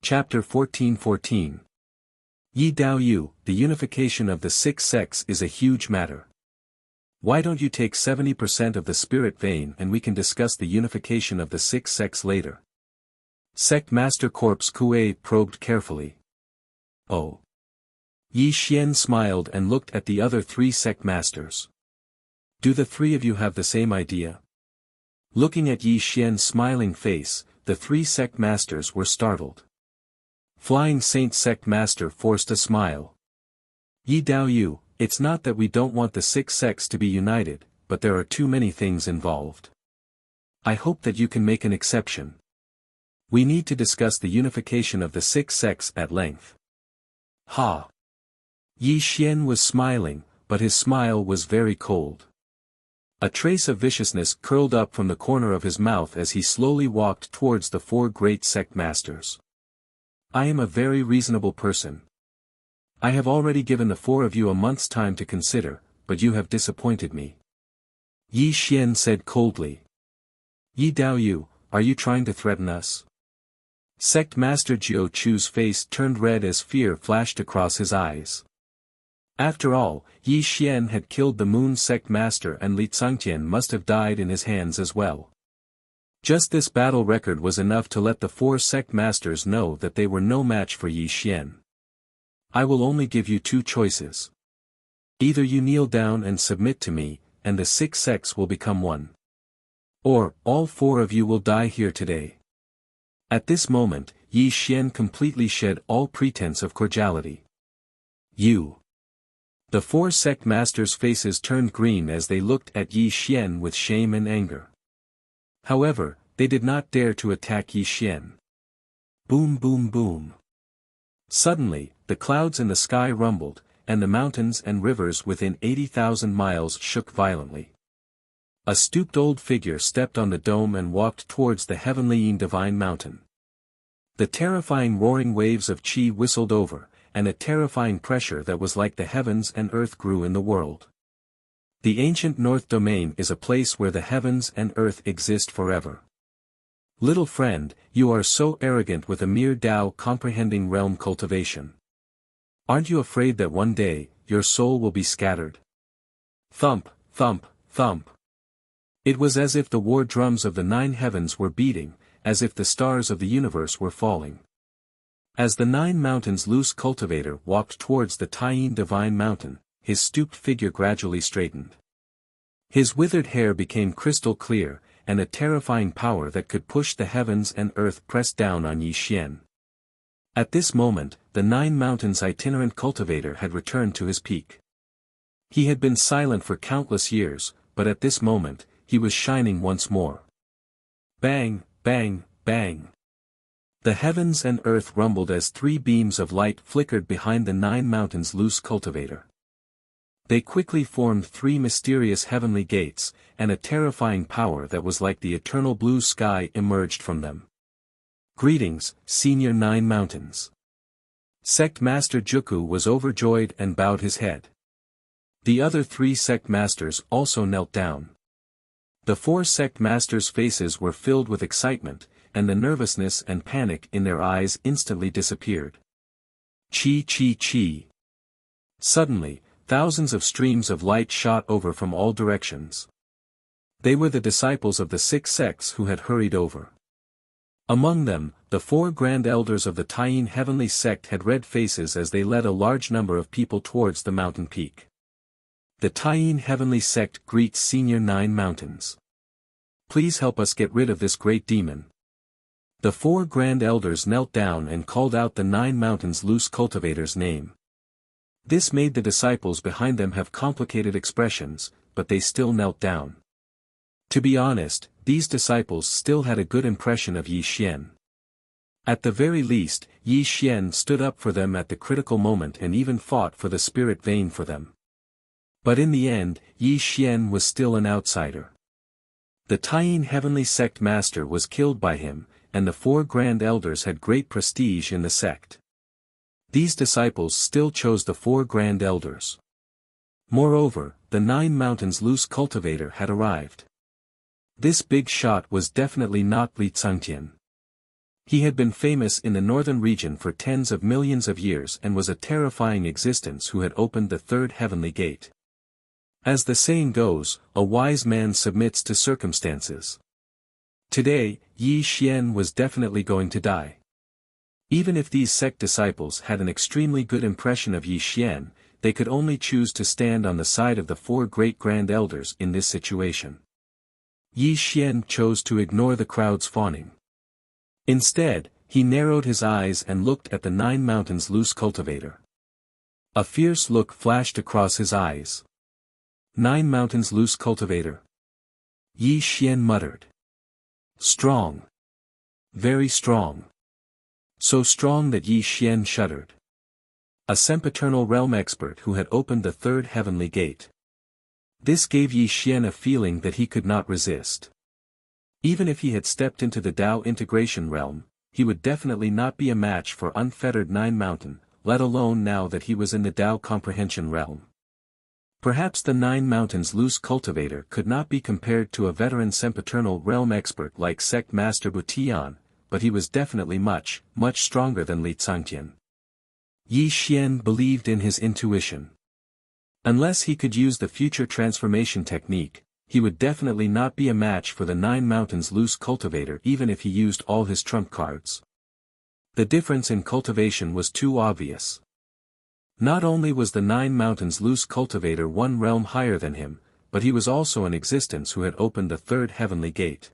Chapter 14:14. Yi Dao Yu, the unification of the six sects is a huge matter. Why don't you take 70% of the spirit vein and we can discuss the unification of the six sects later? Sect Master Corpse Kuei probed carefully. Oh. Yi Xian smiled and looked at the other three sect masters. Do the three of you have the same idea? Looking at Yi Xian's smiling face, the three sect masters were startled. Flying Saint Sect Master forced a smile. Yi Dao Yu, it's not that we don't want the six sects to be united, but there are too many things involved. I hope that you can make an exception. We need to discuss the unification of the six sects at length. Ha! Yi Xian was smiling, but his smile was very cold. A trace of viciousness curled up from the corner of his mouth as he slowly walked towards the four great sect masters. I am a very reasonable person. I have already given the four of you a month's time to consider, but you have disappointed me. Yi Xian said coldly. Yi Dao Yu, are you trying to threaten us? Sect Master Jiu Chu's face turned red as fear flashed across his eyes. After all, Yi Xian had killed the Moon Sect Master and Li Tsangtian must have died in his hands as well. Just this battle record was enough to let the four sect masters know that they were no match for Yi Xian. I will only give you two choices. Either you kneel down and submit to me, and the six sects will become one. Or, all four of you will die here today. At this moment, Yi Xian completely shed all pretense of cordiality. You. The four sect masters' faces turned green as they looked at Yi Xian with shame and anger. However, they did not dare to attack Yi Xian. Boom boom boom. Suddenly, the clouds in the sky rumbled, and the mountains and rivers within 80,000 miles shook violently. A stooped old figure stepped on the dome and walked towards the heavenly divine mountain. The terrifying roaring waves of qi whistled over, and a terrifying pressure that was like the heavens and earth grew in the world. The ancient North Domain is a place where the heavens and earth exist forever. Little friend, you are so arrogant with a mere Tao comprehending realm cultivation. Aren't you afraid that one day, your soul will be scattered? Thump, thump, thump. It was as if the war drums of the nine heavens were beating, as if the stars of the universe were falling. As the nine mountains loose cultivator walked towards the Taiyin divine mountain, his stooped figure gradually straightened. His withered hair became crystal clear, and a terrifying power that could push the heavens and earth pressed down on Yi Xian. At this moment, the nine mountains itinerant cultivator had returned to his peak. He had been silent for countless years, but at this moment, he was shining once more. Bang, bang, bang. The heavens and earth rumbled as three beams of light flickered behind the nine mountains loose cultivator. They quickly formed three mysterious heavenly gates, and a terrifying power that was like the eternal blue sky emerged from them. Greetings, Senior Nine Mountains. Sect Master Juku was overjoyed and bowed his head. The other three sect masters also knelt down. The four sect masters' faces were filled with excitement, and the nervousness and panic in their eyes instantly disappeared. Chi chi chi. Suddenly, thousands of streams of light shot over from all directions. They were the disciples of the six sects who had hurried over. Among them, the four grand elders of the Taiyin heavenly sect had red faces as they led a large number of people towards the mountain peak. The Taiyin heavenly sect greets Senior Nine Mountains. Please help us get rid of this great demon. The four grand elders knelt down and called out the nine mountains loose cultivator's name. This made the disciples behind them have complicated expressions, but they still knelt down. To be honest, these disciples still had a good impression of Yi Xian. At the very least, Yi Xian stood up for them at the critical moment and even fought for the spirit vein for them. But in the end, Yi Xian was still an outsider. The Taiyin heavenly sect master was killed by him, and the four grand elders had great prestige in the sect. These disciples still chose the four grand elders. Moreover, the nine mountains loose cultivator had arrived. This big shot was definitely not Li Tsangtian. He had been famous in the northern region for tens of millions of years and was a terrifying existence who had opened the third heavenly gate. As the saying goes, a wise man submits to circumstances. Today, Yi Xian was definitely going to die. Even if these sect disciples had an extremely good impression of Yi Xian, they could only choose to stand on the side of the four great grand elders in this situation. Yi Xian chose to ignore the crowd's fawning. Instead, he narrowed his eyes and looked at the 9 mountains loose cultivator. A fierce look flashed across his eyes. 9 mountains loose cultivator. Yi Xian muttered. Strong. Very strong. So strong that Yi Xian shuddered. A sempiternal realm expert who had opened the third heavenly gate. This gave Yi Xian a feeling that he could not resist. Even if he had stepped into the Tao integration realm, he would definitely not be a match for unfettered 9 mountain, let alone now that he was in the Tao comprehension realm. Perhaps the 9 mountains loose cultivator could not be compared to a veteran sempiternal realm expert like sect master Butian, but he was definitely much, much stronger than Li Tsangtian. Yi Xian believed in his intuition. Unless he could use the future transformation technique, he would definitely not be a match for the 9 mountains loose cultivator even if he used all his trump cards. The difference in cultivation was too obvious. Not only was the 9 mountains loose cultivator one realm higher than him, but he was also an existence who had opened the third heavenly gate.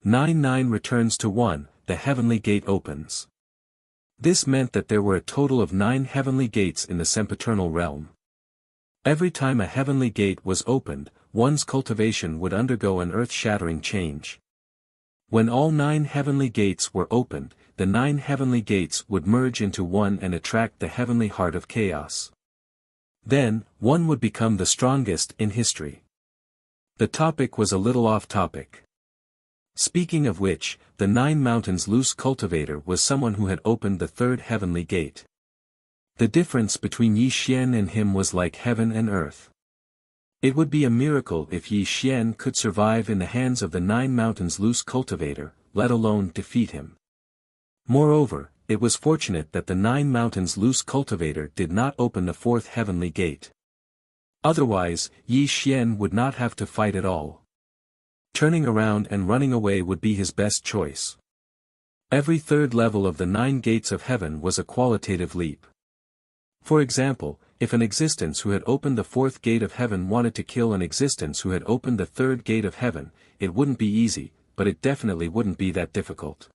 9 returns to 1, the heavenly gate opens. This meant that there were a total of 9 heavenly gates in the sempiternal realm. Every time a heavenly gate was opened, one's cultivation would undergo an earth-shattering change. When all 9 heavenly gates were opened, the 9 heavenly gates would merge into one and attract the heavenly heart of chaos. Then, one would become the strongest in history. The topic was a little off topic. Speaking of which, the 9 mountains loose cultivator was someone who had opened the third heavenly gate. The difference between Yi Xian and him was like heaven and earth. It would be a miracle if Yi Xian could survive in the hands of the 9 mountains loose cultivator, let alone defeat him. Moreover, it was fortunate that the 9 mountains loose cultivator did not open the fourth heavenly gate. Otherwise, Yi Xian would not have to fight at all. Turning around and running away would be his best choice. Every third level of the 9 gates of heaven was a qualitative leap. For example, if an existence who had opened the fourth gate of heaven wanted to kill an existence who had opened the third gate of heaven, it wouldn't be easy, but it definitely wouldn't be that difficult.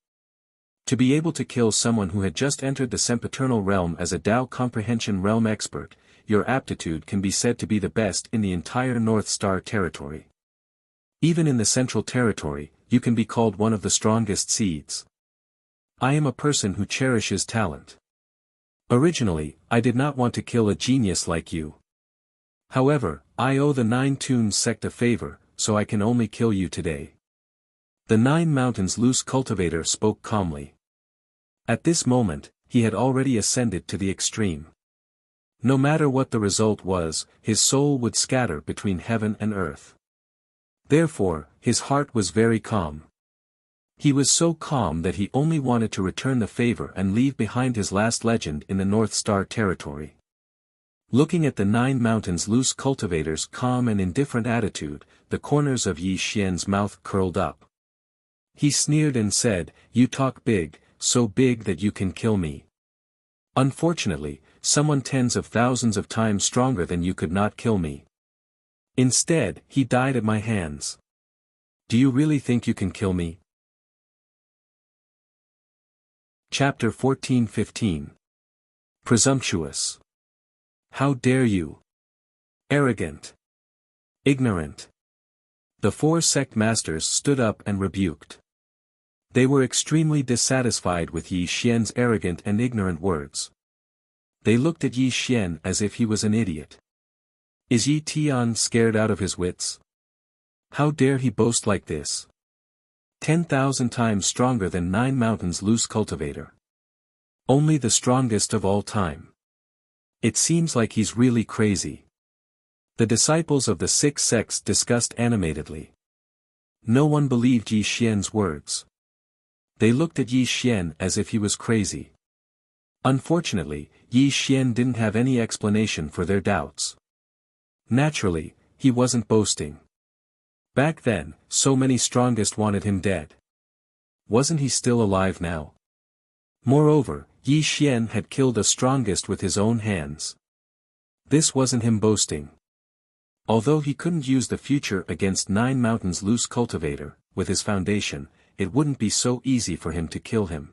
To be able to kill someone who had just entered the sempiternal realm as a Tao comprehension realm expert, your aptitude can be said to be the best in the entire North Star territory. Even in the Central Territory, you can be called one of the strongest seeds. I am a person who cherishes talent. Originally, I did not want to kill a genius like you. However, I owe the 9 Tunes sect a favor, so I can only kill you today. The 9 mountains loose cultivator spoke calmly. At this moment, he had already ascended to the extreme. No matter what the result was, his soul would scatter between heaven and earth. Therefore, his heart was very calm. He was so calm that he only wanted to return the favor and leave behind his last legend in the North Star territory. Looking at the 9 mountains loose cultivator's calm and indifferent attitude, the corners of Yi Xian's mouth curled up. He sneered and said, "You talk big, so big that you can kill me. Unfortunately, someone tens of thousands of times stronger than you could not kill me. Instead, he died at my hands. Do you really think you can kill me?" Chapter 14-15. Presumptuous. How dare you? Arrogant. Ignorant. The 4 sect masters stood up and rebuked. They were extremely dissatisfied with Yi Xian's arrogant and ignorant words. They looked at Yi Xian as if he was an idiot. Is Yi Tian scared out of his wits? How dare he boast like this? 10,000 times stronger than 9 mountains loose cultivator. Only the strongest of all time. It seems like he's really crazy. The disciples of the 6 sects discussed animatedly. No one believed Yi Xian's words. They looked at Yi Xian as if he was crazy. Unfortunately, Yi Xian didn't have any explanation for their doubts. Naturally, he wasn't boasting. Back then, so many strongest wanted him dead. Wasn't he still alive now? Moreover, Yi Xian had killed a strongest with his own hands. This wasn't him boasting. Although he couldn't use the future against 9 Mountains loose cultivator, with his foundation, it wouldn't be so easy for him to kill him.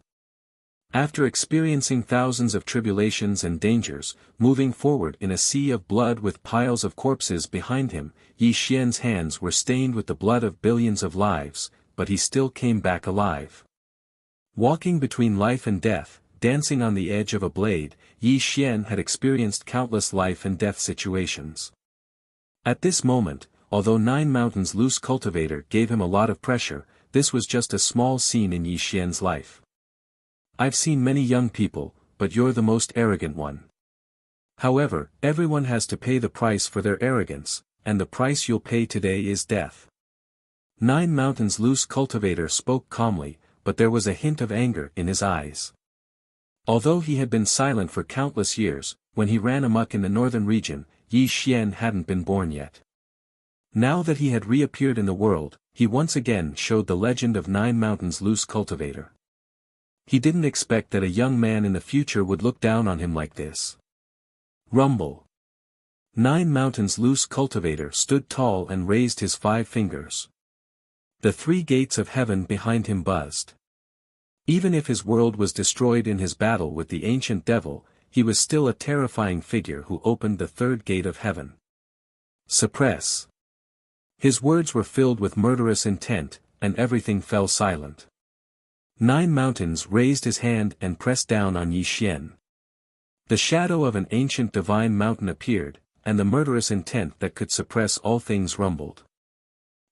After experiencing thousands of tribulations and dangers, moving forward in a sea of blood with piles of corpses behind him, Yi Xian's hands were stained with the blood of billions of lives, but he still came back alive. Walking between life and death, dancing on the edge of a blade, Yi Xian had experienced countless life and death situations. At this moment, although 9 Mountains loose cultivator gave him a lot of pressure, this was just a small scene in Yi Xian's life. I've seen many young people, but you're the most arrogant one. However, everyone has to pay the price for their arrogance, and the price you'll pay today is death. 9 Mountains loose cultivator spoke calmly, but there was a hint of anger in his eyes. Although he had been silent for countless years, when he ran amok in the northern region, Yi Xian hadn't been born yet. Now that he had reappeared in the world, he once again showed the legend of 9 Mountains loose cultivator. He didn't expect that a young man in the future would look down on him like this. Rumble. 9 Mountains loose cultivator stood tall and raised his 5 fingers. The 3 gates of heaven behind him buzzed. Even if his world was destroyed in his battle with the ancient devil, he was still a terrifying figure who opened the 3rd gate of heaven. Suppress. His words were filled with murderous intent, and everything fell silent. 9 Mountains raised his hand and pressed down on Yi Xian. The shadow of an ancient divine mountain appeared, and the murderous intent that could suppress all things rumbled.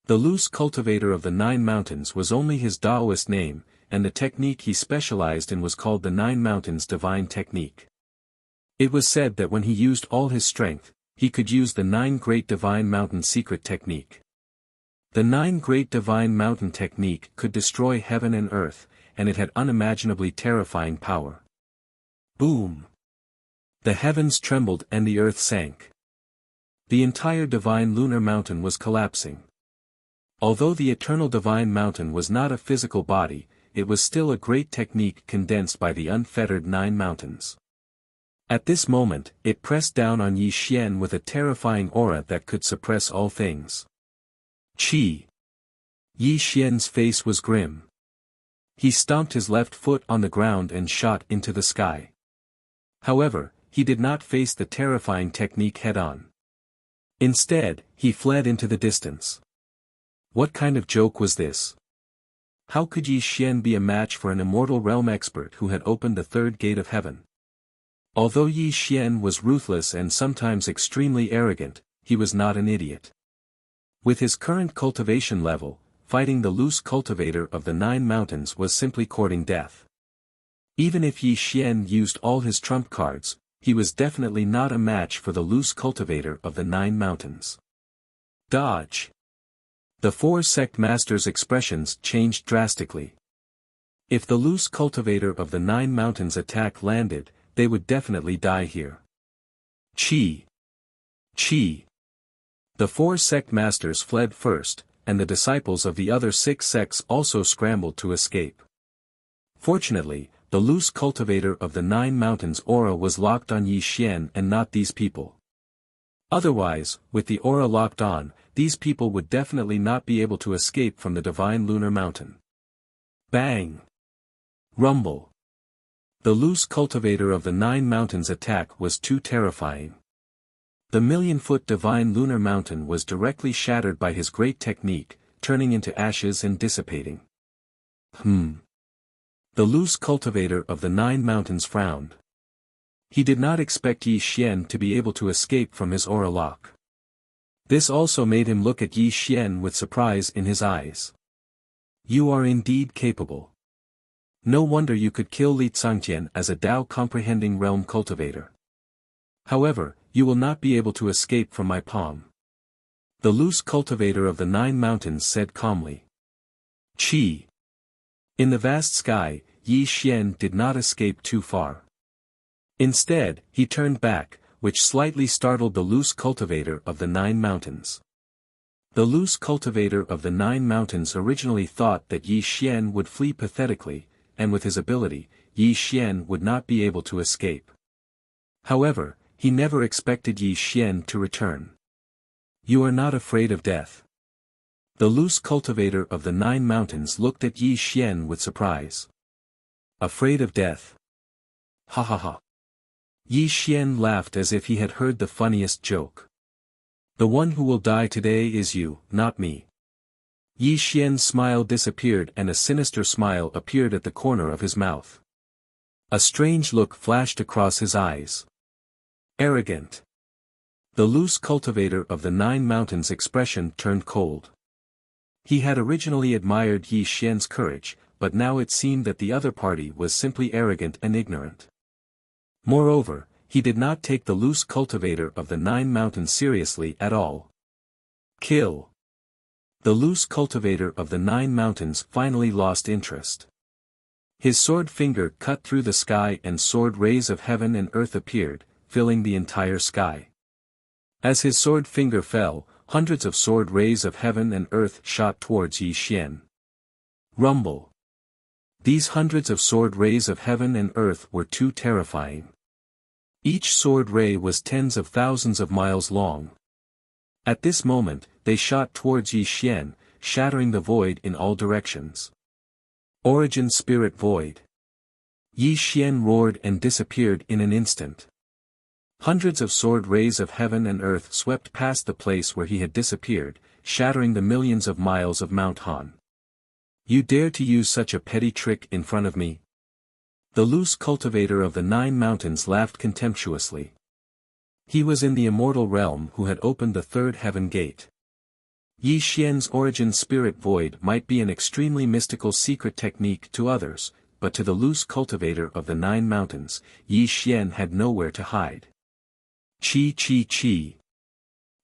The loose cultivator of the 9 Mountains was only his Taoist name, and the technique he specialized in was called the 9 Mountains divine technique. It was said that when he used all his strength, he could use the 9 Great Divine Mountain secret technique. The 9 Great Divine Mountain technique could destroy heaven and earth, and it had unimaginably terrifying power. Boom! The heavens trembled and the earth sank. The entire Divine Lunar Mountain was collapsing. Although the Eternal Divine Mountain was not a physical body, it was still a great technique condensed by the unfettered 9 Mountains. At this moment, it pressed down on Yi Xian with a terrifying aura that could suppress all things. Qi. Yi Xian's face was grim. He stomped his left foot on the ground and shot into the sky. However, he did not face the terrifying technique head-on. Instead, he fled into the distance. What kind of joke was this? How could Yi Xian be a match for an immortal realm expert who had opened the 3rd gate of heaven? Although Yi Xian was ruthless and sometimes extremely arrogant, he was not an idiot. With his current cultivation level, fighting the loose cultivator of the 9 Mountains was simply courting death. Even if Yi Xian used all his trump cards, he was definitely not a match for the loose cultivator of the 9 Mountains. Dodge. The 4 sect masters' expressions changed drastically. If the loose cultivator of the 9 Mountains attack landed, they would definitely die here. Qi. Qi. The 4 sect masters fled first, and the disciples of the other 6 sects also scrambled to escape. Fortunately, the loose cultivator of the 9 Mountains aura was locked on Yi Xian and not these people. Otherwise, with the aura locked on, these people would definitely not be able to escape from the Divine Lunar Mountain. Bang! Rumble! The loose cultivator of the 9 Mountains attack was too terrifying. The 1,000,000-foot Divine Lunar Mountain was directly shattered by his great technique, turning into ashes and dissipating. The loose cultivator of the 9 Mountains frowned. He did not expect Yi Xian to be able to escape from his aura lock. This also made him look at Yi Xian with surprise in his eyes. You are indeed capable. No wonder you could kill Li Tsangtian as a Tao-comprehending realm cultivator. However, you will not be able to escape from my palm. The loose cultivator of the 9 Mountains said calmly. Qi. In the vast sky, Yi Xian did not escape too far. Instead, he turned back, which slightly startled the loose cultivator of the Nine Mountains. The loose cultivator of the Nine Mountains originally thought that Yi Xian would flee pathetically, and with his ability, Yi Xian would not be able to escape. However, he never expected Yi Xian to return. "You are not afraid of death?" The loose cultivator of the Nine Mountains looked at Yi Xian with surprise. "Afraid of death? Ha ha ha." Yi Xian laughed as if he had heard the funniest joke. "The one who will die today is you, not me." Yi Xian's smile disappeared and a sinister smile appeared at the corner of his mouth. A strange look flashed across his eyes. Arrogant. The loose cultivator of the Nine Mountains' expression turned cold. He had originally admired Yi Xian's courage, but now it seemed that the other party was simply arrogant and ignorant. Moreover, he did not take the loose cultivator of the Nine Mountains seriously at all. Kill. The loose cultivator of the Nine Mountains finally lost interest. His sword finger cut through the sky and sword rays of heaven and earth appeared, filling the entire sky. As his sword finger fell, hundreds of sword rays of heaven and earth shot towards Yi Xian. Rumble. These hundreds of sword rays of heaven and earth were too terrifying. Each sword ray was tens of thousands of miles long. At this moment, they shot towards Yi Xian, shattering the void in all directions. Origin Spirit Void. Yi Xian roared and disappeared in an instant. Hundreds of sword rays of heaven and earth swept past the place where he had disappeared, shattering the millions of miles of Mount Han. "You dare to use such a petty trick in front of me?" The loose cultivator of the Nine Mountains laughed contemptuously. He was in the immortal realm who had opened the third heaven gate. Yi Xian's origin spirit void might be an extremely mystical secret technique to others, but to the loose cultivator of the Nine Mountains, Yi Xian had nowhere to hide. Chi chi chi.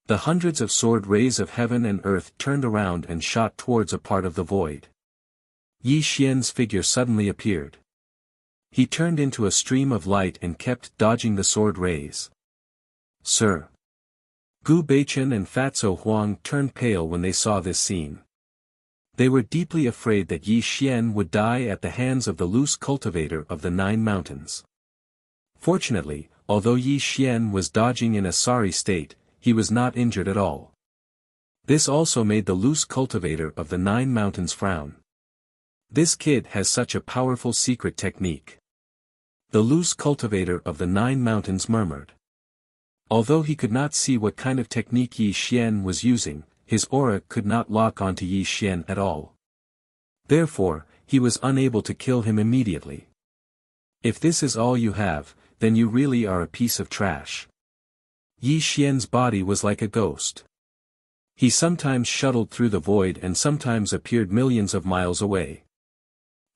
The hundreds of sword rays of heaven and earth turned around and shot towards a part of the void. Yi Xian's figure suddenly appeared. He turned into a stream of light and kept dodging the sword rays. "Sir." Gu Beichen and Fatso Huang turned pale when they saw this scene. They were deeply afraid that Yi Xian would die at the hands of the loose cultivator of the Nine Mountains. Fortunately, although Yi Xian was dodging in a sorry state, he was not injured at all. This also made the loose cultivator of the Nine Mountains frown. "This kid has such a powerful secret technique." The loose cultivator of the Nine Mountains murmured. Although he could not see what kind of technique Yi Xian was using, his aura could not lock onto Yi Xian at all. Therefore, he was unable to kill him immediately. "If this is all you have, then you really are a piece of trash." Yi Xian's body was like a ghost. He sometimes shuttled through the void and sometimes appeared millions of miles away.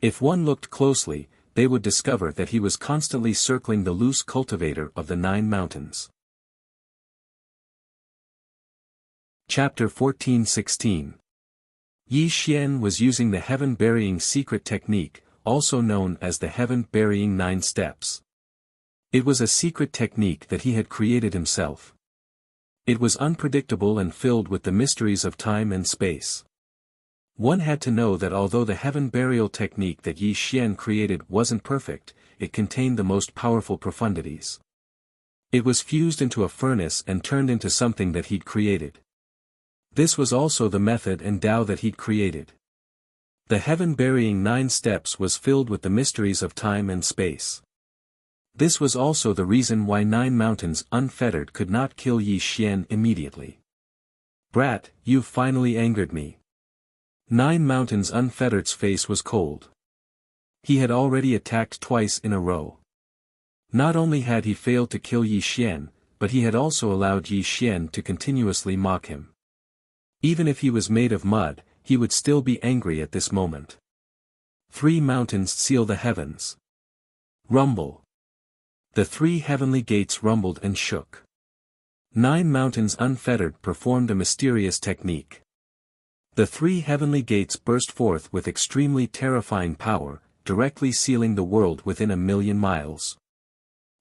If one looked closely, they would discover that he was constantly circling the loose cultivator of the Nine Mountains. Chapter 14-16. Yi Xian was using the heaven-burying secret technique, also known as the heaven-burying 9 steps. It was a secret technique that he had created himself. It was unpredictable and filled with the mysteries of time and space. One had to know that although the heaven burial technique that Yi Xian created wasn't perfect, it contained the most powerful profundities. It was fused into a furnace and turned into something that he'd created. This was also the method and Tao that he'd created. The heaven-burying 9 steps was filled with the mysteries of time and space. This was also the reason why 9 Mountains Unfettered could not kill Yi Xian immediately. "Brat, you've finally angered me." 9 Mountains Unfettered's face was cold. He had already attacked twice in a row. Not only had he failed to kill Yi Xian, but he had also allowed Yi Xian to continuously mock him. Even if he was made of mud, he would still be angry at this moment. 3 mountains seal the heavens. Rumble. The 3 heavenly gates rumbled and shook. 9 Mountains Unfettered performed a mysterious technique. The three heavenly gates burst forth with extremely terrifying power, directly sealing the world within 1,000,000 miles.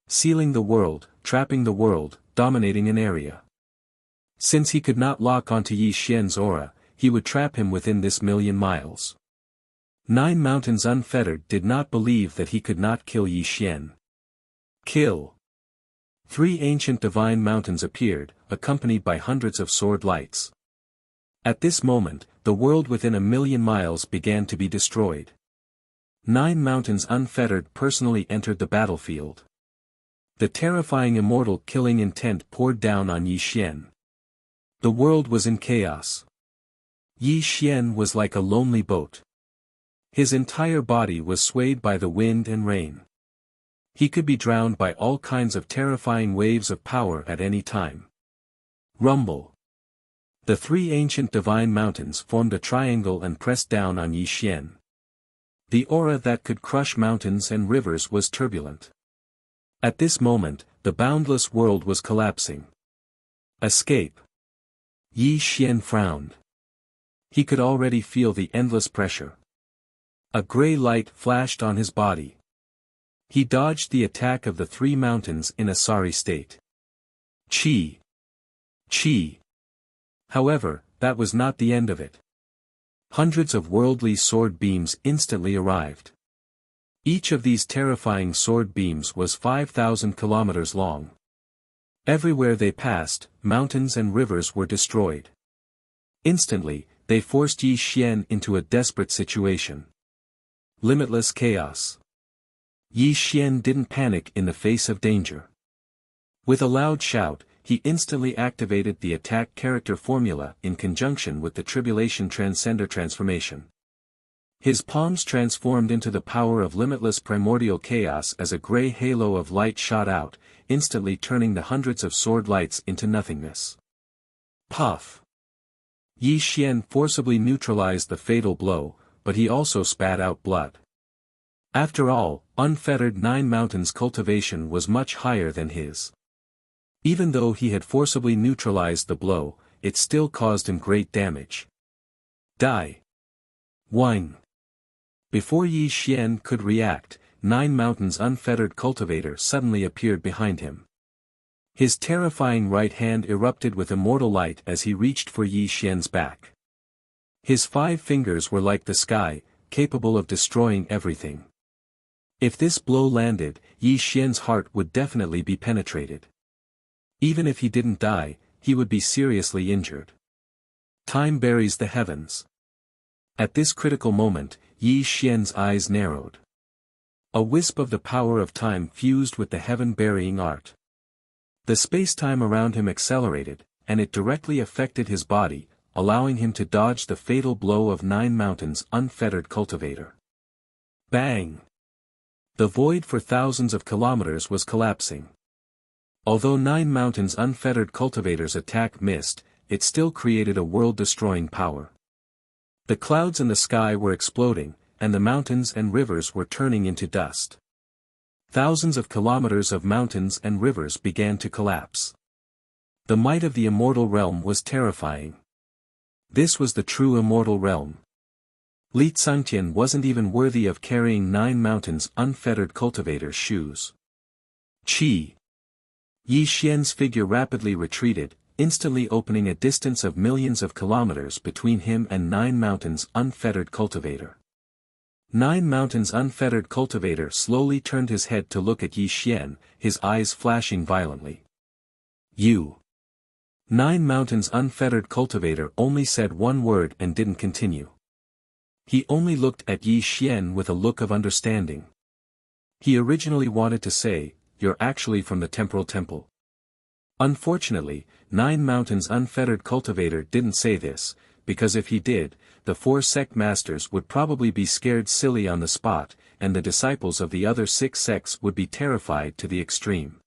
Sealing the world, trapping the world, dominating an area. Since he could not lock onto Yi Xian's aura, he would trap him within this 1,000,000 miles. 9 Mountains Unfettered did not believe that he could not kill Yi Xian. Kill. 3 ancient divine mountains appeared, accompanied by hundreds of sword lights. At this moment, the world within 1,000,000 miles began to be destroyed. 9 Mountains Unfettered personally entered the battlefield. The terrifying immortal killing intent poured down on Yi Xian. The world was in chaos. Yi Xian was like a lonely boat. His entire body was swayed by the wind and rain. He could be drowned by all kinds of terrifying waves of power at any time. Rumble. The 3 ancient divine mountains formed a triangle and pressed down on Yi Xian. The aura that could crush mountains and rivers was turbulent. At this moment, the boundless world was collapsing. Escape. Yi Xian frowned. He could already feel the endless pressure. A gray light flashed on his body. He dodged the attack of the 3 mountains in a sorry state. Chi. Chi. However, that was not the end of it. Hundreds of worldly sword beams instantly arrived. Each of these terrifying sword beams was 5,000 kilometers long. Everywhere they passed, mountains and rivers were destroyed. Instantly, they forced Yi Xian into a desperate situation. Limitless chaos. Yi Xian didn't panic in the face of danger. With a loud shout, he instantly activated the attack character formula in conjunction with the Tribulation Transcender transformation. His palms transformed into the power of limitless primordial chaos as a gray halo of light shot out, instantly turning the hundreds of sword lights into nothingness. Puff! Yi Xian forcibly neutralized the fatal blow, but he also spat out blood. After all, unfettered 9 Mountains cultivation was much higher than his. Even though he had forcibly neutralized the blow, it still caused him great damage. Die! Whine! Before Yi Xian could react, 9 Mountains Unfettered Cultivator suddenly appeared behind him. His terrifying right hand erupted with immortal light as he reached for Yi Xian's back. His 5 fingers were like the sky, capable of destroying everything. If this blow landed, Yi Xian's heart would definitely be penetrated. Even if he didn't die, he would be seriously injured. Time buries the heavens. At this critical moment, Yi Xian's eyes narrowed. A wisp of the power of time fused with the heaven-burying art. The space-time around him accelerated, and it directly affected his body, allowing him to dodge the fatal blow of 9 Mountains Unfettered Cultivator. Bang! The void for thousands of kilometers was collapsing. Although 9 Mountains Unfettered Cultivator's attack missed, it still created a world-destroying power. The clouds in the sky were exploding, and the mountains and rivers were turning into dust. Thousands of kilometers of mountains and rivers began to collapse. The might of the immortal realm was terrifying. This was the true immortal realm. Li Tsangtian wasn't even worthy of carrying 9 Mountains Unfettered Cultivator's shoes. Chi! Yi Xian's figure rapidly retreated, instantly opening a distance of millions of kilometers between him and 9 Mountains Unfettered Cultivator. 9 Mountains Unfettered Cultivator slowly turned his head to look at Yi Xian, his eyes flashing violently. You! 9 Mountains Unfettered Cultivator only said one word and didn't continue. He only looked at Yi Xian with a look of understanding. He originally wanted to say, "You're actually from the Temporal Temple." Unfortunately, 9 Mountains Unfettered Cultivator didn't say this, because if he did, the 4 sect masters would probably be scared silly on the spot, and the disciples of the other 6 sects would be terrified to the extreme.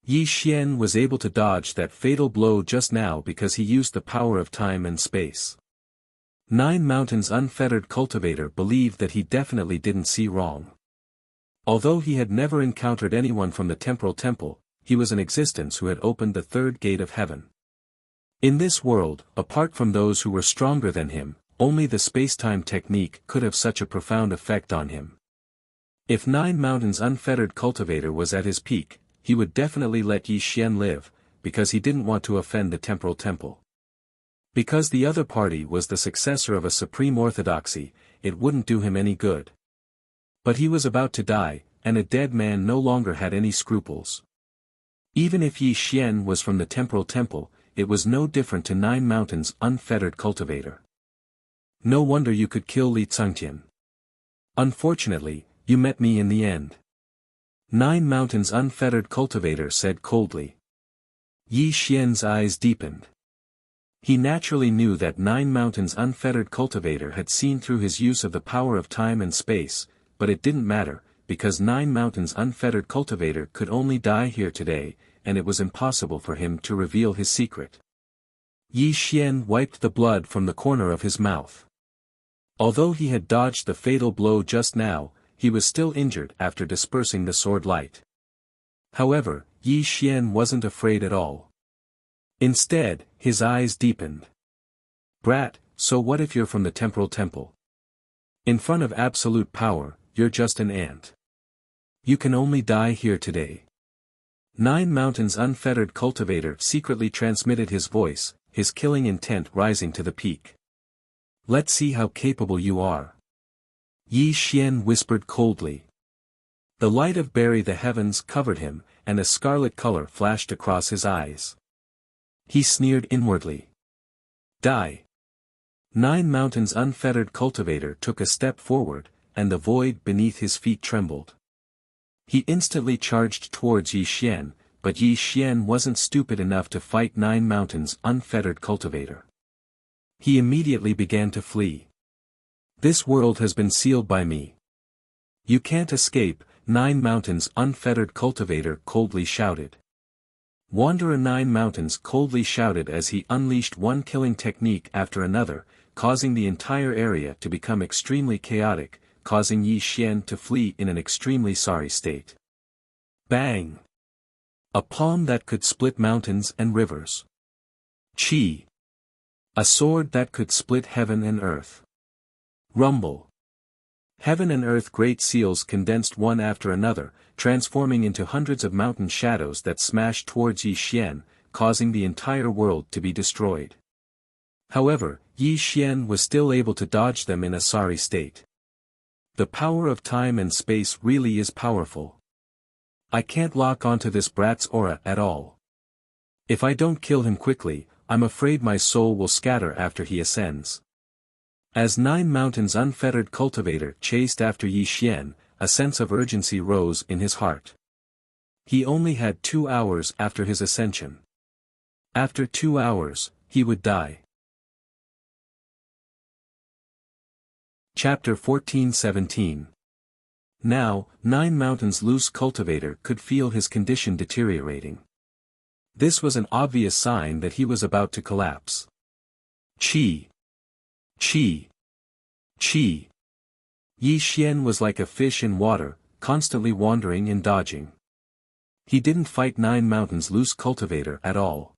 Yi Xian was able to dodge that fatal blow just now because he used the power of time and space. 9 Mountains Unfettered Cultivator believed that he definitely didn't see wrong. Although he had never encountered anyone from the Temporal Temple, he was an existence who had opened the 3rd gate of heaven. In this world, apart from those who were stronger than him, only the space-time technique could have such a profound effect on him. If Nine Mountains' unfettered cultivator was at his peak, he would definitely let Yi Xian live, because he didn't want to offend the temporal temple. Because the other party was the successor of a supreme orthodoxy, it wouldn't do him any good. But he was about to die, and a dead man no longer had any scruples. Even if Yi Xian was from the temporal temple, it was no different to Nine Mountains' unfettered cultivator. No wonder you could kill Li Cangtian. Unfortunately, you met me in the end. Nine Mountains' unfettered cultivator said coldly. Yi Xian's eyes deepened. He naturally knew that Nine Mountains' unfettered cultivator had seen through his use of the power of time and space, but it didn't matter, because Nine Mountains' unfettered cultivator could only die here today, and it was impossible for him to reveal his secret. Yi Xian wiped the blood from the corner of his mouth. Although he had dodged the fatal blow just now, he was still injured after dispersing the sword light. However, Yi Xian wasn't afraid at all. Instead, his eyes deepened. Brat, so what if you're from the temporal temple? In front of absolute power, you're just an ant. You can only die here today. Nine Mountains' unfettered cultivator secretly transmitted his voice, his killing intent rising to the peak. Let's see how capable you are. Yi Xian whispered coldly. The light of Bury the Heavens covered him, and a scarlet color flashed across his eyes. He sneered inwardly. Die. Nine Mountains' unfettered cultivator took a step forward, and the void beneath his feet trembled. He instantly charged towards Yi Xian, but Yi Xian wasn't stupid enough to fight Nine Mountains' unfettered cultivator. He immediately began to flee. This world has been sealed by me. You can't escape, Nine Mountains' unfettered cultivator coldly shouted. Wanderer Nine Mountains coldly shouted as he unleashed one killing technique after another, causing the entire area to become extremely chaotic, causing Yi Xian to flee in an extremely sorry state. Bang! A palm that could split mountains and rivers. Chi! A sword that could split heaven and earth. Rumble! Heaven and earth great seals condensed one after another, transforming into hundreds of mountain shadows that smashed towards Yi Xian, causing the entire world to be destroyed. However, Yi Xian was still able to dodge them in a sorry state. The power of time and space really is powerful. I can't lock onto this brat's aura at all. If I don't kill him quickly, I'm afraid my soul will scatter after he ascends. As Nine Mountains' unfettered cultivator chased after Yi Xian, a sense of urgency rose in his heart. He only had 2 hours after his ascension. After 2 hours, he would die. Chapter 14-17. Now, Nine Mountains' loose cultivator could feel his condition deteriorating. This was an obvious sign that he was about to collapse. Chi! Chi! Chi! Yi Xian was like a fish in water, constantly wandering and dodging. He didn't fight Nine Mountains' loose cultivator at all.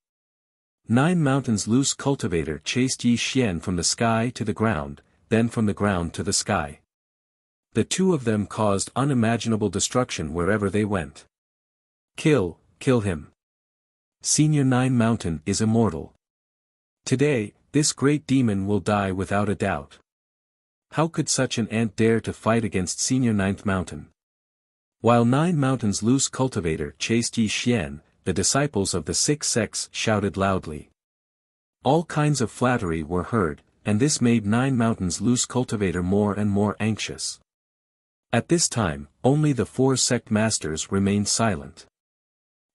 Nine Mountains' loose cultivator chased Yi Xian from the sky to the ground, then from the ground to the sky. The two of them caused unimaginable destruction wherever they went. Kill him. Senior Nine Mountain is immortal. Today, this great demon will die without a doubt. How could such an ant dare to fight against Senior Ninth Mountain? While Nine Mountains' loose cultivator chased Yi Xian, the disciples of the six sects shouted loudly. All kinds of flattery were heard, and this made Nine Mountains' loose cultivator more and more anxious. At this time, only the 4 sect masters remained silent.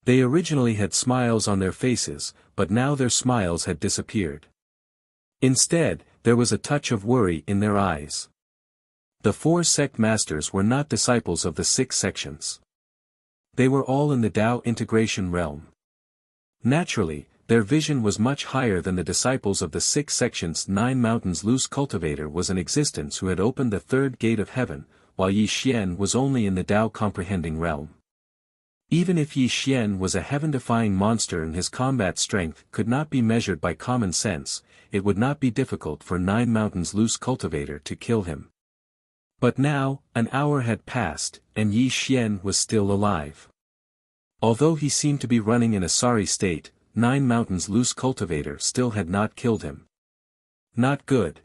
They originally had smiles on their faces, but now their smiles had disappeared. Instead, there was a touch of worry in their eyes. The 4 sect masters were not disciples of the 6 sections. They were all in the Tao integration realm. Naturally, their vision was much higher than the disciples of the 6 sections. Nine Mountains' loose cultivator was in existence who had opened the 3rd gate of heaven, while Yi Xian was only in the Tao comprehending realm. Even if Yi Xian was a heaven-defying monster and his combat strength could not be measured by common sense, it would not be difficult for Nine Mountains' loose cultivator to kill him. But now, an hour had passed, and Yi Xian was still alive. Although he seemed to be running in a sorry state, Nine Mountains' loose cultivator still had not killed him. Not good.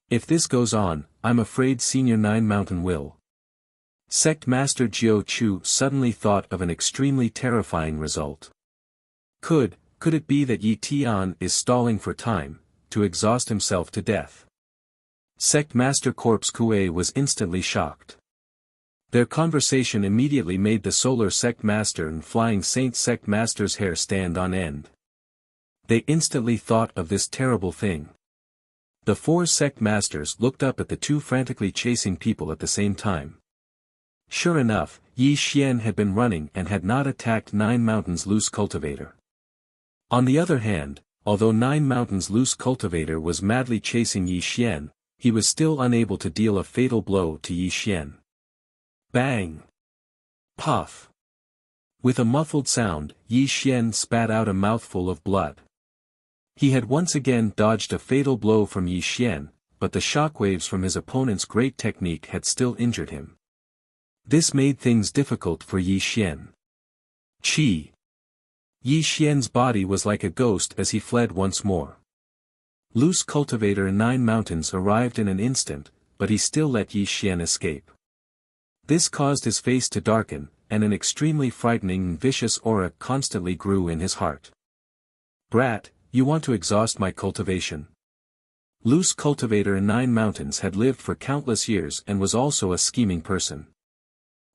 If this goes on, I'm afraid Senior Nine Mountain will. Sect Master Jiu Chu suddenly thought of an extremely terrifying result. Could it be that Yi Tian is stalling for time, to exhaust himself to death? Sect Master Corpse Kue was instantly shocked. Their conversation immediately made the Solar Sect Master and Flying Saint Sect Master's hair stand on end. They instantly thought of this terrible thing. The four Sect Masters looked up at the two frantically chasing people at the same time. Sure enough, Yi Xian had been running and had not attacked Nine Mountains' loose cultivator. On the other hand, although Nine Mountains' loose cultivator was madly chasing Yi Xian, he was still unable to deal a fatal blow to Yi Xian. Bang! Puff! With a muffled sound, Yi Xian spat out a mouthful of blood. He had once again dodged a fatal blow from Yi Xian, but the shockwaves from his opponent's great technique had still injured him. This made things difficult for Yi Xian. Chi! Yi Xian's body was like a ghost as he fled once more. Loose cultivator Nine Mountains arrived in an instant, but he still let Yi Xian escape. This caused his face to darken, and an extremely frightening and vicious aura constantly grew in his heart. Brat, you want to exhaust my cultivation? Loose cultivator Nine Mountains had lived for countless years and was also a scheming person.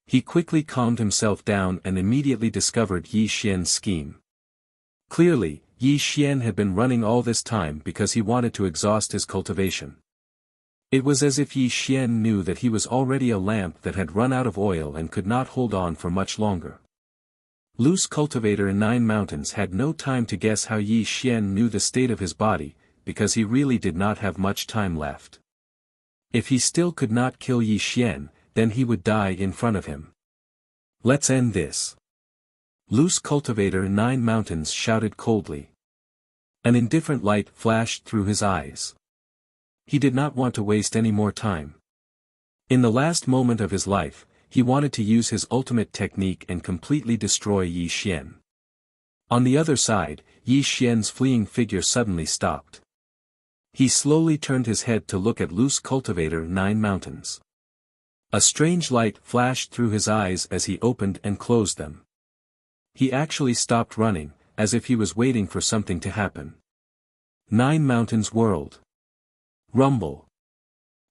He quickly calmed himself down and immediately discovered Yi Xian's scheme. Clearly, Yi Xian had been running all this time because he wanted to exhaust his cultivation. It was as if Yi Xian knew that he was already a lamp that had run out of oil and could not hold on for much longer. Loose cultivator Nine Mountains had no time to guess how Yi Xian knew the state of his body, because he really did not have much time left. If he still could not kill Yi Xian, then he would die in front of him. Let's end this. Loose cultivator Nine Mountains shouted coldly. An indifferent light flashed through his eyes. He did not want to waste any more time. In the last moment of his life, he wanted to use his ultimate technique and completely destroy Yi Xian. On the other side, Yi Xian's fleeing figure suddenly stopped. He slowly turned his head to look at Loose Cultivator Nine Mountains. A strange light flashed through his eyes as he opened and closed them. He actually stopped running, as if he was waiting for something to happen. Nine Mountains whirled. Rumble.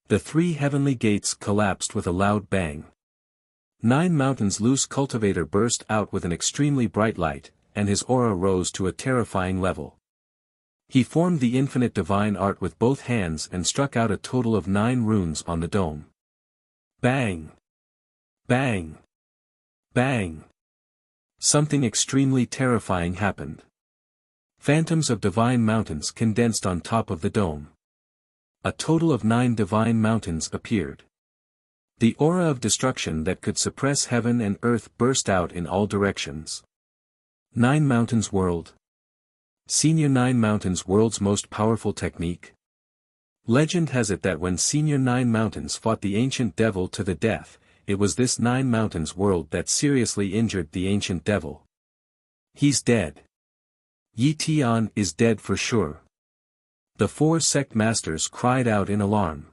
The three heavenly gates collapsed with a loud bang. Nine Mountains' Loose Cultivator burst out with an extremely bright light, and his aura rose to a terrifying level. He formed the infinite divine art with both hands and struck out a total of 9 runes on the dome. Bang! Bang! Bang! Something extremely terrifying happened. Phantoms of divine mountains condensed on top of the dome. A total of 9 divine mountains appeared. The aura of destruction that could suppress heaven and earth burst out in all directions. Nine Mountains World. Senior Nine Mountains World's most powerful technique. Legend has it that when Senior Nine Mountains fought the ancient devil to the death, it was this Nine Mountains World that seriously injured the ancient devil. He's dead. Yi Tian is dead for sure. The 4 sect masters cried out in alarm.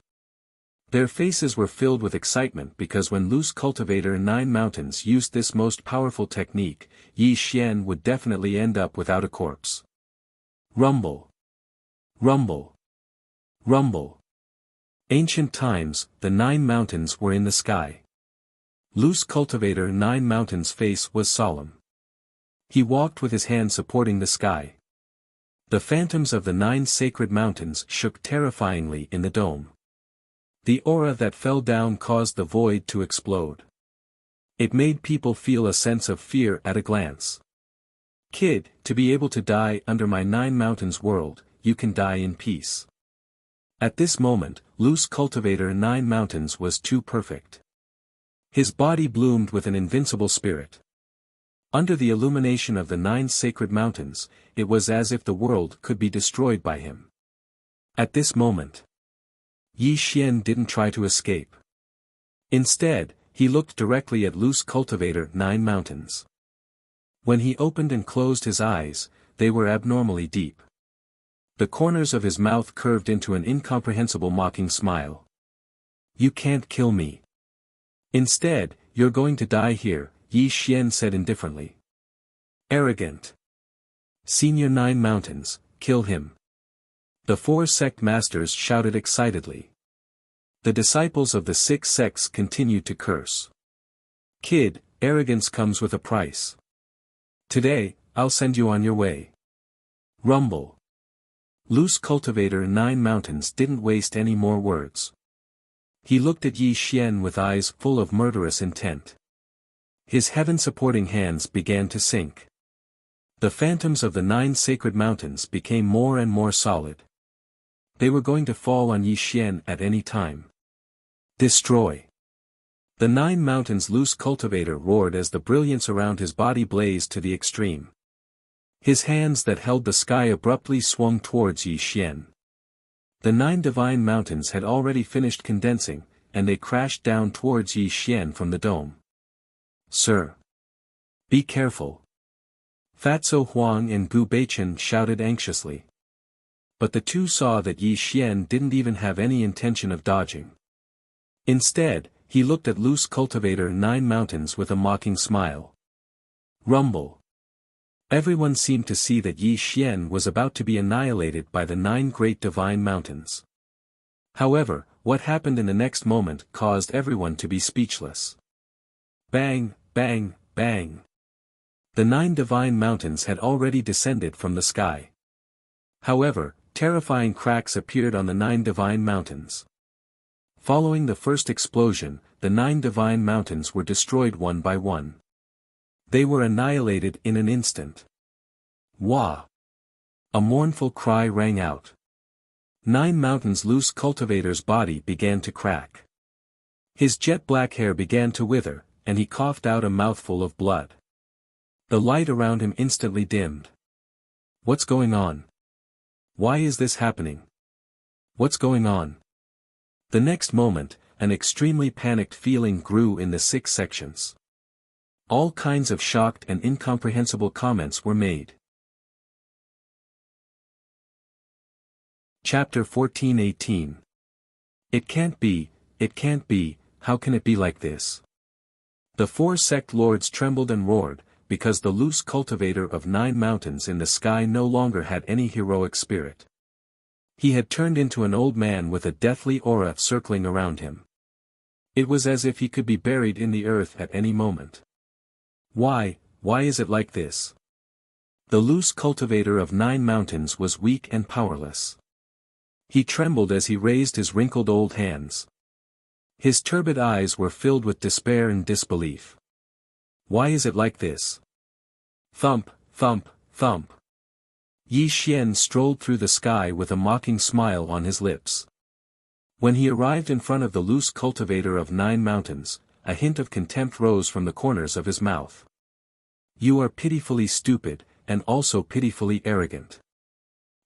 Their faces were filled with excitement because when Loose Cultivator Nine Mountains used this most powerful technique, Yi Xian would definitely end up without a corpse. Rumble. Rumble. Rumble. Ancient times, the 9 mountains were in the sky. Loose Cultivator Nine Mountains' face was solemn. He walked with his hand supporting the sky. The phantoms of the 9 sacred mountains shook terrifyingly in the dome. The aura that fell down caused the void to explode. It made people feel a sense of fear at a glance. Kid, to be able to die under my 9 mountains world, you can die in peace. At this moment, Loose Cultivator Nine Mountains was too perfect. His body bloomed with an invincible spirit. Under the illumination of the 9 sacred mountains, it was as if the world could be destroyed by him. At this moment, Yi Xian didn't try to escape. Instead, he looked directly at Loose Cultivator 9 Mountains. When he opened and closed his eyes, they were abnormally deep. The corners of his mouth curved into an incomprehensible mocking smile. "You can't kill me. Instead, you're going to die here," Yi Xian said indifferently. "Arrogant. Senior 9 Mountains, kill him." The 4 sect masters shouted excitedly. The disciples of the 6 sects continued to curse. "Kid, arrogance comes with a price. Today, I'll send you on your way." Rumble. Loose Cultivator 9 Mountains didn't waste any more words. He looked at Yi Xian with eyes full of murderous intent. His heaven-supporting hands began to sink. The phantoms of the 9 sacred mountains became more and more solid. They were going to fall on Yi Xian at any time. Destroy. The 9 mountains Loose Cultivator roared as the brilliance around his body blazed to the extreme. His hands that held the sky abruptly swung towards Yi Xian. The 9 divine mountains had already finished condensing, and they crashed down towards Yi Xian from the dome. "Sir! Be careful!" Fatso Huang and Gu Beichen shouted anxiously. But the two saw that Yi Xian didn't even have any intention of dodging. Instead, he looked at Loose Cultivator 9 Mountains with a mocking smile. Rumble. Everyone seemed to see that Yi Xian was about to be annihilated by the 9 great divine mountains. However, what happened in the next moment caused everyone to be speechless. Bang, bang, bang. The 9 divine mountains had already descended from the sky. However, terrifying cracks appeared on the 9 divine mountains. Following the first explosion, the 9 divine mountains were destroyed one by one. They were annihilated in an instant. Wah! A mournful cry rang out. 9 mountains Loose Cultivator's body began to crack. His jet-black hair began to wither, and he coughed out a mouthful of blood. The light around him instantly dimmed. What's going on? Why is this happening? What's going on? The next moment, an extremely panicked feeling grew in the 6 sections. All kinds of shocked and incomprehensible comments were made. Chapter 14:18. It can't be, how can it be like this? The 4 sect lords trembled and roared, because the Loose Cultivator of 9 mountains in the sky no longer had any heroic spirit. He had turned into an old man with a deathly aura circling around him. It was as if he could be buried in the earth at any moment. Why is it like this? The Loose Cultivator of 9 mountains was weak and powerless. He trembled as he raised his wrinkled old hands. His turbid eyes were filled with despair and disbelief. Why is it like this? Thump, thump, thump. Yi Xian strolled through the sky with a mocking smile on his lips. When he arrived in front of the Loose Cultivator of 9 mountains, a hint of contempt rose from the corners of his mouth. You are pitifully stupid, and also pitifully arrogant.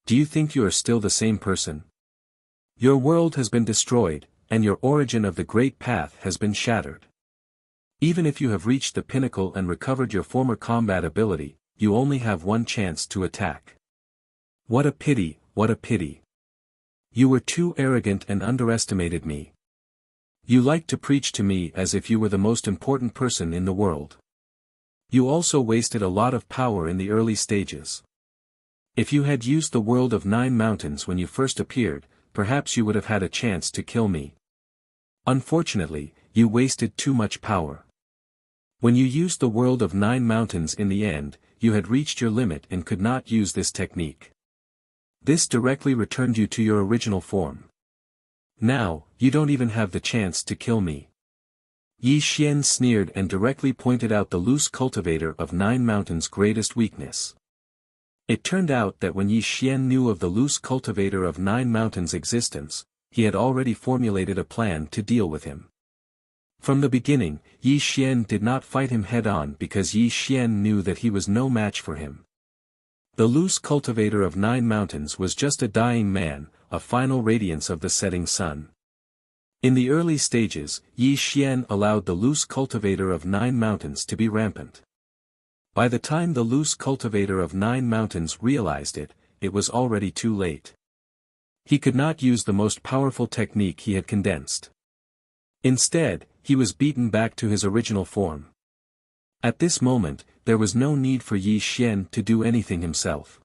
Do you think you are still the same person? Your world has been destroyed, and your origin of the great path has been shattered. Even if you have reached the pinnacle and recovered your former combat ability, you only have one chance to attack. What a pity, what a pity. You were too arrogant and underestimated me. You liked to preach to me as if you were the most important person in the world. You also wasted a lot of power in the early stages. If you had used the world of 9 mountains when you first appeared, perhaps you would have had a chance to kill me. Unfortunately, you wasted too much power. When you used the world of 9 mountains in the end, you had reached your limit and could not use this technique. This directly returned you to your original form. Now, you don't even have the chance to kill me. Yi Xian sneered and directly pointed out the Loose Cultivator of 9 mountains' greatest weakness. It turned out that when Yi Xian knew of the Loose Cultivator of 9 mountains' existence, he had already formulated a plan to deal with him. From the beginning, Yi Xian did not fight him head-on because Yi Xian knew that he was no match for him. The loose cultivator of 9 mountains was just a dying man, a final radiance of the setting sun. In the early stages, Yi Xian allowed the loose cultivator of 9 mountains to be rampant. By the time the loose cultivator of 9 mountains realized it, it was already too late. He could not use the most powerful technique he had condensed. Instead, he was beaten back to his original form. At this moment, there was no need for Yi Xian to do anything himself.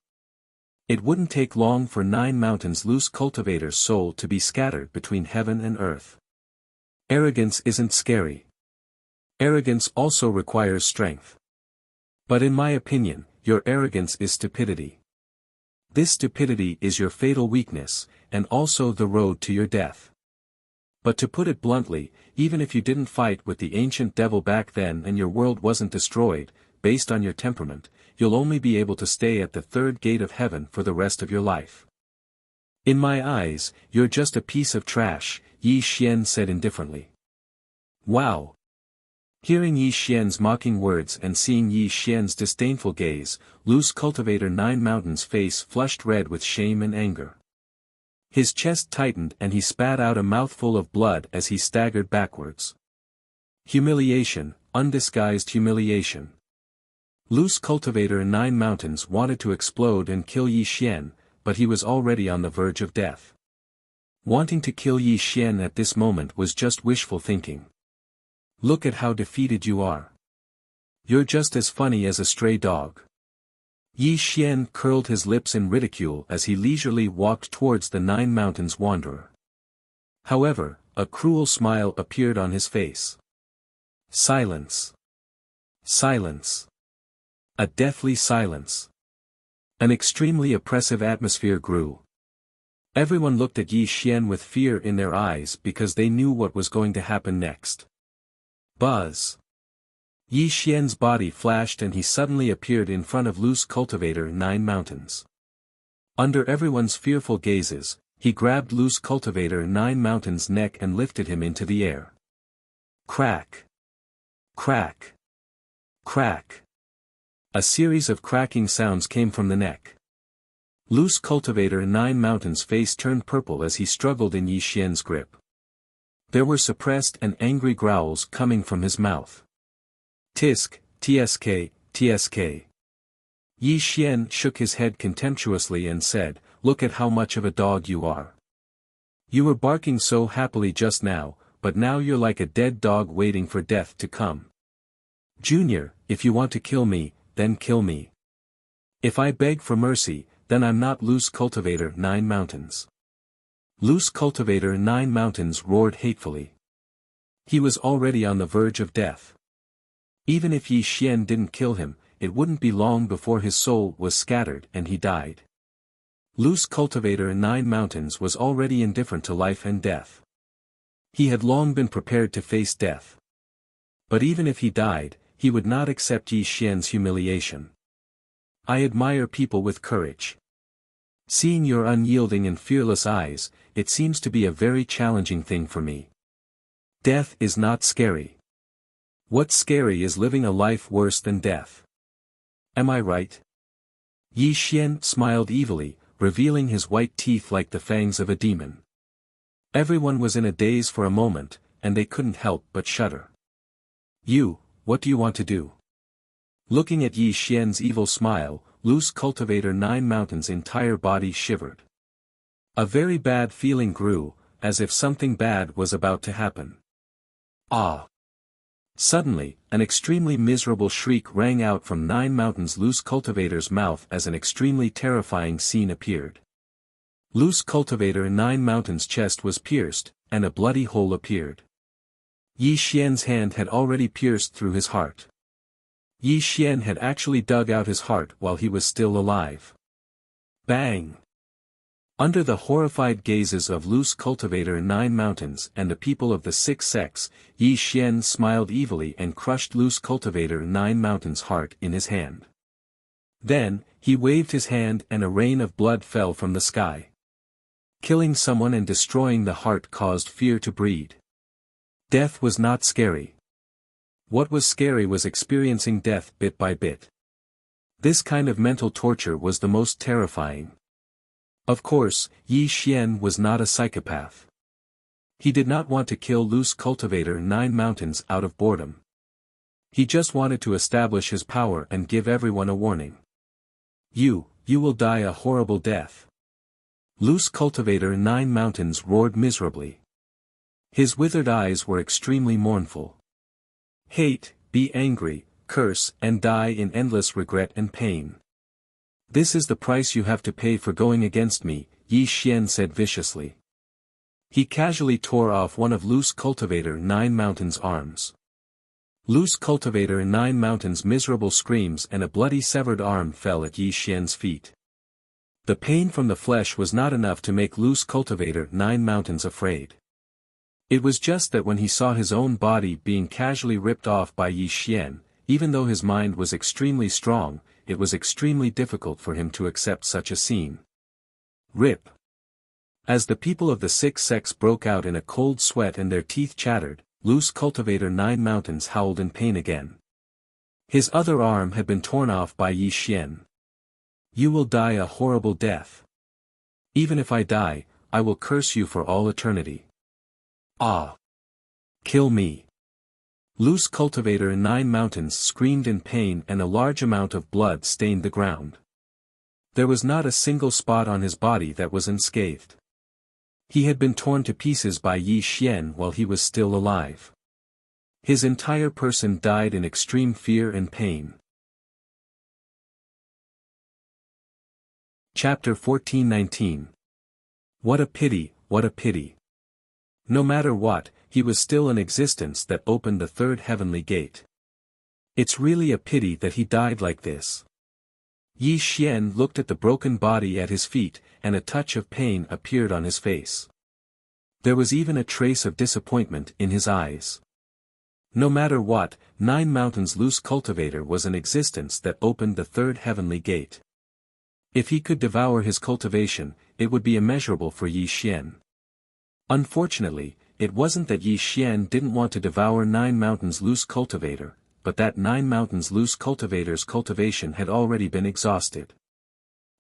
It wouldn't take long for 9 mountains loose cultivator's soul to be scattered between heaven and earth. Arrogance isn't scary. Arrogance also requires strength. But in my opinion, your arrogance is stupidity. This stupidity is your fatal weakness, and also the road to your death. But to put it bluntly, even if you didn't fight with the ancient devil back then and your world wasn't destroyed, based on your temperament, you'll only be able to stay at the 3rd gate of heaven for the rest of your life. In my eyes, you're just a piece of trash, Yi Xian said indifferently. Wow! Hearing Yi Xian's mocking words and seeing Yi Xian's disdainful gaze, loose cultivator 9 mountains' face flushed red with shame and anger. His chest tightened and he spat out a mouthful of blood as he staggered backwards. Humiliation, undisguised humiliation. Loose cultivator 9 mountains wanted to explode and kill Yi Xian, but he was already on the verge of death. Wanting to kill Yi Xian at this moment was just wishful thinking. Look at how defeated you are. You're just as funny as a stray dog. Yi Xian curled his lips in ridicule as he leisurely walked towards the 9 mountains wanderer. However, a cruel smile appeared on his face. Silence. Silence. A deathly silence. An extremely oppressive atmosphere grew. Everyone looked at Yi Xian with fear in their eyes because they knew what was going to happen next. Buzz. Yi Xian's body flashed and he suddenly appeared in front of loose cultivator 9 mountains. Under everyone's fearful gazes, he grabbed loose cultivator 9 mountains' neck and lifted him into the air. Crack. Crack. Crack. A series of cracking sounds came from the neck. Loose cultivator 9 mountains' face turned purple as he struggled in Yi Xian's grip. There were suppressed and angry growls coming from his mouth. Tisk, tsk, tsk. Yi Xian shook his head contemptuously and said, "Look at how much of a dog you are. You were barking so happily just now, but now you're like a dead dog waiting for death to come. Junior, if you want to kill me, then kill me. If I beg for mercy, then I'm not loose cultivator 9 mountains." Loose cultivator 9 mountains roared hatefully. He was already on the verge of death. Even if Yi Xian didn't kill him, it wouldn't be long before his soul was scattered and he died. Loose cultivator 9 mountains was already indifferent to life and death. He had long been prepared to face death. But even if he died, he would not accept Yi Xian's humiliation. I admire people with courage. Seeing your unyielding and fearless eyes, it seems to be a very challenging thing for me. Death is not scary. What's scary is living a life worse than death. Am I right? Yi Xian smiled evilly, revealing his white teeth like the fangs of a demon. Everyone was in a daze for a moment, and they couldn't help but shudder. What do you want to do? Looking at Yi Xian's evil smile, loose cultivator 9 mountains' entire body shivered. A very bad feeling grew, as if something bad was about to happen. Ah! Suddenly, an extremely miserable shriek rang out from 9 mountains' loose cultivator's mouth as an extremely terrifying scene appeared. Loose cultivator 9 mountains' chest was pierced, and a bloody hole appeared. Yi Xian's hand had already pierced through his heart. Yi Xian had actually dug out his heart while he was still alive. Bang! Under the horrified gazes of loose cultivator 9 mountains and the people of the 6 sects, Yi Xian smiled evilly and crushed loose cultivator 9 mountains' heart in his hand. Then, he waved his hand and a rain of blood fell from the sky. Killing someone and destroying the heart caused fear to breed. Death was not scary. What was scary was experiencing death bit by bit. This kind of mental torture was the most terrifying. Of course, Yi Xian was not a psychopath. He did not want to kill Loose Cultivator 9 Mountains out of boredom. He just wanted to establish his power and give everyone a warning. You will die a horrible death. Loose Cultivator 9 Mountains roared miserably. His withered eyes were extremely mournful. Hate, be angry, curse, and die in endless regret and pain. This is the price you have to pay for going against me, Yi Xian said viciously. He casually tore off one of Loose Cultivator 9 Mountains' arms. Loose Cultivator 9 Mountains' miserable screams and a bloody severed arm fell at Yi Xian's feet. The pain from the flesh was not enough to make Loose Cultivator 9 Mountains afraid. It was just that when he saw his own body being casually ripped off by Yi Xian, even though his mind was extremely strong, it was extremely difficult for him to accept such a scene. Rip. As the people of the 6 sects broke out in a cold sweat and their teeth chattered, Loose Cultivator 9 Mountains howled in pain again. His other arm had been torn off by Yi Xian. You will die a horrible death. Even if I die, I will curse you for all eternity. Ah! Kill me! Loose Cultivator 9 Mountains screamed in pain and a large amount of blood stained the ground. There was not a single spot on his body that was unscathed. He had been torn to pieces by Yi Xian while he was still alive. His entire person died in extreme fear and pain. Chapter 14:19. What a pity, what a pity. No matter what, he was still an existence that opened the third heavenly gate. It's really a pity that he died like this. Yi Xian looked at the broken body at his feet, and a touch of pain appeared on his face. There was even a trace of disappointment in his eyes. No matter what, 9 Mountains Loose Cultivator was an existence that opened the third heavenly gate. If he could devour his cultivation, it would be immeasurable for Yi Xian. Unfortunately, it wasn't that Yi Xian didn't want to devour 9 Mountains Loose Cultivator, but that 9 Mountains Loose Cultivator's cultivation had already been exhausted.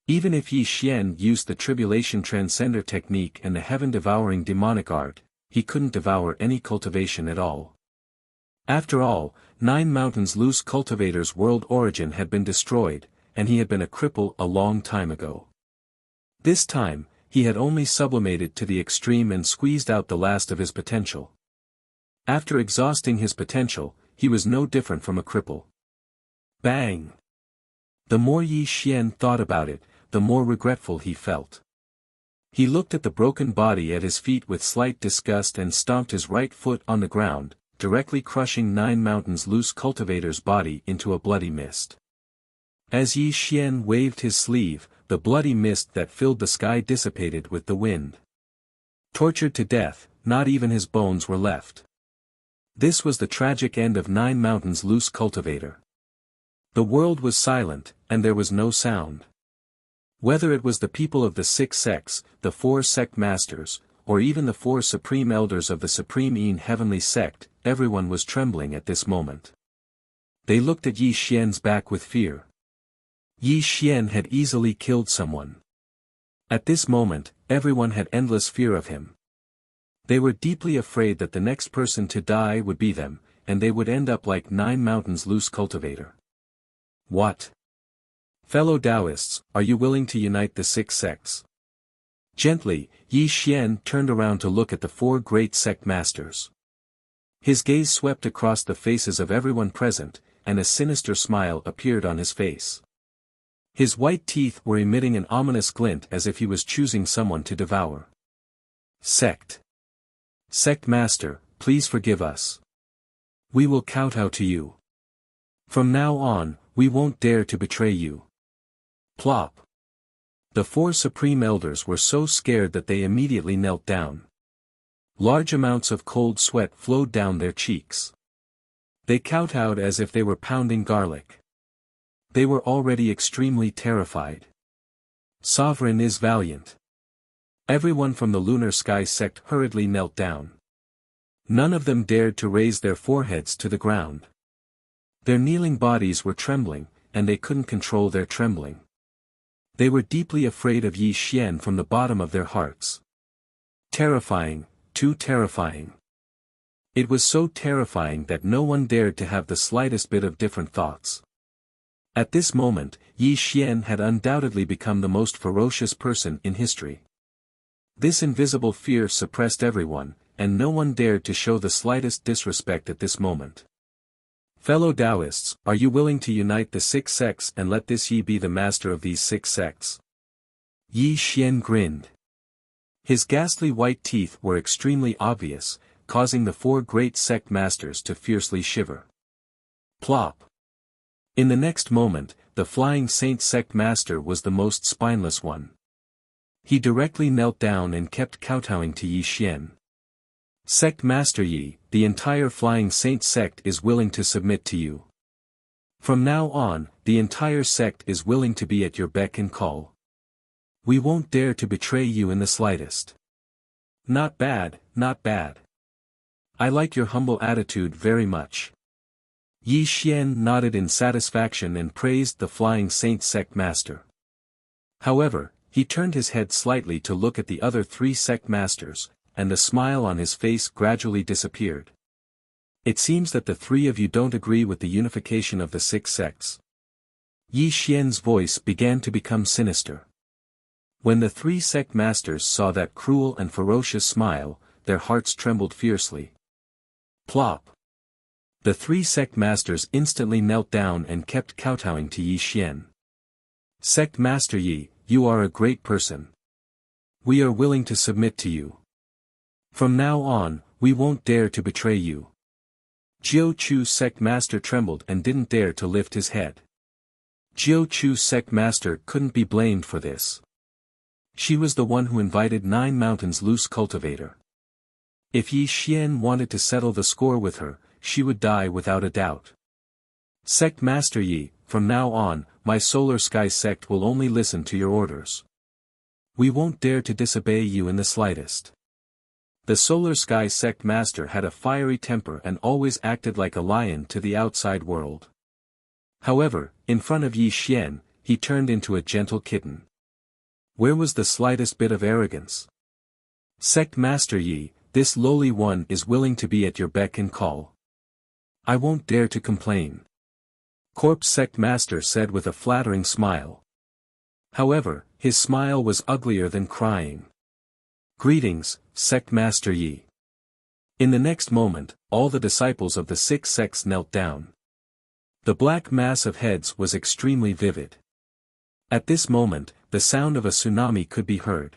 Even if Yi Xian used the Tribulation Transcender technique and the heaven-devouring demonic art, he couldn't devour any cultivation at all. After all, 9 Mountains Loose Cultivator's world origin had been destroyed, and he had been a cripple a long time ago. This time, he had only sublimated to the extreme and squeezed out the last of his potential. After exhausting his potential, he was no different from a cripple. Bang! The more Yi Xian thought about it, the more regretful he felt. He looked at the broken body at his feet with slight disgust and stomped his right foot on the ground, directly crushing 9 Mountains Loose Cultivator's body into a bloody mist. As Yi Xian waved his sleeve, the bloody mist that filled the sky dissipated with the wind. Tortured to death, not even his bones were left. This was the tragic end of 9 Mountains Loose Cultivator. The world was silent, and there was no sound. Whether it was the people of the 6 sects, the 4 sect masters, or even the 4 supreme elders of the Supreme Een Heavenly Sect, everyone was trembling at this moment. They looked at Yi Xian's back with fear. Yi Xian had easily killed someone. At this moment, everyone had endless fear of him. They were deeply afraid that the next person to die would be them, and they would end up like 9 Mountains Loose Cultivator. What? Fellow Taoists, are you willing to unite the 6 sects? Gently, Yi Xian turned around to look at the 4 great sect masters. His gaze swept across the faces of everyone present, and a sinister smile appeared on his face. His white teeth were emitting an ominous glint as if he was choosing someone to devour. Sect. Sect Master, please forgive us. We will kowtow to you. From now on, we won't dare to betray you. Plop. The 4 supreme elders were so scared that they immediately knelt down. Large amounts of cold sweat flowed down their cheeks. They kowtowed as if they were pounding garlic. They were already extremely terrified. Sovereign is valiant. Everyone from the Lunar Sky sect hurriedly knelt down. None of them dared to raise their foreheads to the ground. Their kneeling bodies were trembling, and they couldn't control their trembling. They were deeply afraid of Yi Xian from the bottom of their hearts. Terrifying, too terrifying. It was so terrifying that no one dared to have the slightest bit of different thoughts. At this moment, Yi Xian had undoubtedly become the most ferocious person in history. This invisible fear suppressed everyone, and no one dared to show the slightest disrespect at this moment. Fellow Taoists, are you willing to unite the 6 sects and let this Yi be the master of these 6 sects? Yi Xian grinned. His ghastly white teeth were extremely obvious, causing the 4 great sect masters to fiercely shiver. Plop. In the next moment, the Flying Saint sect master was the most spineless one. He directly knelt down and kept kowtowing to Yi Xian. Sect Master Yi, the entire Flying Saint sect is willing to submit to you. From now on, the entire sect is willing to be at your beck and call. We won't dare to betray you in the slightest. Not bad, not bad. I like your humble attitude very much. Yi Xian nodded in satisfaction and praised the Flying Saint sect master. However, he turned his head slightly to look at the other 3 sect masters, and the smile on his face gradually disappeared. It seems that the 3 of you don't agree with the unification of the 6 sects. Yi Xian's voice began to become sinister. When the 3 sect masters saw that cruel and ferocious smile, their hearts trembled fiercely. Plop. The 3 sect masters instantly knelt down and kept kowtowing to Yi Xian. Sect Master Yi, you are a great person. We are willing to submit to you. From now on, we won't dare to betray you. Jiu Chu's sect master trembled and didn't dare to lift his head. Jiu Chu's sect master couldn't be blamed for this. She was the one who invited 9 Mountains loose cultivator. If Yi Xian wanted to settle the score with her, she would die without a doubt. Sect Master Yi, from now on, my Solar Sky sect will only listen to your orders. We won't dare to disobey you in the slightest. The Solar Sky sect master had a fiery temper and always acted like a lion to the outside world. However, in front of Yi Xian, he turned into a gentle kitten. Where was the slightest bit of arrogance? Sect Master Yi, this lowly one is willing to be at your beck and call. I won't dare to complain. Corpse Sect Master said with a flattering smile. However, his smile was uglier than crying. Greetings, Sect Master Yi. In the next moment, all the disciples of the 6 sects knelt down. The black mass of heads was extremely vivid. At this moment, the sound of a tsunami could be heard.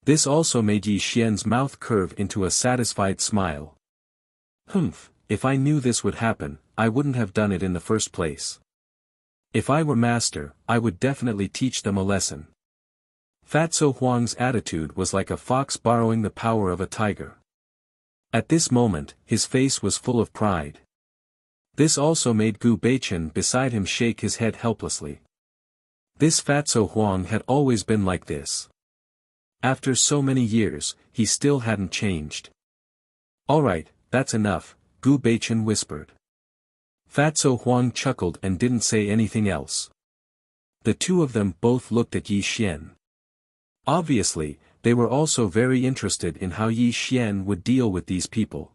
This also made Yi Xian's mouth curve into a satisfied smile. Humph, if I knew this would happen, I wouldn't have done it in the first place. If I were master, I would definitely teach them a lesson. Fatso Huang's attitude was like a fox borrowing the power of a tiger. At this moment, his face was full of pride. This also made Gu Beichen beside him shake his head helplessly. This Fatso Huang had always been like this. After so many years, he still hadn't changed. Alright, that's enough, Gu Beichen whispered. Fatso Huang chuckled and didn't say anything else. The 2 of them both looked at Yi Xian. Obviously, they were also very interested in how Yi Xian would deal with these people.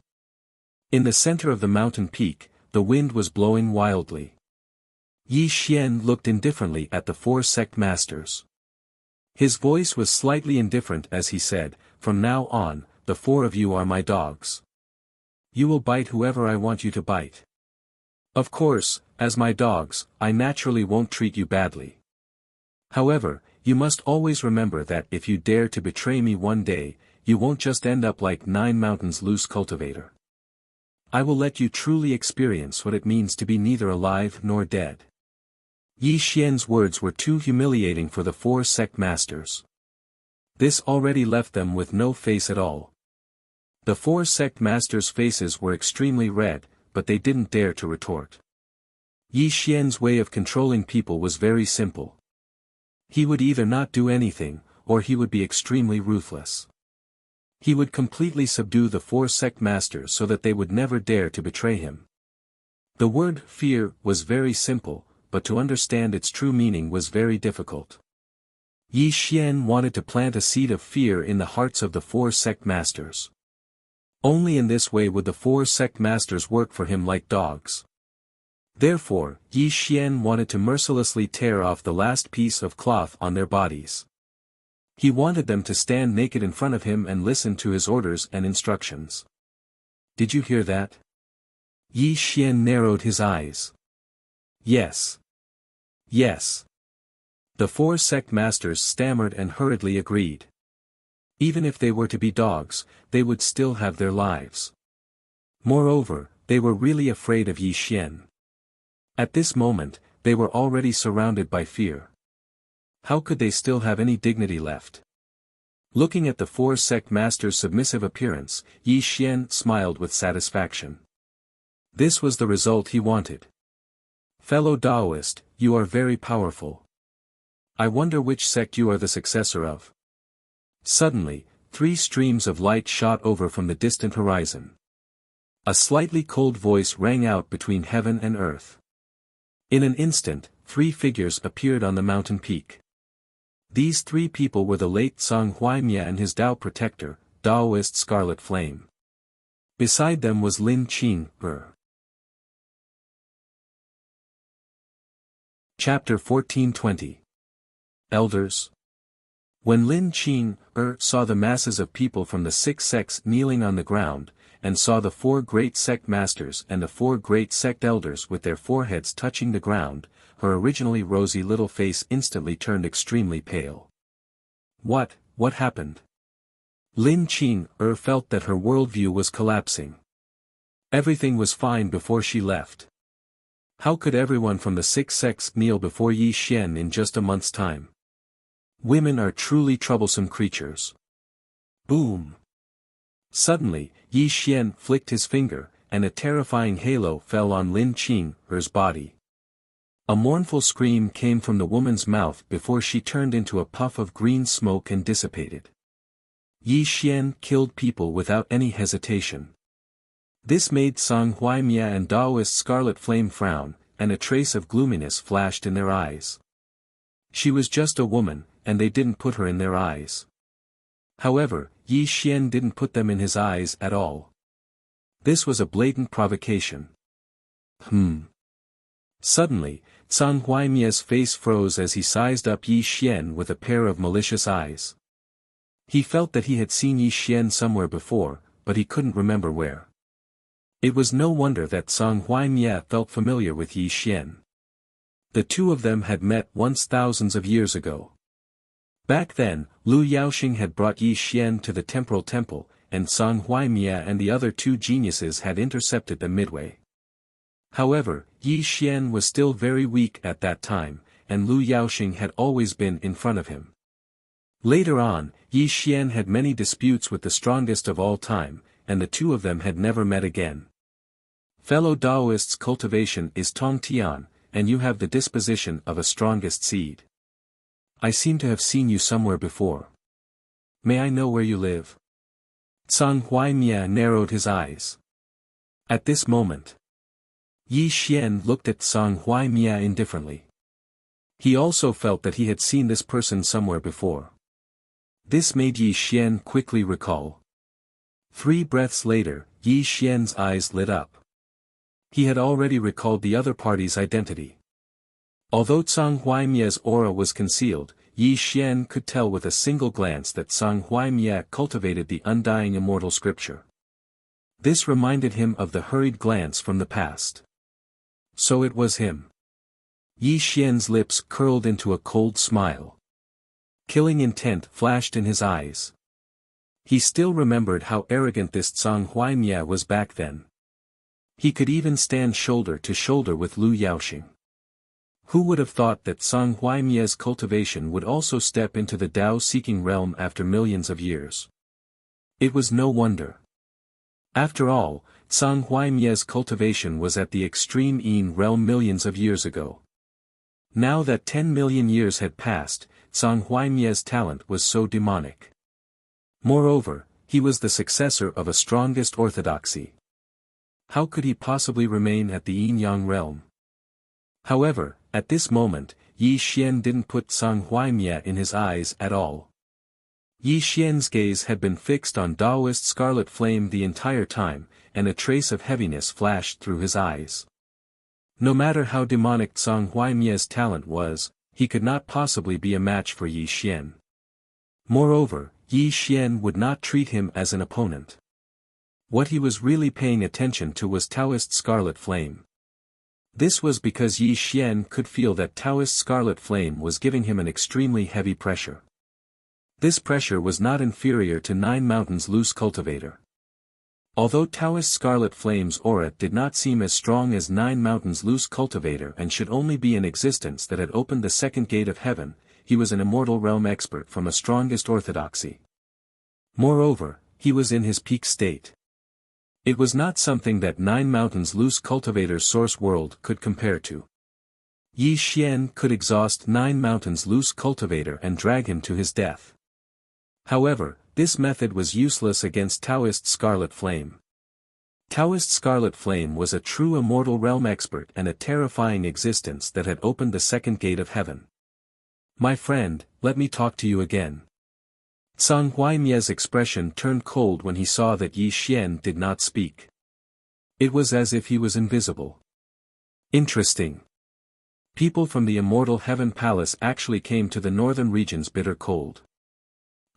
In the center of the mountain peak, the wind was blowing wildly. Yi Xian looked indifferently at the 4 sect masters. His voice was slightly indifferent as he said, from now on, the 4 of you are my dogs. You will bite whoever I want you to bite. Of course, as my dogs, I naturally won't treat you badly. However, you must always remember that if you dare to betray me one day, you won't just end up like 9 Mountains loose cultivator. I will let you truly experience what it means to be neither alive nor dead. Yi Xian's words were too humiliating for the 4 sect masters. This already left them with no face at all. The 4 sect masters' faces were extremely red, but they didn't dare to retort. Yi Xian's way of controlling people was very simple. He would either not do anything, or he would be extremely ruthless. He would completely subdue the 4 sect masters so that they would never dare to betray him. The word fear was very simple, but to understand its true meaning was very difficult. Yi Xian wanted to plant a seed of fear in the hearts of the 4 sect masters. Only in this way would the 4 sect masters work for him like dogs. Therefore, Yi Xian wanted to mercilessly tear off the last piece of cloth on their bodies. He wanted them to stand naked in front of him and listen to his orders and instructions. Did you hear that? Yi Xian narrowed his eyes. Yes. Yes. The 4 sect masters stammered and hurriedly agreed. Even if they were to be dogs, they would still have their lives. Moreover, they were really afraid of Yi Xian. At this moment, they were already surrounded by fear. How could they still have any dignity left? Looking at the 4 sect masters' submissive appearance, Yi Xian smiled with satisfaction. This was the result he wanted. Fellow Taoist, you are very powerful. I wonder which sect you are the successor of. Suddenly, 3 streams of light shot over from the distant horizon. A slightly cold voice rang out between heaven and earth. In an instant, 3 figures appeared on the mountain peak. These 3 people were the late Song Huaimia and his Tao protector, Taoist Scarlet Flame. Beside them was Lin Qing. Chapter 1420. Elders. When Lin Qing saw the masses of people from the 6 sects kneeling on the ground, and saw the 4 great sect masters and the 4 great sect elders with their foreheads touching the ground, her originally rosy little face instantly turned extremely pale. What happened? Lin Qing felt that her worldview was collapsing. Everything was fine before she left. How could everyone from the 6 sects kneel before Yi Xian in just a month's time? Women are truly troublesome creatures. Boom! Suddenly, Yi Xian flicked his finger, and a terrifying halo fell on Lin Qing's body. A mournful scream came from the woman's mouth before she turned into a puff of green smoke and dissipated. Yi Xian killed people without any hesitation. This made Song Huaimia and Taoist Scarlet Flame frown, and a trace of gloominess flashed in their eyes. She was just a woman, and they didn't put her in their eyes. However, Yi Xian didn't put them in his eyes at all. This was a blatant provocation. Suddenly, Song Huaimia's face froze as he sized up Yi Xian with a pair of malicious eyes. He felt that he had seen Yi Xian somewhere before, but he couldn't remember where. It was no wonder that Song Huaimia felt familiar with Yi Xian. The 2 of them had met once thousands of years ago. Back then, Lu Yaoxing had brought Yi Xian to the temporal temple, and Song Huaimia and the other 2 geniuses had intercepted them midway. However, Yi Xian was still very weak at that time, and Lu Yaoxing had always been in front of him. Later on, Yi Xian had many disputes with the strongest of all time, and the 2 of them had never met again. Fellow Taoists' cultivation is Tong Tian, and you have the disposition of a strongest seed. I seem to have seen you somewhere before. May I know where you live? Song Huaimia narrowed his eyes. At this moment, Yi Xian looked at Song Huaimia indifferently. He also felt that he had seen this person somewhere before. This made Yi Xian quickly recall. 3 breaths later, Yi Xian's eyes lit up. He had already recalled the other party's identity. Although Song Huaimia's aura was concealed, Yi Xian could tell with a single glance that Song Huaimia cultivated the undying immortal scripture. This reminded him of the hurried glance from the past. So it was him. Yi Xian's lips curled into a cold smile. Killing intent flashed in his eyes. He still remembered how arrogant this Song Huaimia was back then. He could even stand shoulder to shoulder with Lu Yaoxing. Who would have thought that Song Huaimia's cultivation would also step into the Tao-seeking realm after millions of years? It was no wonder. After all, Song Huaimia's cultivation was at the extreme Yin realm millions of years ago. Now that 10 million years had passed, Song Huaimia's talent was so demonic. Moreover, He was the successor of a strongest orthodoxy. How could he possibly remain at the yin-yang realm? However, at this moment, Yi Xian didn't put Zhang Huaimian in his eyes at all. Yi Xian's gaze had been fixed on Daoist scarlet flame the entire time, and a trace of heaviness flashed through his eyes. No matter how demonic Zhang Huaimian's talent was, he could not possibly be a match for Yi Xian. Moreover, Yi Xian would not treat him as an opponent. What he was really paying attention to was Taoist scarlet flame. This was because Yi Xian could feel that Taoist scarlet flame was giving him an extremely heavy pressure. This pressure was not inferior to Nine Mountains Loose Cultivator. Although Taoist Scarlet Flame's aura did not seem as strong as Nine Mountains Loose Cultivator and should only be in existence that had opened the second gate of heaven, he was an immortal realm expert from a strongest orthodoxy. Moreover, he was in his peak state. It was not something that Nine Mountains Loose Cultivator's source world could compare to. Yi Xian could exhaust Nine Mountains Loose Cultivator and drag him to his death. However, this method was useless against Taoist Scarlet Flame. Taoist Scarlet Flame was a true immortal realm expert and a terrifying existence that had opened the second gate of heaven. My friend, let me talk to you again. Zhang Huaimia's expression turned cold when he saw that Yi Xian did not speak. It was as if he was invisible. Interesting. People from the immortal heaven palace actually came to the northern region's bitter cold.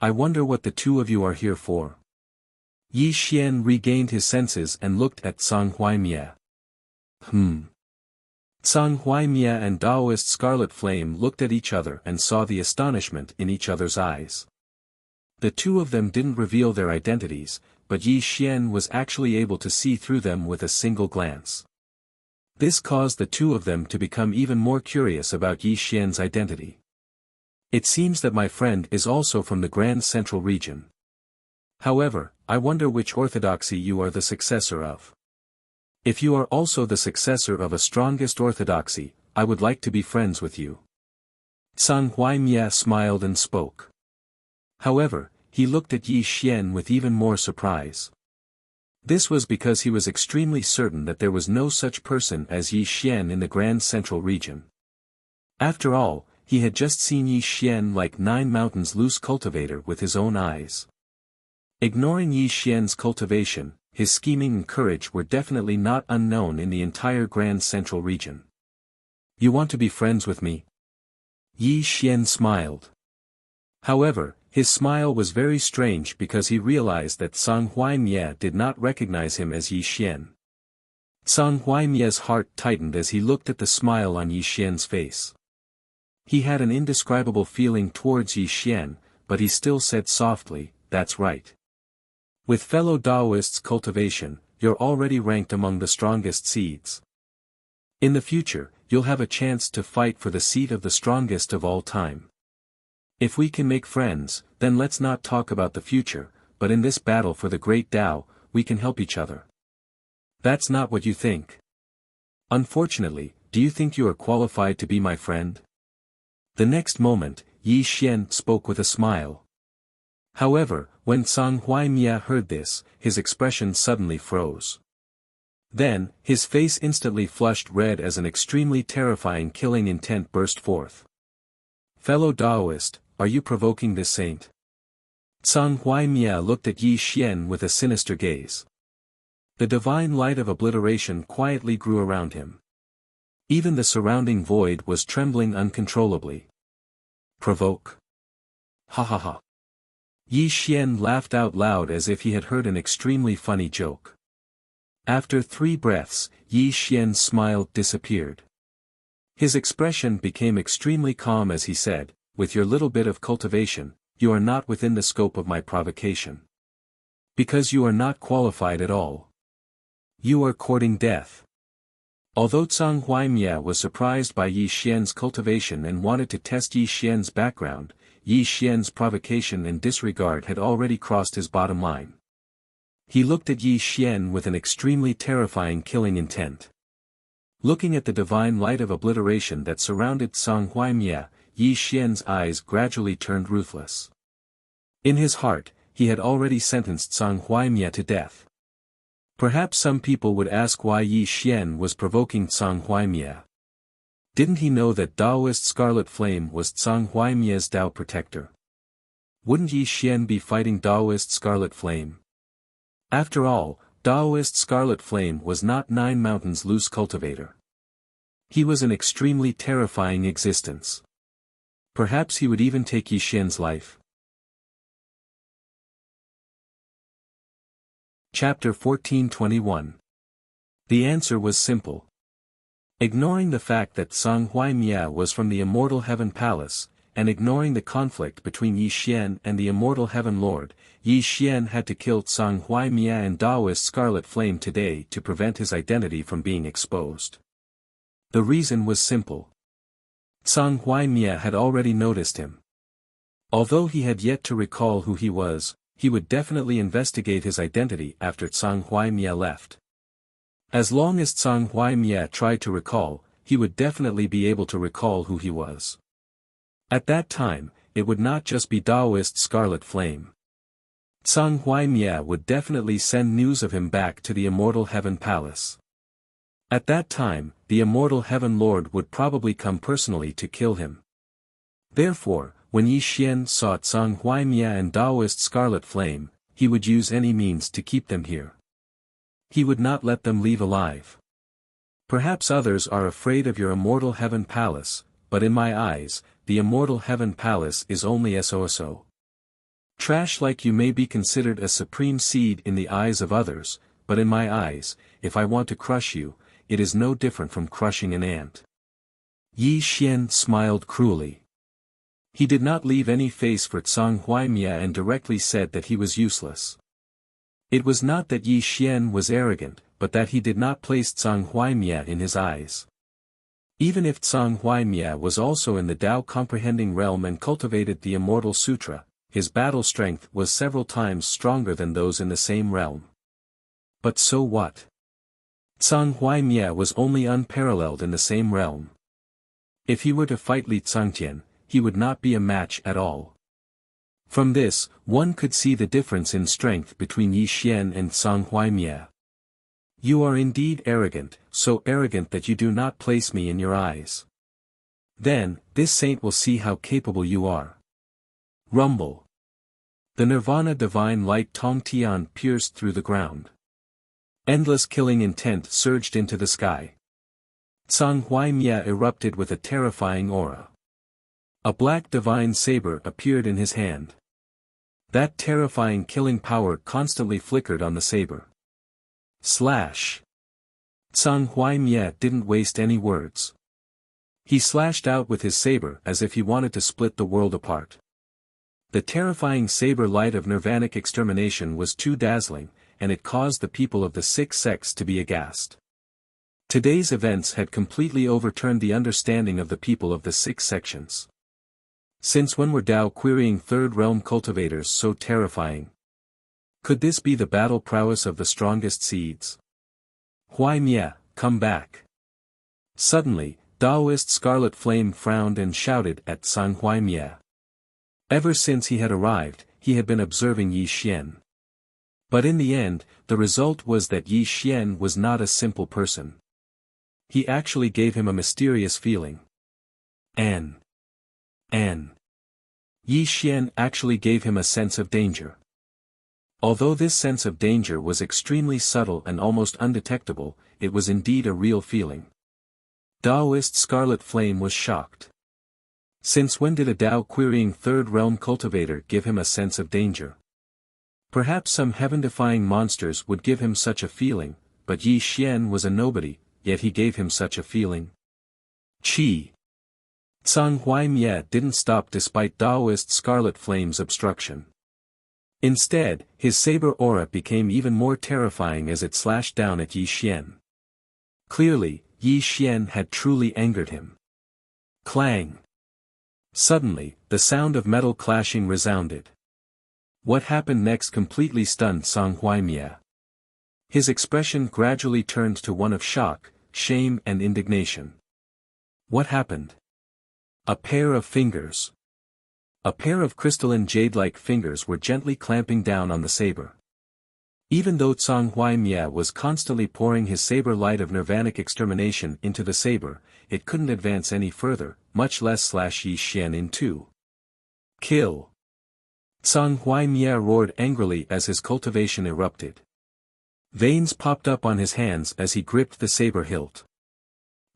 I wonder what the two of you are here for. Yi Xian regained his senses and looked at Zhang Huaimian. Zhang Huaimian and Daoist Scarlet Flame looked at each other and saw the astonishment in each other's eyes. The two of them didn't reveal their identities, but Yi Xian was actually able to see through them with a single glance. This caused the two of them to become even more curious about Yi Xian's identity. It seems that my friend is also from the Grand Central region. However, I wonder which orthodoxy you are the successor of. If you are also the successor of a strongest orthodoxy, I would like to be friends with you. Zhang Huaimian smiled and spoke. However, he looked at Yi Xian with even more surprise. This was because he was extremely certain that there was no such person as Yi Xian in the Grand Central region. After all, he had just seen Yi Xian like Nine Mountains Loose Cultivator with his own eyes. Ignoring Yi Xian's cultivation, his scheming and courage were definitely not unknown in the entire Grand Central region. You want to be friends with me? Yi Xian smiled. However, his smile was very strange because he realized that Zhang Huaimian did not recognize him as Yi Xian. Zhang Huaimian's heart tightened as he looked at the smile on Yi Xian's face. He had an indescribable feeling towards Yi Xian, but he still said softly, "That's right. With fellow Daoists' cultivation, you're already ranked among the strongest seeds. In the future, you'll have a chance to fight for the seat of the strongest of all time. If we can make friends, then let's not talk about the future, but in this battle for the great Tao, we can help each other. That's not what you think. Unfortunately, do you think you are qualified to be my friend?" The next moment, Yi Xian spoke with a smile. However, when Zhang Huaimian heard this, his expression suddenly froze. Then, his face instantly flushed red as an extremely terrifying killing intent burst forth. "Fellow Daoist, are you provoking this saint?" Zhang Huaimian looked at Yi Xian with a sinister gaze. The divine light of obliteration quietly grew around him. Even the surrounding void was trembling uncontrollably. "Provoke? Ha ha ha." Yi Xian laughed out loud as if he had heard an extremely funny joke. After 3 breaths, Yi Xian's smile disappeared. His expression became extremely calm as he said, "With your little bit of cultivation, you are not within the scope of my provocation. Because you are not qualified at all. You are courting death." Although Zhang Huaimian was surprised by Yi Xian's cultivation and wanted to test Yi Xian's background, Yi Xian's provocation and disregard had already crossed his bottom line. He looked at Yi Xian with an extremely terrifying killing intent. Looking at the divine light of obliteration that surrounded Zhang Huaimian, Yi Xian's eyes gradually turned ruthless. In his heart, he had already sentenced Zhang Huaimie to death. Perhaps some people would ask why Yi Xian was provoking Zhang Huaimie. Didn't he know that Daoist Scarlet Flame was Zhang Huaimie's Dao protector? Wouldn't Yi Xian be fighting Daoist Scarlet Flame? After all, Daoist Scarlet Flame was not Nine Mountains' loose cultivator. He was an extremely terrifying existence. Perhaps he would even take Yi Xian's life. Chapter 1421. The answer was simple. Ignoring the fact that Zhang Huaimie was from the Immortal Heaven Palace, and ignoring the conflict between Yi Xian and the Immortal Heaven Lord, Yi Xian had to kill Zhang Huaimie and Daoist Scarlet Flame today to prevent his identity from being exposed. The reason was simple. Zhang Huaimie had already noticed him. Although he had yet to recall who he was, he would definitely investigate his identity after Zhang Huaimie left. As long as Zhang Huaimie tried to recall, he would definitely be able to recall who he was. At that time, it would not just be Daoist Scarlet Flame. Zhang Huaimie would definitely send news of him back to the Immortal Heaven Palace. At that time, the Immortal Heaven Lord would probably come personally to kill him. Therefore, when Yi Xian sought Zhang Huaimie and Daoist Scarlet Flame, he would use any means to keep them here. He would not let them leave alive. Perhaps others are afraid of your Immortal Heaven Palace, but in my eyes, the Immortal Heaven Palace is only so. Trash like you may be considered a supreme seed in the eyes of others, but in my eyes, if I want to crush you, it is no different from crushing an ant. Yi Xian smiled cruelly. He did not leave any face for Zhang Huaimie and directly said that he was useless. It was not that Yi Xian was arrogant, but that he did not place Zhang Huaimie in his eyes. Even if Zhang Huaimie was also in the Tao comprehending realm and cultivated the Immortal Sutra, his battle strength was several times stronger than those in the same realm. But so what? Zhang Huaimie was only unparalleled in the same realm. If he were to fight Li Zhangtian, he would not be a match at all. From this, one could see the difference in strength between Yi Xian and Zhang Huaimie. You are indeed arrogant, so arrogant that you do not place me in your eyes. Then, this saint will see how capable you are. Rumble. The Nirvana divine light Tong Tian pierced through the ground. Endless killing intent surged into the sky. Zhang Huaimie erupted with a terrifying aura. A black divine saber appeared in his hand. That terrifying killing power constantly flickered on the saber. Slash. Zhang Huaimie didn't waste any words. He slashed out with his saber as if he wanted to split the world apart. The terrifying saber light of nirvanic extermination was too dazzling, and it caused the people of the six sects to be aghast. Today's events had completely overturned the understanding of the people of the six sections. Since when were Tao querying third realm cultivators so terrifying? Could this be the battle prowess of the strongest seeds? Huaimie, come back. Suddenly, Daoist Scarlet Flame frowned and shouted at Zhang Huaimie. Ever since he had arrived, he had been observing Yi Xian. But in the end, the result was that Yi Xian was not a simple person. He actually gave him a mysterious feeling. Yi Xian actually gave him a sense of danger. Although this sense of danger was extremely subtle and almost undetectable, it was indeed a real feeling. Daoist Scarlet Flame was shocked. Since when did a Tao querying third realm cultivator give him a sense of danger? Perhaps some heaven-defying monsters would give him such a feeling, but Yi Xian was a nobody, yet he gave him such a feeling. Qi. Zhang Huaimie didn't stop despite Daoist Scarlet Flame's obstruction. Instead, his saber aura became even more terrifying as it slashed down at Yi Xian. Clearly, Yi Xian had truly angered him. Clang! Suddenly, the sound of metal clashing resounded. What happened next completely stunned Zhang Huaimie. His expression gradually turned to one of shock, shame and indignation. What happened? A pair of fingers. A pair of crystalline jade-like fingers were gently clamping down on the saber. Even though Tsang Huaimia was constantly pouring his saber light of nirvanic extermination into the saber, it couldn't advance any further, much less slash Yi Xian in two. Kill! Tsang Huaimia roared angrily as his cultivation erupted. Veins popped up on his hands as he gripped the saber hilt.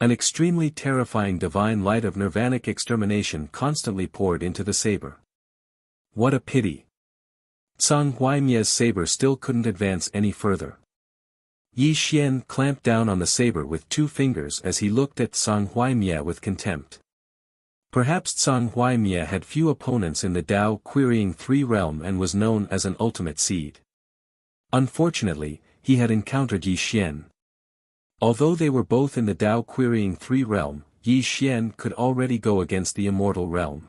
An extremely terrifying divine light of nirvanic extermination constantly poured into the saber. What a pity! Tsang Huaimia's saber still couldn't advance any further. Yi Xian clamped down on the saber with 2 fingers as he looked at Tsang Huaimia with contempt. Perhaps Tsang Huaimia had few opponents in the Dao Querying 3 realm and was known as an ultimate seed. Unfortunately, he had encountered Yi Xian. Although they were both in the Dao Querying 3 realm, Yi Xian could already go against the Immortal realm.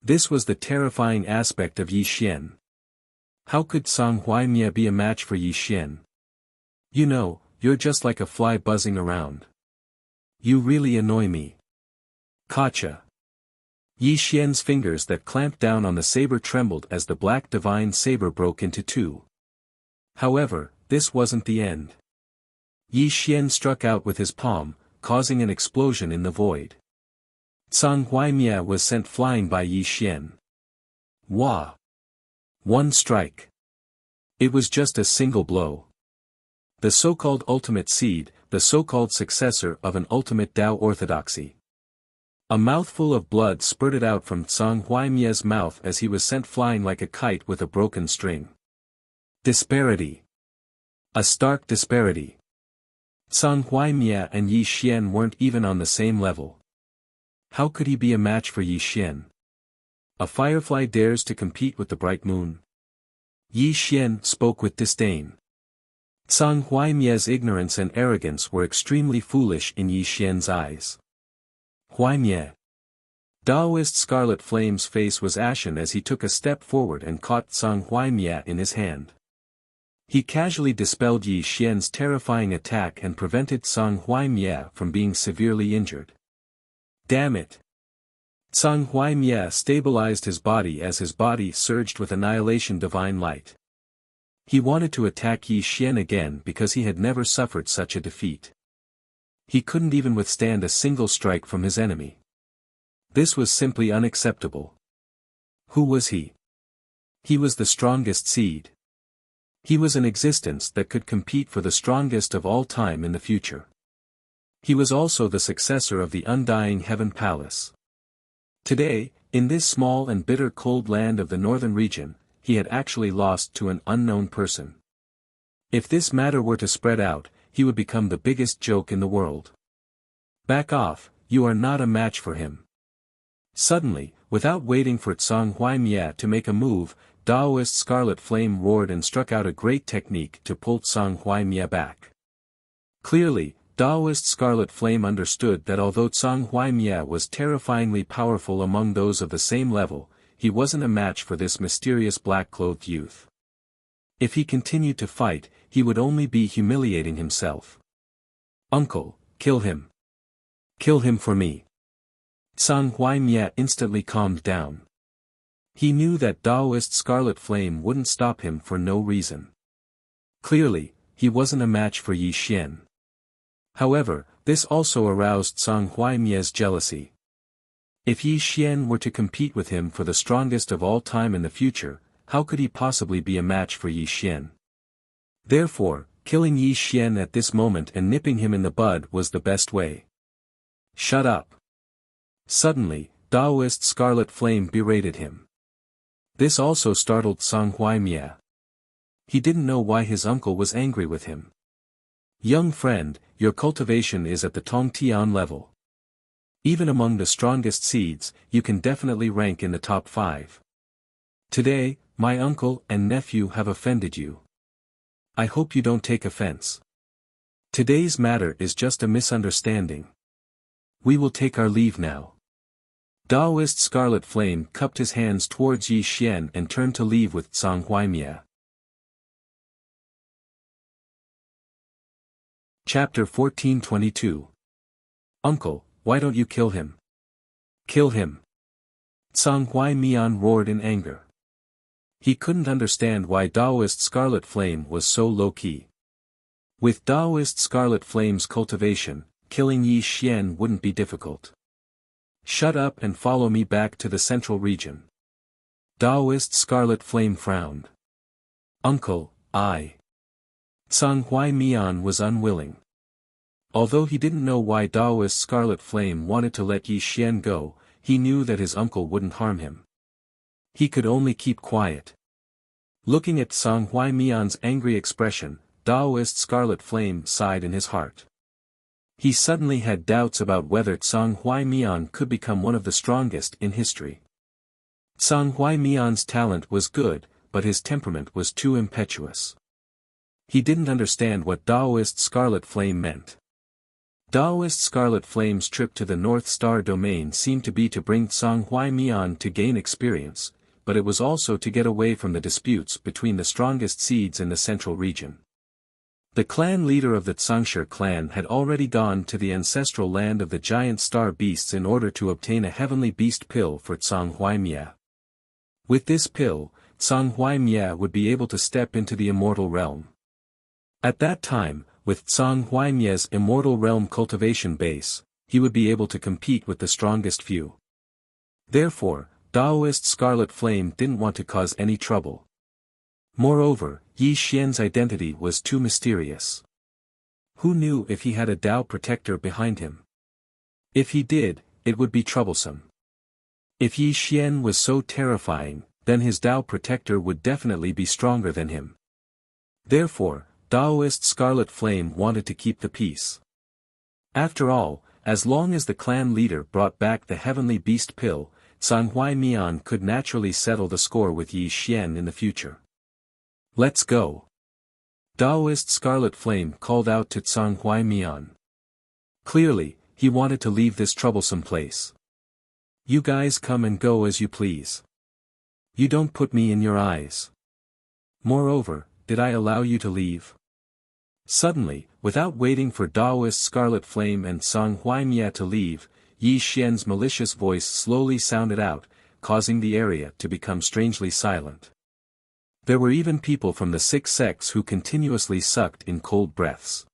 This was the terrifying aspect of Yi Xian. How could Tsang Huaimia be a match for Yi Xian? You know, you're just like a fly buzzing around. You really annoy me. Gotcha. Yi Xian's fingers that clamped down on the saber trembled as the black divine saber broke into 2. However, this wasn't the end. Yi Xian struck out with his palm, causing an explosion in the void. Tsang Huaimia was sent flying by Yi Xian. Wah! 1 strike. It was just a single blow. The so-called ultimate seed, the so-called successor of an ultimate Dao orthodoxy. A mouthful of blood spurted out from Tsang Huaimia's mouth as he was sent flying like a kite with a broken string. Disparity. A stark disparity. Tsang Huaimia and Yi Xian weren't even on the same level. How could he be a match for Yi Xian? A firefly dares to compete with the bright moon. Yi Xian spoke with disdain. Tsang Huaimia's ignorance and arrogance were extremely foolish in Yi Xian's eyes. Huaimia. Daoist Scarlet Flame's face was ashen as he took a step forward and caught Tsang Huaimia in his hand. He casually dispelled Yi Xian's terrifying attack and prevented Tsang Huaimia from being severely injured. Damn it! Tsang Huaimia stabilized his body as his body surged with annihilation divine light. He wanted to attack Yi Xian again because he had never suffered such a defeat. He couldn't even withstand a single strike from his enemy. This was simply unacceptable. Who was he? He was the strongest seed. He was an existence that could compete for the strongest of all time in the future. He was also the successor of the undying Heaven Palace. Today, in this small and bitter cold land of the northern region, he had actually lost to an unknown person. If this matter were to spread out, he would become the biggest joke in the world. Back off, you are not a match for him. Suddenly, without waiting for Tsang Huaimia to make a move, Daoist Scarlet Flame roared and struck out a great technique to pull Tsang Huaimia back. Clearly, Daoist Scarlet Flame understood that although Tsang Huaimia was terrifyingly powerful among those of the same level, he wasn't a match for this mysterious black-clothed youth. If he continued to fight, he would only be humiliating himself. Uncle, kill him. Kill him for me. Tsang Huaimia instantly calmed down. He knew that Daoist Scarlet Flame wouldn't stop him for no reason. Clearly, he wasn't a match for Yi Xian. However, this also aroused Tsang Huaimia's jealousy. If Yi Xian were to compete with him for the strongest of all time in the future, how could he possibly be a match for Yi Xian? Therefore, killing Yi Xian at this moment and nipping him in the bud was the best way. Shut up! Suddenly, Daoist Scarlet Flame berated him. This also startled Tsang Huaimia. He didn't know why his uncle was angry with him. Young friend, your cultivation is at the Tongtian level. Even among the strongest seeds, you can definitely rank in the top 5. Today, my uncle and nephew have offended you. I hope you don't take offense. Today's matter is just a misunderstanding. We will take our leave now. Daoist Scarlet Flame cupped his hands towards Yi Xian and turned to leave with Tsang Huaimia. Chapter 1422. Uncle, why don't you kill him? Kill him. Song Hui Mian roared in anger. He couldn't understand why Daoist Scarlet Flame was so low-key. With Daoist Scarlet Flame's cultivation, killing Yi Xian wouldn't be difficult. Shut up and follow me back to the central region. Daoist Scarlet Flame frowned. Uncle, Song Hui Mian was unwilling. Although he didn't know why Daoist Scarlet Flame wanted to let Yi Xian go, he knew that his uncle wouldn't harm him. He could only keep quiet. Looking at Song Hui Mian's angry expression, Daoist Scarlet Flame sighed in his heart. He suddenly had doubts about whether Song Hui Mian could become one of the strongest in history. Song Hui Mian's talent was good, but his temperament was too impetuous. He didn't understand what Daoist Scarlet Flame meant. Daoist Scarlet Flame's trip to the North Star domain seemed to be to bring Song Hui Mian to gain experience, but it was also to get away from the disputes between the strongest seeds in the central region. The clan leader of the Tsangshi clan had already gone to the ancestral land of the giant star beasts in order to obtain a heavenly beast pill for Song Hui Mia. With this pill, Song Hui Mia would be able to step into the immortal realm. At that time, with Song Hui Mia's immortal realm cultivation base, he would be able to compete with the strongest few. Therefore, Daoist Scarlet Flame didn't want to cause any trouble. Moreover, Yi Xian's identity was too mysterious. Who knew if he had a Dao protector behind him? If he did, it would be troublesome. If Yi Xian was so terrifying, then his Dao protector would definitely be stronger than him. Therefore, Daoist Scarlet Flame wanted to keep the peace. After all, as long as the clan leader brought back the heavenly beast pill, Song Hui Mian could naturally settle the score with Yi Xian in the future. Let's go. Daoist Scarlet Flame called out to Song Hui Mian. Clearly, he wanted to leave this troublesome place. You guys come and go as you please. You don't put me in your eyes. Moreover, did I allow you to leave? Suddenly, without waiting for Daoist Scarlet Flame and Song Hui Mia to leave, Yi Xian's malicious voice slowly sounded out, causing the area to become strangely silent. There were even people from the 6 sects who continuously sucked in cold breaths.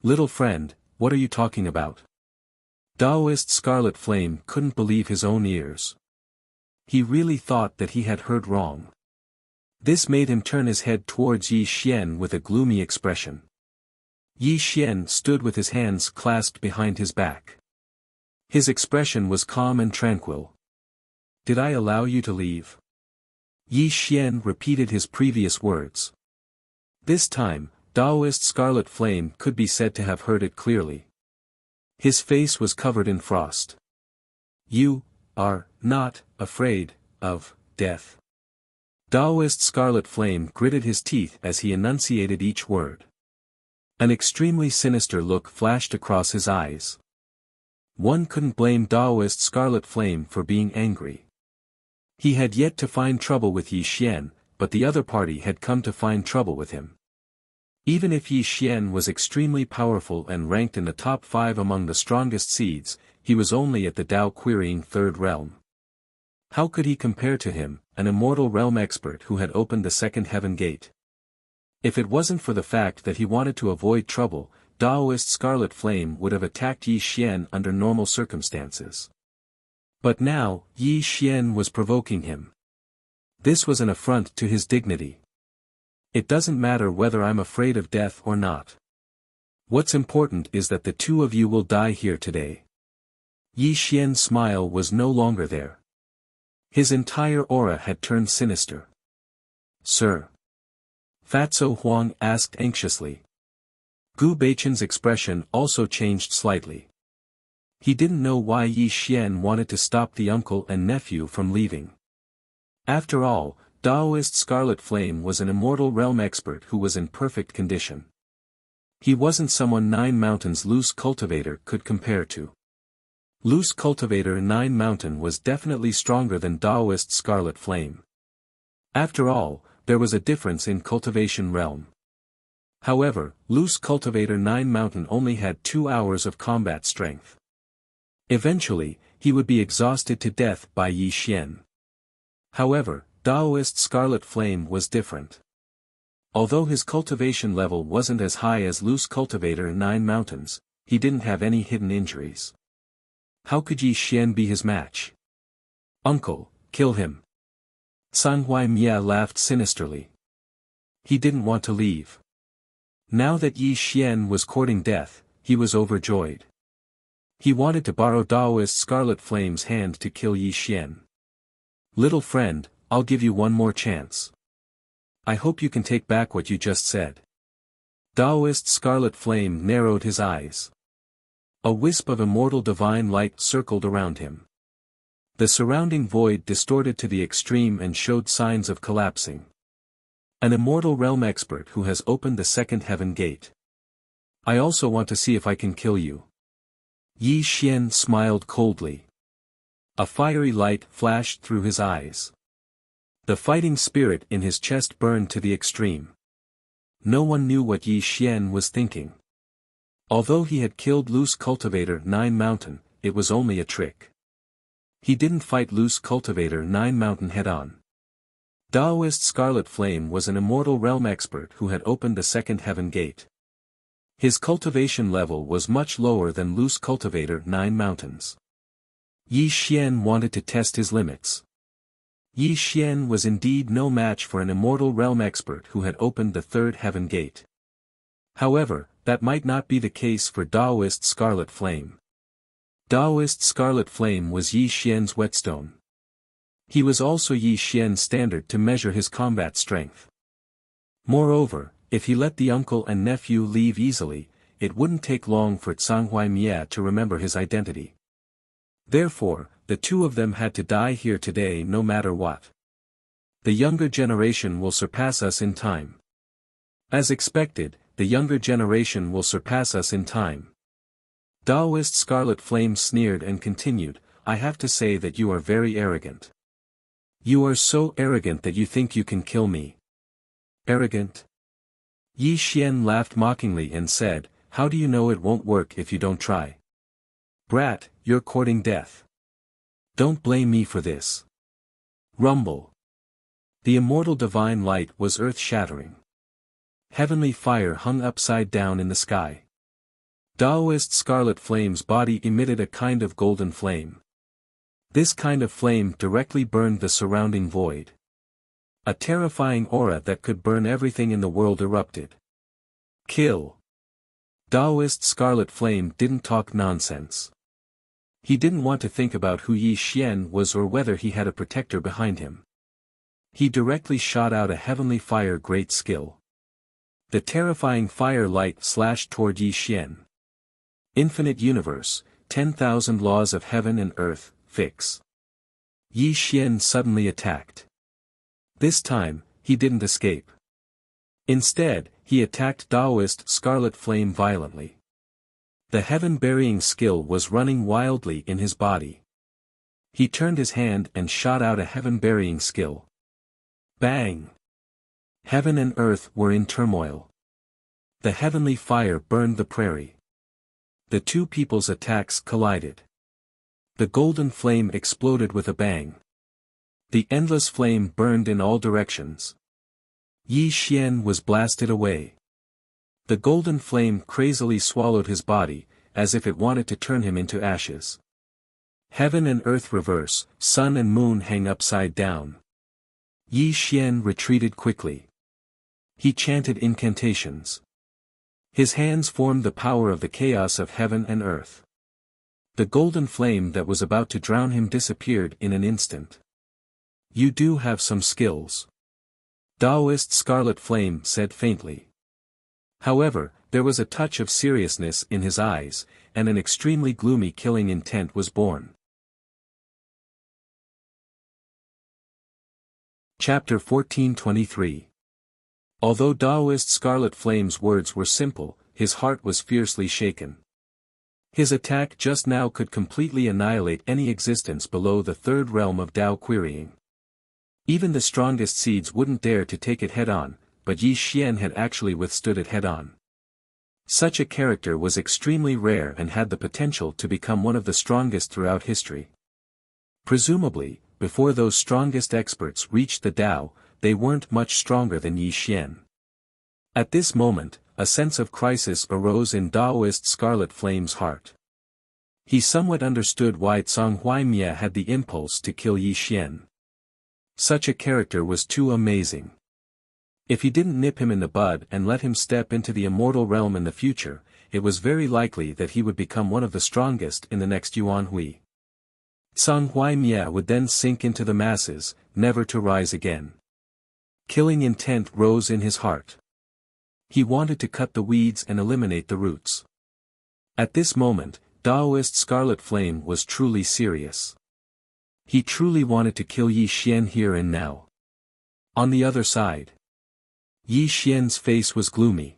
Little friend, what are you talking about? Daoist Scarlet Flame couldn't believe his own ears. He really thought that he had heard wrong. This made him turn his head towards Yi Xian with a gloomy expression. Yi Xian stood with his hands clasped behind his back. His expression was calm and tranquil. Did I allow you to leave? Yi Xian repeated his previous words. This time, Daoist Scarlet Flame could be said to have heard it clearly. His face was covered in frost. You are not afraid of death. Daoist Scarlet Flame gritted his teeth as he enunciated each word. An extremely sinister look flashed across his eyes. One couldn't blame Daoist Scarlet Flame for being angry. He had yet to find trouble with Yi Xian, but the other party had come to find trouble with him. Even if Yi Xian was extremely powerful and ranked in the top 5 among the strongest seeds, he was only at the Dao querying 3rd realm. How could he compare to him, an immortal realm expert who had opened the 2nd heaven gate? If it wasn't for the fact that he wanted to avoid trouble, Daoist Scarlet Flame would have attacked Yi Xian under normal circumstances. But now, Yi Xian was provoking him. This was an affront to his dignity. It doesn't matter whether I'm afraid of death or not. What's important is that the 2 of you will die here today. Yi Xian's smile was no longer there. His entire aura had turned sinister. Sir? Fatso Huang asked anxiously. Gu Beichen's expression also changed slightly. He didn't know why Yi Xian wanted to stop the uncle and nephew from leaving. After all, Daoist Scarlet Flame was an immortal realm expert who was in perfect condition. He wasn't someone 9 Mountains Loose Cultivator could compare to. Loose Cultivator 9 Mountain was definitely stronger than Daoist Scarlet Flame. After all, there was a difference in cultivation realm. However, Loose Cultivator 9 Mountain only had 2 hours of combat strength. Eventually, he would be exhausted to death by Yi Xian. However, Daoist Scarlet Flame was different. Although his cultivation level wasn't as high as Loose Cultivator 9 Mountains, he didn't have any hidden injuries. How could Yi Xian be his match? Uncle, kill him. San Huaimia laughed sinisterly. He didn't want to leave. Now that Yi Xian was courting death, he was overjoyed. He wanted to borrow Daoist Scarlet Flame's hand to kill Yi Xian. Little friend, I'll give you one more chance. I hope you can take back what you just said. Daoist Scarlet Flame narrowed his eyes. A wisp of immortal divine light circled around him. The surrounding void distorted to the extreme and showed signs of collapsing. An immortal realm expert who has opened the second heaven gate. I also want to see if I can kill you. Yi Xian smiled coldly. A fiery light flashed through his eyes. The fighting spirit in his chest burned to the extreme. No one knew what Yi Xian was thinking. Although he had killed Loose Cultivator 9 Mountain, it was only a trick. He didn't fight Loose Cultivator 9 Mountain head-on. Daoist Scarlet Flame was an immortal realm expert who had opened the second heaven gate. His cultivation level was much lower than Loose Cultivator 9 Mountains. Yi Xian wanted to test his limits. Yi Xian was indeed no match for an immortal realm expert who had opened the third heaven gate. However, that might not be the case for Daoist Scarlet Flame. Daoist Scarlet Flame was Yi Xian's whetstone. He was also Yi Xian's standard to measure his combat strength. Moreover, if he let the uncle and nephew leave easily, it wouldn't take long for San Huaimia to remember his identity. Therefore, the two of them had to die here today no matter what. The younger generation will surpass us in time. As expected, the younger generation will surpass us in time. Daoist Scarlet Flame sneered and continued, I have to say that you are very arrogant. You are so arrogant that you think you can kill me. Arrogant? Yi Xian laughed mockingly and said, how do you know it won't work if you don't try? Brat, you're courting death. Don't blame me for this. Rumble. The immortal divine light was earth-shattering. Heavenly fire hung upside down in the sky. Daoist Scarlet Flame's body emitted a kind of golden flame. This kind of flame directly burned the surrounding void. A terrifying aura that could burn everything in the world erupted. Kill. Daoist Scarlet Flame didn't talk nonsense. He didn't want to think about who Yi Xian was or whether he had a protector behind him. He directly shot out a heavenly fire great skill. The terrifying fire light slashed toward Yi Xian. Infinite universe, 10,000 laws of heaven and earth, fix. Yi Xian suddenly attacked. This time, he didn't escape. Instead, he attacked Daoist Scarlet Flame violently. The heaven-burying skill was running wildly in his body. He turned his hand and shot out a heaven-burying skill. Bang! Heaven and earth were in turmoil. The heavenly fire burned the prairie. The two people's attacks collided. The golden flame exploded with a bang. The endless flame burned in all directions. Yi Xian was blasted away. The golden flame crazily swallowed his body, as if it wanted to turn him into ashes. Heaven and earth reverse, sun and moon hang upside down. Yi Xian retreated quickly. He chanted incantations. His hands formed the power of the chaos of heaven and earth. The golden flame that was about to drown him disappeared in an instant. You do have some skills. Daoist Scarlet Flame said faintly. However, there was a touch of seriousness in his eyes, and an extremely gloomy killing intent was born. Chapter 1423. Although Daoist Scarlet Flame's words were simple, his heart was fiercely shaken. His attack just now could completely annihilate any existence below the third realm of Dao querying. Even the strongest seeds wouldn't dare to take it head-on, but Yi Xian had actually withstood it head-on. Such a character was extremely rare and had the potential to become one of the strongest throughout history. Presumably, before those strongest experts reached the Tao, they weren't much stronger than Yi Xian. At this moment, a sense of crisis arose in Daoist Scarlet Flame's heart. He somewhat understood why Zhang Huaimia had the impulse to kill Yi Xian. Such a character was too amazing. If he didn't nip him in the bud and let him step into the immortal realm in the future, it was very likely that he would become one of the strongest in the next Yuan Hui. Zhang Huaimia would then sink into the masses, never to rise again. Killing intent rose in his heart. He wanted to cut the weeds and eliminate the roots. At this moment, Daoist Scarlet Flame was truly serious. He truly wanted to kill Yi Xian here and now. On the other side, Yi Xian's face was gloomy.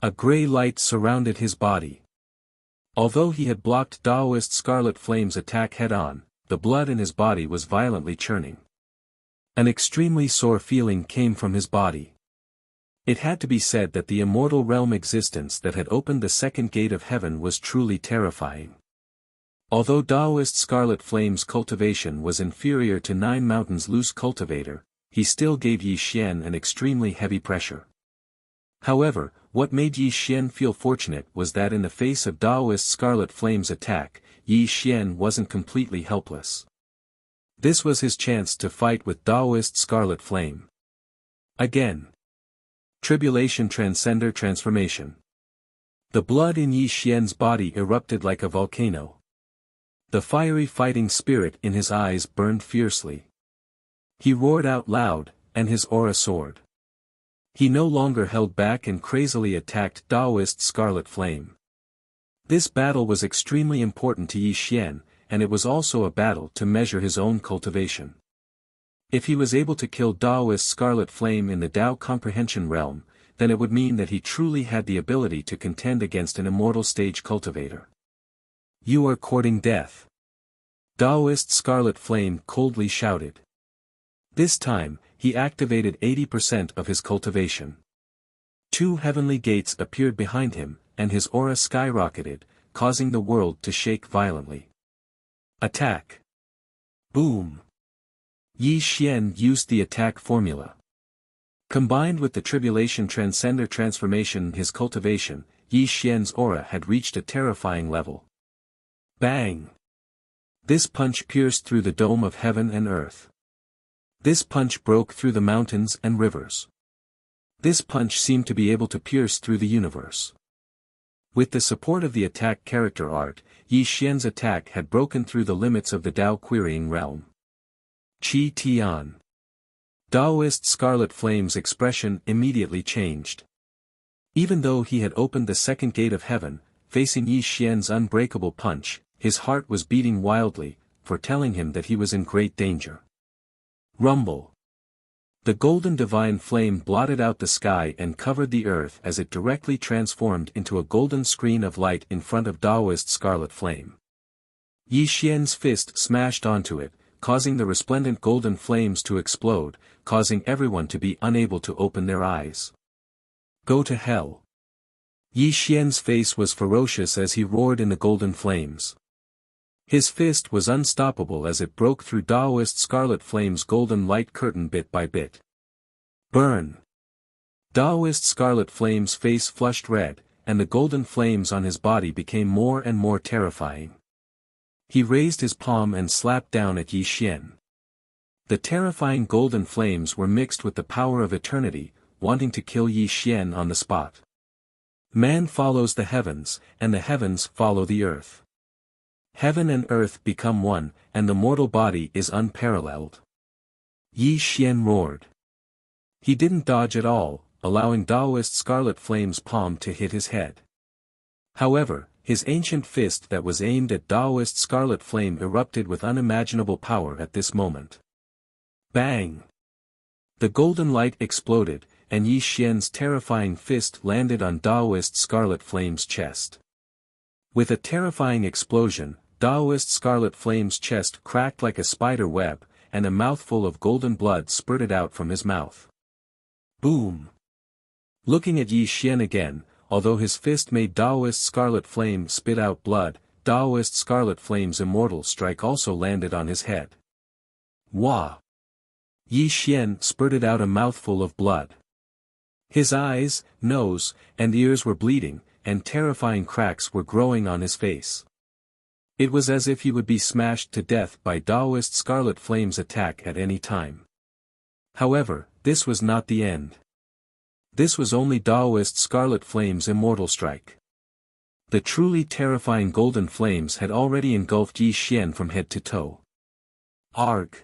A grey light surrounded his body. Although he had blocked Daoist Scarlet Flame's attack head-on, the blood in his body was violently churning. An extremely sore feeling came from his body. It had to be said that the immortal realm existence that had opened the second gate of heaven was truly terrifying. Although Daoist Scarlet Flame's cultivation was inferior to Nine Mountains' loose cultivator, he still gave Yi Xian an extremely heavy pressure. However, what made Yi Xian feel fortunate was that in the face of Daoist Scarlet Flame's attack, Yi Xian wasn't completely helpless. This was his chance to fight with Daoist Scarlet Flame. Again. Tribulation Transcender Transformation. The blood in Yi Xian's body erupted like a volcano. The fiery fighting spirit in his eyes burned fiercely. He roared out loud, and his aura soared. He no longer held back and crazily attacked Daoist Scarlet Flame. This battle was extremely important to Yi Xian, and it was also a battle to measure his own cultivation. If he was able to kill Daoist Scarlet Flame in the Tao Comprehension realm, then it would mean that he truly had the ability to contend against an immortal stage cultivator. You are courting death. Daoist Scarlet Flame coldly shouted. This time, he activated 80% of his cultivation. Two heavenly gates appeared behind him, and his aura skyrocketed, causing the world to shake violently. Attack. Boom. Yi Xian used the attack formula. Combined with the Tribulation Transcender transformation in his cultivation, Yi Xian's aura had reached a terrifying level. Bang! This punch pierced through the dome of heaven and earth. This punch broke through the mountains and rivers. This punch seemed to be able to pierce through the universe. With the support of the attack character art, Yi Xian's attack had broken through the limits of the Tao querying realm. Qi Tian. Daoist Scarlet Flame's expression immediately changed. Even though he had opened the second gate of heaven, facing Yi Xian's unbreakable punch, his heart was beating wildly, foretelling him that he was in great danger. Rumble. The golden divine flame blotted out the sky and covered the earth as it directly transformed into a golden screen of light in front of Daoist Scarlet Flame. Yi Xian's fist smashed onto it, causing the resplendent golden flames to explode, causing everyone to be unable to open their eyes. Go to hell. Yi Xian's face was ferocious as he roared in the golden flames. His fist was unstoppable as it broke through Daoist Scarlet Flame's golden light curtain bit by bit. Burn! Daoist Scarlet Flame's face flushed red, and the golden flames on his body became more and more terrifying. He raised his palm and slapped down at Yi Xian. The terrifying golden flames were mixed with the power of eternity, wanting to kill Yi Xian on the spot. Man follows the heavens, and the heavens follow the earth. Heaven and earth become one, and the mortal body is unparalleled. Yi Xian roared. He didn't dodge at all, allowing Daoist Scarlet Flame's palm to hit his head. However, his ancient fist that was aimed at Daoist Scarlet Flame erupted with unimaginable power at this moment. Bang! The golden light exploded, and Yi Xian's terrifying fist landed on Daoist Scarlet Flame's chest. With a terrifying explosion, Daoist Scarlet Flame's chest cracked like a spider web, and a mouthful of golden blood spurted out from his mouth. Boom! Looking at Yi Xian again, although his fist made Daoist Scarlet Flame spit out blood, Taoist Scarlet Flame's immortal strike also landed on his head. Wah! Yi Xian spurted out a mouthful of blood. His eyes, nose, and ears were bleeding, and terrifying cracks were growing on his face. It was as if he would be smashed to death by Taoist Scarlet Flame's attack at any time. However, this was not the end. This was only Taoist Scarlet Flame's immortal strike. The truly terrifying golden flames had already engulfed Yi Xian from head to toe. Arg!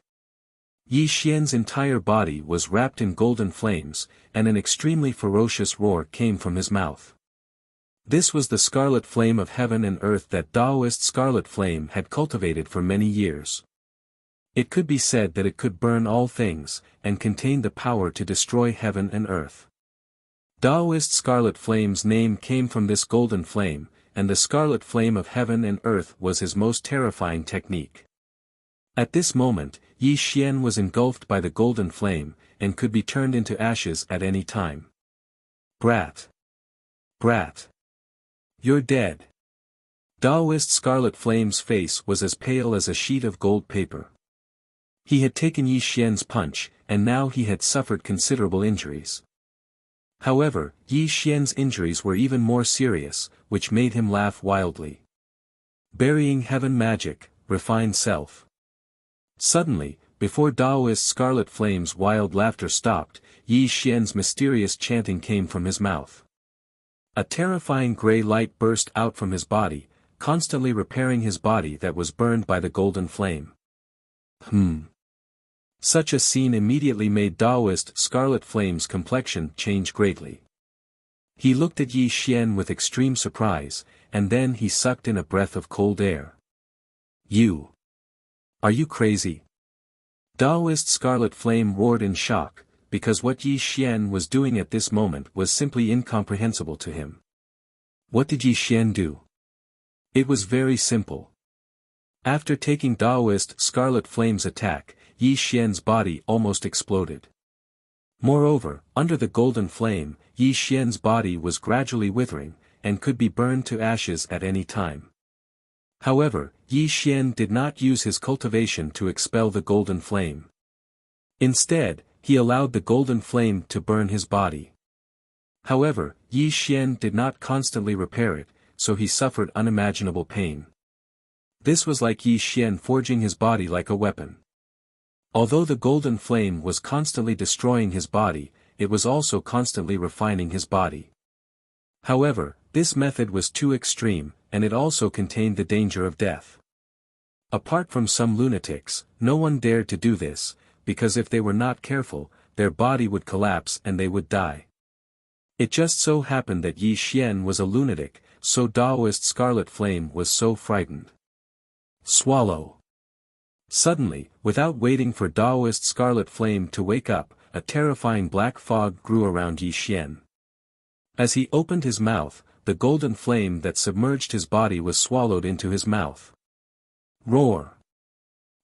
Yi Xian's entire body was wrapped in golden flames, and an extremely ferocious roar came from his mouth. This was the scarlet flame of heaven and earth that Taoist Scarlet Flame had cultivated for many years. It could be said that it could burn all things, and contained the power to destroy heaven and earth. Taoist Scarlet Flame's name came from this golden flame, and the scarlet flame of heaven and earth was his most terrifying technique. At this moment, Yi Xian was engulfed by the golden flame, and could be turned into ashes at any time. Brat! Brat! You're dead! Taoist Scarlet Flame's face was as pale as a sheet of gold paper. He had taken Yi Xian's punch, and now he had suffered considerable injuries. However, Yi Xian's injuries were even more serious, which made him laugh wildly. Burying heaven magic, refined self. Suddenly, before Taoist Scarlet Flame's wild laughter stopped, Yi Xian's mysterious chanting came from his mouth. A terrifying grey light burst out from his body, constantly repairing his body that was burned by the golden flame. Such a scene immediately made Taoist Scarlet Flame's complexion change greatly. He looked at Yi Xian with extreme surprise, and then he sucked in a breath of cold air. You! Are you crazy? Taoist Scarlet Flame roared in shock, because what Yi Xian was doing at this moment was simply incomprehensible to him. What did Yi Xian do? It was very simple. After taking Taoist Scarlet Flame's attack, Yi Xian's body almost exploded. Moreover, under the golden flame, Yi Xian's body was gradually withering, and could be burned to ashes at any time. However, Yi Xian did not use his cultivation to expel the golden flame. Instead, he allowed the golden flame to burn his body. However, Yi Xian did not constantly repair it, so he suffered unimaginable pain. This was like Yi Xian forging his body like a weapon. Although the golden flame was constantly destroying his body, it was also constantly refining his body. However, this method was too extreme, and it also contained the danger of death. Apart from some lunatics, no one dared to do this, because if they were not careful, their body would collapse and they would die. It just so happened that Yi Xian was a lunatic, so Taoist Scarlet Flame was so frightened. Swallow! Suddenly, without waiting for Taoist Scarlet Flame to wake up, a terrifying black fog grew around Yi Xian. As he opened his mouth, the golden flame that submerged his body was swallowed into his mouth. Roar!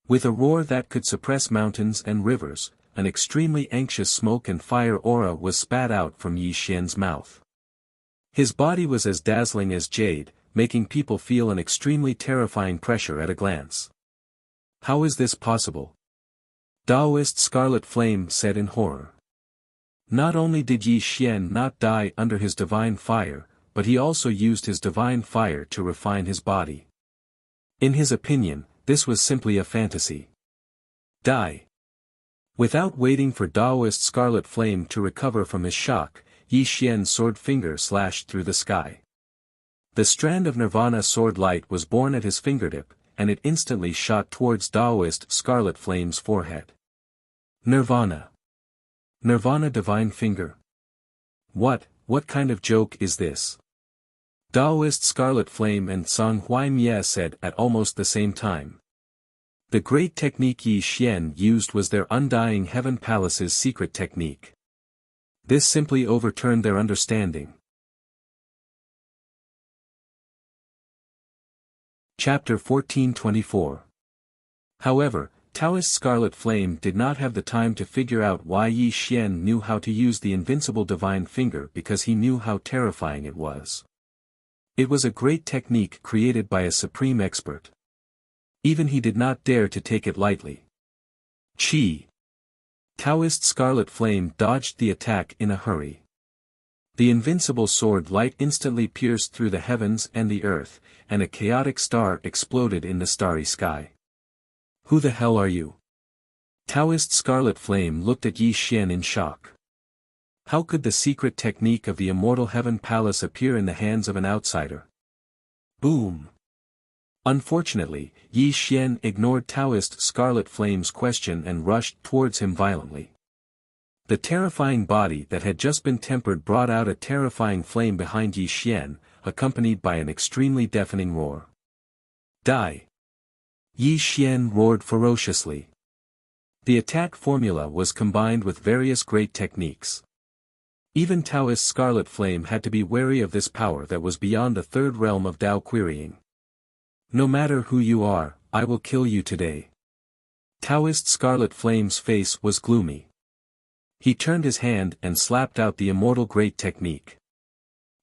With a roar that could suppress mountains and rivers, an extremely anxious smoke and fire aura was spat out from Yi Xian's mouth. His body was as dazzling as jade, making people feel an extremely terrifying pressure at a glance. How is this possible? Taoist Scarlet Flame said in horror. Not only did Yi Xian not die under his divine fire, but he also used his divine fire to refine his body. In his opinion, this was simply a fantasy. Die! Without waiting for Taoist Scarlet Flame to recover from his shock, Yi Xian's sword finger slashed through the sky. The strand of Nirvana sword light was born at his fingertip, and it instantly shot towards Taoist Scarlet Flame's forehead. Nirvana! Nirvana Divine Finger! What kind of joke is this? Taoist Scarlet Flame and Song Hui Mie said at almost the same time. The great technique Yi Xian used was their Undying Heaven Palace's secret technique. This simply overturned their understanding. Chapter 1424. However, Taoist Scarlet Flame did not have the time to figure out why Yi Xian knew how to use the invincible divine finger because he knew how terrifying it was. It was a great technique created by a supreme expert. Even he did not dare to take it lightly. Chi. Taoist Scarlet Flame dodged the attack in a hurry. The invincible sword light instantly pierced through the heavens and the earth, and a chaotic star exploded in the starry sky. Who the hell are you? Taoist Scarlet Flame looked at Yi Xian in shock. How could the secret technique of the Immortal Heaven Palace appear in the hands of an outsider? Boom! Unfortunately, Yi Xian ignored Taoist Scarlet Flame's question and rushed towards him violently. The terrifying body that had just been tempered brought out a terrifying flame behind Yi Xian, accompanied by an extremely deafening roar. Die! Yi Xian roared ferociously. The attack formula was combined with various great techniques. Even Taoist Scarlet Flame had to be wary of this power that was beyond the third realm of Tao querying. No matter who you are, I will kill you today. Taoist Scarlet Flame's face was gloomy. He turned his hand and slapped out the immortal great technique.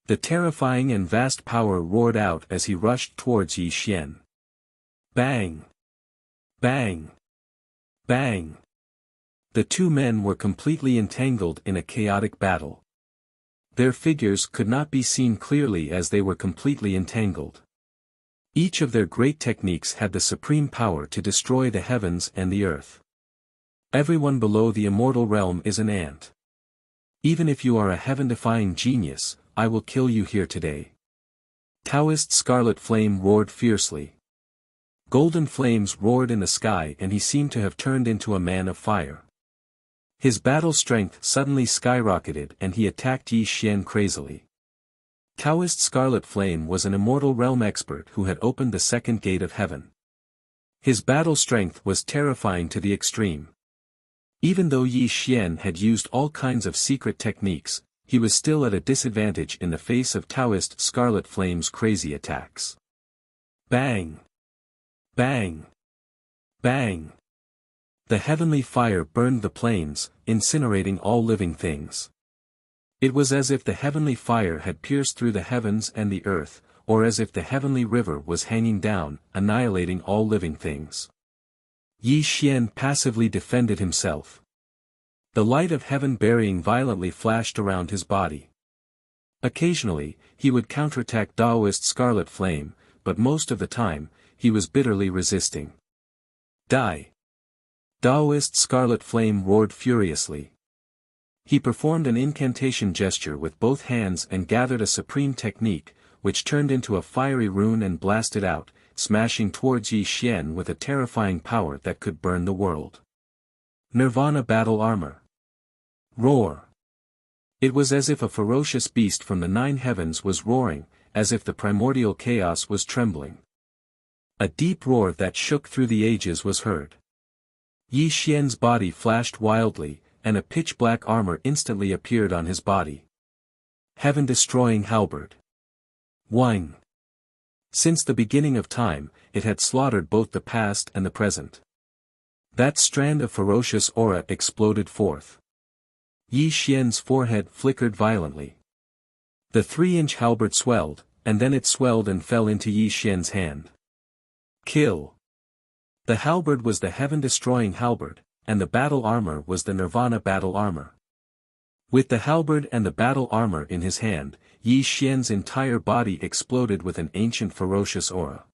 The terrifying and vast power roared out as he rushed towards Yi Xian. Bang! Bang! Bang! The two men were completely entangled in a chaotic battle. Their figures could not be seen clearly as they were completely entangled. Each of their great techniques had the supreme power to destroy the heavens and the earth. Everyone below the immortal realm is an ant. Even if you are a heaven-defying genius, I will kill you here today. Taoist Scarlet Flame roared fiercely. Golden flames roared in the sky and he seemed to have turned into a man of fire. His battle strength suddenly skyrocketed and he attacked Yi Xian crazily. Taoist Scarlet Flame was an immortal realm expert who had opened the second gate of heaven. His battle strength was terrifying to the extreme. Even though Yi Xian had used all kinds of secret techniques, he was still at a disadvantage in the face of Taoist Scarlet Flame's crazy attacks. Bang! Bang! Bang! The heavenly fire burned the plains, incinerating all living things. It was as if the heavenly fire had pierced through the heavens and the earth, or as if the heavenly river was hanging down, annihilating all living things. Yi Xian passively defended himself. The light of heaven burying violently flashed around his body. Occasionally, he would counterattack Taoist Scarlet Flame, but most of the time, he was bitterly resisting. Die! Taoist Scarlet Flame roared furiously. He performed an incantation gesture with both hands and gathered a supreme technique, which turned into a fiery rune and blasted out, smashing towards Yi Xian with a terrifying power that could burn the world. Nirvana Battle Armor. Roar. It was as if a ferocious beast from the nine heavens was roaring, as if the primordial chaos was trembling. A deep roar that shook through the ages was heard. Yi Xian's body flashed wildly, and a pitch-black armor instantly appeared on his body. Heaven-destroying halberd. Wang. Since the beginning of time, it had slaughtered both the past and the present. That strand of ferocious aura exploded forth. Yi Xian's forehead flickered violently. The 3-inch halberd swelled, and then it swelled and fell into Yi Xian's hand. Kill. The halberd was the heaven-destroying halberd, and the battle armor was the Nirvana battle armor. With the halberd and the battle armor in his hand, Yi Xian's entire body exploded with an ancient ferocious aura.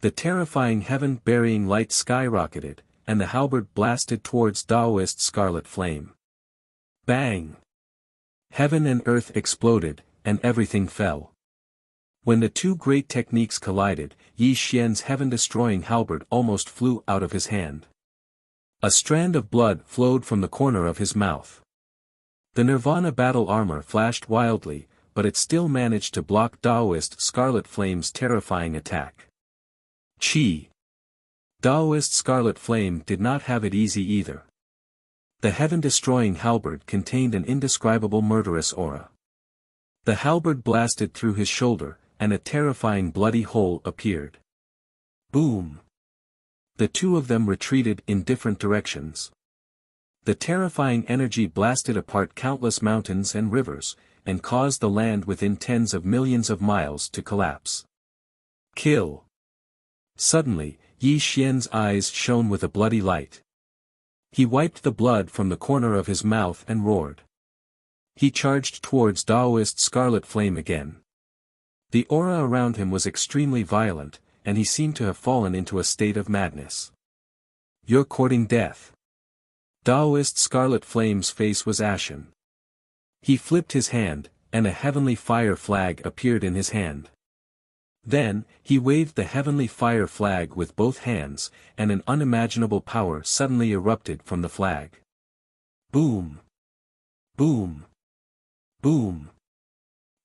The terrifying heaven-burying light skyrocketed, and the halberd blasted towards Taoist Scarlet Flame. Bang! Heaven and earth exploded, and everything fell. When the two great techniques collided, Yi Xian's heaven-destroying halberd almost flew out of his hand. A strand of blood flowed from the corner of his mouth. The Nirvana battle armor flashed wildly, but it still managed to block Taoist Scarlet Flame's terrifying attack. Chi. Taoist Scarlet Flame did not have it easy either. The heaven-destroying halberd contained an indescribable murderous aura. The halberd blasted through his shoulder, and a terrifying bloody hole appeared. Boom! The two of them retreated in different directions. The terrifying energy blasted apart countless mountains and rivers, and caused the land within tens of millions of miles to collapse. Kill! Suddenly, Yi Xian's eyes shone with a bloody light. He wiped the blood from the corner of his mouth and roared. He charged towards Daoist Scarlet Flame again. The aura around him was extremely violent, and he seemed to have fallen into a state of madness. You're courting death. Daoist Scarlet Flame's face was ashen. He flipped his hand, and a heavenly fire flag appeared in his hand. Then, he waved the heavenly fire flag with both hands, and an unimaginable power suddenly erupted from the flag. Boom! Boom! Boom!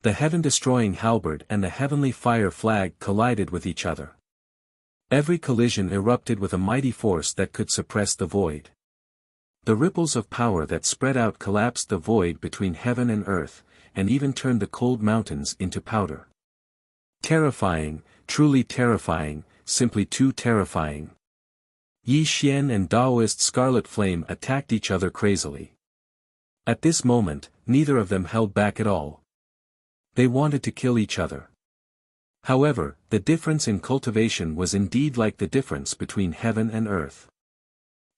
The heaven-destroying halberd and the heavenly fire flag collided with each other. Every collision erupted with a mighty force that could suppress the void. The ripples of power that spread out collapsed the void between heaven and earth, and even turned the cold mountains into powder. Terrifying, truly terrifying, simply too terrifying. Yi Xian and Daoist Scarlet Flame attacked each other crazily. At this moment, neither of them held back at all. They wanted to kill each other. However, the difference in cultivation was indeed like the difference between heaven and earth.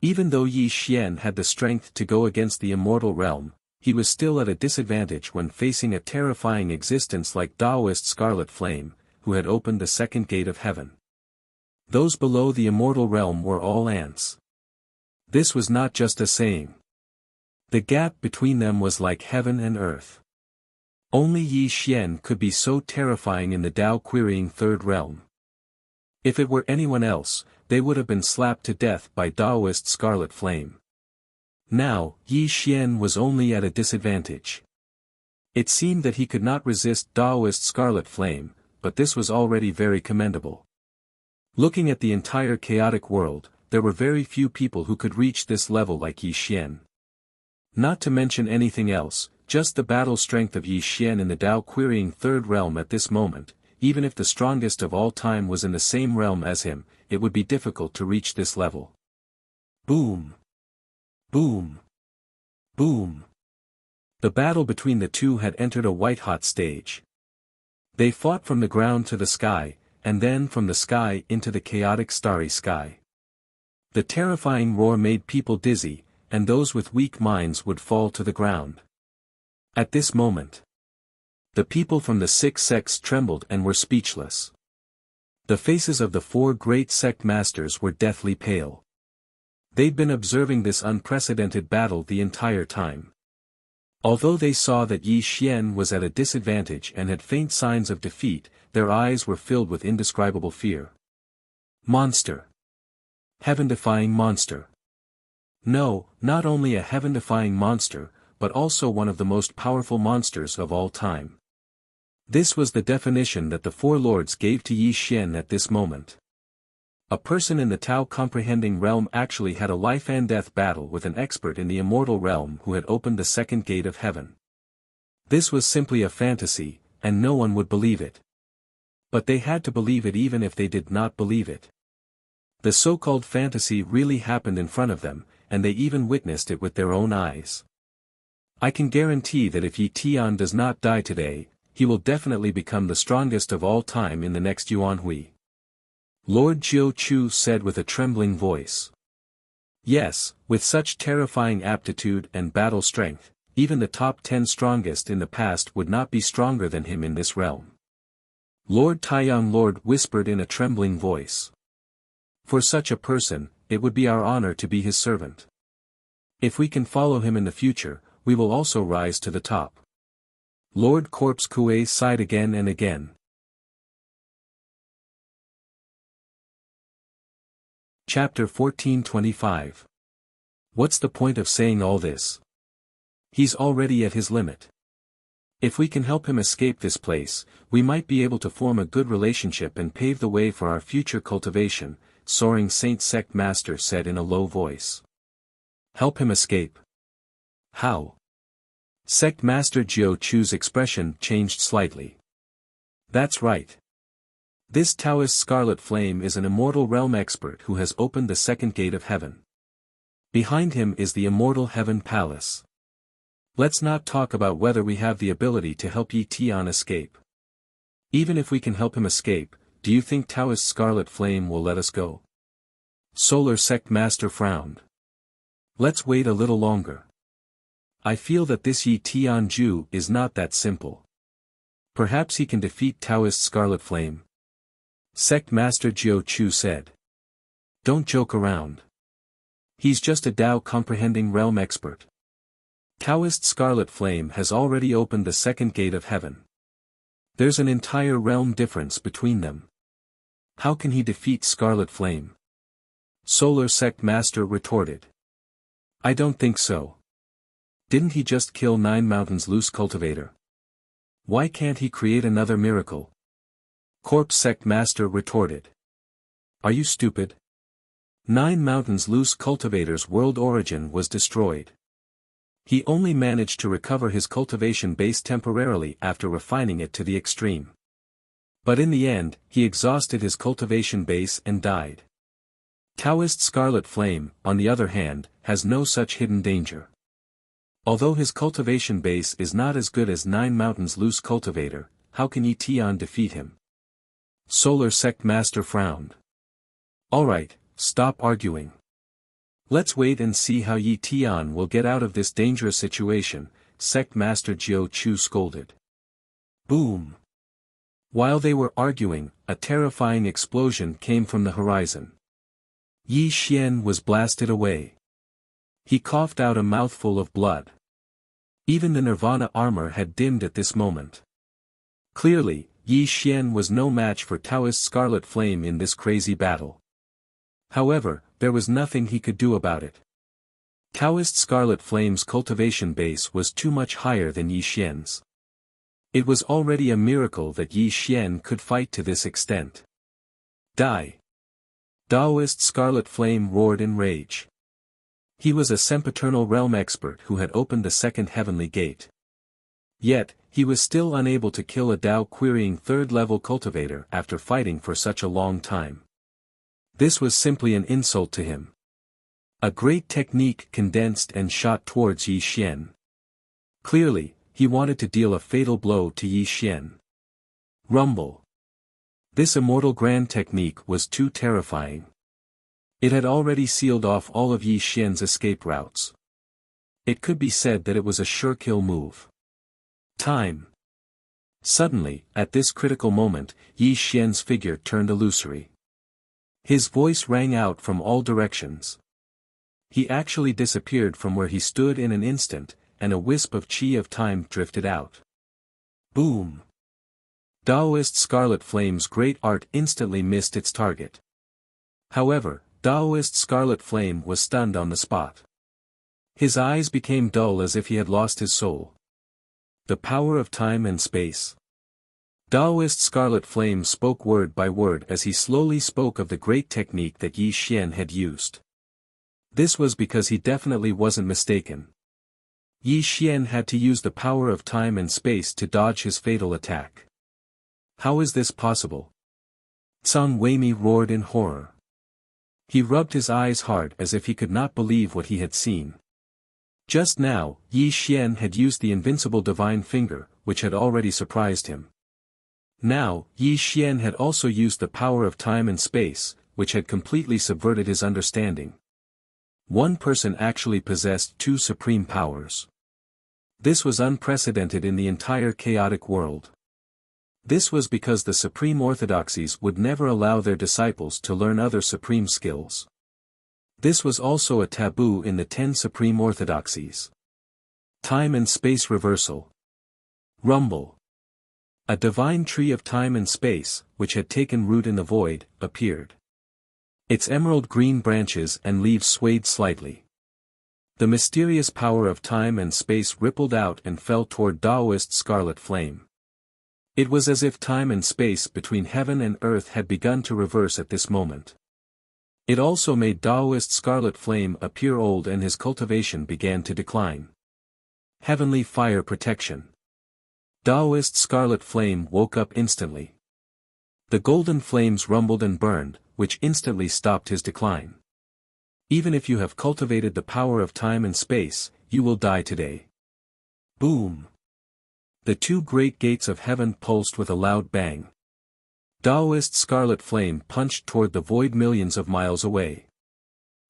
Even though Yi Xian had the strength to go against the immortal realm, he was still at a disadvantage when facing a terrifying existence like Daoist Scarlet Flame, who had opened the second gate of heaven. Those below the immortal realm were all ants. This was not just a saying. The gap between them was like heaven and earth. Only Yi Xian could be so terrifying in the Tao-querying third realm. If it were anyone else, they would have been slapped to death by Daoist Scarlet Flame. Now, Yi Xian was only at a disadvantage. It seemed that he could not resist Daoist Scarlet Flame, but this was already very commendable. Looking at the entire chaotic world, there were very few people who could reach this level like Yi Xian. Not to mention anything else, just the battle strength of Yi Xian in the Tao-querying third realm at this moment, even if the strongest of all time was in the same realm as him, it would be difficult to reach this level. Boom! Boom! Boom! The battle between the two had entered a white-hot stage. They fought from the ground to the sky, and then from the sky into the chaotic starry sky. The terrifying roar made people dizzy, and those with weak minds would fall to the ground. At this moment, the people from the 6 sects trembled and were speechless. The faces of the 4 great sect masters were deathly pale. They'd been observing this unprecedented battle the entire time. Although they saw that Yi Xian was at a disadvantage and had faint signs of defeat, their eyes were filled with indescribable fear. Monster! Heaven-defying monster! No, not only a heaven-defying monster, but also one of the most powerful monsters of all time. This was the definition that the 4 lords gave to Yi Xian at this moment. A person in the Tao-comprehending realm actually had a life-and-death battle with an expert in the immortal realm who had opened the second gate of heaven. This was simply a fantasy, and no one would believe it. But they had to believe it even if they did not believe it. The so-called fantasy really happened in front of them, and they even witnessed it with their own eyes. I can guarantee that if Yi Tian does not die today, he will definitely become the strongest of all time in the next Yuanhui. Lord Jiu Chu said with a trembling voice. Yes, with such terrifying aptitude and battle strength, even the top 10 strongest in the past would not be stronger than him in this realm. Lord Taiyang Lord whispered in a trembling voice. For such a person, it would be our honor to be his servant. If we can follow him in the future, we will also rise to the top. Lord Corpse Kue sighed again and again. Chapter 1425. What's the point of saying all this? He's already at his limit. If we can help him escape this place, we might be able to form a good relationship and pave the way for our future cultivation, Soaring Saint Sect Master said in a low voice. Help him escape? How? Sect Master Jiu Chu's expression changed slightly. That's right. This Taoist Scarlet Flame is an immortal realm expert who has opened the second gate of heaven. Behind him is the immortal heaven palace. Let's not talk about whether we have the ability to help Yi Tian escape. Even if we can help him escape, do you think Taoist Scarlet Flame will let us go? Solar Sect Master frowned. Let's wait a little longer. I feel that this Yi Tianju is not that simple. Perhaps he can defeat Taoist Scarlet Flame. Sect Master Jiu Chu said. Don't joke around. He's just a Tao comprehending realm expert. Taoist Scarlet Flame has already opened the second gate of heaven. There's an entire realm difference between them. How can he defeat Scarlet Flame? Solar Sect Master retorted. I don't think so. Didn't he just kill 9 Mountains Loose Cultivator? Why can't he create another miracle? Corpse Sect Master retorted. Are you stupid? 9 Mountains Loose Cultivator's world origin was destroyed. He only managed to recover his cultivation base temporarily after refining it to the extreme. But in the end, he exhausted his cultivation base and died. Taoist Scarlet Flame, on the other hand, has no such hidden danger. Although his cultivation base is not as good as 9 Mountains Loose Cultivator, how can Yi Tian defeat him? Solar Sect Master frowned. Alright, stop arguing. Let's wait and see how Yi Tian will get out of this dangerous situation, Sect Master Jiu Chu scolded. Boom! While they were arguing, a terrifying explosion came from the horizon. Yi Xian was blasted away. He coughed out a mouthful of blood. Even the Nirvana armor had dimmed at this moment. Clearly, Yi Xian was no match for Taoist Scarlet Flame in this crazy battle. However, there was nothing he could do about it. Taoist Scarlet Flame's cultivation base was too much higher than Yi Xian's. It was already a miracle that Yi Xian could fight to this extent. Die! Taoist Scarlet Flame roared in rage. He was a sempiternal realm expert who had opened the second heavenly gate. Yet, he was still unable to kill a Tao-querying third-level cultivator after fighting for such a long time. This was simply an insult to him. A great technique condensed and shot towards Yi Xian. Clearly, he wanted to deal a fatal blow to Yi Xian. Rumble. This immortal grand technique was too terrifying. It had already sealed off all of Yi Xian's escape routes. It could be said that it was a sure kill move. Time. Suddenly, at this critical moment, Yi Xian's figure turned illusory. His voice rang out from all directions. He actually disappeared from where he stood in an instant, and a wisp of chi of time drifted out. Boom! Taoist Scarlet Flame's great art instantly missed its target. However, Taoist Scarlet Flame was stunned on the spot. His eyes became dull as if he had lost his soul. The power of time and space. Taoist Scarlet Flame spoke word by word as he slowly spoke of the great technique that Yi Xian had used. This was because he definitely wasn't mistaken. Yi Xian had to use the power of time and space to dodge his fatal attack. How is this possible? Tsang Weimi roared in horror. He rubbed his eyes hard as if he could not believe what he had seen. Just now, Yi Xian had used the invincible divine finger, which had already surprised him. Now, Yi Xian had also used the power of time and space, which had completely subverted his understanding. One person actually possessed 2 supreme powers. This was unprecedented in the entire chaotic world. This was because the supreme orthodoxies would never allow their disciples to learn other supreme skills. This was also a taboo in the 10 supreme orthodoxies. Time and space reversal. Rumble. A divine tree of time and space, which had taken root in the void, appeared. Its emerald green branches and leaves swayed slightly. The mysterious power of time and space rippled out and fell toward Taoist Scarlet Flame. It was as if time and space between heaven and earth had begun to reverse at this moment. It also made Taoist Scarlet Flame appear old and his cultivation began to decline. Heavenly fire protection. Taoist Scarlet Flame woke up instantly. The golden flames rumbled and burned, which instantly stopped his decline. Even if you have cultivated the power of time and space, you will die today. Boom! The two great gates of heaven pulsed with a loud bang. Taoist scarlet flame punched toward the void millions of miles away.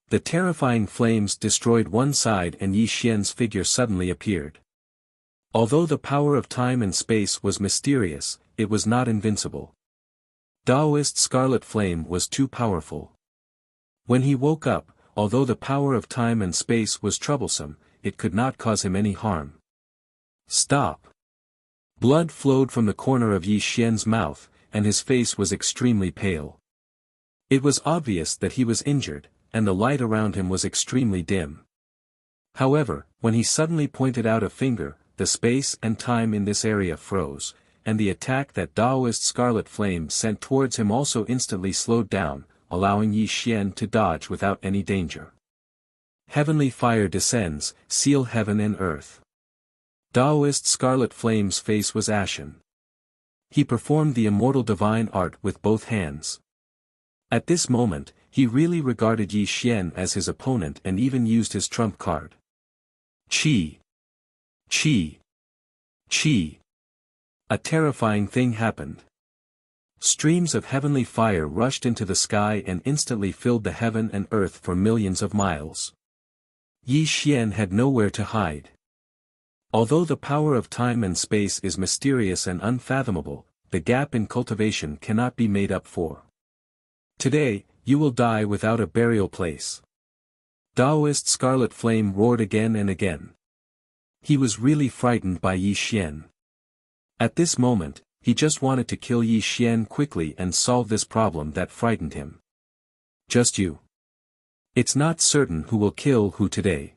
The terrifying flames destroyed one side and Yi Xian's figure suddenly appeared. Although the power of time and space was mysterious, it was not invincible. Taoist scarlet flame was too powerful. When he woke up, although the power of time and space was troublesome, it could not cause him any harm. Stop! Blood flowed from the corner of Yi Xian's mouth, and his face was extremely pale. It was obvious that he was injured, and the light around him was extremely dim. However, when he suddenly pointed out a finger, the space and time in this area froze, and the attack that Taoist scarlet flame sent towards him also instantly slowed down, allowing Yi Xian to dodge without any danger. Heavenly fire descends, seal heaven and earth. Taoist scarlet flame's face was ashen. He performed the immortal divine art with both hands. At this moment, he really regarded Yi Xian as his opponent and even used his trump card. Qi! Qi! Qi! A terrifying thing happened. Streams of heavenly fire rushed into the sky and instantly filled the heaven and earth for millions of miles. Yi Xian had nowhere to hide. Although the power of time and space is mysterious and unfathomable, the gap in cultivation cannot be made up for. Today, you will die without a burial place. Taoist scarlet flame roared again and again. He was really frightened by Yi Xian. At this moment, he just wanted to kill Yi Xian quickly and solve this problem that frightened him. Just you. It's not certain who will kill who today.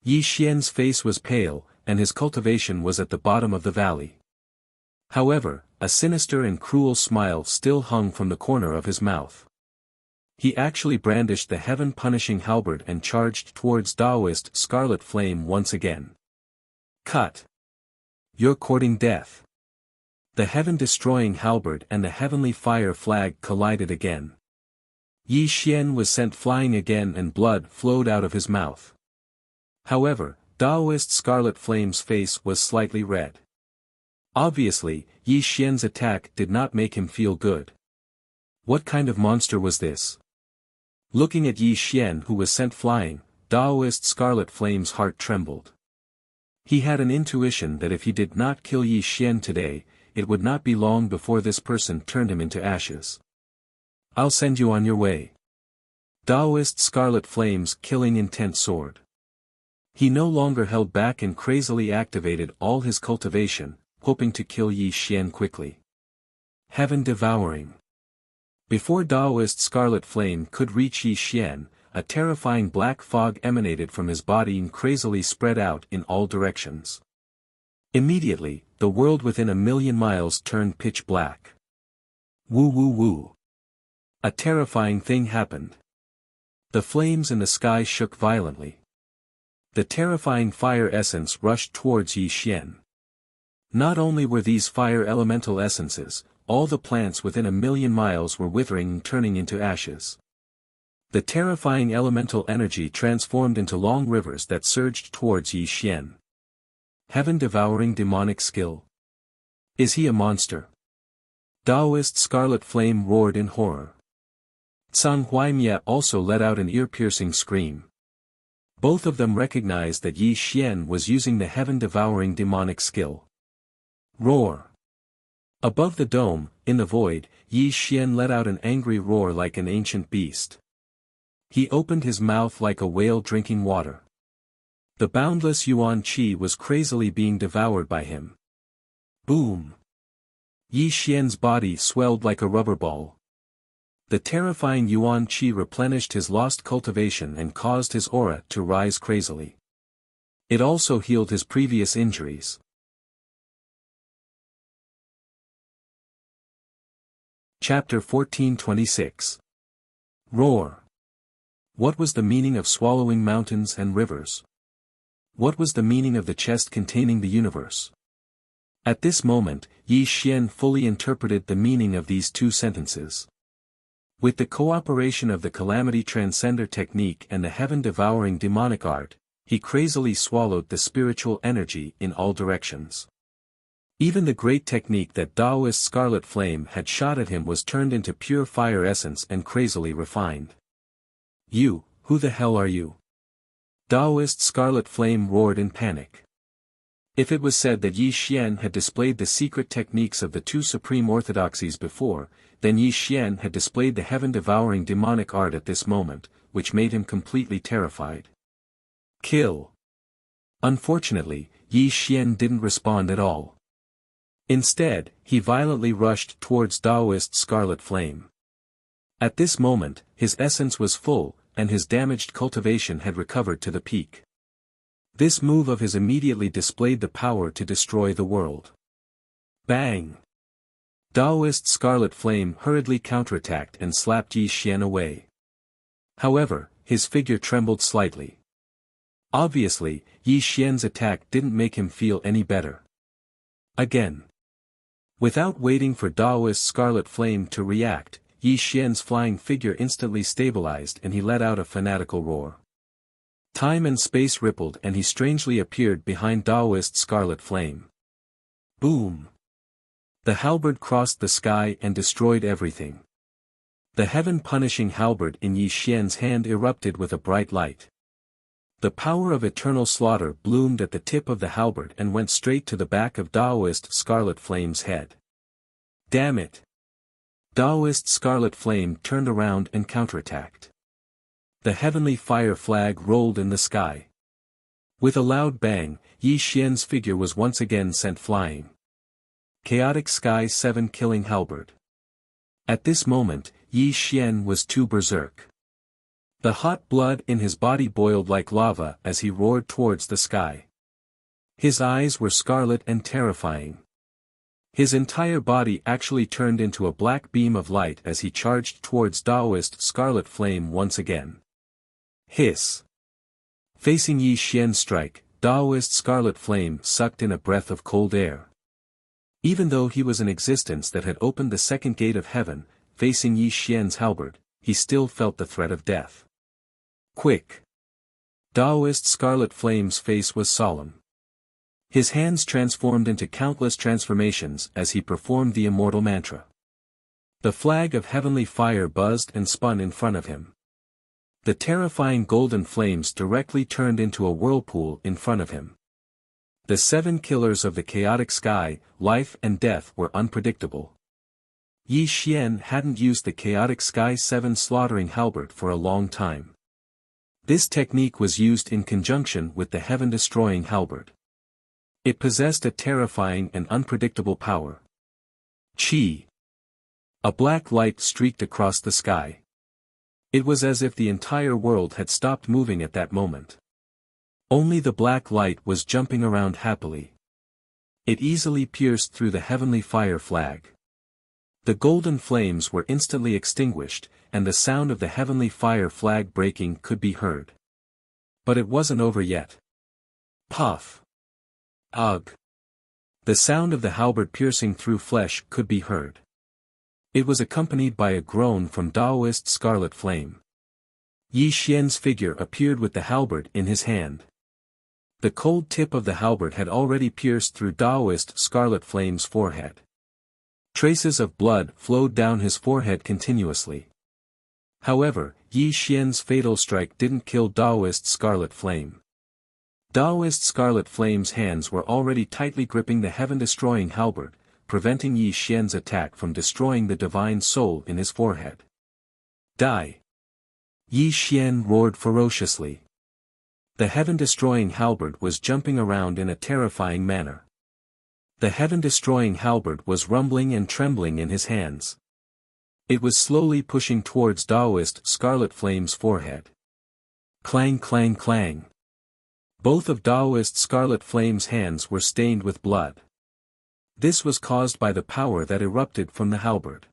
Yi Xian's face was pale, and his cultivation was at the bottom of the valley. However, a sinister and cruel smile still hung from the corner of his mouth. He actually brandished the heaven-punishing halberd and charged towards Taoist scarlet flame once again. Cut! You're courting death. The heaven-destroying halberd and the heavenly fire flag collided again. Yi Xian was sent flying again and blood flowed out of his mouth. However, Taoist scarlet flame's face was slightly red. Obviously, Yi Xian's attack did not make him feel good. What kind of monster was this? Looking at Yi Xian who was sent flying, Taoist scarlet flame's heart trembled. He had an intuition that if he did not kill Yi Xian today, it would not be long before this person turned him into ashes. I'll send you on your way. Taoist scarlet flame's killing intent soared. He no longer held back and crazily activated all his cultivation, hoping to kill Yi Xian quickly. Heaven devouring. Before Taoist scarlet flame could reach Yi Xian, a terrifying black fog emanated from his body and crazily spread out in all directions. Immediately, the world within 1,000,000 miles turned pitch black. Woo woo woo. A terrifying thing happened. The flames in the sky shook violently. The terrifying fire essence rushed towards Yi Xian. Not only were these fire elemental essences, all the plants within 1,000,000 miles were withering and turning into ashes. The terrifying elemental energy transformed into long rivers that surged towards Yi Xian. Heaven-devouring demonic skill. Is he a monster? Taoist scarlet flame roared in horror. Zhang Huaimia also let out an ear-piercing scream. Both of them recognized that Yi Xian was using the heaven-devouring demonic skill. Roar! Above the dome, in the void, Yi Xian let out an angry roar like an ancient beast. He opened his mouth like a whale drinking water. The boundless Yuan Qi was crazily being devoured by him. Boom! Yi Xian's body swelled like a rubber ball. The terrifying Yuan Qi replenished his lost cultivation and caused his aura to rise crazily. It also healed his previous injuries. Chapter 1426. Roar. What was the meaning of swallowing mountains and rivers? What was the meaning of the chest containing the universe? At this moment, Yi Xian fully interpreted the meaning of these two sentences. With the cooperation of the Calamity Transcender technique and the heaven-devouring demonic art, he crazily swallowed the spiritual energy in all directions. Even the great technique that Taoist Scarlet Flame had shot at him was turned into pure fire essence and crazily refined. "You, who the hell are you?" Taoist Scarlet Flame roared in panic. If it was said that Yi Xian had displayed the secret techniques of the two supreme orthodoxies before, then Yi Xian had displayed the heaven-devouring demonic art at this moment, which made him completely terrified. "Kill." Unfortunately, Yi Xian didn't respond at all. Instead, he violently rushed towards Taoist Scarlet Flame. At this moment, his essence was full, and his damaged cultivation had recovered to the peak. This move of his immediately displayed the power to destroy the world. Bang! Taoist Scarlet Flame hurriedly counterattacked and slapped Yi Xian away. However, his figure trembled slightly. Obviously, Yi Xian's attack didn't make him feel any better. Again. Without waiting for Taoist Scarlet Flame to react, Yi Xian's flying figure instantly stabilized and he let out a fanatical roar. Time and space rippled and he strangely appeared behind Taoist Scarlet Flame. Boom! The halberd crossed the sky and destroyed everything. The heaven-punishing halberd in Yi Xian's hand erupted with a bright light. The power of eternal slaughter bloomed at the tip of the halberd and went straight to the back of Taoist Scarlet Flame's head. Damn it! Taoist Scarlet Flame turned around and counterattacked. The heavenly fire flag rolled in the sky. With a loud bang, Yi Xian's figure was once again sent flying. Chaotic Sky 7 killing halberd. At this moment, Yi Xian was too berserk. The hot blood in his body boiled like lava as he roared towards the sky. His eyes were scarlet and terrifying. His entire body actually turned into a black beam of light as he charged towards Taoist Scarlet Flame once again. Hiss! Facing Yi Xian's strike, Taoist Scarlet Flame sucked in a breath of cold air. Even though he was an existence that had opened the second gate of heaven, facing Yi Xian's halberd, he still felt the threat of death. Quick! Taoist Scarlet Flame's face was solemn. His hands transformed into countless transformations as he performed the Immortal mantra. The flag of heavenly fire buzzed and spun in front of him. The terrifying golden flames directly turned into a whirlpool in front of him. The 7 killers of the chaotic sky, life and death were unpredictable. Yi Xian hadn't used the chaotic sky 7 slaughtering halberd for a long time. This technique was used in conjunction with the heaven-destroying halberd. It possessed a terrifying and unpredictable power. Chi! A black light streaked across the sky. It was as if the entire world had stopped moving at that moment. Only the black light was jumping around happily. It easily pierced through the heavenly fire flag. The golden flames were instantly extinguished, and the sound of the heavenly fire flag breaking could be heard. But it wasn't over yet. Puff! Ugh! The sound of the halberd piercing through flesh could be heard. It was accompanied by a groan from Taoist Scarlet Flame. Yi Xian's figure appeared with the halberd in his hand. The cold tip of the halberd had already pierced through Taoist Scarlet Flame's forehead. Traces of blood flowed down his forehead continuously. However, Yi Xian's fatal strike didn't kill Taoist Scarlet Flame. Taoist Scarlet Flame's hands were already tightly gripping the heaven-destroying halberd, preventing Yi Xian's attack from destroying the divine soul in his forehead. Die! Yi Xian roared ferociously. The heaven-destroying halberd was jumping around in a terrifying manner. The heaven-destroying halberd was rumbling and trembling in his hands. It was slowly pushing towards Taoist Scarlet Flame's forehead. Clang clang clang. Both of Taoist Scarlet Flame's hands were stained with blood. This was caused by the power that erupted from the halberd.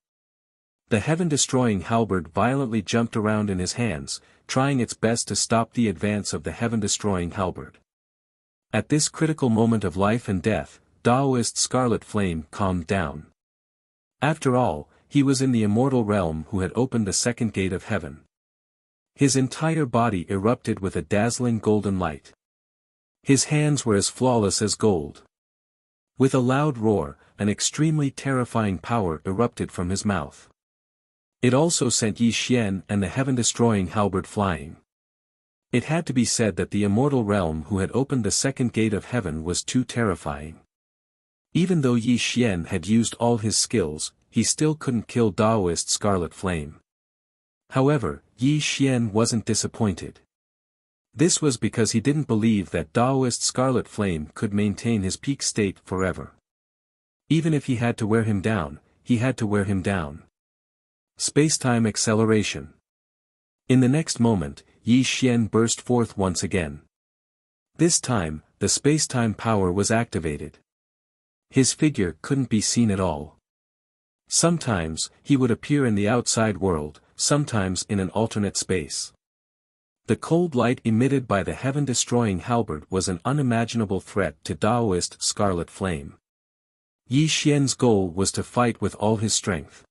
The heaven-destroying halberd violently jumped around in his hands, trying its best to stop the advance of the heaven-destroying halberd. At this critical moment of life and death, Taoist Scarlet Flame calmed down. After all, he was in the immortal realm who had opened the second gate of heaven. His entire body erupted with a dazzling golden light. His hands were as flawless as gold. With a loud roar, an extremely terrifying power erupted from his mouth. It also sent Yi Xian and the heaven-destroying halberd flying. It had to be said that the immortal realm who had opened the second gate of heaven was too terrifying. Even though Yi Xian had used all his skills, he still couldn't kill Daoist Scarlet Flame. However, Yi Xian wasn't disappointed. This was because he didn't believe that Daoist Scarlet Flame could maintain his peak state forever. Even if he had to wear him down, he had to wear him down. Spacetime acceleration. In the next moment, Yi Xian burst forth once again. This time, the spacetime power was activated. His figure couldn't be seen at all. Sometimes, he would appear in the outside world, sometimes in an alternate space. The cold light emitted by the heaven-destroying halberd was an unimaginable threat to Daoist Scarlet Flame. Yi Xian's goal was to fight with all his strength.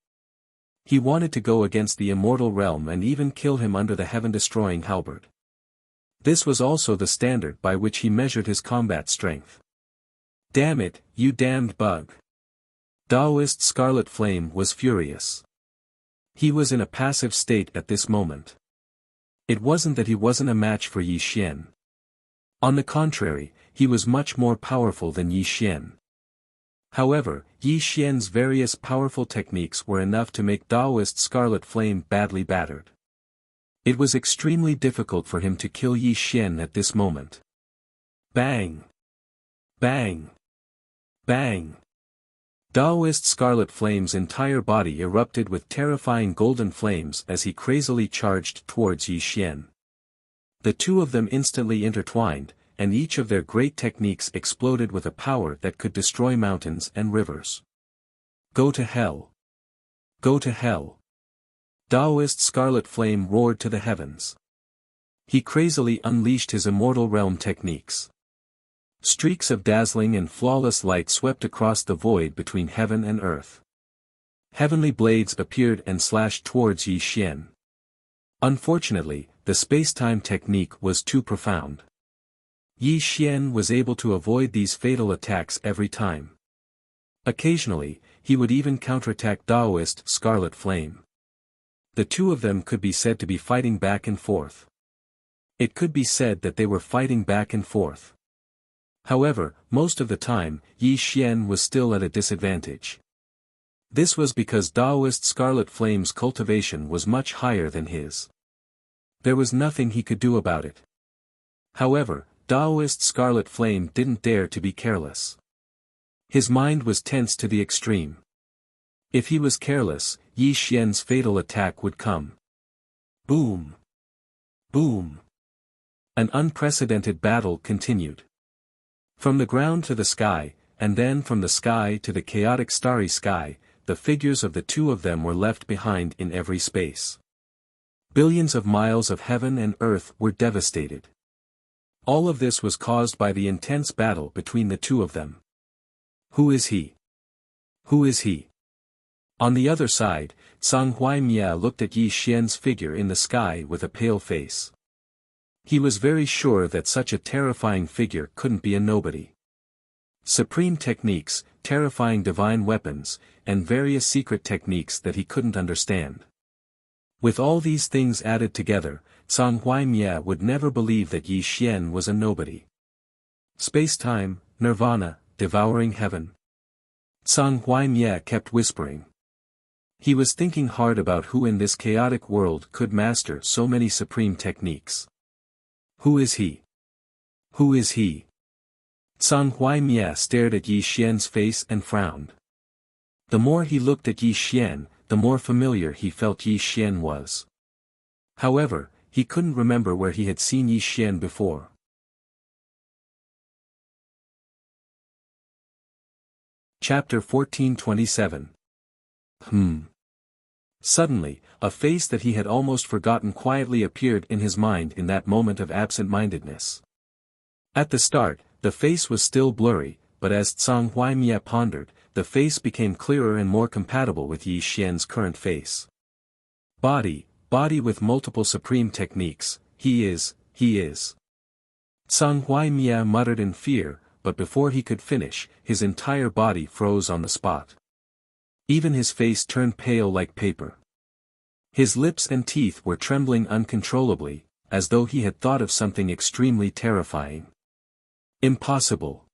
He wanted to go against the immortal realm and even kill him under the heaven-destroying halberd. This was also the standard by which he measured his combat strength. Damn it, you damned bug! Daoist Scarlet Flame was furious. He was in a passive state at this moment. It wasn't that he wasn't a match for Yi Xian. On the contrary, he was much more powerful than Yi Xian. However, Yi Xian's various powerful techniques were enough to make Daoist Scarlet Flame badly battered. It was extremely difficult for him to kill Yi Xian at this moment. Bang! Bang! Bang! Daoist Scarlet Flame's entire body erupted with terrifying golden flames as he crazily charged towards Yi Xian. The two of them instantly intertwined, and each of their great techniques exploded with a power that could destroy mountains and rivers. Go to hell! Go to hell! Daoist Scarlet Flame roared to the heavens. He crazily unleashed his immortal realm techniques. Streaks of dazzling and flawless light swept across the void between heaven and earth. Heavenly blades appeared and slashed towards Yi Xian. Unfortunately, the space-time technique was too profound. Yi Xian was able to avoid these fatal attacks every time. Occasionally, he would even counterattack Daoist Scarlet Flame. The two of them could be said to be fighting back and forth. It could be said that they were fighting back and forth. However, most of the time, Yi Xian was still at a disadvantage. This was because Daoist Scarlet Flame's cultivation was much higher than his. There was nothing he could do about it. However, Daoist Scarlet Flame didn't dare to be careless. His mind was tense to the extreme. If he was careless, Yi Xian's fatal attack would come. Boom! Boom! An unprecedented battle continued. From the ground to the sky, and then from the sky to the chaotic starry sky, the figures of the two of them were left behind in every space. Billions of miles of heaven and earth were devastated. All of this was caused by the intense battle between the two of them. Who is he? Who is he? On the other side, Zhang Huaimia looked at Yi Xian's figure in the sky with a pale face. He was very sure that such a terrifying figure couldn't be a nobody. Supreme techniques, terrifying divine weapons, and various secret techniques that he couldn't understand. With all these things added together, Zhang Huaimia would never believe that Yi Xian was a nobody. Space-time, nirvana, devouring heaven. Zhang Huaimia kept whispering. He was thinking hard about who in this chaotic world could master so many supreme techniques. Who is he? Who is he? Zhang Huaimia stared at Yi Xian's face and frowned. The more he looked at Yi Xian, the more familiar he felt Yi Xian was. However, he couldn't remember where he had seen Yi Xian before. Chapter 1427. Suddenly, a face that he had almost forgotten quietly appeared in his mind in that moment of absent-mindedness. At the start, the face was still blurry, but as Zhang Huaimia pondered, the face became clearer and more compatible with Yi Xian's current face. Body with multiple supreme techniques, he is. Song Huaimia muttered in fear, but before he could finish, his entire body froze on the spot. Even his face turned pale like paper. His lips and teeth were trembling uncontrollably, as though he had thought of something extremely terrifying. Impossible.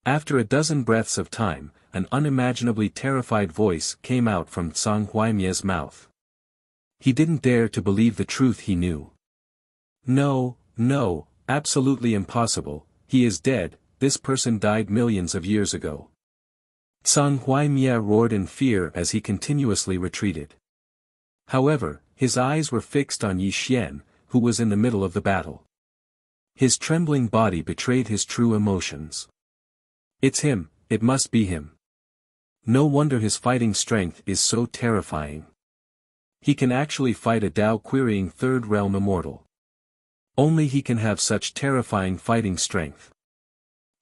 After a dozen breaths of time, an unimaginably terrified voice came out from Song Huaimia's mouth. He didn't dare to believe the truth he knew. No, no, absolutely impossible, he is dead, this person died millions of years ago. Song Huaimia roared in fear as he continuously retreated. However, his eyes were fixed on Yi Xian, who was in the middle of the battle. His trembling body betrayed his true emotions. It's him, it must be him. No wonder his fighting strength is so terrifying. He can actually fight a Dao-querying third realm immortal. Only he can have such terrifying fighting strength.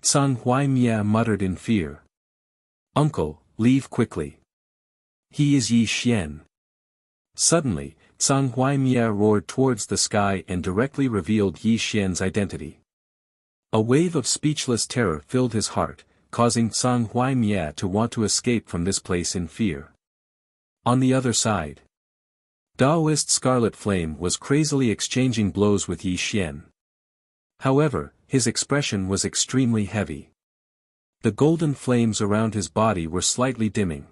Song Huaimia muttered in fear. Uncle, leave quickly. He is Yi Xian. Suddenly, Song Huaimia roared towards the sky and directly revealed Yi Xian's identity. A wave of speechless terror filled his heart, causing Song Huaimia to want to escape from this place in fear. On the other side, Daoist Scarlet Flame was crazily exchanging blows with Yi Xian. However, his expression was extremely heavy. The golden flames around his body were slightly dimming.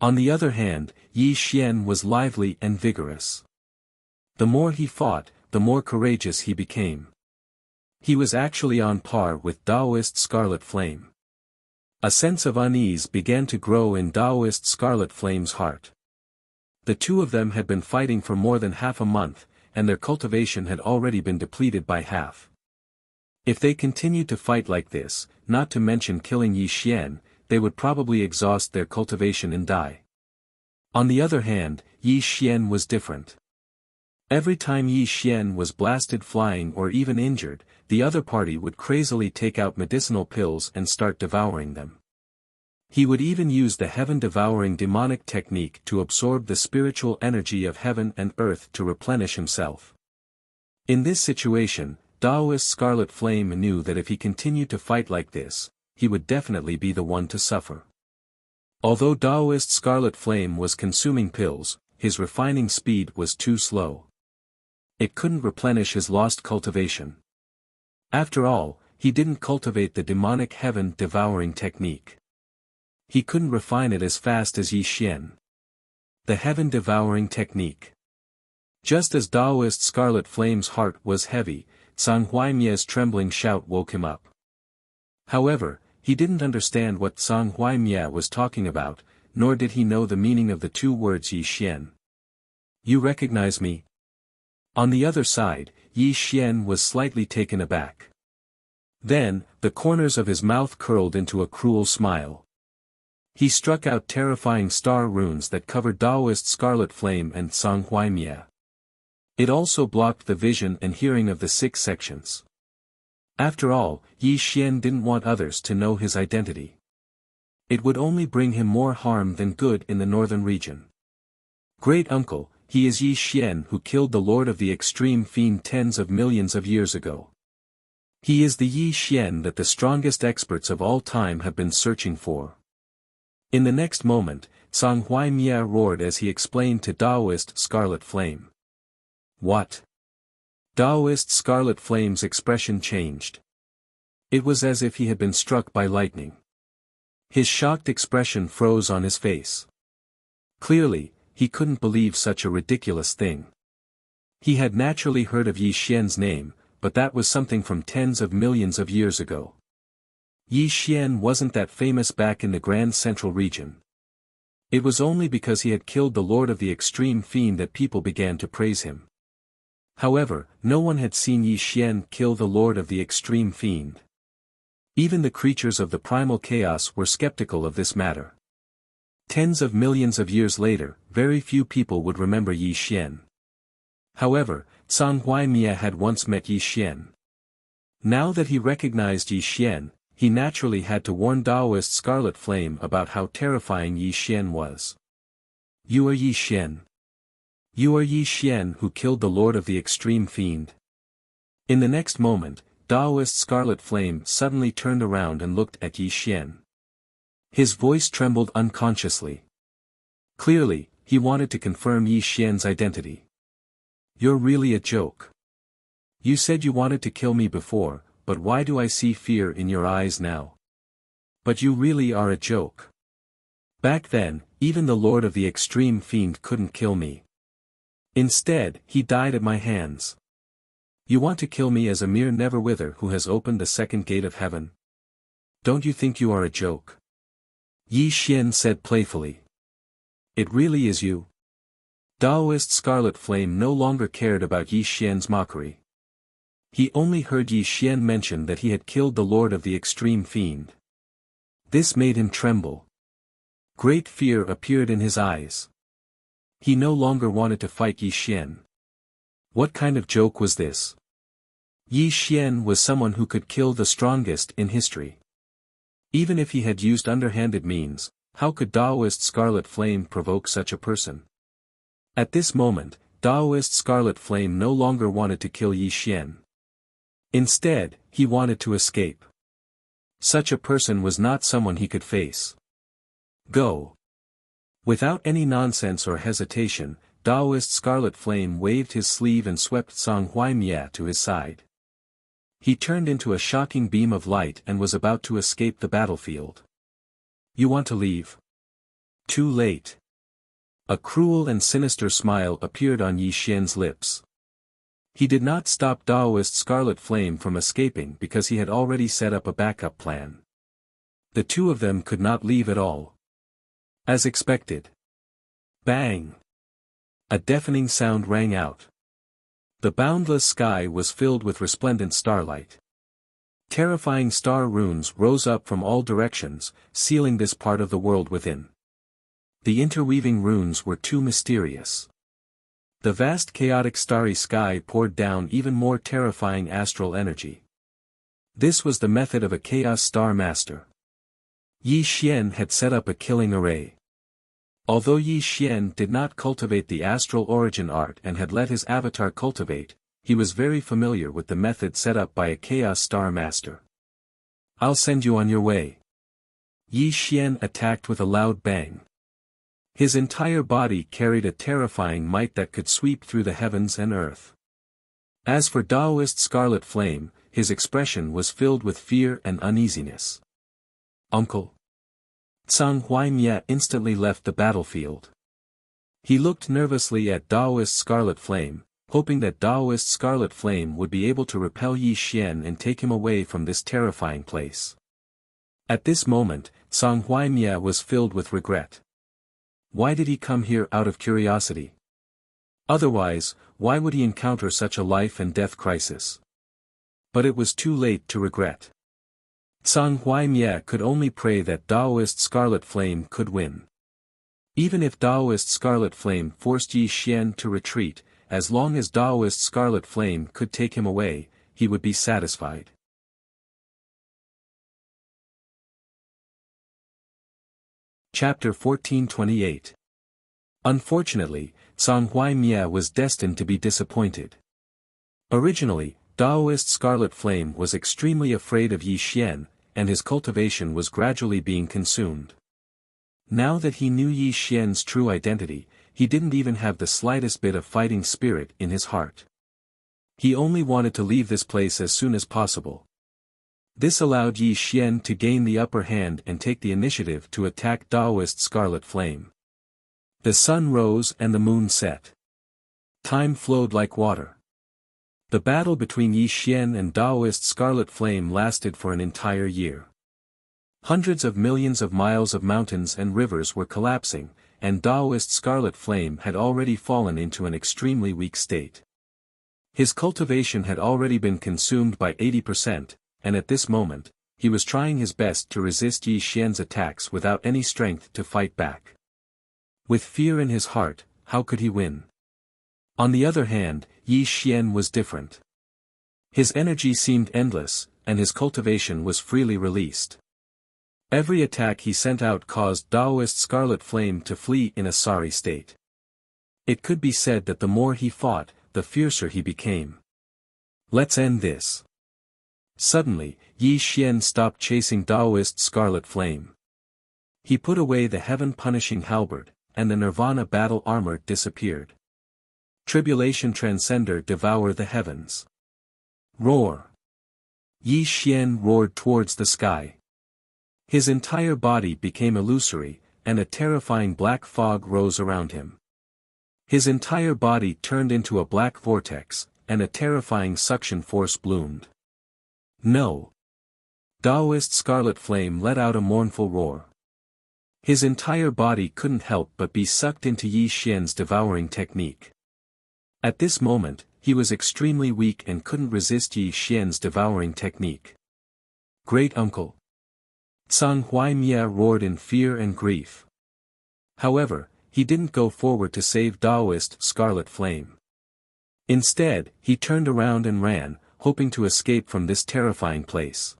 On the other hand, Yi Xian was lively and vigorous. The more he fought, the more courageous he became. He was actually on par with Daoist Scarlet Flame. A sense of unease began to grow in Daoist Scarlet Flame's heart. The two of them had been fighting for more than half a month, and their cultivation had already been depleted by half. If they continued to fight like this, not to mention killing Yi Xian, they would probably exhaust their cultivation and die. On the other hand, Yi Xian was different. Every time Yi Xian was blasted flying or even injured, the other party would crazily take out medicinal pills and start devouring them. He would even use the heaven-devouring demonic technique to absorb the spiritual energy of heaven and earth to replenish himself. In this situation, Daoist Scarlet Flame knew that if he continued to fight like this, he would definitely be the one to suffer. Although Daoist Scarlet Flame was consuming pills, his refining speed was too slow. It couldn't replenish his lost cultivation. After all, he didn't cultivate the demonic heaven-devouring technique. He couldn't refine it as fast as Yi Xian. The heaven-devouring technique. Just as Daoist Scarlet Flame's heart was heavy, Song Huaimia's trembling shout woke him up. However, he didn't understand what Song Huaimia was talking about, nor did he know the meaning of the two words Yi Xian. You recognize me? On the other side, Yi Xian was slightly taken aback. Then, the corners of his mouth curled into a cruel smile. He struck out terrifying star runes that covered Daoist Scarlet Flame and Song Huaimia. It also blocked the vision and hearing of the 6 sections. After all, Yi Xian didn't want others to know his identity. It would only bring him more harm than good in the northern region. Great uncle, he is Yi Xian who killed the Lord of the Extreme Fiend tens of millions of years ago. He is the Yi Xian that the strongest experts of all time have been searching for. In the next moment, Song Huaimia roared as he explained to Daoist Scarlet Flame. What? Daoist Scarlet Flame's expression changed. It was as if he had been struck by lightning. His shocked expression froze on his face. Clearly, he couldn't believe such a ridiculous thing. He had naturally heard of Yi Xian's name, but that was something from tens of millions of years ago. Yi Xian wasn't that famous back in the Grand Central region. It was only because he had killed the Lord of the Extreme Fiend that people began to praise him. However, no one had seen Yi Xian kill the Lord of the Extreme Fiend. Even the creatures of the primal chaos were skeptical of this matter. Tens of millions of years later, very few people would remember Yi Xian. However, Song Huaimia had once met Yi Xian. Now that he recognized Yi Xian, he naturally had to warn Daoist Scarlet Flame about how terrifying Yi Xian was. You are Yi Xian. You are Yi Xian who killed the Lord of the Extreme Fiend. In the next moment, Daoist Scarlet Flame suddenly turned around and looked at Yi Xian. His voice trembled unconsciously. Clearly, he wanted to confirm Yi Xian's identity. "You're really a joke. You said you wanted to kill me before, but why do I see fear in your eyes now? But you really are a joke. Back then, even the Lord of the Extreme Fiend couldn't kill me. Instead, he died at my hands. You want to kill me as a mere never-wither who has opened the second gate of heaven? Don't you think you are a joke?" Yi Xian said playfully. "It really is you?" Daoist Scarlet Flame no longer cared about Yi Xian's mockery. He only heard Yi Xian mention that he had killed the Lord of the Extreme Fiend. This made him tremble. Great fear appeared in his eyes. He no longer wanted to fight Yi Xian. What kind of joke was this? Yi Xian was someone who could kill the strongest in history. Even if he had used underhanded means, how could Daoist Scarlet Flame provoke such a person? At this moment, Daoist Scarlet Flame no longer wanted to kill Yi Xian. Instead, he wanted to escape. Such a person was not someone he could face. Go. Without any nonsense or hesitation, Daoist Scarlet Flame waved his sleeve and swept Song Huaimia to his side. He turned into a shocking beam of light and was about to escape the battlefield. "You want to leave? Too late." A cruel and sinister smile appeared on Yi Xian's lips. He did not stop Daoist Scarlet Flame from escaping because he had already set up a backup plan. The two of them could not leave at all. As expected. Bang! A deafening sound rang out. The boundless sky was filled with resplendent starlight. Terrifying star runes rose up from all directions, sealing this part of the world within. The interweaving runes were too mysterious. The vast chaotic starry sky poured down even more terrifying astral energy. This was the method of a Chaos Star Master. Yi Xian had set up a killing array. Although Yi Xian did not cultivate the astral origin art and had let his avatar cultivate, he was very familiar with the method set up by a Chaos Star Master. "I'll send you on your way." Yi Xian attacked with a loud bang. His entire body carried a terrifying might that could sweep through the heavens and earth. As for Daoist Scarlet Flame, his expression was filled with fear and uneasiness. "Uncle." Song Huaimia instantly left the battlefield. He looked nervously at Daoist Scarlet Flame, hoping that Daoist Scarlet Flame would be able to repel Yi Xian and take him away from this terrifying place. At this moment, Song Huaimia was filled with regret. Why did he come here out of curiosity? Otherwise, why would he encounter such a life and death crisis? But it was too late to regret. Song Huaimia could only pray that Daoist Scarlet Flame could win. Even if Daoist Scarlet Flame forced Yi Xian to retreat, as long as Daoist Scarlet Flame could take him away, he would be satisfied. Chapter 1428. Unfortunately, Song Huaimia was destined to be disappointed. Originally, Daoist Scarlet Flame was extremely afraid of Yi Xian, and his cultivation was gradually being consumed. Now that he knew Yi Xian's true identity, he didn't even have the slightest bit of fighting spirit in his heart. He only wanted to leave this place as soon as possible. This allowed Yi Xian to gain the upper hand and take the initiative to attack Daoist Scarlet Flame. The sun rose and the moon set. Time flowed like water. The battle between Yi Xian and Daoist Scarlet Flame lasted for an entire year. Hundreds of millions of miles of mountains and rivers were collapsing, and Daoist Scarlet Flame had already fallen into an extremely weak state. His cultivation had already been consumed by 80%, and at this moment, he was trying his best to resist Yi Xian's attacks without any strength to fight back. With fear in his heart, how could he win? On the other hand, Yi Xian was different. His energy seemed endless, and his cultivation was freely released. Every attack he sent out caused Daoist Scarlet Flame to flee in a sorry state. It could be said that the more he fought, the fiercer he became. "Let's end this. Suddenly, Yi Xian stopped chasing Daoist Scarlet Flame. He put away the heaven-punishing halberd, and the Nirvana battle armor disappeared. Tribulation Transcender devour the heavens. Roar! Yi Xian roared towards the sky. His entire body became illusory, and a terrifying black fog rose around him. His entire body turned into a black vortex, and a terrifying suction force bloomed. No! Daoist Scarlet Flame let out a mournful roar. His entire body couldn't help but be sucked into Yi Xian's devouring technique. At this moment, he was extremely weak and couldn't resist Yi Xian's devouring technique. Great Uncle! Zhang Huaimia roared in fear and grief. However, he didn't go forward to save Daoist Scarlet Flame. Instead, he turned around and ran, hoping to escape from this terrifying place.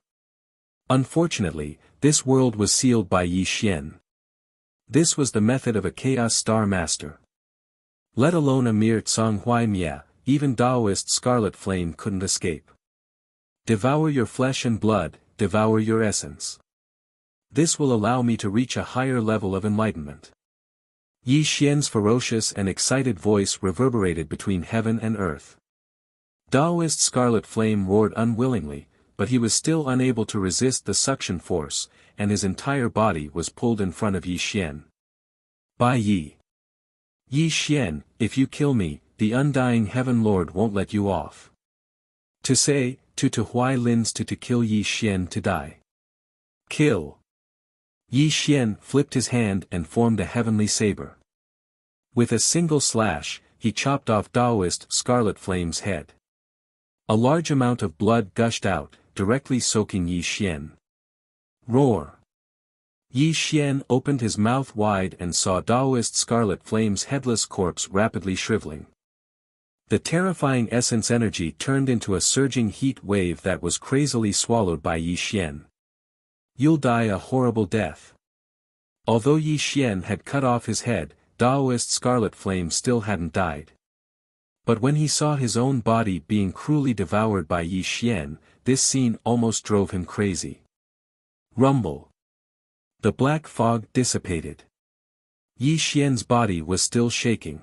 Unfortunately, this world was sealed by Yi Xian. This was the method of a Chaos Star Master. Let alone a mere Zhang Huaimia, even Daoist Scarlet Flame couldn't escape. Devour your flesh and blood, devour your essence. This will allow me to reach a higher level of enlightenment. Yi Xian's ferocious and excited voice reverberated between heaven and earth. Daoist Scarlet Flame roared unwillingly, but he was still unable to resist the suction force, and his entire body was pulled in front of Yi Xian. By Yi! Yi Xian, if you kill me, the undying Heaven Lord won't let you off. To say, to Huai Lin's to kill Yi Xian to die. Kill! Yi Xian flipped his hand and formed a heavenly saber. With a single slash, he chopped off Daoist Scarlet Flame's head. A large amount of blood gushed out, directly soaking Yi Xian. Roar! Yi Xian opened his mouth wide and saw Daoist Scarlet Flame's headless corpse rapidly shriveling. The terrifying essence energy turned into a surging heat wave that was crazily swallowed by Yi Xian. You'll die a horrible death. Although Yi Xian had cut off his head, Daoist Scarlet Flame still hadn't died. But when he saw his own body being cruelly devoured by Yi Xian, this scene almost drove him crazy. Rumble. The black fog dissipated. Yi Xian's body was still shaking.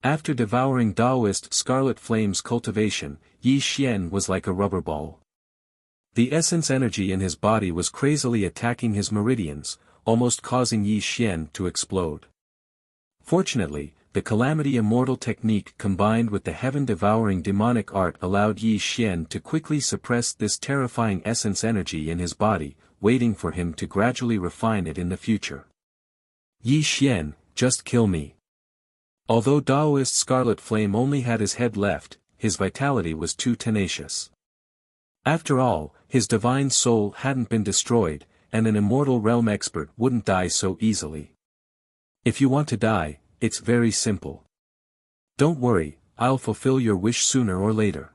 After devouring Daoist Scarlet Flame's cultivation, Yi Xian was like a rubber ball. The essence energy in his body was crazily attacking his meridians, almost causing Yi Xian to explode. Fortunately, the Calamity Immortal technique combined with the heaven-devouring demonic art allowed Yi Xian to quickly suppress this terrifying essence energy in his body, waiting for him to gradually refine it in the future. Yi Xian, just kill me. Although Daoist Scarlet Flame only had his head left, his vitality was too tenacious. After all, his divine soul hadn't been destroyed, and an immortal realm expert wouldn't die so easily. If you want to die, it's very simple. Don't worry, I'll fulfill your wish sooner or later.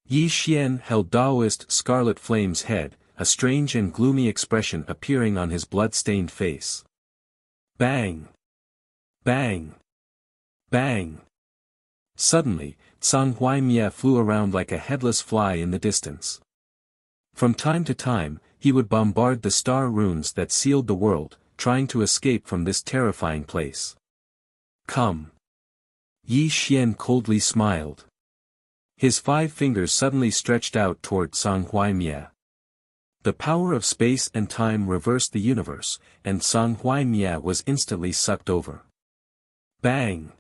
Yi Xian held Daoist Scarlet Flame's head, a strange and gloomy expression appearing on his blood-stained face. Bang! Bang! Bang! Suddenly, Zhang Huaimia flew around like a headless fly in the distance. From time to time, he would bombard the star runes that sealed the world, trying to escape from this terrifying place. Come! Yi Xian coldly smiled. His 5 fingers suddenly stretched out toward Zhang Huaimia. The power of space and time reversed the universe, and Zhang Huaimia was instantly sucked over. Bang!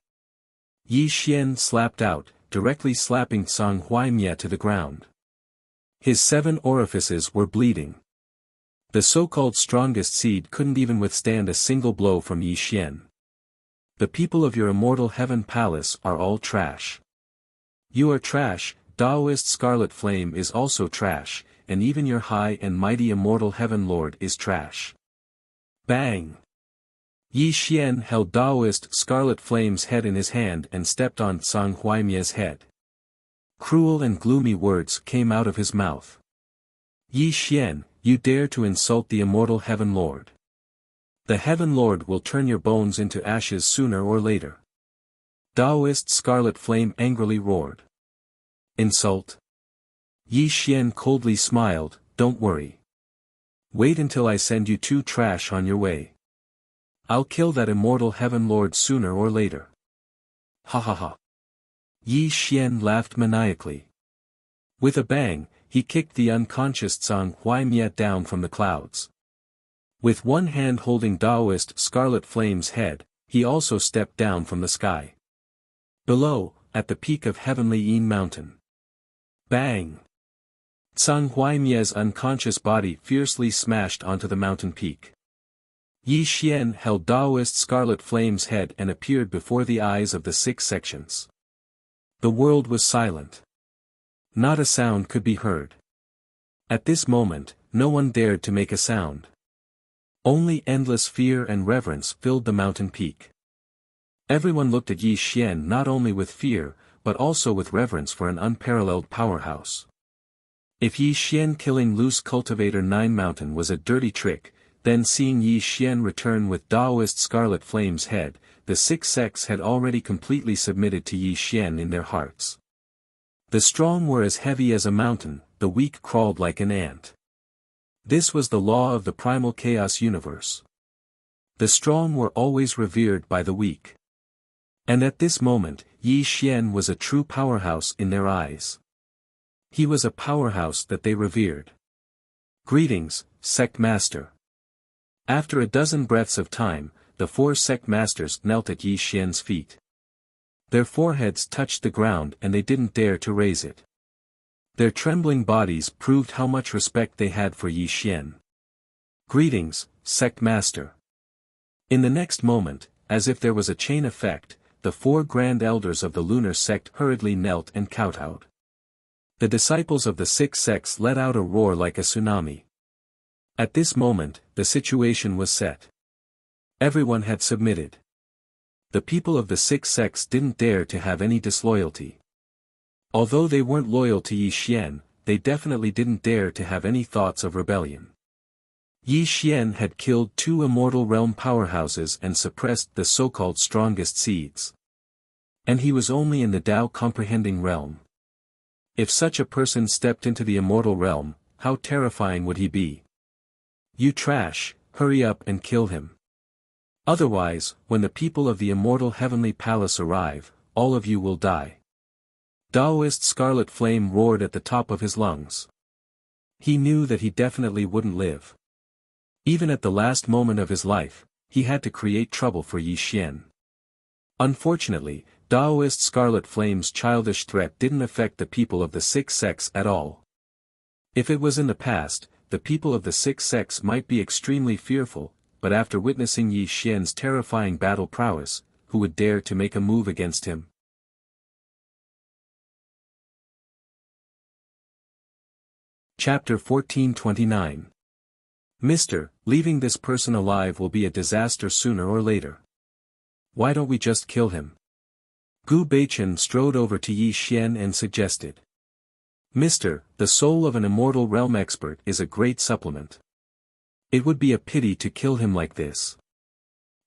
Yi Xian slapped out, directly slapping Zhang Huaimia to the ground. His 7 orifices were bleeding. The so-called strongest seed couldn't even withstand a single blow from Yi Xian. The people of your immortal heaven palace are all trash. You are trash, Daoist Scarlet Flame is also trash, and even your high and mighty immortal heaven lord is trash. Bang! Yi Xian held Daoist Scarlet Flame's head in his hand and stepped on Zhang Huaimia's head. Cruel and gloomy words came out of his mouth. Yi Xian, you dare to insult the immortal Heaven Lord. The Heaven Lord will turn your bones into ashes sooner or later. Daoist Scarlet Flame angrily roared. Insult? Yi Xian coldly smiled, don't worry. Wait until I send you two trash on your way. I'll kill that immortal heaven lord sooner or later. Ha ha ha. Yi Xian laughed maniacally. With a bang, he kicked the unconscious Zhang Huaimian down from the clouds. With one hand holding Daoist Scarlet Flame's head, he also stepped down from the sky. Below, at the peak of Heavenly Yin Mountain. Bang! Zhang Huaimian's unconscious body fiercely smashed onto the mountain peak. Yi Xian held Daoist Scarlet Flame's head and appeared before the eyes of the 6 sections. The world was silent. Not a sound could be heard. At this moment, no one dared to make a sound. Only endless fear and reverence filled the mountain peak. Everyone looked at Yi Xian not only with fear, but also with reverence for an unparalleled powerhouse. If Yi Xian killing loose Cultivator 9 Mountain was a dirty trick, then seeing Yi Xian return with Daoist Scarlet Flame's head, the 6 sects had already completely submitted to Yi Xian in their hearts. The strong were as heavy as a mountain, the weak crawled like an ant. This was the law of the primal chaos universe. The strong were always revered by the weak. And at this moment, Yi Xian was a true powerhouse in their eyes. He was a powerhouse that they revered. Greetings, Sect Master. After a dozen breaths of time, the 4 sect masters knelt at Yi Xian's feet. Their foreheads touched the ground and they didn't dare to raise it. Their trembling bodies proved how much respect they had for Yi Xian. Greetings, Sect Master. In the next moment, as if there was a chain effect, the 4 grand elders of the lunar sect hurriedly knelt and kowtowed. The disciples of the 6 sects let out a roar like a tsunami. At this moment, the situation was set. Everyone had submitted. The people of the 6 sects didn't dare to have any disloyalty. Although they weren't loyal to Yi Xian, they definitely didn't dare to have any thoughts of rebellion. Yi Xian had killed 2 immortal realm powerhouses and suppressed the so-called strongest seeds. And he was only in the Tao comprehending realm. If such a person stepped into the immortal realm, how terrifying would he be? You trash, hurry up and kill him. Otherwise, when the people of the immortal heavenly palace arrive, all of you will die. Daoist Scarlet Flame roared at the top of his lungs. He knew that he definitely wouldn't live. Even at the last moment of his life, he had to create trouble for Yi Xian. Unfortunately, Daoist Scarlet Flame's childish threat didn't affect the people of the 6 sects at all. If it was in the past, the people of the 6 sects might be extremely fearful, but after witnessing Yi Xian's terrifying battle prowess, who would dare to make a move against him? Chapter 1429. Mister, leaving this person alive will be a disaster sooner or later. Why don't we just kill him? Gu Beichen strode over to Yi Xian and suggested. Mister, the soul of an immortal realm expert is a great supplement. It would be a pity to kill him like this.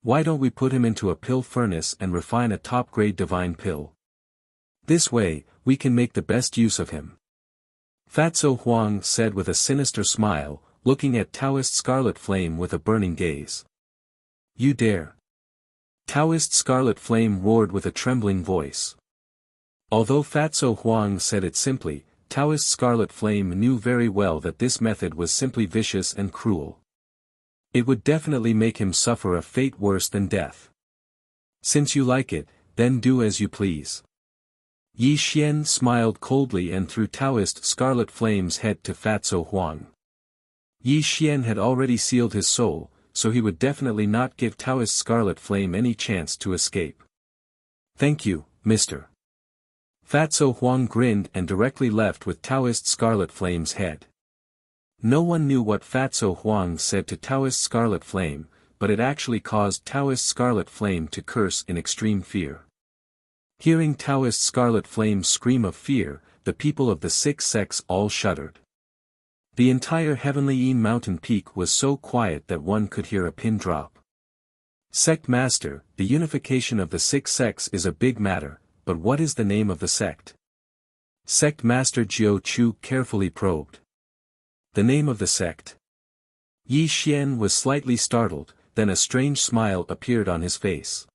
Why don't we put him into a pill furnace and refine a top-grade divine pill? This way, we can make the best use of him. Fatso Huang said with a sinister smile, looking at Taoist Scarlet Flame with a burning gaze. You dare. Taoist Scarlet Flame roared with a trembling voice. Although Fatso Huang said it simply, Taoist Scarlet Flame knew very well that this method was simply vicious and cruel. It would definitely make him suffer a fate worse than death. Since you like it, then do as you please. Yi Xian smiled coldly and threw Taoist Scarlet Flame's head to Fatso Huang. Yi Xian had already sealed his soul, so he would definitely not give Taoist Scarlet Flame any chance to escape. Thank you, mister. Fatso Huang grinned and directly left with Taoist Scarlet Flame's head. No one knew what Fatso Huang said to Taoist Scarlet Flame, but it actually caused Taoist Scarlet Flame to curse in extreme fear. Hearing Taoist Scarlet Flame's scream of fear, the people of the 6 sects all shuddered. The entire Heavenly Yin mountain peak was so quiet that one could hear a pin drop. Sect Master, the unification of the 6 sects is a big matter, but what is the name of the sect? Sect Master Jiu Chu carefully probed. The name of the sect. Yi Xian was slightly startled, then a strange smile appeared on his face.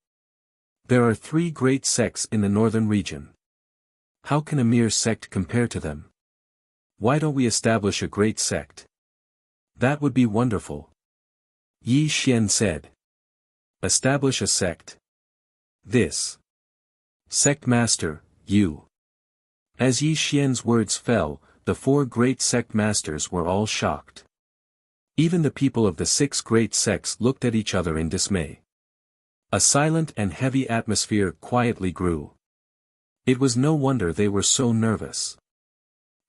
There are 3 great sects in the northern region. How can a mere sect compare to them? Why don't we establish a great sect? That would be wonderful. Yi Xian said. Establish a sect. This. Sect Master, you. As Yi Xian's words fell, the 4 great sect masters were all shocked. Even the people of the 6 great sects looked at each other in dismay. A silent and heavy atmosphere quietly grew. It was no wonder they were so nervous.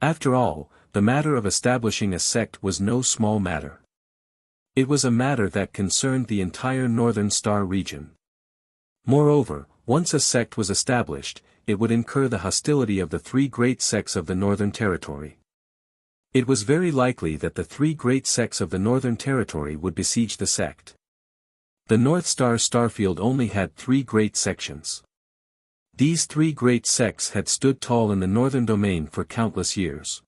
After all, the matter of establishing a sect was no small matter. It was a matter that concerned the entire Northern Star region. Moreover, once a sect was established, it would incur the hostility of the 3 great sects of the Northern Territory. It was very likely that the 3 great sects of the Northern Territory would besiege the sect. The North Star Starfield only had 3 great sections. These 3 great sects had stood tall in the Northern Domain for countless years.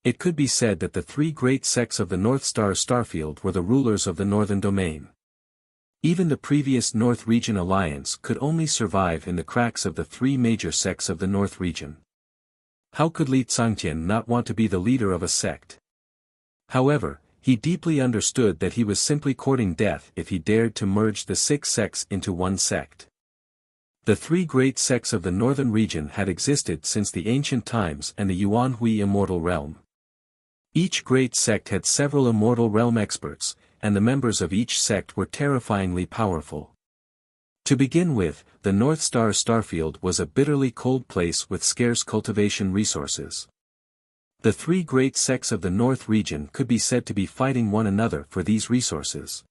It could be said that the 3 great sects of the North Star Starfield were the rulers of the Northern Domain. Even the previous North Region Alliance could only survive in the cracks of the 3 major sects of the North Region. How could Li Tsangtian not want to be the leader of a sect? However, he deeply understood that he was simply courting death if he dared to merge the 6 sects into one sect. The 3 great sects of the Northern Region had existed since the ancient times and the Yuanhui Immortal Realm. Each great sect had several Immortal Realm experts, and the members of each sect were terrifyingly powerful. To begin with, the North Star Starfield was a bitterly cold place with scarce cultivation resources. The 3 great sects of the North region could be said to be fighting one another for these resources.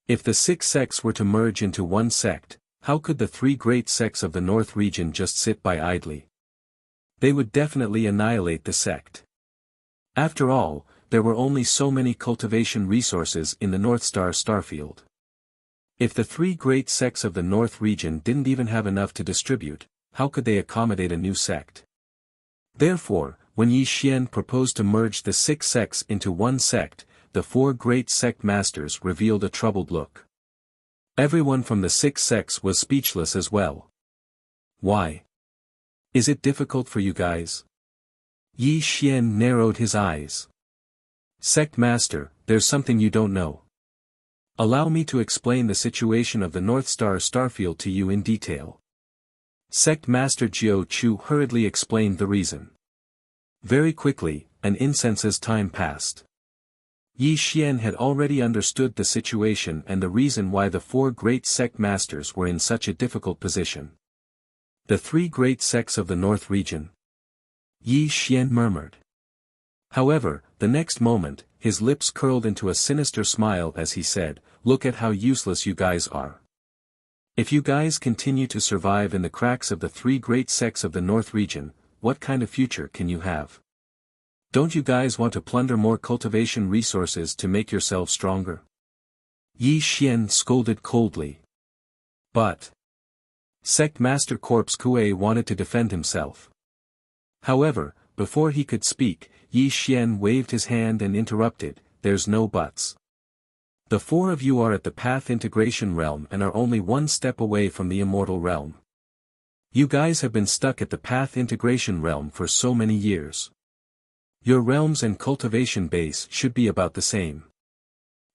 If the 6 sects were to merge into one sect, how could the 3 great sects of the North region just sit by idly? They would definitely annihilate the sect. After all, there were only so many cultivation resources in the North Star Starfield. If the 3 great sects of the North region didn't even have enough to distribute, how could they accommodate a new sect? Therefore, when Yi Xian proposed to merge the 6 sects into one sect, the 4 great sect masters revealed a troubled look. Everyone from the 6 sects was speechless as well. Why? Is it difficult for you guys? Yi Xian narrowed his eyes. Sect Master, there's something you don't know. Allow me to explain the situation of the North Star Starfield to you in detail. Sect Master Jiu Chu hurriedly explained the reason. Very quickly, an incense's time passed. Yi Xian had already understood the situation and the reason why the 4 great sect masters were in such a difficult position. The 3 great sects of the North region? Yi Xian murmured. However, the next moment, his lips curled into a sinister smile as he said, "Look at how useless you guys are. If you guys continue to survive in the cracks of the 3 great sects of the North region, what kind of future can you have? Don't you guys want to plunder more cultivation resources to make yourselves stronger?" Yi Xian scolded coldly. But Sect Master Corpse Kue wanted to defend himself. However, before he could speak, Yi Xian waved his hand and interrupted, "There's no buts. The 4 of you are at the Path Integration Realm and are only 1 step away from the Immortal Realm. You guys have been stuck at the Path Integration Realm for so many years. Your realms and cultivation base should be about the same.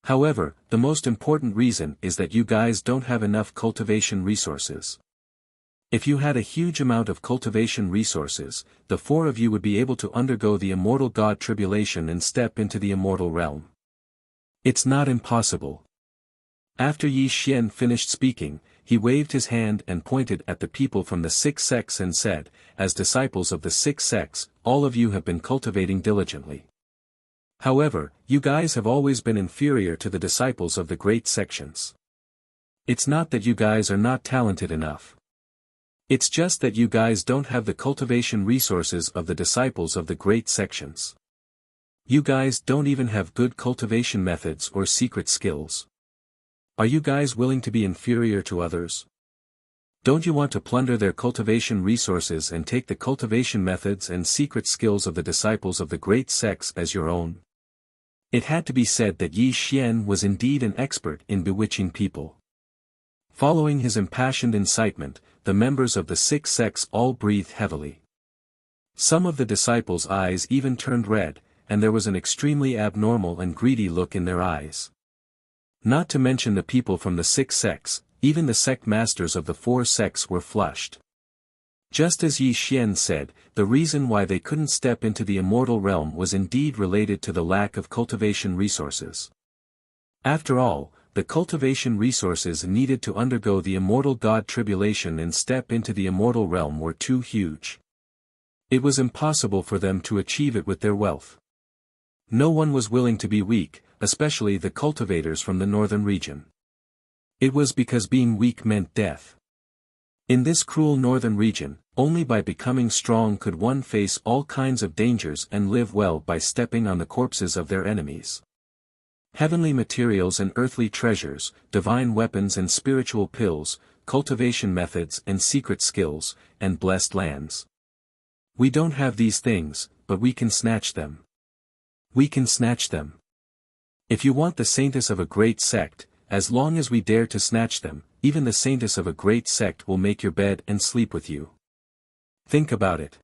However, the most important reason is that you guys don't have enough cultivation resources. If you had a huge amount of cultivation resources, the 4 of you would be able to undergo the Immortal God Tribulation and step into the Immortal Realm. It's not impossible." After Yi Xian finished speaking, he waved his hand and pointed at the people from the 6 sects and said, "As disciples of the 6 sects, all of you have been cultivating diligently. However, you guys have always been inferior to the disciples of the great sections. It's not that you guys are not talented enough. It's just that you guys don't have the cultivation resources of the disciples of the great sections. You guys don't even have good cultivation methods or secret skills. Are you guys willing to be inferior to others? Don't you want to plunder their cultivation resources and take the cultivation methods and secret skills of the disciples of the great sects as your own? It had to be said that Yi Xian was indeed an expert in bewitching people. Following his impassioned incitement, the members of the 6 sects all breathed heavily. Some of the disciples' eyes even turned red, and there was an extremely abnormal and greedy look in their eyes. Not to mention the people from the 6 sects, even the sect masters of the 4 sects were flushed. Just as Yi Xian said, the reason why they couldn't step into the immortal realm was indeed related to the lack of cultivation resources. After all, the cultivation resources needed to undergo the immortal god tribulation and step into the immortal realm were too huge. It was impossible for them to achieve it with their wealth. No one was willing to be weak, especially the cultivators from the northern region. It was because being weak meant death. In this cruel northern region, only by becoming strong could one face all kinds of dangers and live well by stepping on the corpses of their enemies. Heavenly materials and earthly treasures, divine weapons and spiritual pills, cultivation methods and secret skills, and blessed lands. We don't have these things, but we can snatch them. We can snatch them. If you want the saintess of a great sect, as long as we dare to snatch them, even the saintess of a great sect will make your bed and sleep with you. Think about it.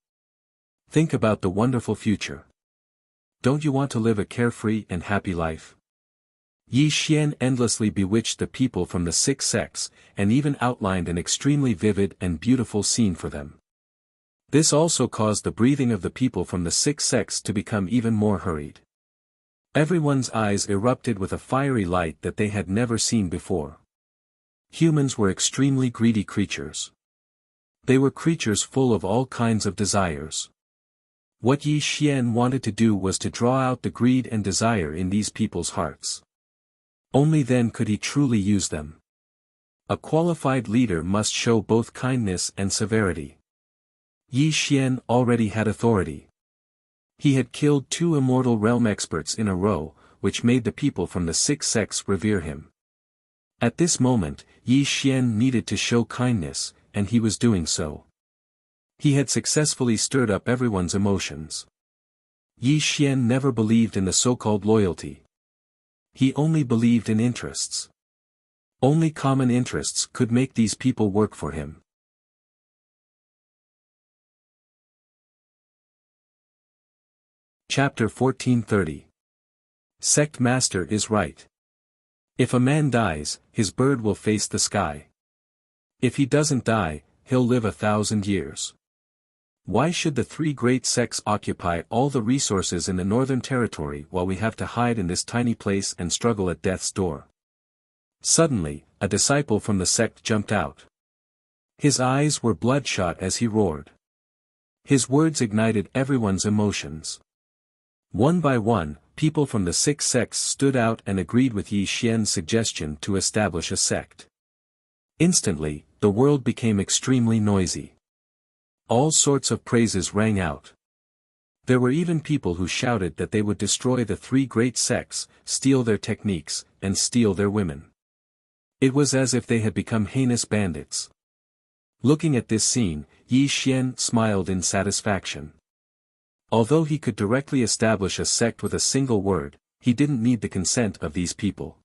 Think about the wonderful future. Don't you want to live a carefree and happy life? Yi Xian endlessly bewitched the people from the 6 sects, and even outlined an extremely vivid and beautiful scene for them. This also caused the breathing of the people from the 6 sects to become even more hurried. Everyone's eyes erupted with a fiery light that they had never seen before. Humans were extremely greedy creatures. They were creatures full of all kinds of desires. What Yi Xian wanted to do was to draw out the greed and desire in these people's hearts. Only then could he truly use them. A qualified leader must show both kindness and severity. Yi Xian already had authority. He had killed 2 immortal realm experts in a row, which made the people from the 6 sects revere him. At this moment, Yi Xian needed to show kindness, and he was doing so. He had successfully stirred up everyone's emotions. Yi Xian never believed in the so-called loyalty. He only believed in interests. Only common interests could make these people work for him. Chapter 1430. Sect Master is right. If a man dies, his bird will face the sky. If he doesn't die, he'll live 1,000 years. Why should the 3 great sects occupy all the resources in the northern territory while we have to hide in this tiny place and struggle at death's door? Suddenly, a disciple from the sect jumped out. His eyes were bloodshot as he roared. His words ignited everyone's emotions. One by one, people from the 6 sects stood out and agreed with Yi Xian's suggestion to establish a sect. Instantly, the world became extremely noisy. All sorts of praises rang out. There were even people who shouted that they would destroy the 3 great sects, steal their techniques, and steal their women. It was as if they had become heinous bandits. Looking at this scene, Yi Xian smiled in satisfaction. Although he could directly establish a sect with a single word, he didn't need the consent of these people.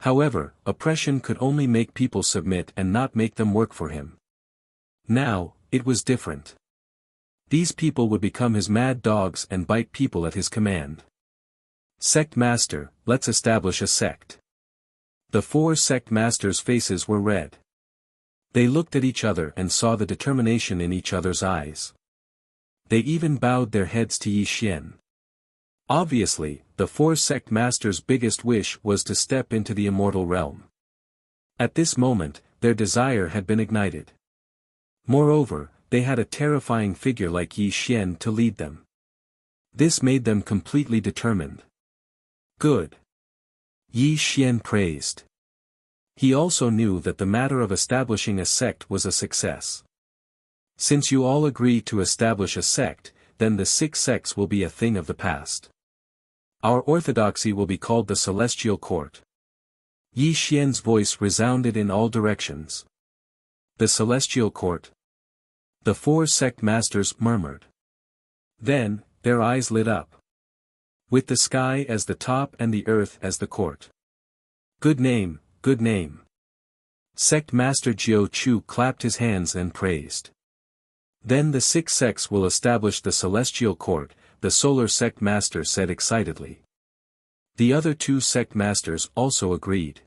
However, oppression could only make people submit and not make them work for him. Now, it was different. These people would become his mad dogs and bite people at his command. Sect Master, let's establish a sect. The 4 sect masters' faces were red. They looked at each other and saw the determination in each other's eyes. They even bowed their heads to Yi Xian. Obviously, the 4 sect masters' biggest wish was to step into the immortal realm. At this moment, their desire had been ignited. Moreover, they had a terrifying figure like Yi Xian to lead them. This made them completely determined. Good. Yi Xian praised. He also knew that the matter of establishing a sect was a success. Since you all agree to establish a sect, then the 6 sects will be a thing of the past. Our orthodoxy will be called the Celestial Court. Yi Xian's voice resounded in all directions. The celestial court. The four sect masters murmured. Then, their eyes lit up. With the sky as the top and the earth as the court. Good name, good name. Sect Master Jiu Chu clapped his hands and praised. Then the six sects will establish the celestial court, the solar sect master said excitedly. The other two sect masters also agreed.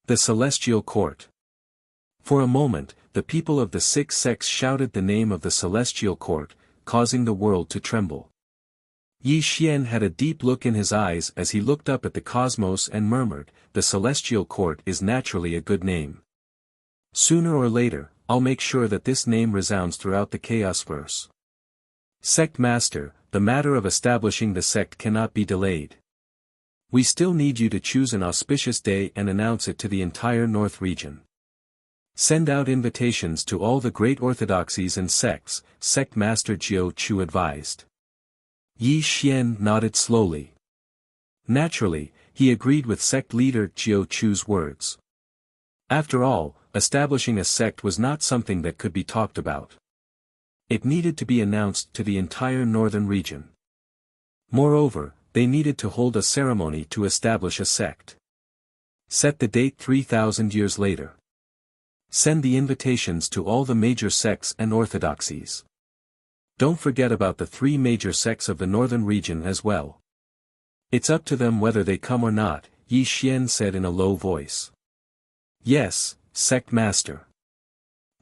The celestial court. For a moment, the people of the six sects shouted the name of the celestial court, causing the world to tremble. Yi Xian had a deep look in his eyes as he looked up at the cosmos and murmured, "The celestial court is naturally a good name. Sooner or later, I'll make sure that this name resounds throughout the chaos-verse." Sect Master, the matter of establishing the sect cannot be delayed. We still need you to choose an auspicious day and announce it to the entire North region. Send out invitations to all the great orthodoxies and sects, Sect Master Jiu Chu advised. Yi Xian nodded slowly. Naturally, he agreed with sect leader Jiu Chu's words. After all, establishing a sect was not something that could be talked about. It needed to be announced to the entire northern region. Moreover, they needed to hold a ceremony to establish a sect. Set the date 3,000 years later. Send the invitations to all the major sects and orthodoxies. Don't forget about the three major sects of the northern region as well. It's up to them whether they come or not, Yi Xian said in a low voice. Yes, Sect Master.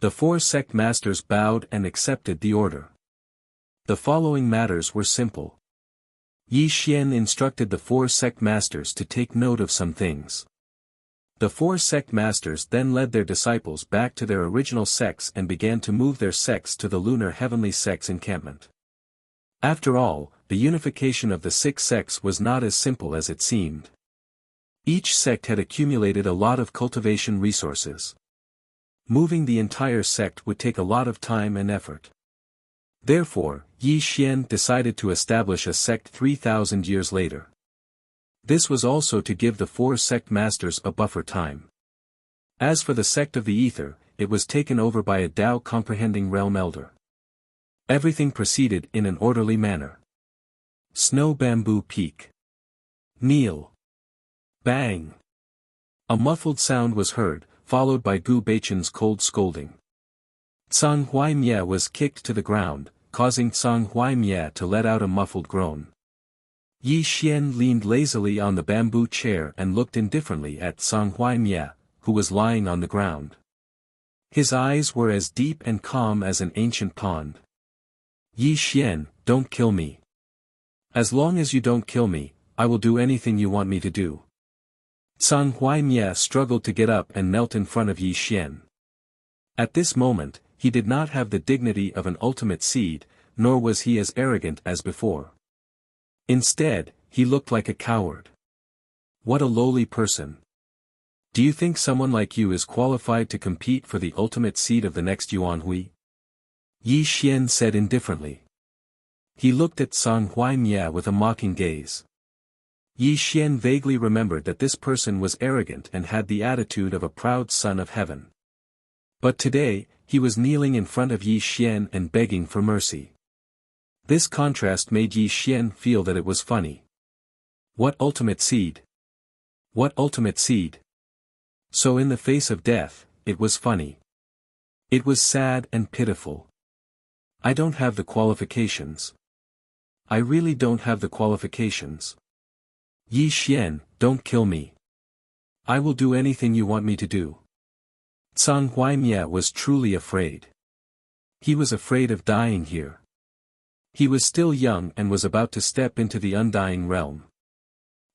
The four sect masters bowed and accepted the order. The following matters were simple. Yi Xian instructed the four sect masters to take note of some things. The four sect masters then led their disciples back to their original sects and began to move their sects to the lunar heavenly sects encampment. After all, the unification of the six sects was not as simple as it seemed. Each sect had accumulated a lot of cultivation resources. Moving the entire sect would take a lot of time and effort. Therefore, Yi Xian decided to establish a sect 3,000 years later. This was also to give the four sect masters a buffer time. As for the sect of the ether, it was taken over by a Tao comprehending realm elder. Everything proceeded in an orderly manner. Snow Bamboo Peak. Kneel. Bang. A muffled sound was heard, followed by Gu Beichen's cold scolding. Tsang Huaimie was kicked to the ground, causing Tsang Huaimie to let out a muffled groan. Yi Xian leaned lazily on the bamboo chair and looked indifferently at Tsang Huaimie, who was lying on the ground. His eyes were as deep and calm as an ancient pond. Yi Xian, don't kill me. As long as you don't kill me, I will do anything you want me to do. Tsang Huaimie struggled to get up and knelt in front of Yi Xian. At this moment, he did not have the dignity of an ultimate seed, nor was he as arrogant as before. Instead, he looked like a coward. What a lowly person. Do you think someone like you is qualified to compete for the ultimate seed of the next Yuanhui? Yi Xian said indifferently. He looked at Tsang Huaimie with a mocking gaze. Yi Xian vaguely remembered that this person was arrogant and had the attitude of a proud son of heaven. But today, he was kneeling in front of Yi Xian and begging for mercy. This contrast made Yi Xian feel that it was funny. What ultimate seed? What ultimate seed? So in the face of death, it was funny. It was sad and pitiful. I don't have the qualifications. I really don't have the qualifications. Yi Xian, don't kill me. I will do anything you want me to do. Tsang Huaimie was truly afraid. He was afraid of dying here. He was still young and was about to step into the undying realm.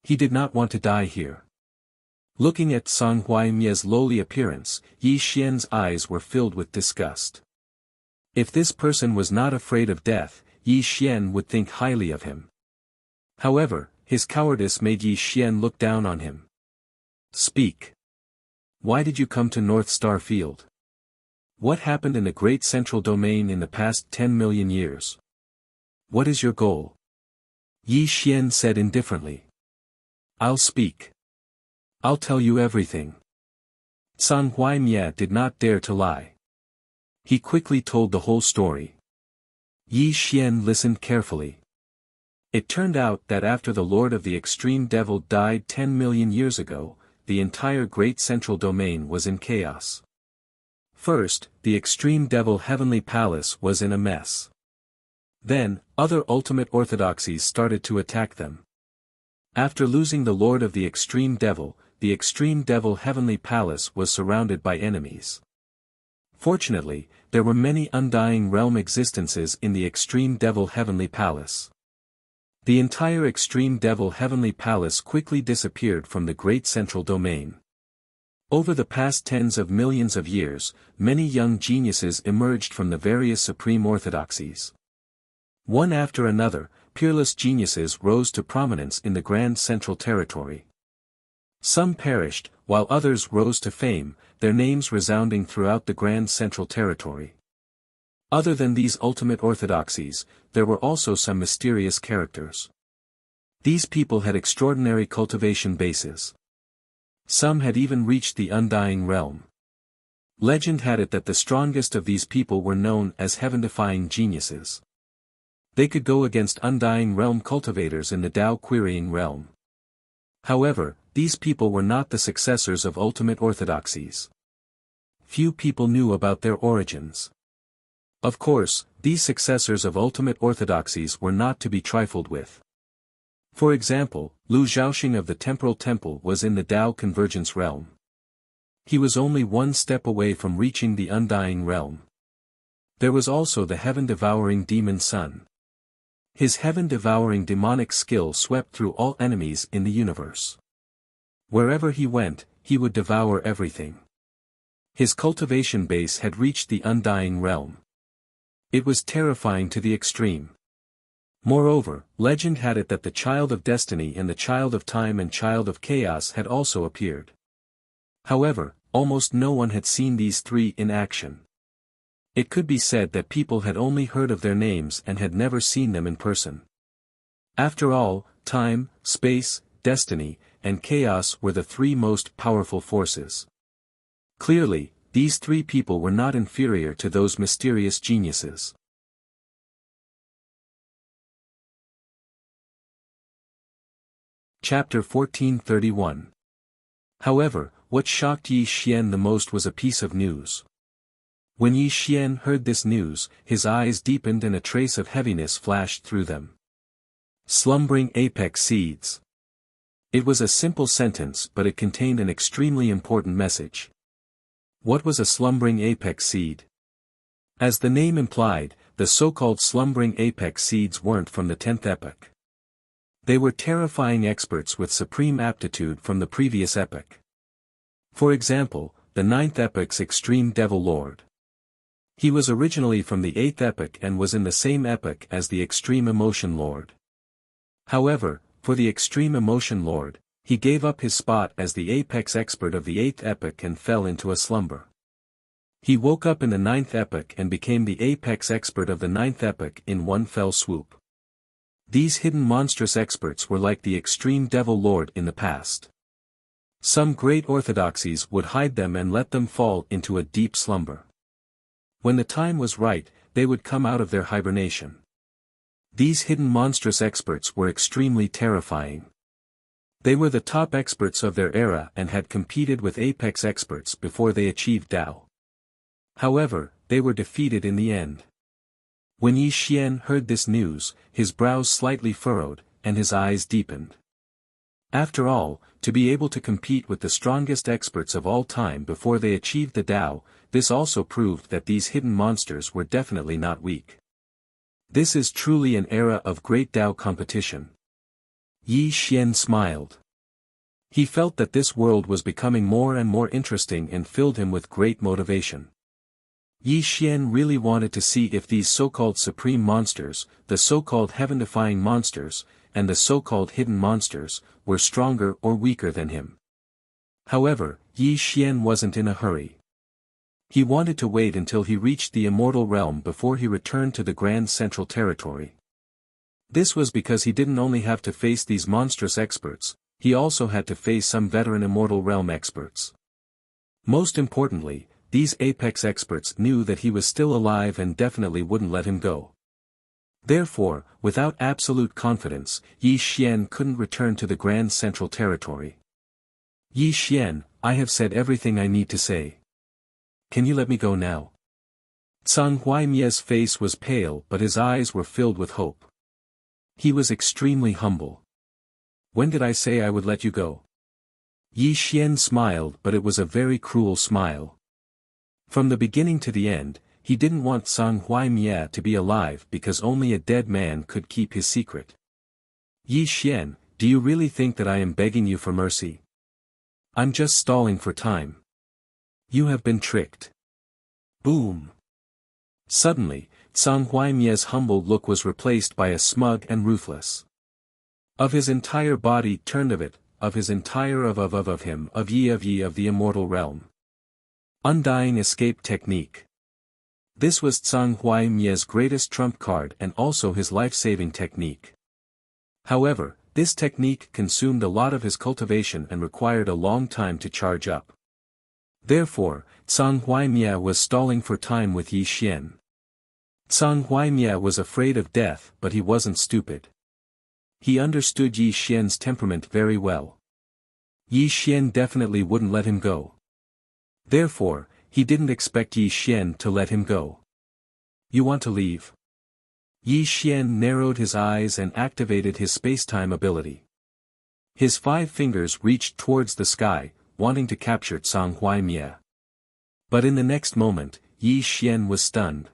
He did not want to die here. Looking at Tsang Huaimie's lowly appearance, Yi Xian's eyes were filled with disgust. If this person was not afraid of death, Yi Xian would think highly of him. However, his cowardice made Yi Xian look down on him. Speak. Why did you come to North Star Field? What happened in the great central domain in the past 10 million years? What is your goal? Yi Xian said indifferently. I'll speak. I'll tell you everything. Tsang Huaimie did not dare to lie. He quickly told the whole story. Yi Xian listened carefully. It turned out that after the Lord of the Extreme Devil died 10 million years ago, the entire Great Central Domain was in chaos. First, the Extreme Devil Heavenly Palace was in a mess. Then, other ultimate orthodoxies started to attack them. After losing the Lord of the Extreme Devil Heavenly Palace was surrounded by enemies. Fortunately, there were many Undying Realm existences in the Extreme Devil Heavenly Palace. The entire Extreme Devil Heavenly Palace quickly disappeared from the Great Central Domain. Over the past tens of millions of years, many young geniuses emerged from the various supreme orthodoxies. One after another, peerless geniuses rose to prominence in the Grand Central Territory. Some perished, while others rose to fame, their names resounding throughout the Grand Central Territory. Other than these ultimate orthodoxies, there were also some mysterious characters. These people had extraordinary cultivation bases. Some had even reached the Undying Realm. Legend had it that the strongest of these people were known as heaven-defying geniuses. They could go against Undying Realm cultivators in the Tao Querying Realm. However, these people were not the successors of ultimate orthodoxies. Few people knew about their origins. Of course, these successors of ultimate orthodoxies were not to be trifled with. For example, Lu Zhaoxing of the Temporal Temple was in the Tao Convergence Realm. He was only one step away from reaching the Undying Realm. There was also the heaven-devouring demon Sun. His heaven-devouring demonic skill swept through all enemies in the universe. Wherever he went, he would devour everything. His cultivation base had reached the Undying Realm. It was terrifying to the extreme. Moreover, legend had it that the Child of Destiny and the Child of Time and Child of Chaos had also appeared. However, almost no one had seen these three in action. It could be said that people had only heard of their names and had never seen them in person. After all, time, space, destiny, and chaos were the three most powerful forces. Clearly, these three people were not inferior to those mysterious geniuses. Chapter 1431. However, what shocked Yi Xian the most was a piece of news. When Yi Xian heard this news, his eyes deepened and a trace of heaviness flashed through them. Slumbering apex seeds. It was a simple sentence, but it contained an extremely important message. What was a slumbering apex seed? As the name implied, the so-called slumbering apex seeds weren't from the 10th epoch. They were terrifying experts with supreme aptitude from the previous epoch. For example, the 9th epoch's Extreme Devil Lord. He was originally from the 8th epoch and was in the same epoch as the Extreme Emotion Lord. However, for the Extreme Emotion Lord, he gave up his spot as the apex expert of the 8th epoch and fell into a slumber. He woke up in the 9th epoch and became the apex expert of the 9th epoch in one fell swoop. These hidden monstrous experts were like the Extreme Devil Lord in the past. Some great orthodoxies would hide them and let them fall into a deep slumber. When the time was right, they would come out of their hibernation. These hidden monstrous experts were extremely terrifying. They were the top experts of their era and had competed with apex experts before they achieved Tao. However, they were defeated in the end. When Yi Xian heard this news, his brows slightly furrowed, and his eyes deepened. After all, to be able to compete with the strongest experts of all time before they achieved the Tao, this also proved that these hidden monsters were definitely not weak. This is truly an era of great Tao competition. Yi Xian smiled. He felt that this world was becoming more and more interesting and filled him with great motivation. Yi Xian really wanted to see if these so-called supreme monsters, the so-called heaven-defying monsters, and the so-called hidden monsters, were stronger or weaker than him. However, Yi Xian wasn't in a hurry. He wanted to wait until he reached the Immortal Realm before he returned to the Grand Central Territory. This was because he didn't only have to face these monstrous experts, he also had to face some veteran Immortal Realm experts. Most importantly, these apex experts knew that he was still alive and definitely wouldn't let him go. Therefore, without absolute confidence, Yi Xian couldn't return to the Grand Central Territory. Yi Xian, I have said everything I need to say. Can you let me go now? Zhang Huaimia's face was pale but his eyes were filled with hope. He was extremely humble. When did I say I would let you go? Yi Xian smiled, but it was a very cruel smile. From the beginning to the end, he didn't want Zhang Huaimia to be alive because only a dead man could keep his secret. Yi Xian, do you really think that I am begging you for mercy? I'm just stalling for time. You have been tricked. Boom. Suddenly, Zhang Huaimia's humble look was replaced by a smug and ruthless. Of his entire body turned of it, of his entire of him, of ye of the immortal realm. Undying escape technique. This was Zhang Huaimia's greatest trump card and also his life-saving technique. However, this technique consumed a lot of his cultivation and required a long time to charge up. Therefore, Zhang Huaimia was stalling for time with Yi Xian. Zhang Huaimia was afraid of death, but he wasn't stupid. He understood Yi Xian's temperament very well. Yi Xian definitely wouldn't let him go. Therefore, he didn't expect Yi Xian to let him go. You want to leave? Yi Xian narrowed his eyes and activated his space-time ability. His 5 fingers reached towards the sky, wanting to capture Zhang Huaimia. But in the next moment, Yi Xian was stunned.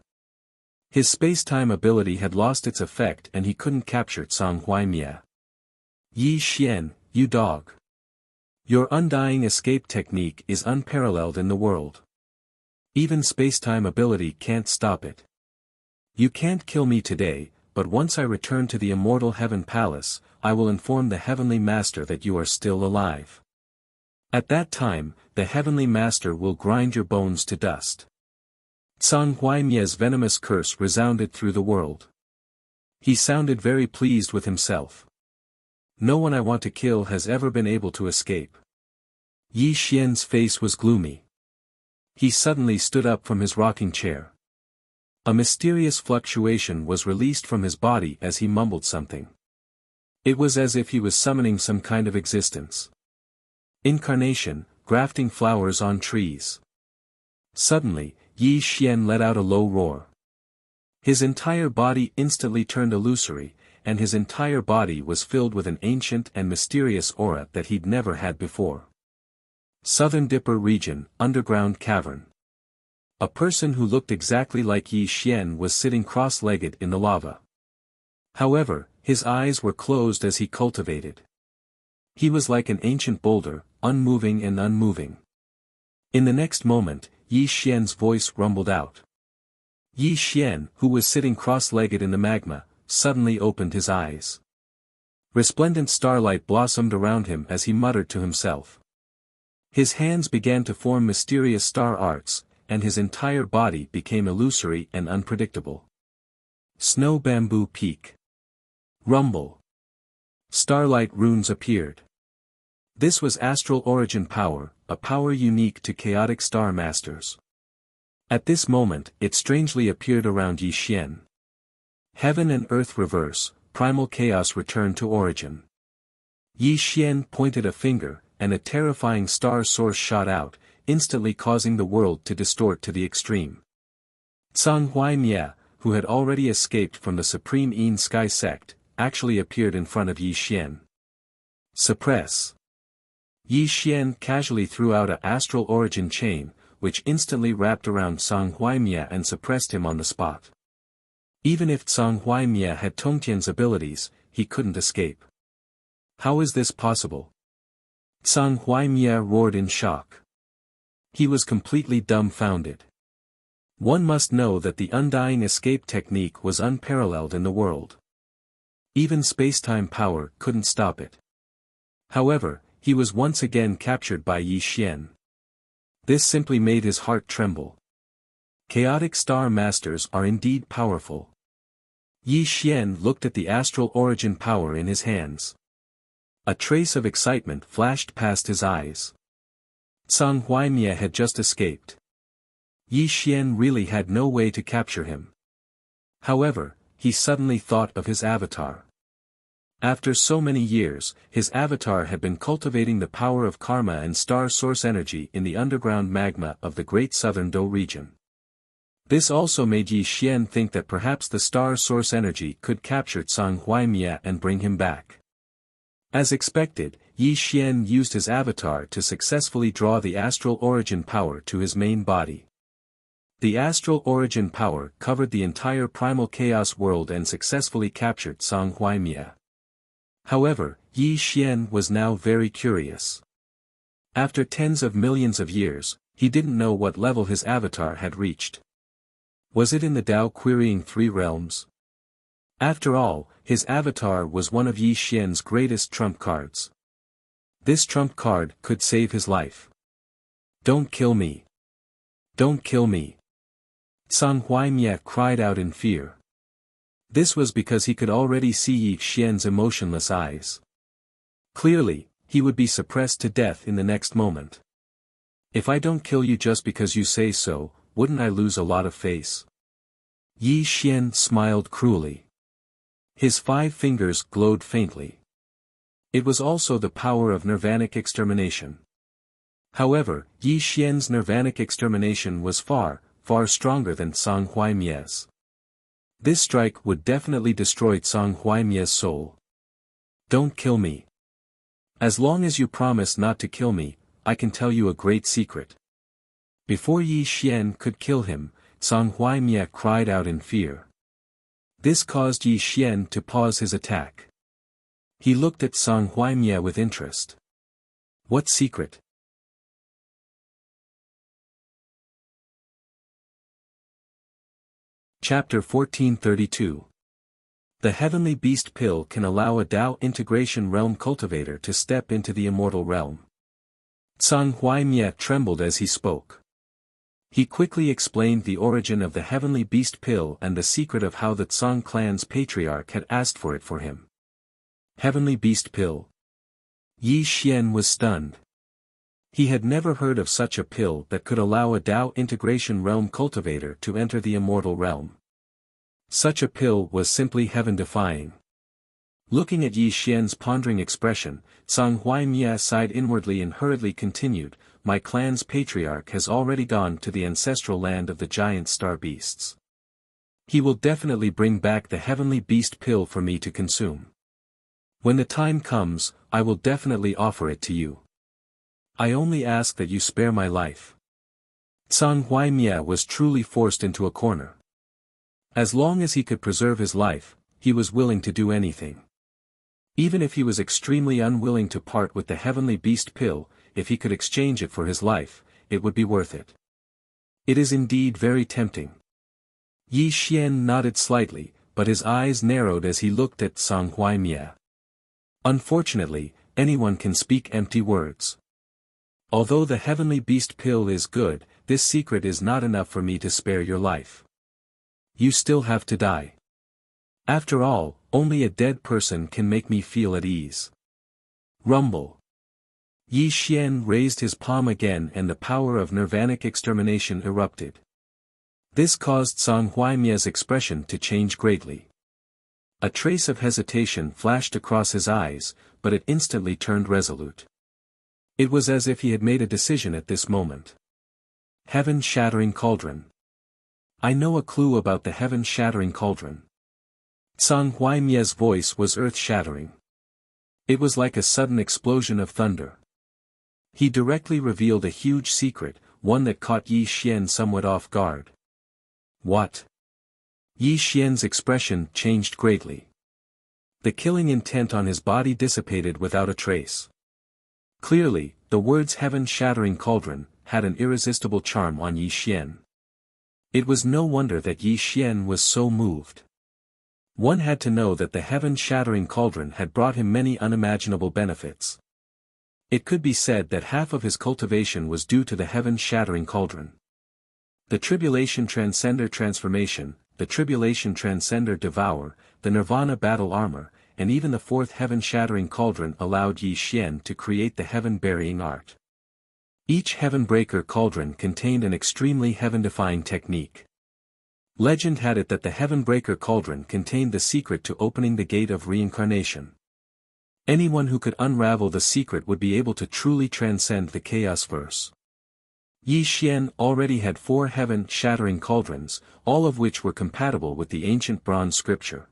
His space-time ability had lost its effect and he couldn't capture Zhang Huaimia. Yi Xian, you dog. Your undying escape technique is unparalleled in the world. Even space-time ability can't stop it. You can't kill me today, but once I return to the Immortal Heaven Palace, I will inform the Heavenly Master that you are still alive. At that time, the Heavenly Master will grind your bones to dust. Zhang Huaimia's venomous curse resounded through the world. He sounded very pleased with himself. No one I want to kill has ever been able to escape. Yi Xian's face was gloomy. He suddenly stood up from his rocking chair. A mysterious fluctuation was released from his body as he mumbled something. It was as if he was summoning some kind of existence. Incarnation, grafting flowers on trees. Suddenly, Yi Xian let out a low roar. His entire body instantly turned illusory, and his entire body was filled with an ancient and mysterious aura that he'd never had before. Southern Dipper Region, Underground Cavern. A person who looked exactly like Yi Xian was sitting cross-legged in the lava. However, his eyes were closed as he cultivated. He was like an ancient boulder, unmoving and unmoving. In the next moment, Yi Xian's voice rumbled out. Yi Xian, who was sitting cross-legged in the magma, suddenly opened his eyes. Resplendent starlight blossomed around him as he muttered to himself. His hands began to form mysterious star arts, and his entire body became illusory and unpredictable. Snow Bamboo Peak. Rumble. Starlight runes appeared. This was astral origin power, a power unique to chaotic star masters. At this moment, it strangely appeared around Yi Xian. Heaven and earth reverse, primal chaos return to origin. Yi Xian pointed a finger, and a terrifying star source shot out, instantly causing the world to distort to the extreme. Zhang Huaimia, who had already escaped from the Supreme Yin Sky sect, actually appeared in front of Yi Xian. Suppress. Yi Xian casually threw out a astral origin chain, which instantly wrapped around Zhang Huaimia and suppressed him on the spot. Even if Zhang Huaimia had Tongtian's abilities, he couldn't escape. How is this possible? Zhang Huaimia roared in shock. He was completely dumbfounded. One must know that the undying escape technique was unparalleled in the world. Even space-time power couldn't stop it. However, he was once again captured by Yi Xian. This simply made his heart tremble. Chaotic star masters are indeed powerful. Yi Xian looked at the astral origin power in his hands. A trace of excitement flashed past his eyes. Zhang Huaimia had just escaped. Yi Xian really had no way to capture him. However, he suddenly thought of his avatar. After so many years, his avatar had been cultivating the power of karma and star source energy in the underground magma of the Great Southern Dou region. This also made Yi Xian think that perhaps the star source energy could capture Zhang Huaimia and bring him back. As expected, Yi Xian used his avatar to successfully draw the astral origin power to his main body. The astral origin power covered the entire primal chaos world and successfully captured Zhang Huaimia. However, Yi Xian was now very curious. After tens of millions of years, he didn't know what level his avatar had reached. Was it in the Tao querying three realms? After all, his avatar was one of Yi Xian's greatest trump cards. This trump card could save his life. Don't kill me. Don't kill me. Zhang Huaimia cried out in fear. This was because he could already see Yi Xian's emotionless eyes. Clearly, he would be suppressed to death in the next moment. If I don't kill you just because you say so, wouldn't I lose a lot of face? Yi Xian smiled cruelly. His 5 fingers glowed faintly. It was also the power of nirvanic extermination. However, Yi Xian's nirvanic extermination was far, far stronger than Zhang Huaimia's. This strike would definitely destroy Zhang Huaimia's soul. Don't kill me. As long as you promise not to kill me, I can tell you a great secret. Before Yi Xian could kill him, Zhang Huaimia cried out in fear. This caused Yi Xian to pause his attack. He looked at Zhang Huaimia with interest. What secret? Chapter 1432. The Heavenly Beast Pill can allow a Tao Integration Realm cultivator to step into the Immortal Realm. Zhang Huaimia trembled as he spoke. He quickly explained the origin of the Heavenly Beast Pill and the secret of how the Zhang clan's patriarch had asked for it for him. Heavenly Beast Pill. Yi Xian was stunned. He had never heard of such a pill that could allow a Tao Integration Realm cultivator to enter the Immortal Realm. Such a pill was simply heaven-defying. Looking at Yi Xian's pondering expression, Zhang Huaimia sighed inwardly and hurriedly continued, "My clan's patriarch has already gone to the ancestral land of the giant star beasts. He will definitely bring back the Heavenly Beast Pill for me to consume. When the time comes, I will definitely offer it to you. I only ask that you spare my life." Zhang Huaimia was truly forced into a corner. As long as he could preserve his life, he was willing to do anything. Even if he was extremely unwilling to part with the Heavenly Beast Pill, if he could exchange it for his life, it would be worth it. It is indeed very tempting. Yi Xian nodded slightly, but his eyes narrowed as he looked at Zhang Huaimia. Unfortunately, anyone can speak empty words. Although the Heavenly Beast Pill is good, this secret is not enough for me to spare your life. You still have to die. After all, only a dead person can make me feel at ease. Rumble. Yi Xian raised his palm again and the power of nirvanic extermination erupted. This caused Zhang Huaimia's expression to change greatly. A trace of hesitation flashed across his eyes, but it instantly turned resolute. It was as if he had made a decision at this moment. Heaven-shattering cauldron. I know a clue about the heaven-shattering cauldron. Zhang Huaimia's voice was earth-shattering. It was like a sudden explosion of thunder. He directly revealed a huge secret, one that caught Yi Xian somewhat off guard. What? Yi Xian's expression changed greatly. The killing intent on his body dissipated without a trace. Clearly, the words heaven-shattering cauldron had an irresistible charm on Yi Xian. It was no wonder that Yi Xian was so moved. One had to know that the heaven-shattering cauldron had brought him many unimaginable benefits. It could be said that half of his cultivation was due to the heaven-shattering cauldron. The Tribulation Transcender Transformation, the Tribulation Transcender Devour, the Nirvana Battle Armor, and even the fourth heaven-shattering cauldron allowed Yi Xian to create the heaven-burying art. Each heaven-breaker cauldron contained an extremely heaven-defying technique. Legend had it that the heaven-breaker cauldron contained the secret to opening the gate of reincarnation. Anyone who could unravel the secret would be able to truly transcend the chaos verse. Yi Xian already had 4 heaven-shattering cauldrons, all of which were compatible with the ancient bronze scripture.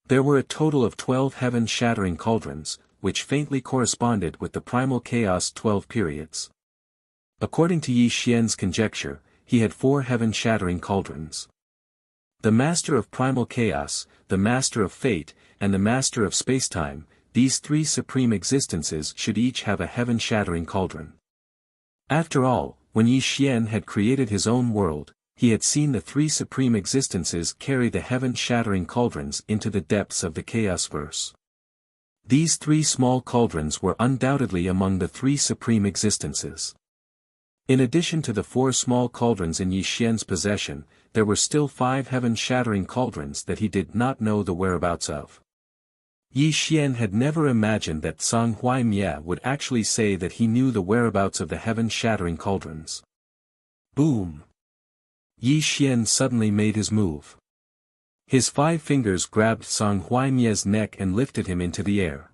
There were a total of 12 heaven-shattering cauldrons, which faintly corresponded with the primal chaos 12 periods. According to Yi Xian's conjecture, he had 4 heaven-shattering cauldrons. The master of primal chaos, the master of fate, and the master of spacetime, these 3 supreme existences should each have a heaven-shattering cauldron. After all, when Yi Xian had created his own world, he had seen the 3 supreme existences carry the heaven-shattering cauldrons into the depths of the chaos verse. These 3 small cauldrons were undoubtedly among the 3 supreme existences. In addition to the 4 small cauldrons in Yi Xian's possession, there were still 5 heaven-shattering cauldrons that he did not know the whereabouts of. Yi Xian had never imagined that Song Huaimiya would actually say that he knew the whereabouts of the heaven-shattering cauldrons. Boom! Yi Xian suddenly made his move. His 5 fingers grabbed Song Huaimiya's neck and lifted him into the air.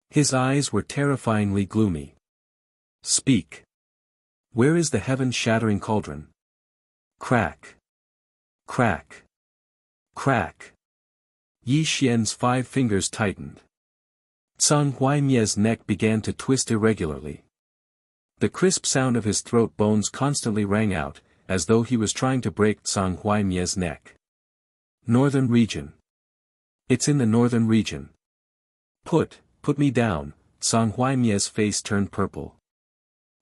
His eyes were terrifyingly gloomy. Speak. Where is the heaven-shattering cauldron? Crack. Crack. Crack. Yi Xian's 5 fingers tightened. Song Huaimiya's neck began to twist irregularly. The crisp sound of his throat bones constantly rang out, as though he was trying to break Song Huaimiya's neck. Northern region. It's in the northern region. Put me down. Song Huaimiya's face turned purple.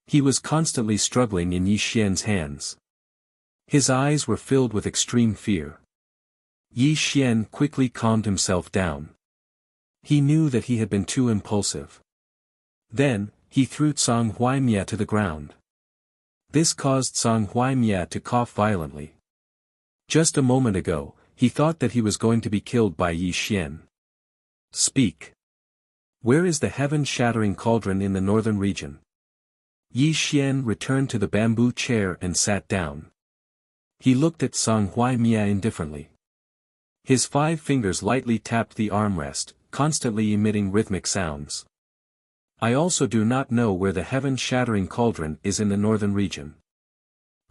He was constantly struggling in Yi Xian's hands. His eyes were filled with extreme fear. Yi Xian quickly calmed himself down. He knew that he had been too impulsive. Then, he threw Song Huaimiya to the ground. This caused Song Huaimiya to cough violently. Just a moment ago, he thought that he was going to be killed by Yi Xian. Speak. Where is the heaven-shattering cauldron in the northern region? Yi Xian returned to the bamboo chair and sat down. He looked at Song Huaimiya indifferently. His 5 fingers lightly tapped the armrest, constantly emitting rhythmic sounds. I also do not know where the heaven-shattering cauldron is in the northern region.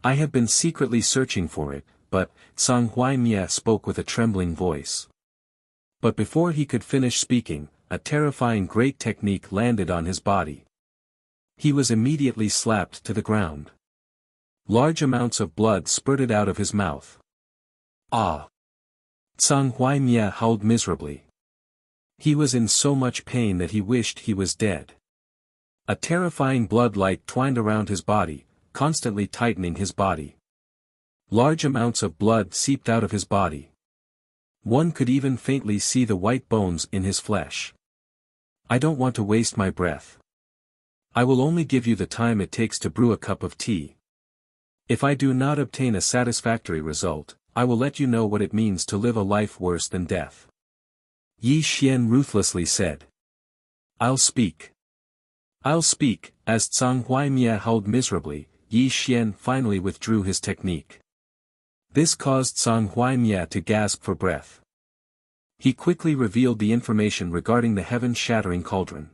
I have been secretly searching for it, but, Song Huaimiya spoke with a trembling voice. But before he could finish speaking, a terrifying great technique landed on his body. He was immediately slapped to the ground. Large amounts of blood spurted out of his mouth. Ah! Song Huaimiya howled miserably. He was in so much pain that he wished he was dead. A terrifying blood light twined around his body, constantly tightening his body. Large amounts of blood seeped out of his body. One could even faintly see the white bones in his flesh. I don't want to waste my breath. I will only give you the time it takes to brew a cup of tea. If I do not obtain a satisfactory result, I will let you know what it means to live a life worse than death. Yi Xian ruthlessly said. I'll speak. I'll speak. As Song Huaimiya howled miserably, Yi Xian finally withdrew his technique. This caused Song Huaimiya to gasp for breath. He quickly revealed the information regarding the heaven-shattering cauldron.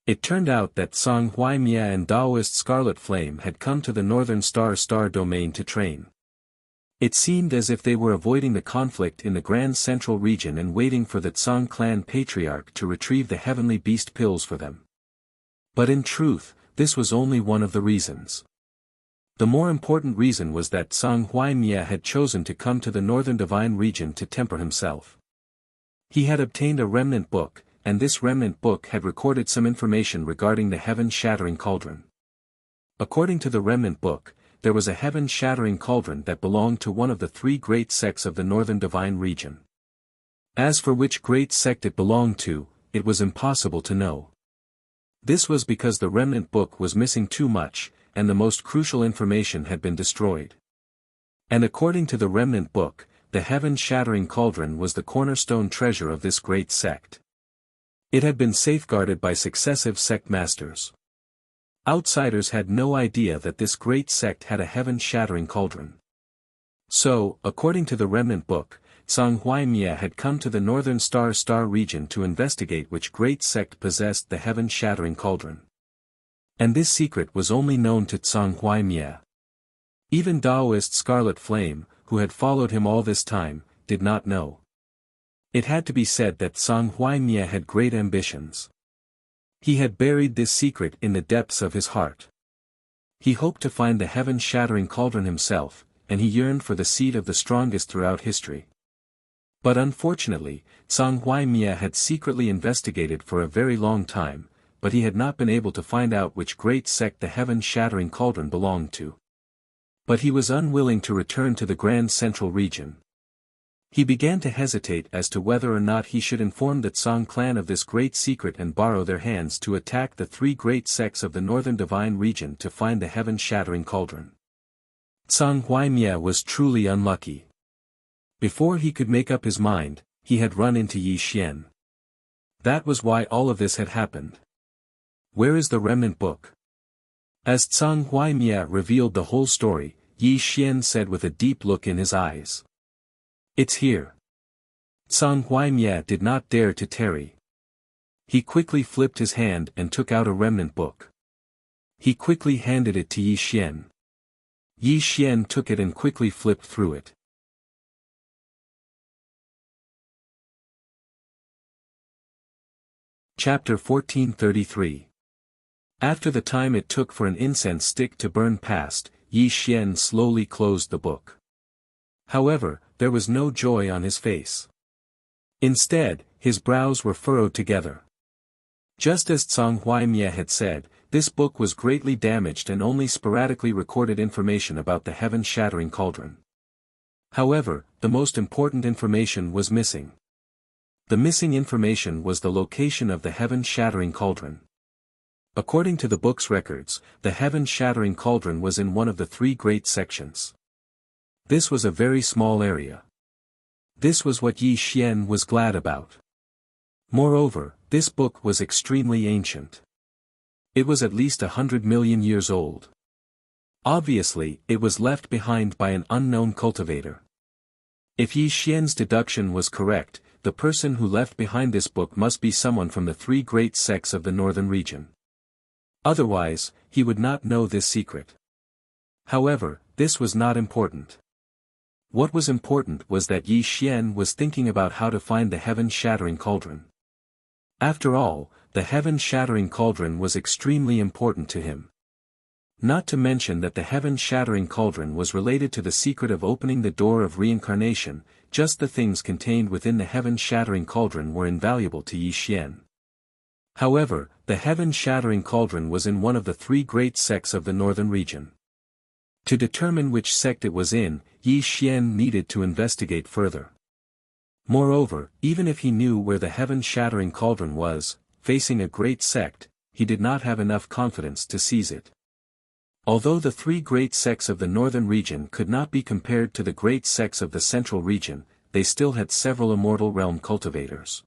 It turned out that Song Huaimiya and Taoist Scarlet Flame had come to the Northern Star domain to train. It seemed as if they were avoiding the conflict in the Grand Central region and waiting for the Tsang clan patriarch to retrieve the heavenly beast pills for them. But in truth, this was only one of the reasons. The more important reason was that Song Huaimiya had chosen to come to the Northern Divine region to temper himself. He had obtained a remnant book, and this remnant book had recorded some information regarding the heaven-shattering cauldron. According to the remnant book, there was a heaven-shattering cauldron that belonged to one of the 3 great sects of the Northern Divine region. As for which great sect it belonged to, it was impossible to know. This was because the remnant book was missing too much, and the most crucial information had been destroyed. And according to the remnant book, the heaven-shattering cauldron was the cornerstone treasure of this great sect. It had been safeguarded by successive sect masters. Outsiders had no idea that this great sect had a heaven-shattering cauldron. So, according to the remnant book, Zhang Huaimia had come to the northern star region to investigate which great sect possessed the heaven-shattering cauldron. And this secret was only known to Zhang Huaimia. Even Taoist Scarlet Flame, who had followed him all this time, did not know. It had to be said that Zhang Huaimia had great ambitions. He had buried this secret in the depths of his heart. He hoped to find the heaven-shattering cauldron himself, and he yearned for the seed of the strongest throughout history. But unfortunately, Zhang Huaimia had secretly investigated for a very long time, but he had not been able to find out which great sect the heaven-shattering cauldron belonged to. But he was unwilling to return to the Grand Central region. He began to hesitate as to whether or not he should inform the Zhang clan of this great secret and borrow their hands to attack the three great sects of the northern divine region to find the heaven-shattering cauldron. Zhang Huaimia was truly unlucky. Before he could make up his mind, he had run into Yi Xian. That was why all of this had happened. Where is the remnant book? As Zhang Huaimia revealed the whole story, Yi Xian said with a deep look in his eyes. It's here. Zhang Huaimia did not dare to tarry. He quickly flipped his hand and took out a remnant book. He quickly handed it to Yi Xian. Yi Xian took it and quickly flipped through it. Chapter 1433. After the time it took for an incense stick to burn past, Yi Xian slowly closed the book. However, there was no joy on his face. Instead, his brows were furrowed together. Just as Zhang Huaimia had said, this book was greatly damaged and only sporadically recorded information about the heaven-shattering cauldron. However, the most important information was missing. The missing information was the location of the heaven-shattering cauldron. According to the book's records, the heaven-shattering cauldron was in one of the three great sections. This was a very small area. This was what Yi Xian was glad about. Moreover, this book was extremely ancient. It was at least 100 million years old. Obviously, it was left behind by an unknown cultivator. If Yi Xian's deduction was correct, the person who left behind this book must be someone from the three great sects of the northern region. Otherwise, he would not know this secret. However, this was not important. What was important was that Yi Xian was thinking about how to find the heaven-shattering cauldron. After all, the heaven-shattering cauldron was extremely important to him. Not to mention that the heaven-shattering cauldron was related to the secret of opening the door of reincarnation. Just the things contained within the heaven-shattering cauldron were invaluable to Yi Xian. However, the heaven-shattering cauldron was in one of the three great sects of the northern region. To determine which sect it was in, Yi Xian needed to investigate further. Moreover, even if he knew where the heaven-shattering cauldron was, facing a great sect, he did not have enough confidence to seize it. Although the three great sects of the northern region could not be compared to the great sects of the central region, they still had several immortal realm cultivators.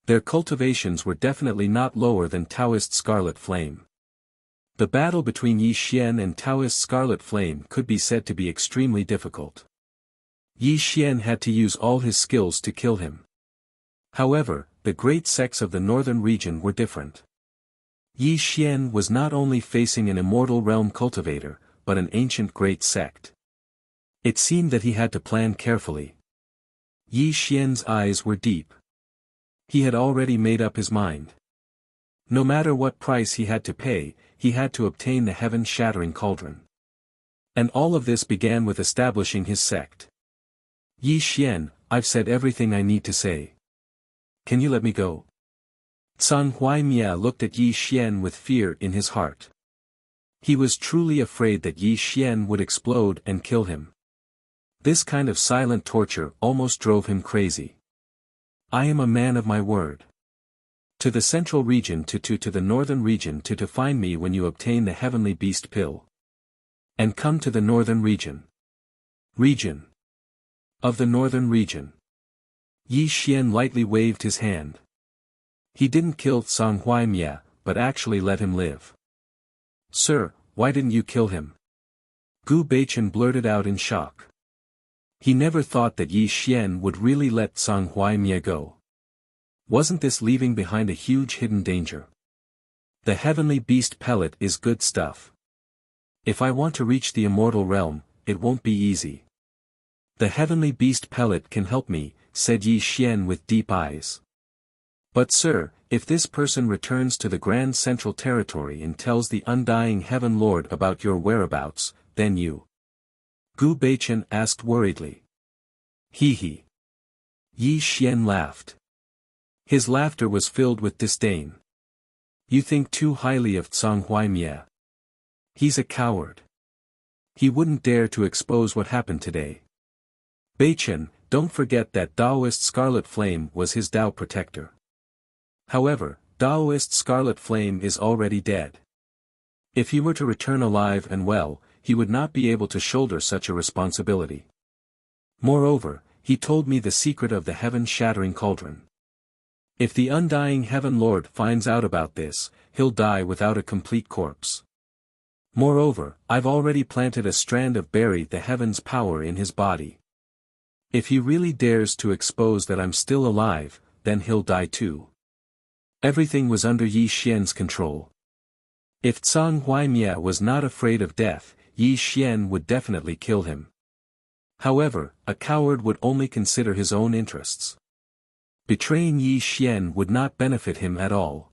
Their cultivations were definitely not lower than Taoist Scarlet Flame. The battle between Yi Xian and Taoist Scarlet Flame could be said to be extremely difficult. Yi Xian had to use all his skills to kill him. However, the great sects of the northern region were different. Yi Xian was not only facing an immortal realm cultivator, but an ancient great sect. It seemed that he had to plan carefully. Yi Xian's eyes were deep. He had already made up his mind. No matter what price he had to pay, he had to obtain the heaven-shattering cauldron. And all of this began with establishing his sect. Yi Xian, I've said everything I need to say. Can you let me go? Zhang Huaimia looked at Yi Xian with fear in his heart. He was truly afraid that Yi Xian would explode and kill him. This kind of silent torture almost drove him crazy. I am a man of my word. To the central region to the northern region to find me when you obtain the heavenly beast pill. And come to the northern region. Region. Of the northern region. Yi Xian lightly waved his hand. He didn't kill Zhang Huaimia, but actually let him live. Sir, why didn't you kill him? Gu Beichen blurted out in shock. He never thought that Yi Xian would really let Song Huaimie go. Wasn't this leaving behind a huge hidden danger? The heavenly beast pellet is good stuff. If I want to reach the immortal realm, it won't be easy. The heavenly beast pellet can help me, said Yi Xian with deep eyes. But sir, if this person returns to the Grand Central Territory and tells the undying Heaven Lord about your whereabouts, then you. Gu Beichen asked worriedly. He. Yi Xian laughed. His laughter was filled with disdain. You think too highly of Song Huaimie. He's a coward. He wouldn't dare to expose what happened today. Beichen, don't forget that Taoist Scarlet Flame was his Tao protector. However, Taoist Scarlet Flame is already dead. If he were to return alive and well, he would not be able to shoulder such a responsibility. Moreover, he told me the secret of the heaven-shattering cauldron. If the undying Heaven Lord finds out about this, he'll die without a complete corpse. Moreover, I've already planted a strand of bury the heavens power in his body. If he really dares to expose that I'm still alive, then he'll die too. Everything was under Yi Xian's control. If Song Huaimie was not afraid of death, Yi Xian would definitely kill him. However, a coward would only consider his own interests. Betraying Yi Xian would not benefit him at all.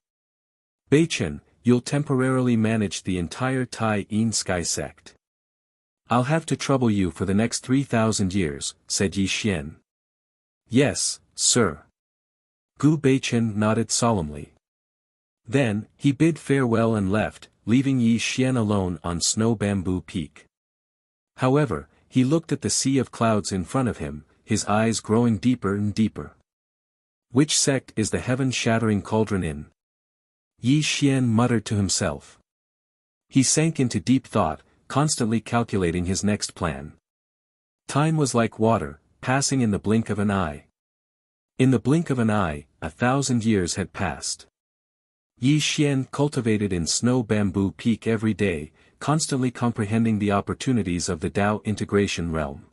Beichen, you'll temporarily manage the entire Tai Yin Sky sect. I'll have to trouble you for the next 3,000 years, said Yi Xian. Yes, sir. Gu Beichen nodded solemnly. Then, he bid farewell and left, leaving Yi Xian alone on Snow Bamboo Peak. However, he looked at the sea of clouds in front of him, his eyes growing deeper and deeper. Which sect is the heaven-shattering cauldron in? Yi Xian muttered to himself. He sank into deep thought, constantly calculating his next plan. Time was like water, passing in the blink of an eye. In the blink of an eye, 1,000 years had passed. Yi Xian cultivated in Snow Bamboo Peak every day, constantly comprehending the opportunities of the Tao integration realm.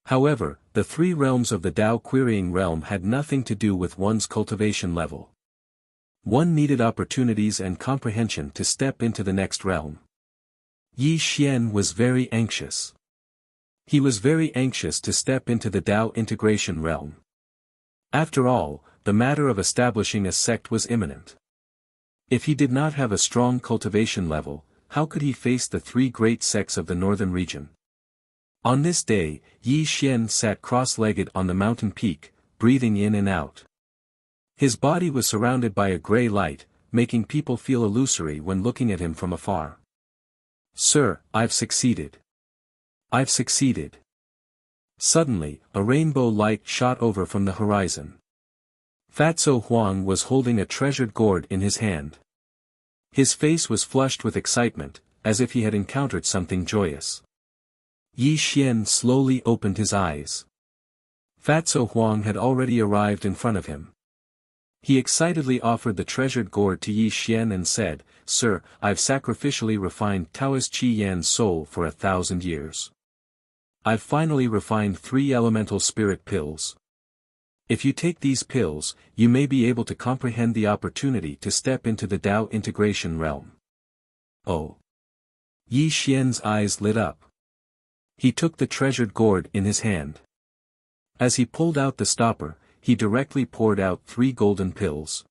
However, the three realms of the Tao querying realm had nothing to do with one's cultivation level. One needed opportunities and comprehension to step into the next realm. Yi Xian was very anxious. He was very anxious to step into the Tao integration realm. After all, the matter of establishing a sect was imminent. If he did not have a strong cultivation level, how could he face the three great sects of the northern region? On this day, Yi Xian sat cross-legged on the mountain peak, breathing in and out. His body was surrounded by a gray light, making people feel illusory when looking at him from afar. Sir, I've succeeded. I've succeeded. Suddenly, a rainbow light shot over from the horizon. Fatso Huang was holding a treasured gourd in his hand. His face was flushed with excitement, as if he had encountered something joyous. Yi Xian slowly opened his eyes. Fatso Huang had already arrived in front of him. He excitedly offered the treasured gourd to Yi Xian and said, Sir, I've sacrificially refined Taoist Qi Yan's soul for 1,000 years. I've finally refined 3 elemental spirit pills. If you take these pills, you may be able to comprehend the opportunity to step into the Tao integration realm. Oh! Yi Xian's eyes lit up. He took the treasured gourd in his hand. As he pulled out the stopper, he directly poured out 3 golden pills.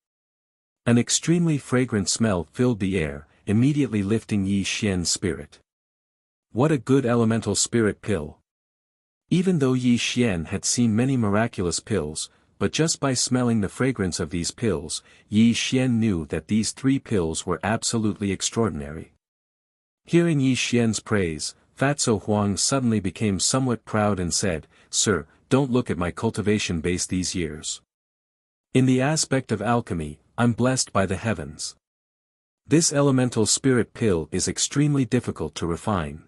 An extremely fragrant smell filled the air, immediately lifting Yi Xian's spirit. What a good elemental spirit pill! Even though Yi Xian had seen many miraculous pills, but just by smelling the fragrance of these pills, Yi Xian knew that these 3 pills were absolutely extraordinary. Hearing Yi Xian's praise, Fatso Huang suddenly became somewhat proud and said, Sir, don't look at my cultivation base these years. In the aspect of alchemy, I'm blessed by the heavens. This elemental spirit pill is extremely difficult to refine.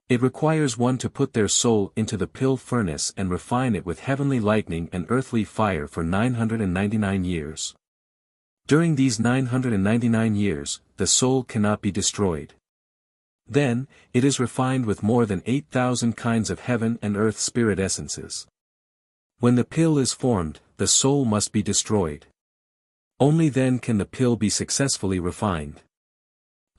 It requires one to put their soul into the pill furnace and refine it with heavenly lightning and earthly fire for 999 years. During these 999 years, the soul cannot be destroyed. Then, it is refined with more than 8,000 kinds of heaven and earth spirit essences. When the pill is formed, the soul must be destroyed. Only then can the pill be successfully refined.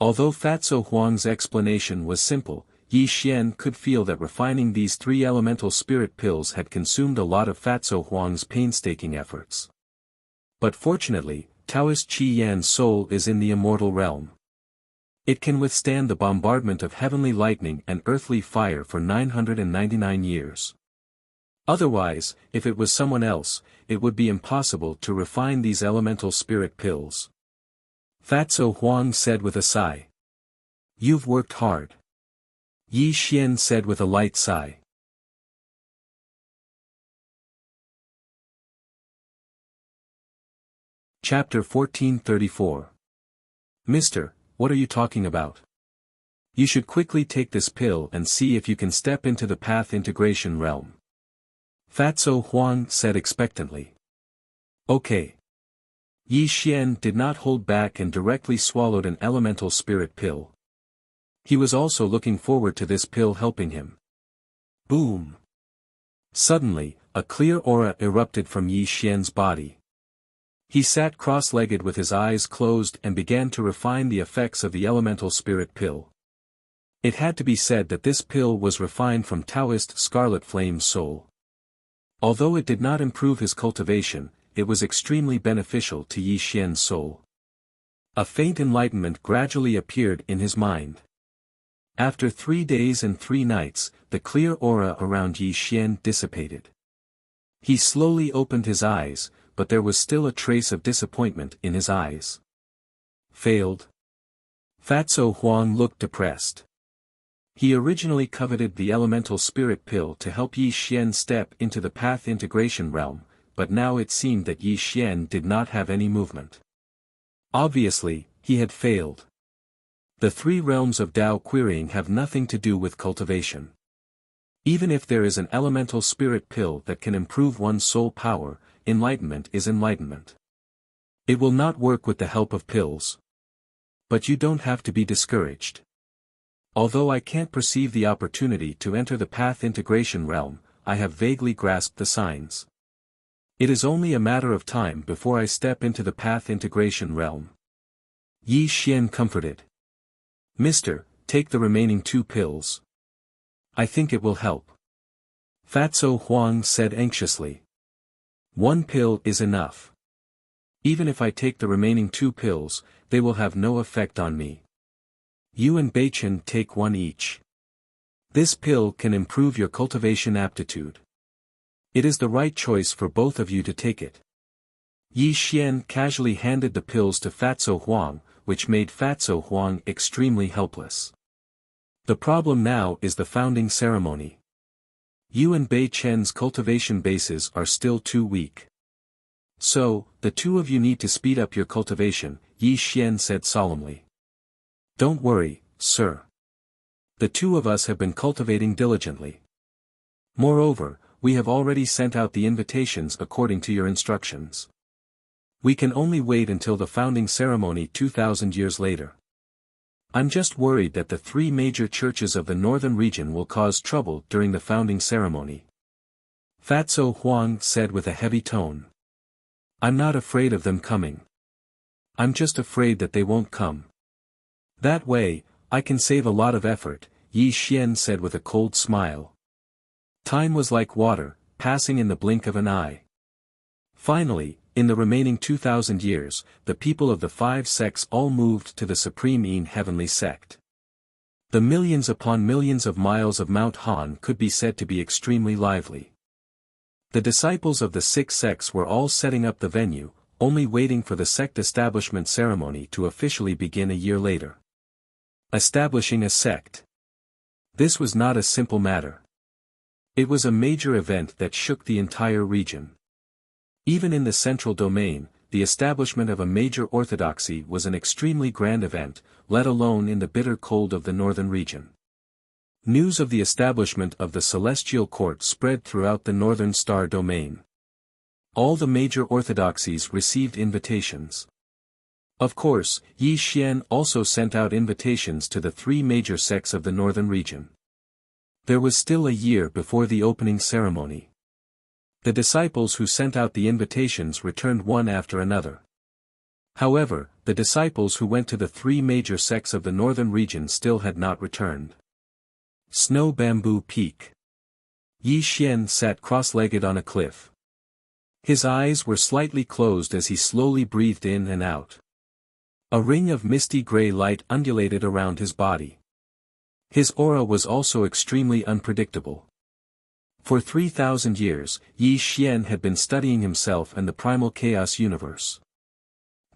Although Fatso Huang's explanation was simple, Yi Xian could feel that refining these three elemental spirit pills had consumed a lot of Fatso Huang's painstaking efforts. But fortunately, Taoist Qi Yan's soul is in the immortal realm. It can withstand the bombardment of heavenly lightning and earthly fire for 999 years. Otherwise, if it was someone else, it would be impossible to refine these elemental spirit pills. Fatso Huang said with a sigh. You've worked hard. Yi Xian said with a light sigh. Chapter 1434. Mister, what are you talking about? You should quickly take this pill and see if you can step into the path integration realm. Fatso Huang said expectantly. Okay. Yi Xian did not hold back and directly swallowed an elemental spirit pill. He was also looking forward to this pill helping him. Boom! Suddenly, a clear aura erupted from Yi Xian's body. He sat cross-legged with his eyes closed and began to refine the effects of the elemental spirit pill. It had to be said that this pill was refined from Taoist Scarlet Flame's soul. Although it did not improve his cultivation, it was extremely beneficial to Yi Xian's soul. A faint enlightenment gradually appeared in his mind. After 3 days and 3 nights, the clear aura around Yi Xian dissipated. He slowly opened his eyes, but there was still a trace of disappointment in his eyes. Failed? Fatso Huang looked depressed. He originally coveted the elemental spirit pill to help Yi Xian step into the path integration realm, but now it seemed that Yi Xian did not have any movement. Obviously, he had failed. The 3 realms of Tao querying have nothing to do with cultivation. Even if there is an elemental spirit pill that can improve one's soul power, enlightenment is enlightenment. It will not work with the help of pills. But you don't have to be discouraged. Although I can't perceive the opportunity to enter the path integration realm, I have vaguely grasped the signs. It is only a matter of time before I step into the path integration realm. Yi Xian comforted. Mister, take the remaining 2 pills. I think it will help. Fatso Huang said anxiously. 1 pill is enough. Even if I take the remaining 2 pills, they will have no effect on me. You and Beichen take 1 each. This pill can improve your cultivation aptitude. It is the right choice for both of you to take it. Yi Xian casually handed the pills to Fatso Huang, which made Fatso Huang extremely helpless. The problem now is the founding ceremony. You and Bei Chen's cultivation bases are still too weak. So, the 2 of you need to speed up your cultivation, Yi Xian said solemnly. Don't worry, sir. The 2 of us have been cultivating diligently. Moreover, we have already sent out the invitations according to your instructions. We can only wait until the founding ceremony 2,000 years later. I'm just worried that the 3 major churches of the northern region will cause trouble during the founding ceremony. Fatso Huang said with a heavy tone. I'm not afraid of them coming. I'm just afraid that they won't come. That way, I can save a lot of effort, Yi Xian said with a cold smile. Time was like water, passing in the blink of an eye. Finally, in the remaining 2,000 years, the people of the 5 sects all moved to the Supreme Yin Heavenly Sect. The millions upon millions of miles of Mount Han could be said to be extremely lively. The disciples of the 6 sects were all setting up the venue, only waiting for the sect establishment ceremony to officially begin a year later. Establishing a sect. This was not a simple matter. It was a major event that shook the entire region. Even in the central domain, the establishment of a major orthodoxy was an extremely grand event, let alone in the bitter cold of the northern region. News of the establishment of the celestial court spread throughout the northern star domain. All the major orthodoxies received invitations. Of course, Yi Xian also sent out invitations to the three major sects of the northern region. There was still a year before the opening ceremony. The disciples who sent out the invitations returned one after another. However, the disciples who went to the three major sects of the northern region still had not returned. Snow Bamboo Peak. Yi Xian sat cross-legged on a cliff. His eyes were slightly closed as he slowly breathed in and out. A ring of misty gray light undulated around his body. His aura was also extremely unpredictable. For 3,000 years, Yi Xian had been studying himself and the primal chaos universe.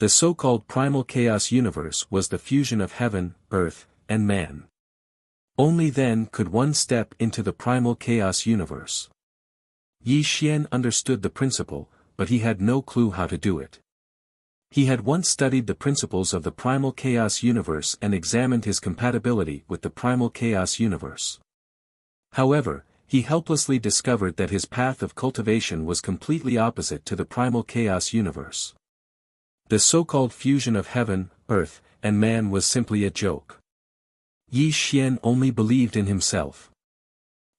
The so-called primal chaos universe was the fusion of heaven, earth, and man. Only then could one step into the primal chaos universe. Yi Xian understood the principle, but he had no clue how to do it. He had once studied the principles of the primal chaos universe and examined his compatibility with the primal chaos universe. However, he helplessly discovered that his path of cultivation was completely opposite to the primal chaos universe. The so-called fusion of heaven, earth, and man was simply a joke. Yi Xian only believed in himself.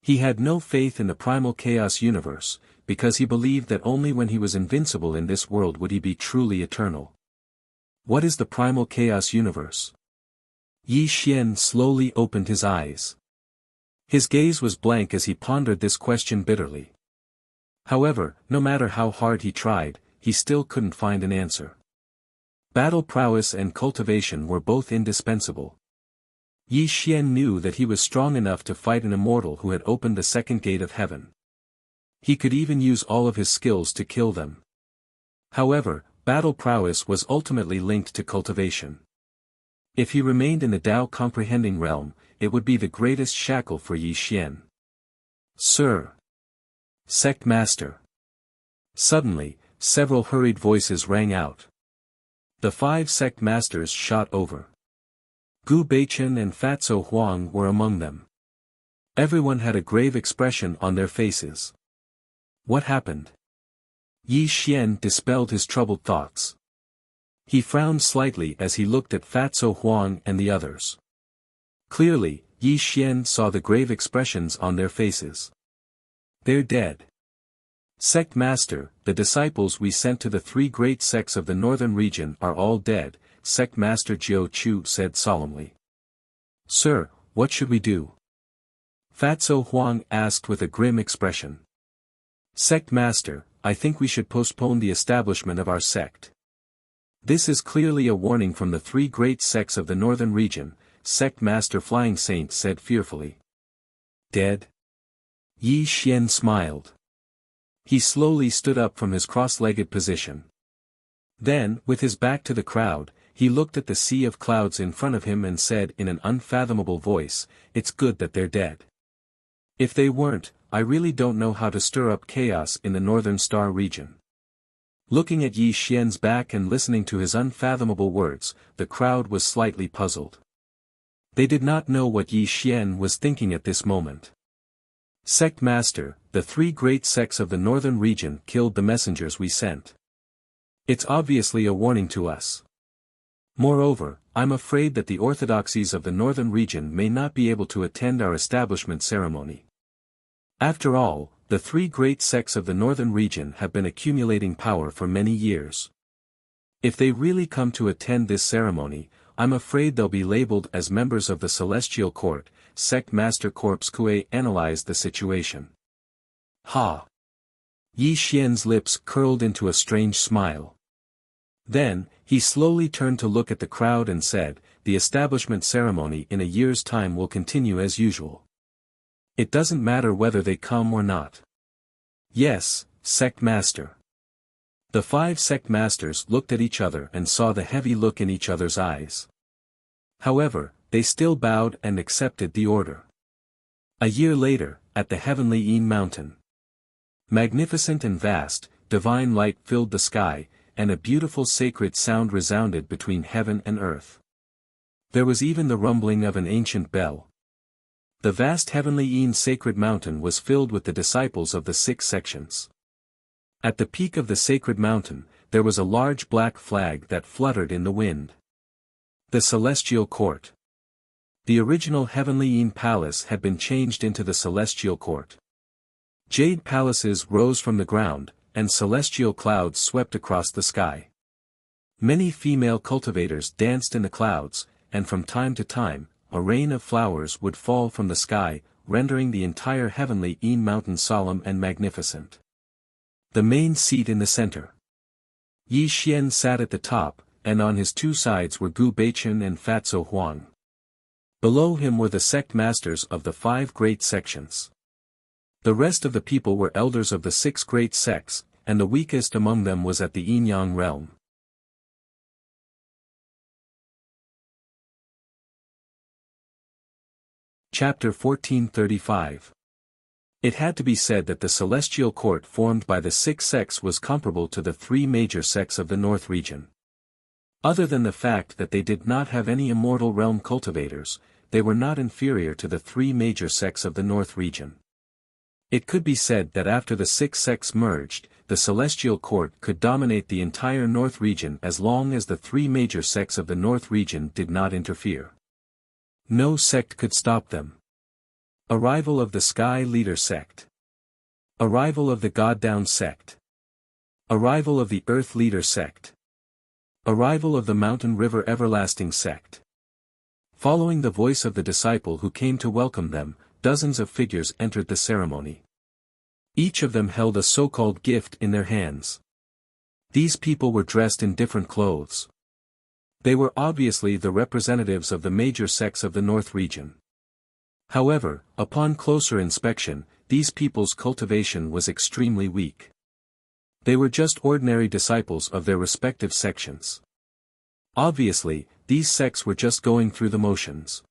He had no faith in the primal chaos universe, because he believed that only when he was invincible in this world would he be truly eternal. What is the primal chaos universe? Yi Xian slowly opened his eyes. His gaze was blank as he pondered this question bitterly. However, no matter how hard he tried, he still couldn't find an answer. Battle prowess and cultivation were both indispensable. Yi Xian knew that he was strong enough to fight an immortal who had opened the second gate of heaven. He could even use all of his skills to kill them. However, battle prowess was ultimately linked to cultivation. If he remained in the Tao comprehending realm, it would be the greatest shackle for Yi Xian. Sir! Sect Master! Suddenly, several hurried voices rang out. The 5 sect masters shot over. Gu Beichen and Fatso Huang were among them. Everyone had a grave expression on their faces. What happened? Yi Xian dispelled his troubled thoughts. He frowned slightly as he looked at Fatso Huang and the others. Clearly, Yi Xian saw the grave expressions on their faces. They're dead. Sect Master, the disciples we sent to the 3 great sects of the northern region are all dead, Sect Master Jiu Chu said solemnly. Sir, what should we do? Fatso Huang asked with a grim expression. Sect Master, I think we should postpone the establishment of our sect. This is clearly a warning from the 3 great sects of the northern region, Sect Master Flying Saint said fearfully. Dead? Yi Xian smiled. He slowly stood up from his cross-legged position. Then, with his back to the crowd, he looked at the sea of clouds in front of him and said in an unfathomable voice, It's good that they're dead. If they weren't, I really don't know how to stir up chaos in the Northern Star region. Looking at Yi Xian's back and listening to his unfathomable words, the crowd was slightly puzzled. They did not know what Yi Xian was thinking at this moment. Sect Master, the 3 great sects of the northern region killed the messengers we sent. It's obviously a warning to us. Moreover, I'm afraid that the orthodoxies of the northern region may not be able to attend our establishment ceremony. After all, the 3 great sects of the northern region have been accumulating power for many years. If they really come to attend this ceremony, I'm afraid they'll be labeled as members of the Celestial Court. Sect Master Corpse Kue analyzed the situation. Ha! Yi Xian's lips curled into a strange smile. Then, he slowly turned to look at the crowd and said, The establishment ceremony in a year's time will continue as usual. It doesn't matter whether they come or not. Yes, Sect Master. The 5 sect masters looked at each other and saw the heavy look in each other's eyes. However, they still bowed and accepted the order. A year later, at the heavenly Yin Mountain. Magnificent and vast, divine light filled the sky, and a beautiful sacred sound resounded between heaven and earth. There was even the rumbling of an ancient bell. The vast heavenly Yin sacred mountain was filled with the disciples of the 6 sections. At the peak of the sacred mountain, there was a large black flag that fluttered in the wind. The Celestial Court. The original Heavenly Yin Palace had been changed into the Celestial Court. Jade palaces rose from the ground, and celestial clouds swept across the sky. Many female cultivators danced in the clouds, and from time to time, a rain of flowers would fall from the sky, rendering the entire Heavenly Yin mountain solemn and magnificent. The main seat in the center. Yi Xian sat at the top, and on his two sides were Gu Beichen and Fatso Huang. Below him were the sect masters of the 5 great sections. The rest of the people were elders of the 6 great sects, and the weakest among them was at the Yin-Yang realm. Chapter 1435. It had to be said that the celestial court formed by the 6 sects was comparable to the 3 major sects of the North region. Other than the fact that they did not have any immortal realm cultivators, they were not inferior to the 3 major sects of the North region. It could be said that after the 6 sects merged, the celestial court could dominate the entire North region as long as the 3 major sects of the North region did not interfere. No sect could stop them. Arrival of the Sky Leader sect. Arrival of the God Down sect. Arrival of the Earth Leader sect. Arrival of the Mountain River Everlasting sect. Following the voice of the disciple who came to welcome them, dozens of figures entered the ceremony. Each of them held a so-called gift in their hands. These people were dressed in different clothes. They were obviously the representatives of the major sects of the North region. However, upon closer inspection, these people's cultivation was extremely weak. They were just ordinary disciples of their respective sections. Obviously, these sects were just going through the motions.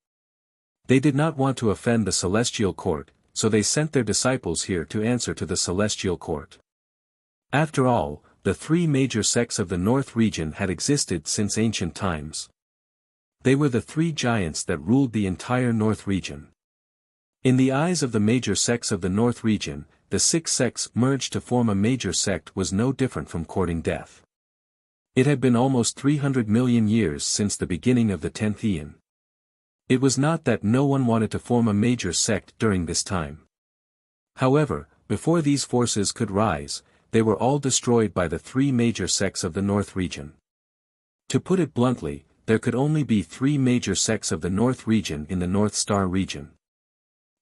They did not want to offend the celestial court, so they sent their disciples here to answer to the celestial court. After all, the 3 major sects of the North region had existed since ancient times. They were the 3 giants that ruled the entire North region. In the eyes of the major sects of the North region, the 6 sects merged to form a major sect was no different from courting death. It had been almost 300 million years since the beginning of the 10th Eon. It was not that no one wanted to form a major sect during this time. However, before these forces could rise, they were all destroyed by the 3 major sects of the North region. To put it bluntly, there could only be 3 major sects of the North region in the North Star region.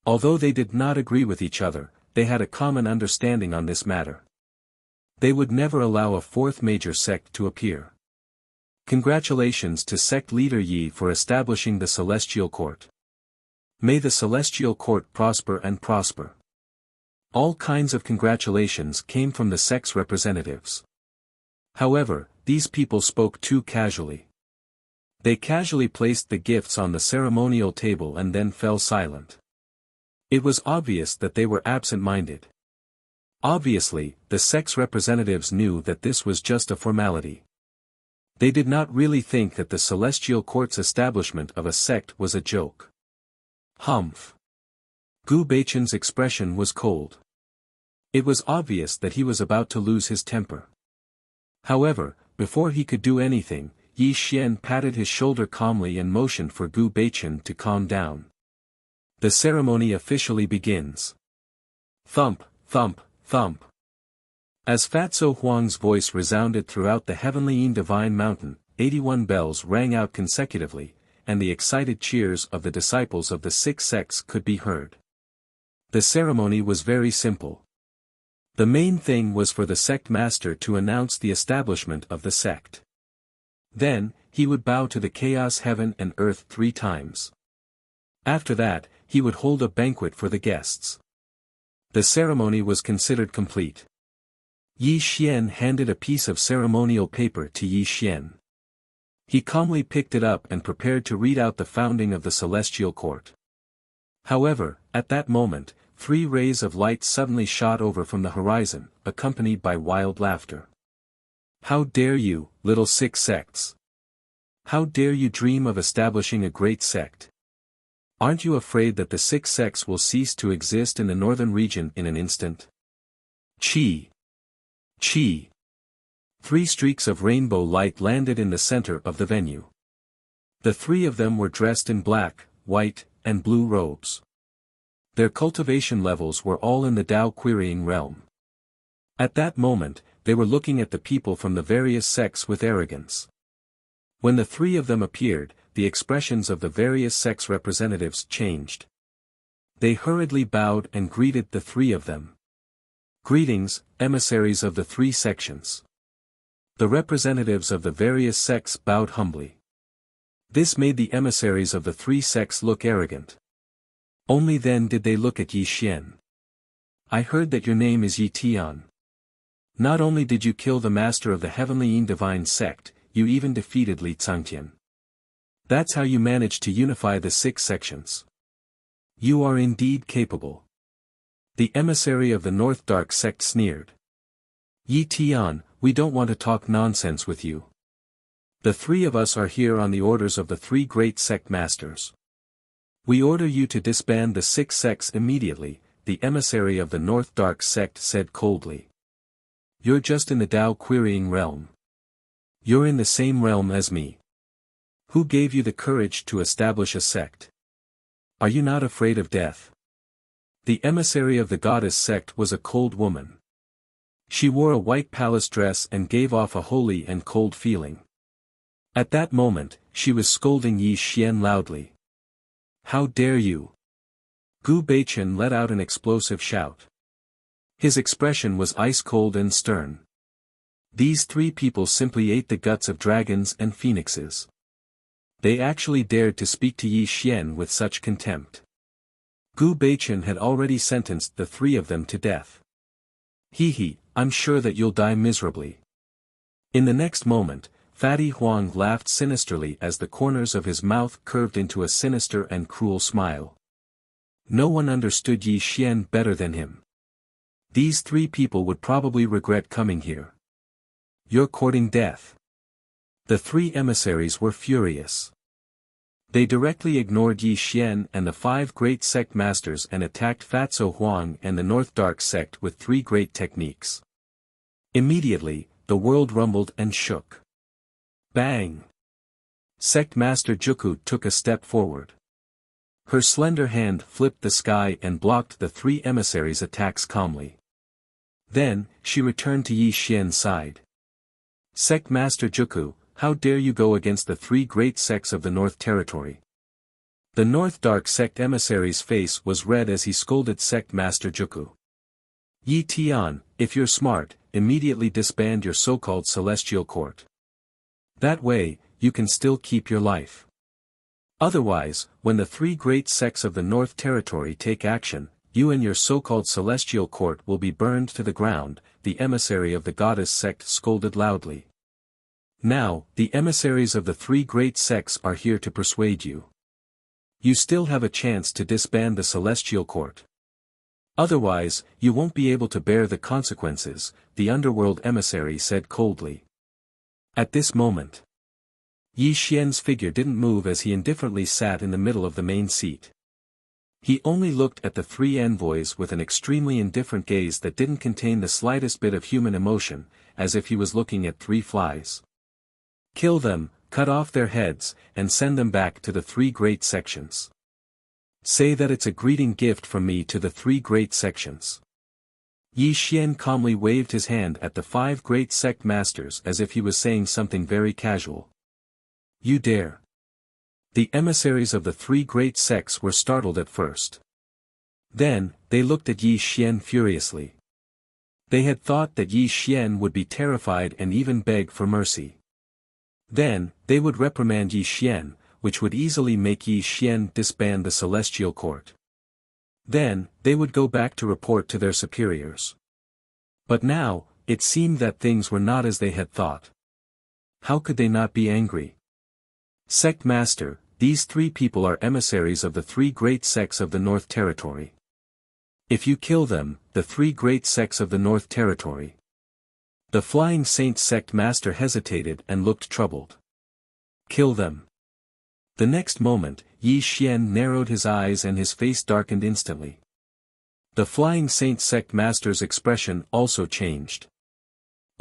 Although they did not agree with each other, they had a common understanding on this matter. They would never allow a 4th major sect to appear. Congratulations to sect leader Yi for establishing the Celestial Court. May the Celestial Court prosper and prosper. All kinds of congratulations came from the sect's representatives. However, these people spoke too casually. They casually placed the gifts on the ceremonial table and then fell silent. It was obvious that they were absent-minded. Obviously, the sect's representatives knew that this was just a formality. They did not really think that the Celestial Court's establishment of a sect was a joke. Humph. Gu Beichen's expression was cold. It was obvious that he was about to lose his temper. However, before he could do anything, Yi Xian patted his shoulder calmly and motioned for Gu Beichen to calm down. The ceremony officially begins. Thump, thump, thump. As Fatso Huang's voice resounded throughout the Heavenly Yin Divine Mountain, 81 bells rang out consecutively, and the excited cheers of the disciples of the 6 sects could be heard. The ceremony was very simple. The main thing was for the sect master to announce the establishment of the sect. Then, he would bow to the chaos heaven and earth 3 times. After that, he would hold a banquet for the guests. The ceremony was considered complete. Yi Xian handed a piece of ceremonial paper to Yi Xian. He calmly picked it up and prepared to read out the founding of the Celestial Court. However, at that moment, 3 rays of light suddenly shot over from the horizon, accompanied by wild laughter. How dare you, little 6 sects? How dare you dream of establishing a great sect? Aren't you afraid that the 6 sects will cease to exist in the northern region in an instant? Chi! Chi! 3 streaks of rainbow light landed in the center of the venue. The 3 of them were dressed in black, white, and blue robes. Their cultivation levels were all in the Tao querying realm. At that moment, they were looking at the people from the various sects with arrogance. When the 3 of them appeared, the expressions of the various sects representatives changed. They hurriedly bowed and greeted the 3 of them. Greetings, emissaries of the 3 sections. The representatives of the various sects bowed humbly. This made the emissaries of the 3 sects look arrogant. Only then did they look at Yi Xian. I heard that your name is Yi Tian. Not only did you kill the master of the heavenly Yin divine sect, you even defeated Li Cangtian. That's how you managed to unify the 6 sections. You are indeed capable. The emissary of the North Dark sect sneered. Yi Tian, we don't want to talk nonsense with you. The 3 of us are here on the orders of the 3 great sect masters. We order you to disband the 6 sects immediately, the emissary of the North Dark sect said coldly. You're just in the Tao querying realm. You're in the same realm as me. Who gave you the courage to establish a sect? Are you not afraid of death? The emissary of the goddess sect was a cold woman. She wore a white palace dress and gave off a holy and cold feeling. At that moment, she was scolding Yi Xian loudly. How dare you? Gu Beichen let out an explosive shout. His expression was ice-cold and stern. These 3 people simply ate the guts of dragons and phoenixes. They actually dared to speak to Yi Xian with such contempt. Gu Beichen had already sentenced the 3 of them to death. Hee, I'm sure that you'll die miserably. In the next moment, Fatty Huang laughed sinisterly as the corners of his mouth curved into a sinister and cruel smile. No one understood Yi Xian better than him. These 3 people would probably regret coming here. You're courting death. The 3 emissaries were furious. They directly ignored Yi Xian and the 5 great sect masters and attacked Fatso Huang and the North Dark sect with 3 great techniques. Immediately, the world rumbled and shook. Bang! Sect Master Juku took a step forward. Her slender hand flipped the sky and blocked the 3 emissaries' attacks calmly. Then, she returned to Yi Xian's side. Sect Master Juku, how dare you go against the 3 great sects of the North Territory? The North Dark sect emissary's face was red as he scolded Sect Master Juku. Yi Tian, if you're smart, immediately disband your so-called celestial court. That way, you can still keep your life. Otherwise, when the 3 great sects of the North Territory take action, you and your so-called celestial court will be burned to the ground, the emissary of the goddess sect scolded loudly. Now, the emissaries of the 3 great sects are here to persuade you. You still have a chance to disband the celestial court. Otherwise, you won't be able to bear the consequences, the underworld emissary said coldly. At this moment, Yi Xian's figure didn't move as he indifferently sat in the middle of the main seat. He only looked at the 3 envoys with an extremely indifferent gaze that didn't contain the slightest bit of human emotion, as if he was looking at 3 flies. Kill them, cut off their heads, and send them back to the 3 great sections. Say that it's a greeting gift from me to the 3 great sections. Yi Xian calmly waved his hand at the 5 great sect masters as if he was saying something very casual. You dare. The emissaries of the 3 great sects were startled at first. Then, they looked at Yi Xian furiously. They had thought that Yi Xian would be terrified and even beg for mercy. Then, they would reprimand Yi Xian, which would easily make Yi Xian disband the celestial court. Then, they would go back to report to their superiors. But now, it seemed that things were not as they had thought. How could they not be angry? Sect Master, these 3 people are emissaries of the 3 great sects of the North Territory. If you kill them, the 3 great sects of the North Territory. The Flying Saint Sect Master hesitated and looked troubled. Kill them. The next moment, Yi Xian narrowed his eyes and his face darkened instantly. The Flying Saint Sect Master's expression also changed.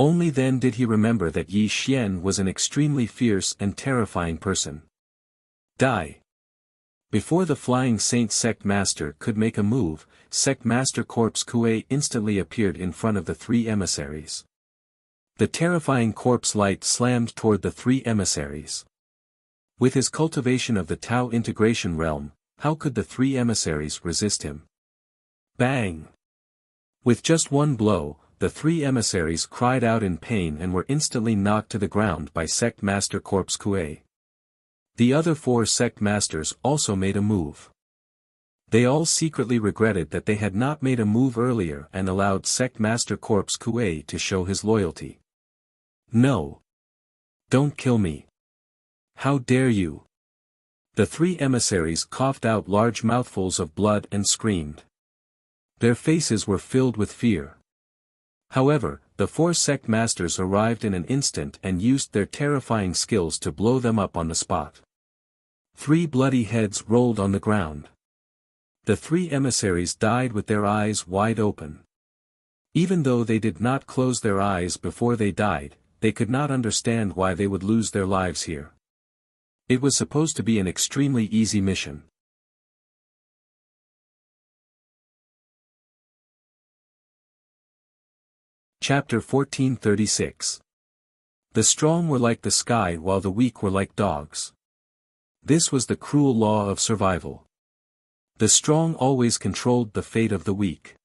Only then did he remember that Yi Xian was an extremely fierce and terrifying person. Die. Before the Flying Saint Sect Master could make a move, Sect Master Corpse Kuei instantly appeared in front of the three emissaries. The terrifying corpse light slammed toward the three emissaries. With his cultivation of the Tao integration realm, how could the three emissaries resist him? Bang! With just one blow, the three emissaries cried out in pain and were instantly knocked to the ground by Sect Master Corpse Kuei. The other four Sect Masters also made a move. They all secretly regretted that they had not made a move earlier and allowed Sect Master Corpse Kuei to show his loyalty. No! Don't kill me! How dare you! The three emissaries coughed out large mouthfuls of blood and screamed. Their faces were filled with fear. However, the four Sect Masters arrived in an instant and used their terrifying skills to blow them up on the spot. Three bloody heads rolled on the ground. The three emissaries died with their eyes wide open. Even though they did not close their eyes before they died, they could not understand why they would lose their lives here. It was supposed to be an extremely easy mission. Chapter 1436. The strong were like the sky while the weak were like dogs. This was the cruel law of survival. The strong always controlled the fate of the weak.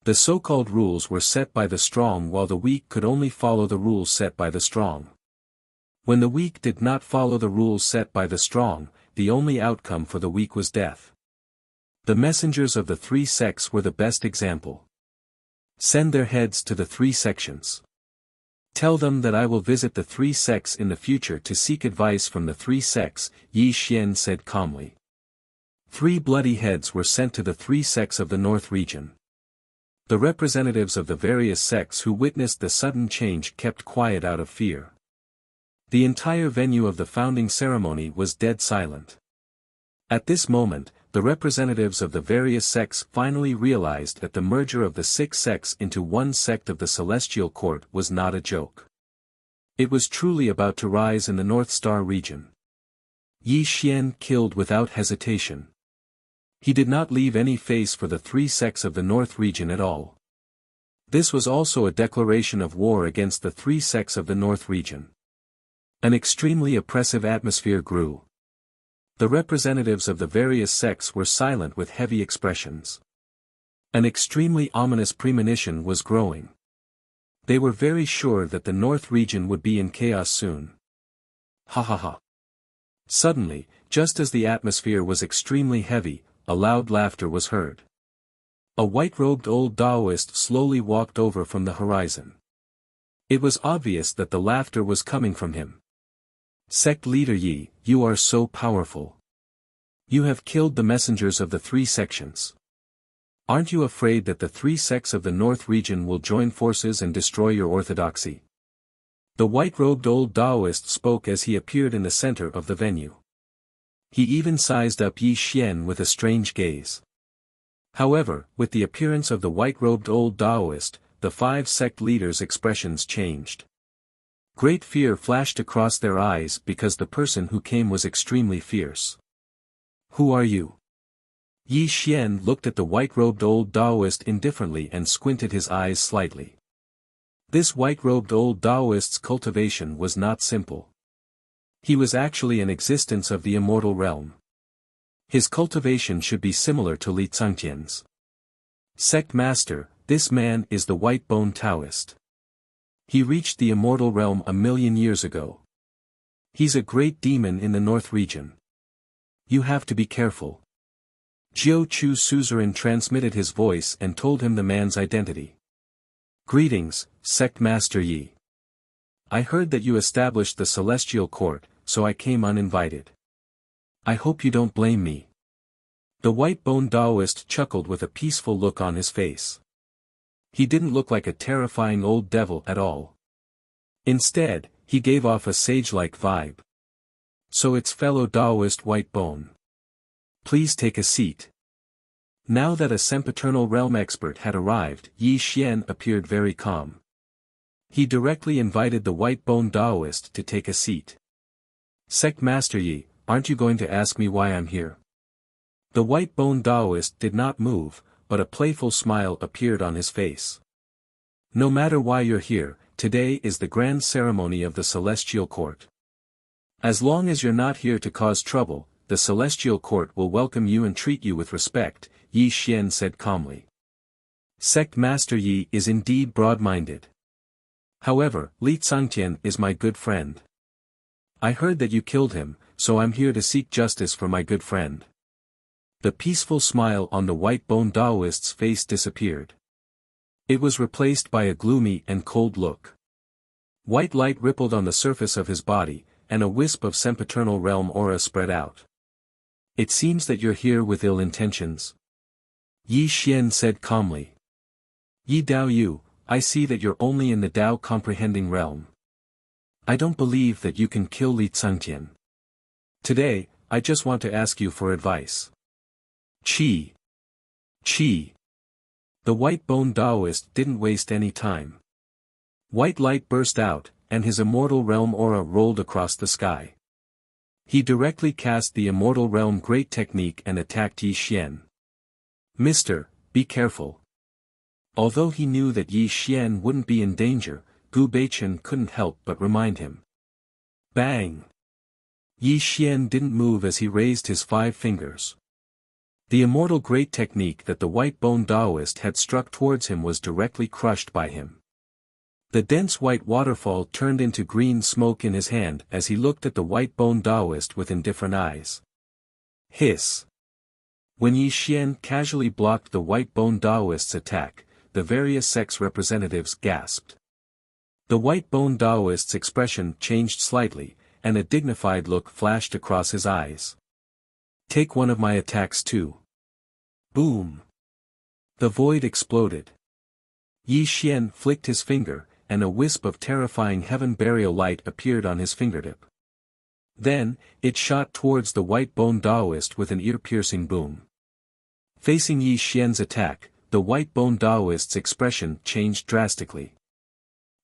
The so-called rules were set by the strong while the weak could only follow the rules set by the strong. When the weak did not follow the rules set by the strong, the only outcome for the weak was death. The messengers of the three sects were the best example. Send their heads to the three sections. Tell them that I will visit the three sects in the future to seek advice from the three sects, Yi Xian said calmly. 3 bloody heads were sent to the 3 sects of the North region. The representatives of the various sects who witnessed the sudden change kept quiet out of fear. The entire venue of the founding ceremony was dead silent. At this moment, the representatives of the various sects finally realized that the merger of the 6 sects into one sect of the Celestial Court was not a joke. It was truly about to rise in the North Star region. Yi Xian killed without hesitation. He did not leave any face for the 3 sects of the North region at all. This was also a declaration of war against the 3 sects of the North region. An extremely oppressive atmosphere grew. The representatives of the various sects were silent with heavy expressions. An extremely ominous premonition was growing. They were very sure that the North region would be in chaos soon. Ha ha ha. Suddenly, just as the atmosphere was extremely heavy, a loud laughter was heard. A white-robed old Taoist slowly walked over from the horizon. It was obvious that the laughter was coming from him. Sect leader Yi, you are so powerful. You have killed the messengers of the 3 sections. Aren't you afraid that the 3 sects of the North region will join forces and destroy your orthodoxy? The white-robed old Taoist spoke as he appeared in the center of the venue. He even sized up Yi Xian with a strange gaze. However, with the appearance of the white-robed old Taoist, the 5 sect leaders' expressions changed. Great fear flashed across their eyes because the person who came was extremely fierce. Who are you? Yi Xian looked at the white-robed old Taoist indifferently and squinted his eyes slightly. This white-robed old Taoist's cultivation was not simple. He was actually an existence of the immortal realm. His cultivation should be similar to Li Cangtian's. Sect Master, this man is the White-Bone Taoist. He reached the immortal realm 1,000,000 years ago. He's a great demon in the North region. You have to be careful. Jiu Chu suzerain transmitted his voice and told him the man's identity. Greetings, Sect Master Yi. I heard that you established the Celestial Court, so I came uninvited. I hope you don't blame me. The white-bone Taoist chuckled with a peaceful look on his face. He didn't look like a terrifying old devil at all. Instead, he gave off a sage-like vibe. So it's fellow Taoist White-Bone. Please take a seat. Now that a sempiternal realm expert had arrived, Yi Xian appeared very calm. He directly invited the white-boned Taoist to take a seat. Sect Master Yi, aren't you going to ask me why I'm here? The white-boned Taoist did not move, but a playful smile appeared on his face. No matter why you're here, today is the grand ceremony of the Celestial Court. As long as you're not here to cause trouble, the Celestial Court will welcome you and treat you with respect, Yi Xian said calmly. Sect Master Yi is indeed broad-minded. However, Li Tsangtian is my good friend. I heard that you killed him, so I'm here to seek justice for my good friend. The peaceful smile on the white-boned Taoist's face disappeared. It was replaced by a gloomy and cold look. White light rippled on the surface of his body, and a wisp of sempiternal realm aura spread out. It seems that you're here with ill intentions. Yi Xian said calmly. Yi Dao Yu, I see that you're only in the Dao comprehending realm. I don't believe that you can kill Li Tsangtian. Today, I just want to ask you for advice. Qi. Qi. The white-boned Taoist didn't waste any time. White light burst out, and his immortal realm aura rolled across the sky. He directly cast the immortal realm great technique and attacked Yi Xian. Mister, be careful. Although he knew that Yi Xian wouldn't be in danger, Gu Beichen couldn't help but remind him. Bang! Yi Xian didn't move as he raised his 5 fingers. The immortal great technique that the white-boned Taoist had struck towards him was directly crushed by him. The dense white waterfall turned into green smoke in his hand as he looked at the white-boned Taoist with indifferent eyes. Hiss! When Yi Xian casually blocked the white-boned Taoist's attack, the various sects representatives gasped. The white-boned Taoist's expression changed slightly, and a dignified look flashed across his eyes. Take one of my attacks too. Boom! The void exploded. Yi Xian flicked his finger, and a wisp of terrifying heaven burial light appeared on his fingertip. Then, it shot towards the white-boned Taoist with an ear-piercing boom. Facing Yi Xian's attack, the white-boned Taoist's expression changed drastically.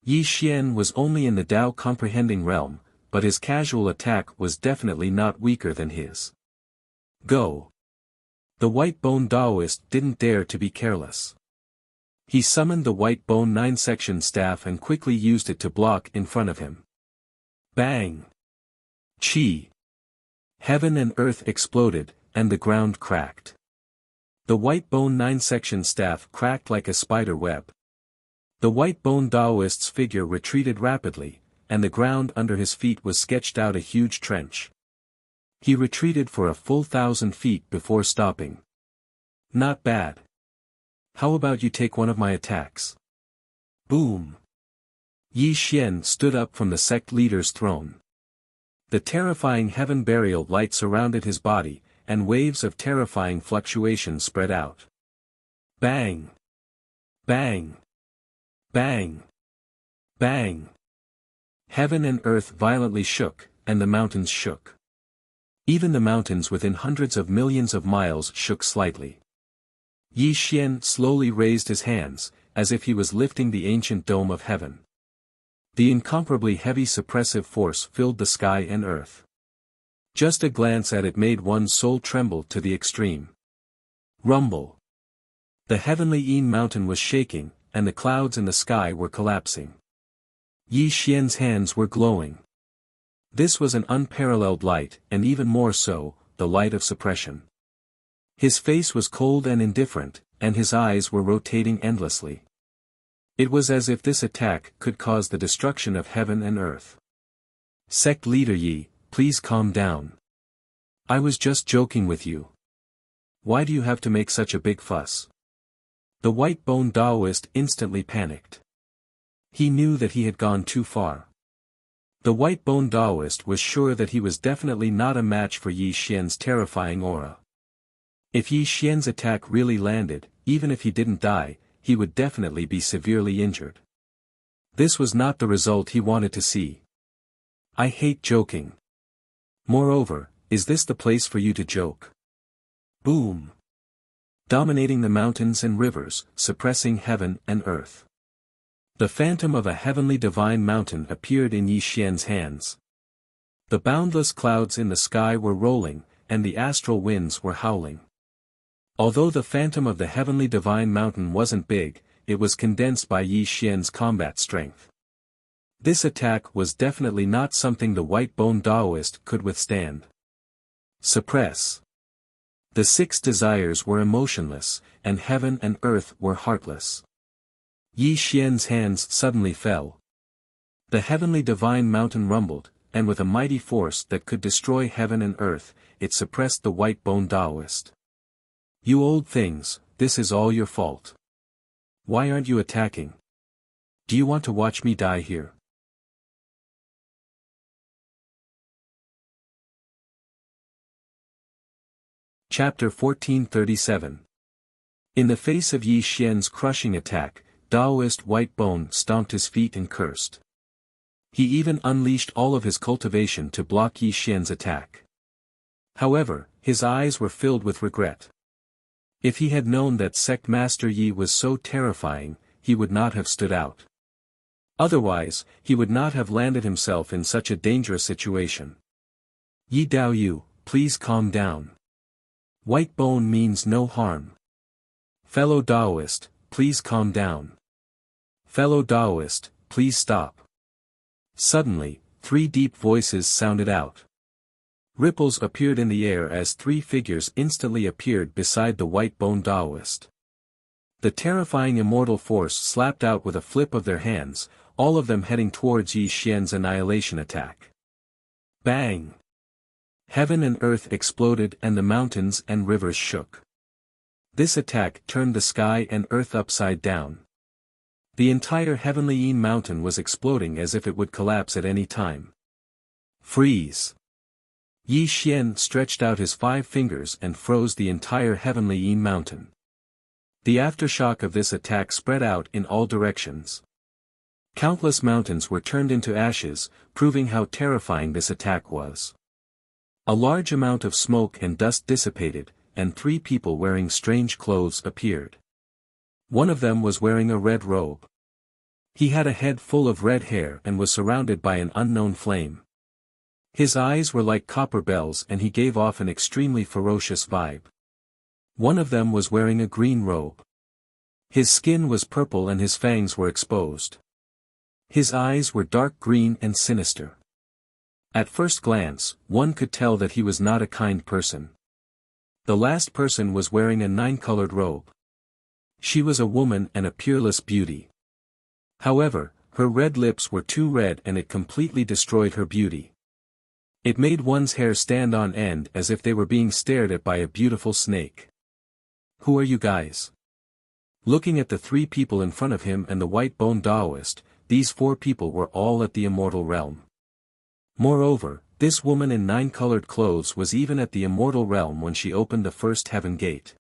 Yi Xian was only in the Dao comprehending realm, but his casual attack was definitely not weaker than his. Go! The white-boned Taoist didn't dare to be careless. He summoned the white-bone 9-section staff and quickly used it to block in front of him. Bang! Qi! Heaven and earth exploded, and the ground cracked. The white-bone 9-section staff cracked like a spider web. The white-bone Taoist's figure retreated rapidly, and the ground under his feet was sketched out a huge trench. He retreated for a full 1,000 feet before stopping. Not bad. How about you take one of my attacks? Boom! Yi Xian stood up from the sect leader's throne. The terrifying heaven burial light surrounded his body, and waves of terrifying fluctuation spread out. Bang! Bang! Bang! Bang! Heaven and earth violently shook, and the mountains shook. Even the mountains within hundreds of millions of miles shook slightly. Yi Xian slowly raised his hands, as if he was lifting the ancient dome of heaven. The incomparably heavy suppressive force filled the sky and earth. Just a glance at it made one's soul tremble to the extreme. Rumble! The heavenly Yin mountain was shaking, and the clouds in the sky were collapsing. Yi Xian's hands were glowing. This was an unparalleled light, and even more so, the light of suppression. His face was cold and indifferent, and his eyes were rotating endlessly. It was as if this attack could cause the destruction of heaven and earth. Sect leader Yi, please calm down. I was just joking with you. Why do you have to make such a big fuss? The white-boned Taoist instantly panicked. He knew that he had gone too far. The white-boned Taoist was sure that he was definitely not a match for Yi Xian's terrifying aura. If Yi Xian's attack really landed, even if he didn't die, he would definitely be severely injured. This was not the result he wanted to see. I hate joking. Moreover, is this the place for you to joke? Boom! Dominating the mountains and rivers, suppressing heaven and earth. The phantom of a heavenly divine mountain appeared in Yi Xian's hands. The boundless clouds in the sky were rolling, and the astral winds were howling. Although the phantom of the heavenly divine mountain wasn't big, it was condensed by Yi Xian's combat strength. This attack was definitely not something the white-bone Taoist could withstand. Suppress. The 6 desires were emotionless, and heaven and earth were heartless. Yi Xian's hands suddenly fell. The heavenly divine mountain rumbled, and with a mighty force that could destroy heaven and earth, it suppressed the white-bone Taoist. You old things, this is all your fault. Why aren't you attacking? Do you want to watch me die here? Chapter 1437. In the face of Yi Xian's crushing attack, Taoist White Bone stomped his feet and cursed. He even unleashed all of his cultivation to block Yi Xian's attack. However, his eyes were filled with regret. If he had known that Sect Master Yi was so terrifying, he would not have stood out. Otherwise, he would not have landed himself in such a dangerous situation. Yi Dao Yu, please calm down. White Bone means no harm. Fellow Taoist, please calm down. Fellow Taoist, please stop. Suddenly, 3 deep voices sounded out. Ripples appeared in the air as 3 figures instantly appeared beside the White Bone Taoist. The terrifying immortal force slapped out with a flip of their hands, all of them heading towards Yi Xian's annihilation attack. Bang! Heaven and earth exploded and the mountains and rivers shook. This attack turned the sky and earth upside down. The entire heavenly Yin mountain was exploding as if it would collapse at any time. Freeze! Yi Xian stretched out his 5 fingers and froze the entire heavenly Yin mountain. The aftershock of this attack spread out in all directions. Countless mountains were turned into ashes, proving how terrifying this attack was. A large amount of smoke and dust dissipated, and 3 people wearing strange clothes appeared. One of them was wearing a red robe. He had a head full of red hair and was surrounded by an unknown flame. His eyes were like copper bells and he gave off an extremely ferocious vibe. One of them was wearing a green robe. His skin was purple and his fangs were exposed. His eyes were dark green and sinister. At first glance, one could tell that he was not a kind person. The last person was wearing a 9-colored robe. She was a woman and a peerless beauty. However, her red lips were too red and it completely destroyed her beauty. It made one's hair stand on end as if they were being stared at by a beautiful snake. Who are you guys? Looking at the 3 people in front of him and the White Bone Taoist, these 4 people were all at the immortal realm. Moreover, this woman in 9-colored clothes was even at the immortal realm when she opened the first heaven gate.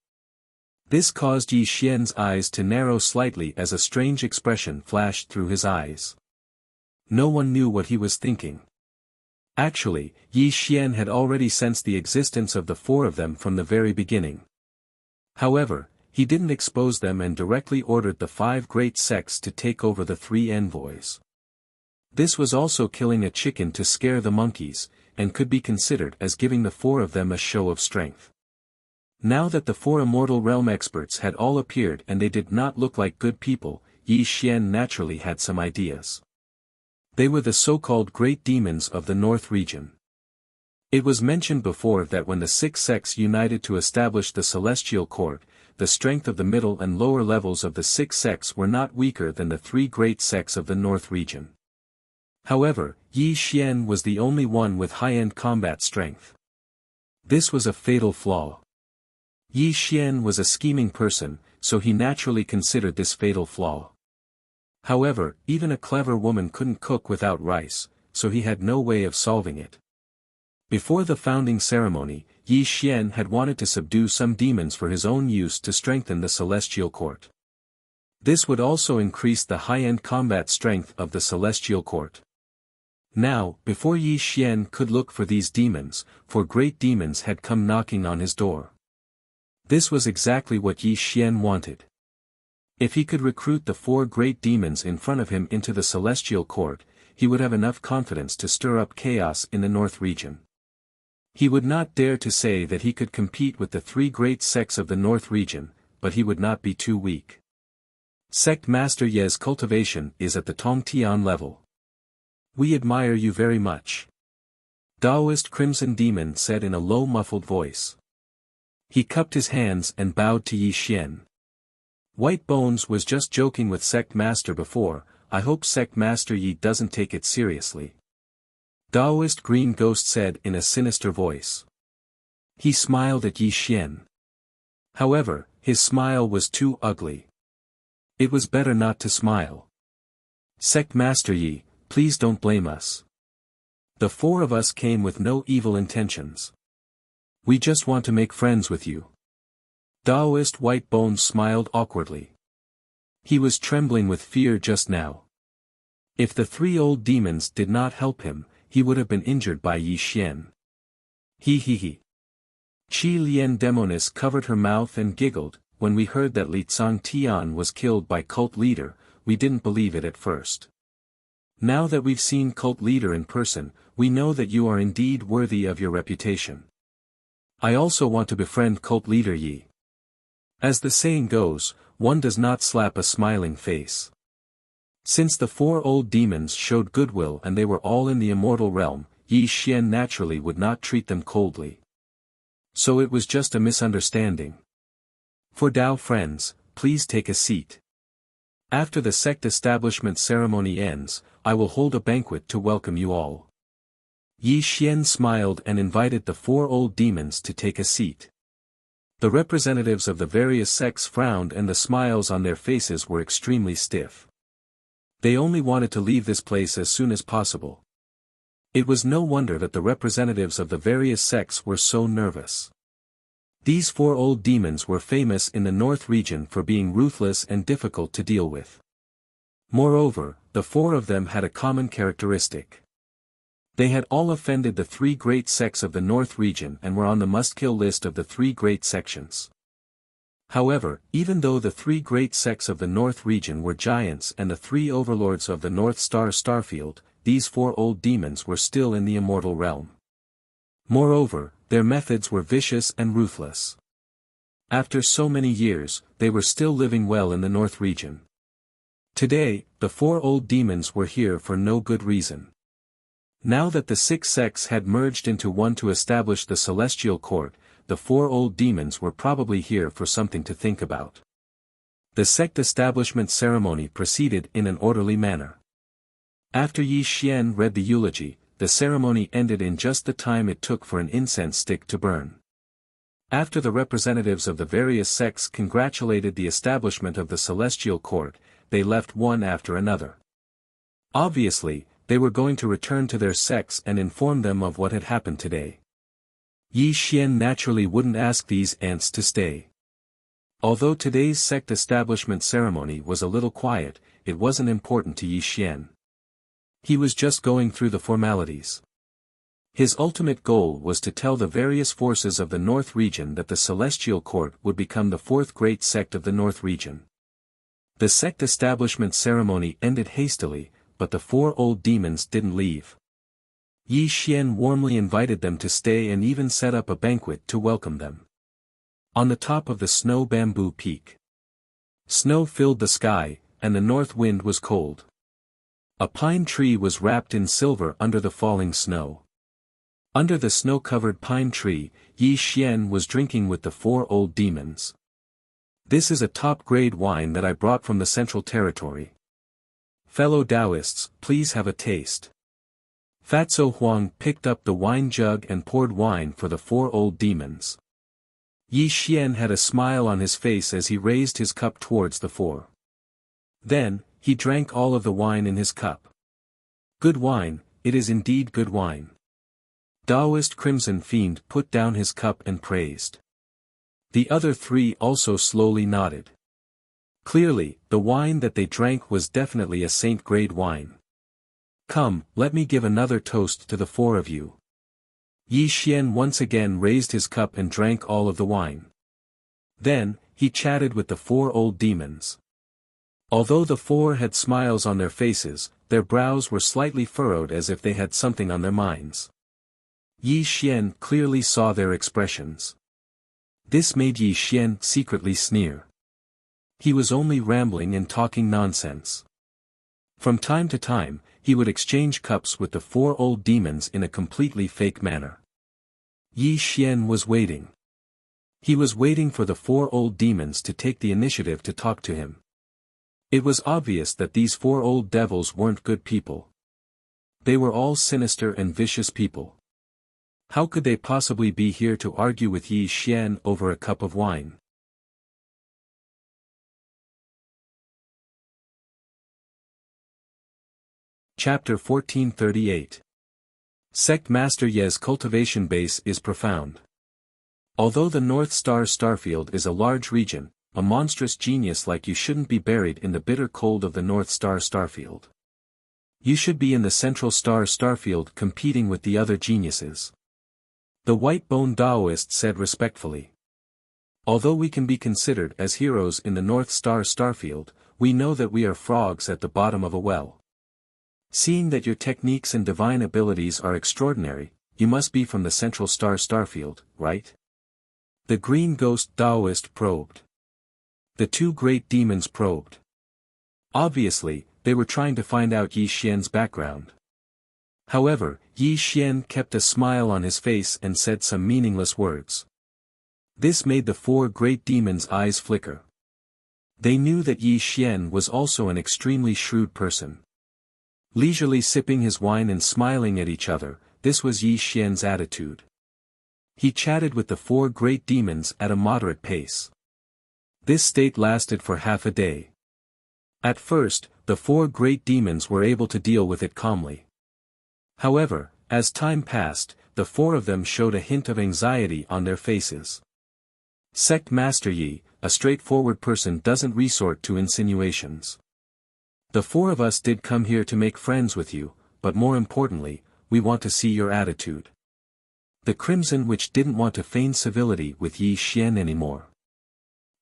This caused Yi Xian's eyes to narrow slightly as a strange expression flashed through his eyes. No one knew what he was thinking. Actually, Yi Xian had already sensed the existence of the 4 of them from the very beginning. However, he didn't expose them and directly ordered the 5 great sects to take over the 3 envoys. This was also killing a chicken to scare the monkeys, and could be considered as giving the 4 of them a show of strength. Now that the 4 immortal realm experts had all appeared and they did not look like good people, Yi Xian naturally had some ideas. They were the so-called great demons of the North region. It was mentioned before that when the 6 sects united to establish the Celestial Court, the strength of the middle and lower levels of the 6 sects were not weaker than the 3 great sects of the North region. However, Yi Xian was the only one with high-end combat strength. This was a fatal flaw. Yi Xian was a scheming person, so he naturally considered this fatal flaw. However, even a clever woman couldn't cook without rice, so he had no way of solving it. Before the founding ceremony, Yi Xian had wanted to subdue some demons for his own use to strengthen the Celestial Court. This would also increase the high-end combat strength of the Celestial Court. Now, before Yi Xian could look for these demons, 4 great demons had come knocking on his door. This was exactly what Yi Xian wanted. If he could recruit the 4 great demons in front of him into the celestial court, he would have enough confidence to stir up chaos in the north region. He would not dare to say that he could compete with the 3 great sects of the north region, but he would not be too weak. Sect Master Ye's cultivation is at the Tongtian level. We admire you very much. Taoist Crimson Demon said in a low muffled voice. He cupped his hands and bowed to Yi Xian. White Bones was just joking with Sect Master before. I hope Sect Master Yi doesn't take it seriously. Taoist Green Ghost said in a sinister voice. He smiled at Yi Xian. However, his smile was too ugly. It was better not to smile. Sect Master Yi, please don't blame us. The 4 of us came with no evil intentions. We just want to make friends with you. Taoist White Bones smiled awkwardly. He was trembling with fear just now. If the 3 old demons did not help him, he would have been injured by Yi Xian. He. Qi Lian Demonis covered her mouth and giggled. When we heard that Li Tsang Tian was killed by cult leader, we didn't believe it at first. Now that we've seen cult leader in person, we know that you are indeed worthy of your reputation. I also want to befriend cult leader Yi. As the saying goes, one does not slap a smiling face. Since the 4 old demons showed goodwill and they were all in the immortal realm, Yi Xian naturally would not treat them coldly. So it was just a misunderstanding. For Dao friends, please take a seat. After the sect establishment ceremony ends, I will hold a banquet to welcome you all. Yi Xian smiled and invited the 4 old demons to take a seat. The representatives of the various sects frowned and the smiles on their faces were extremely stiff. They only wanted to leave this place as soon as possible. It was no wonder that the representatives of the various sects were so nervous. These 4 old demons were famous in the north region for being ruthless and difficult to deal with. Moreover, the 4 of them had a common characteristic. They had all offended the 3 great sects of the north region and were on the must-kill list of the 3 great sections. However, even though the 3 great sects of the north region were giants and the 3 overlords of the North Star Starfield, these 4 old demons were still in the immortal realm. Moreover, their methods were vicious and ruthless. After so many years, they were still living well in the north region. Today, the 4 old demons were here for no good reason. Now that the 6 sects had merged into one to establish the celestial court, the 4 old demons were probably here for something to think about. The sect establishment ceremony proceeded in an orderly manner. After Yi Xian read the eulogy, the ceremony ended in just the time it took for an incense stick to burn. After the representatives of the various sects congratulated the establishment of the celestial court, they left one after another. Obviously, they were going to return to their sects and inform them of what had happened today. Yi Xian naturally wouldn't ask these ants to stay. Although today's sect establishment ceremony was a little quiet, it wasn't important to Yi Xian. He was just going through the formalities. His ultimate goal was to tell the various forces of the North region that the Celestial Court would become the 4th great sect of the North region. The sect establishment ceremony ended hastily, but the 4 old demons didn't leave. Yi Xian warmly invited them to stay and even set up a banquet to welcome them. On the top of the snow bamboo peak, snow filled the sky, and the north wind was cold. A pine tree was wrapped in silver under the falling snow. Under the snow-covered pine tree, Yi Xian was drinking with the 4 old demons. This is a top-grade wine that I brought from the Central Territory. Fellow Taoists, please have a taste. Fatso Huang picked up the wine jug and poured wine for the 4 old demons. Yi Xian had a smile on his face as he raised his cup towards the 4. Then, he drank all of the wine in his cup. Good wine, it is indeed good wine. Taoist Crimson Fiend put down his cup and praised. The other 3 also slowly nodded. Clearly, the wine that they drank was definitely a saint-grade wine. Come, let me give another toast to the 4 of you. Yi Xian once again raised his cup and drank all of the wine. Then, he chatted with the 4 old demons. Although the four had smiles on their faces, their brows were slightly furrowed as if they had something on their minds. Yi Xian clearly saw their expressions. This made Yi Xian secretly sneer. He was only rambling and talking nonsense. From time to time, he would exchange cups with the four old demons in a completely fake manner. Yi Xian was waiting. He was waiting for the four old demons to take the initiative to talk to him. It was obvious that these four old devils weren't good people. They were all sinister and vicious people. How could they possibly be here to argue with Yi Xian over a cup of wine? Chapter 1438. Sect Master Ye's cultivation base is profound. Although the North Star Starfield is a large region, a monstrous genius like you shouldn't be buried in the bitter cold of the North Star Starfield. You should be in the Central Star Starfield competing with the other geniuses. The White-Bone Taoist said respectfully. Although we can be considered as heroes in the North Star Starfield, we know that we are frogs at the bottom of a well. Seeing that your techniques and divine abilities are extraordinary, you must be from the Central Star Starfield, right? The Green Ghost Taoist probed. The two great demons probed. Obviously, they were trying to find out Yi Xian's background. However, Yi Xian kept a smile on his face and said some meaningless words. This made the four great demons' eyes flicker. They knew that Yi Xian was also an extremely shrewd person. Leisurely sipping his wine and smiling at each other, this was Yi Xian's attitude. He chatted with the four great demons at a moderate pace. This state lasted for half a day. At first, the four great demons were able to deal with it calmly. However, as time passed, the four of them showed a hint of anxiety on their faces. Sect Master Yi, a straightforward person, doesn't resort to insinuations. The four of us did come here to make friends with you, but more importantly, we want to see your attitude. The Crimson Witch didn't want to feign civility with Yi Xian anymore.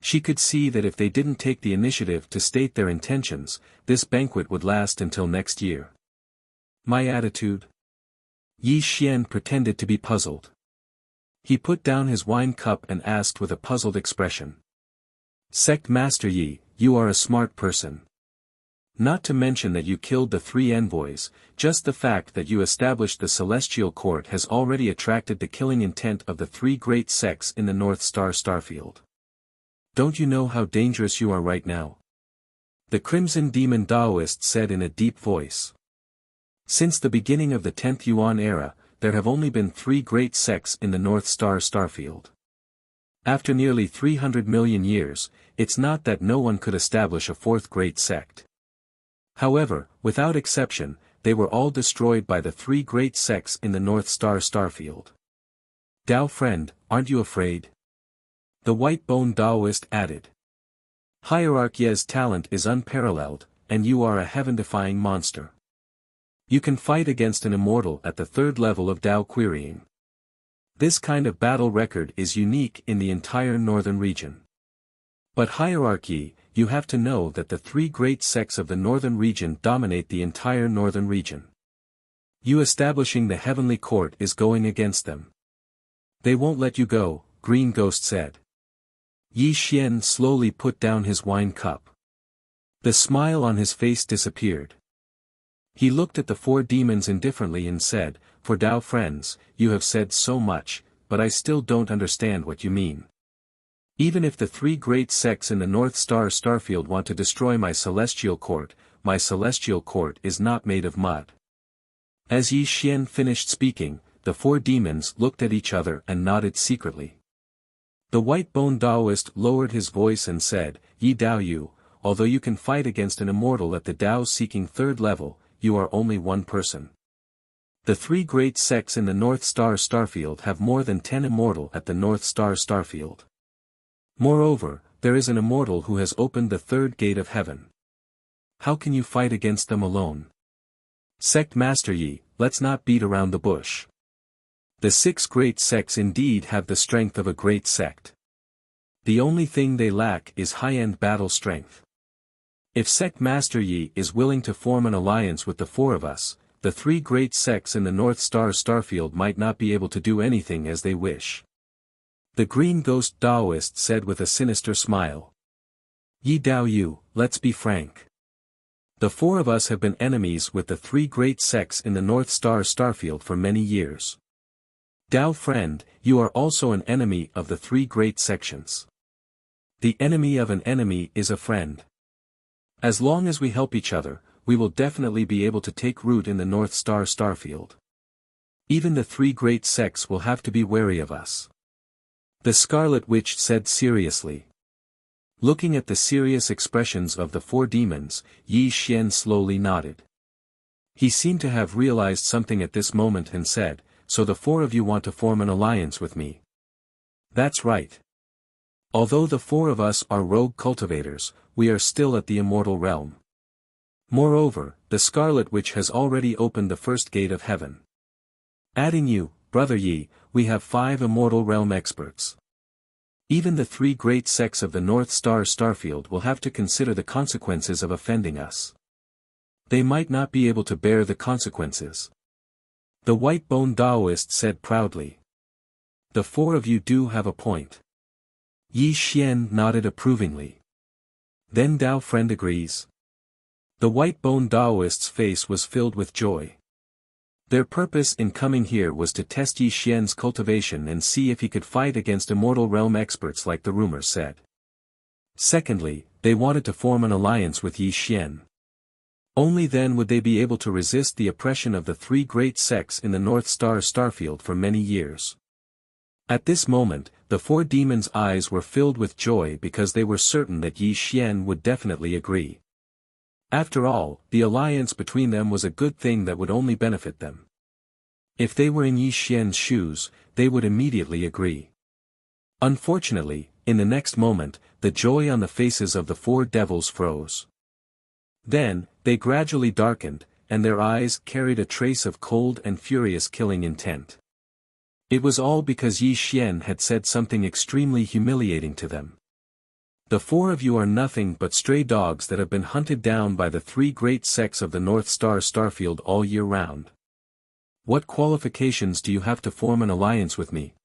She could see that if they didn't take the initiative to state their intentions, this banquet would last until next year. My attitude? Yi Xian pretended to be puzzled. He put down his wine cup and asked with a puzzled expression. Sect Master Yi, you are a smart person. Not to mention that you killed the three envoys, just the fact that you established the Celestial Court has already attracted the killing intent of the three great sects in the North Star Starfield. Don't you know how dangerous you are right now? The Crimson Demon Taoist said in a deep voice. Since the beginning of the 10th Yuan era, there have only been three great sects in the North Star Starfield. After nearly 300 million years, it's not that no one could establish a fourth great sect. However, without exception, they were all destroyed by the three great sects in the North Star Starfield. Dao friend, aren't you afraid? The White-Bone Taoist added. Hierarchy's talent is unparalleled, and you are a heaven-defying monster. You can fight against an immortal at the third level of Dao querying. This kind of battle record is unique in the entire northern region. But hierarchy, you have to know that the three great sects of the northern region dominate the entire northern region. You establishing the heavenly court is going against them. They won't let you go, Green Ghost said. Yi Xian slowly put down his wine cup. The smile on his face disappeared. He looked at the four demons indifferently and said, For Dao friends, you have said so much, but I still don't understand what you mean. Even if the three great sects in the North Star Starfield want to destroy my celestial court is not made of mud. As Yi Xian finished speaking, the four demons looked at each other and nodded secretly. The White-Bone Taoist lowered his voice and said, Yi Dao you, although you can fight against an immortal at the Dao-seeking third level, you are only one person. The three great sects in the North Star Starfield have more than 10 immortal at the North Star Starfield. Moreover, there is an immortal who has opened the third gate of heaven. How can you fight against them alone? Sect Master Yi, let's not beat around the bush. The six great sects indeed have the strength of a great sect. The only thing they lack is high-end battle strength. If Sect Master Yi is willing to form an alliance with the four of us, the three great sects in the North Star Starfield might not be able to do anything as they wish. The Green Ghost Taoist said with a sinister smile. Yi Dao Yu, let's be frank. The four of us have been enemies with the three great sects in the North Star Starfield for many years. Dao friend, you are also an enemy of the three great sections. The enemy of an enemy is a friend. As long as we help each other, we will definitely be able to take root in the North Star Starfield. Even the three great sects will have to be wary of us. The Scarlet Witch said seriously. Looking at the serious expressions of the four demons, Yi Xian slowly nodded. He seemed to have realized something at this moment and said, "So the four of you want to form an alliance with me?" "That's right. Although the four of us are rogue cultivators, we are still at the immortal realm. Moreover, the Scarlet Witch has already opened the first gate of heaven. Adding you, Brother Yi, we have 5 immortal realm experts. Even the three great sects of the North Star Starfield will have to consider the consequences of offending us. They might not be able to bear the consequences." The White Bone Taoist said proudly. "The four of you do have a point." Yi Xian nodded approvingly. "Then Dao friend agrees?" The White Bone Taoist's face was filled with joy. Their purpose in coming here was to test Yi Xian's cultivation and see if he could fight against immortal realm experts like the rumors said. Secondly, they wanted to form an alliance with Yi Xian. Only then would they be able to resist the oppression of the three great sects in the North Star Starfield for many years. At this moment, the four demons' eyes were filled with joy because they were certain that Yi Xian would definitely agree. After all, the alliance between them was a good thing that would only benefit them. If they were in Yi Xian's shoes, they would immediately agree. Unfortunately, in the next moment, the joy on the faces of the four devils froze. Then, they gradually darkened, and their eyes carried a trace of cold and furious killing intent. It was all because Yi Xian had said something extremely humiliating to them. "The four of you are nothing but stray dogs that have been hunted down by the three great sects of the North Star Starfield all year round. What qualifications do you have to form an alliance with me?"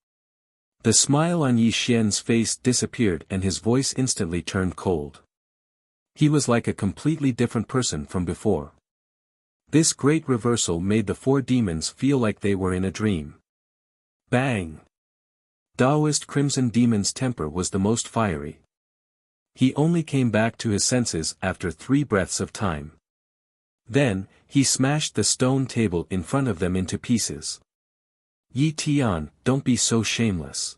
The smile on Yi Xian's face disappeared and his voice instantly turned cold. He was like a completely different person from before. This great reversal made the four demons feel like they were in a dream. Bang! Taoist Crimson Demon's temper was the most fiery. He only came back to his senses after 3 breaths of time. Then, he smashed the stone table in front of them into pieces. "Yi Tian, don't be so shameless.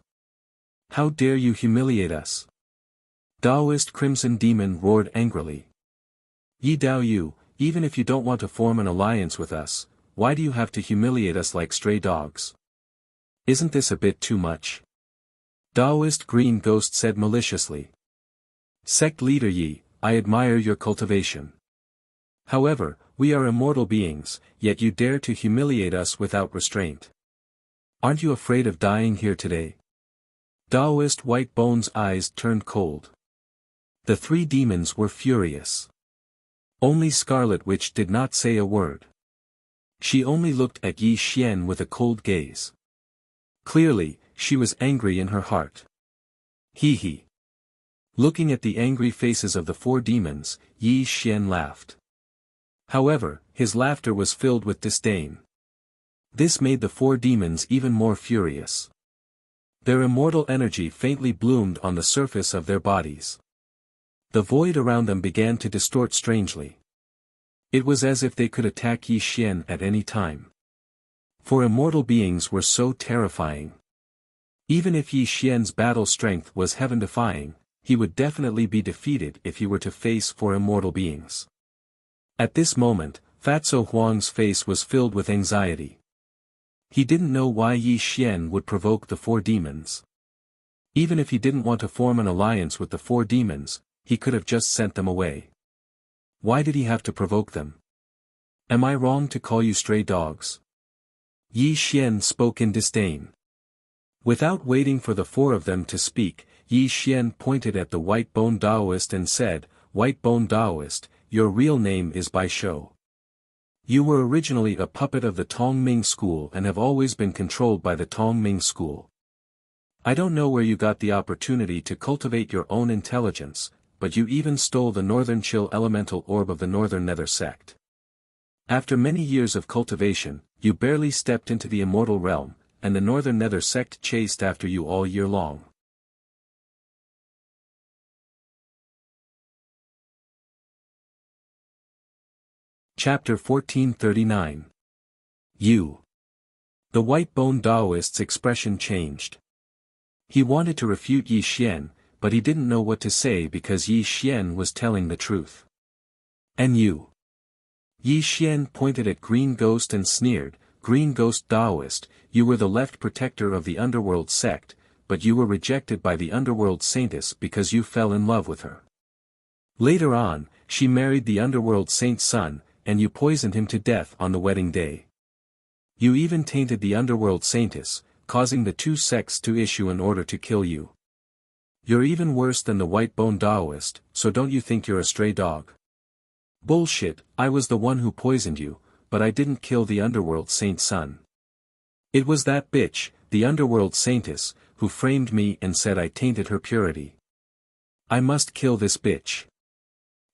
How dare you humiliate us?" Taoist Crimson Demon roared angrily. "Yi Dao Yu, even if you don't want to form an alliance with us, why do you have to humiliate us like stray dogs? Isn't this a bit too much?" Taoist Green Ghost said maliciously. "Sect Leader Yi, I admire your cultivation. However, we are immortal beings, yet you dare to humiliate us without restraint. Aren't you afraid of dying here today?" Taoist White Bone's eyes turned cold. The 3 demons were furious. Only Scarlet Witch did not say a word. She only looked at Yi Xian with a cold gaze. Clearly, she was angry in her heart. Hee hee. Looking at the angry faces of the 4 demons, Yi Xian laughed. However, his laughter was filled with disdain. This made the 4 demons even more furious. Their immortal energy faintly bloomed on the surface of their bodies. The void around them began to distort strangely. It was as if they could attack Yi Xian at any time. For immortal beings were so terrifying. Even if Yi Xian's battle strength was heaven-defying, he would definitely be defeated if he were to face 4 immortal beings. At this moment, Fatso Huang's face was filled with anxiety. He didn't know why Yi Xian would provoke the 4 demons. Even if he didn't want to form an alliance with the 4 demons, he could have just sent them away. Why did he have to provoke them? "Am I wrong to call you stray dogs?" Yi Xian spoke in disdain. Without waiting for the 4 of them to speak, Yi Xian pointed at the White Bone Taoist and said, White Bone Taoist, your real name is Bai Shou. You were originally a puppet of the Tongming school and have always been controlled by the Tongming school. I don't know where you got the opportunity to cultivate your own intelligence, but you even stole the Northern Chill Elemental Orb of the Northern Nether sect. After many years of cultivation, you barely stepped into the Immortal realm, and the Northern Nether sect chased after you all year long. Chapter 1439. You. The White Bone Taoist's expression changed. He wanted to refute Yi Xian, but he didn't know what to say because Yi Xian was telling the truth. And you? Yi Xian pointed at Green Ghost and sneered, Green Ghost Taoist, you were the left protector of the Underworld sect, but you were rejected by the Underworld Saintess because you fell in love with her. Later on, she married the Underworld Saint's son, and you poisoned him to death on the wedding day. You even tainted the Underworld Saintess, causing the two sects to issue an order to kill you. You're even worse than the White Bone Taoist, so don't you think you're a stray dog? Bullshit, I was the one who poisoned you, but I didn't kill the Underworld Saint's son. It was that bitch, the Underworld Saintess, who framed me and said I tainted her purity. I must kill this bitch.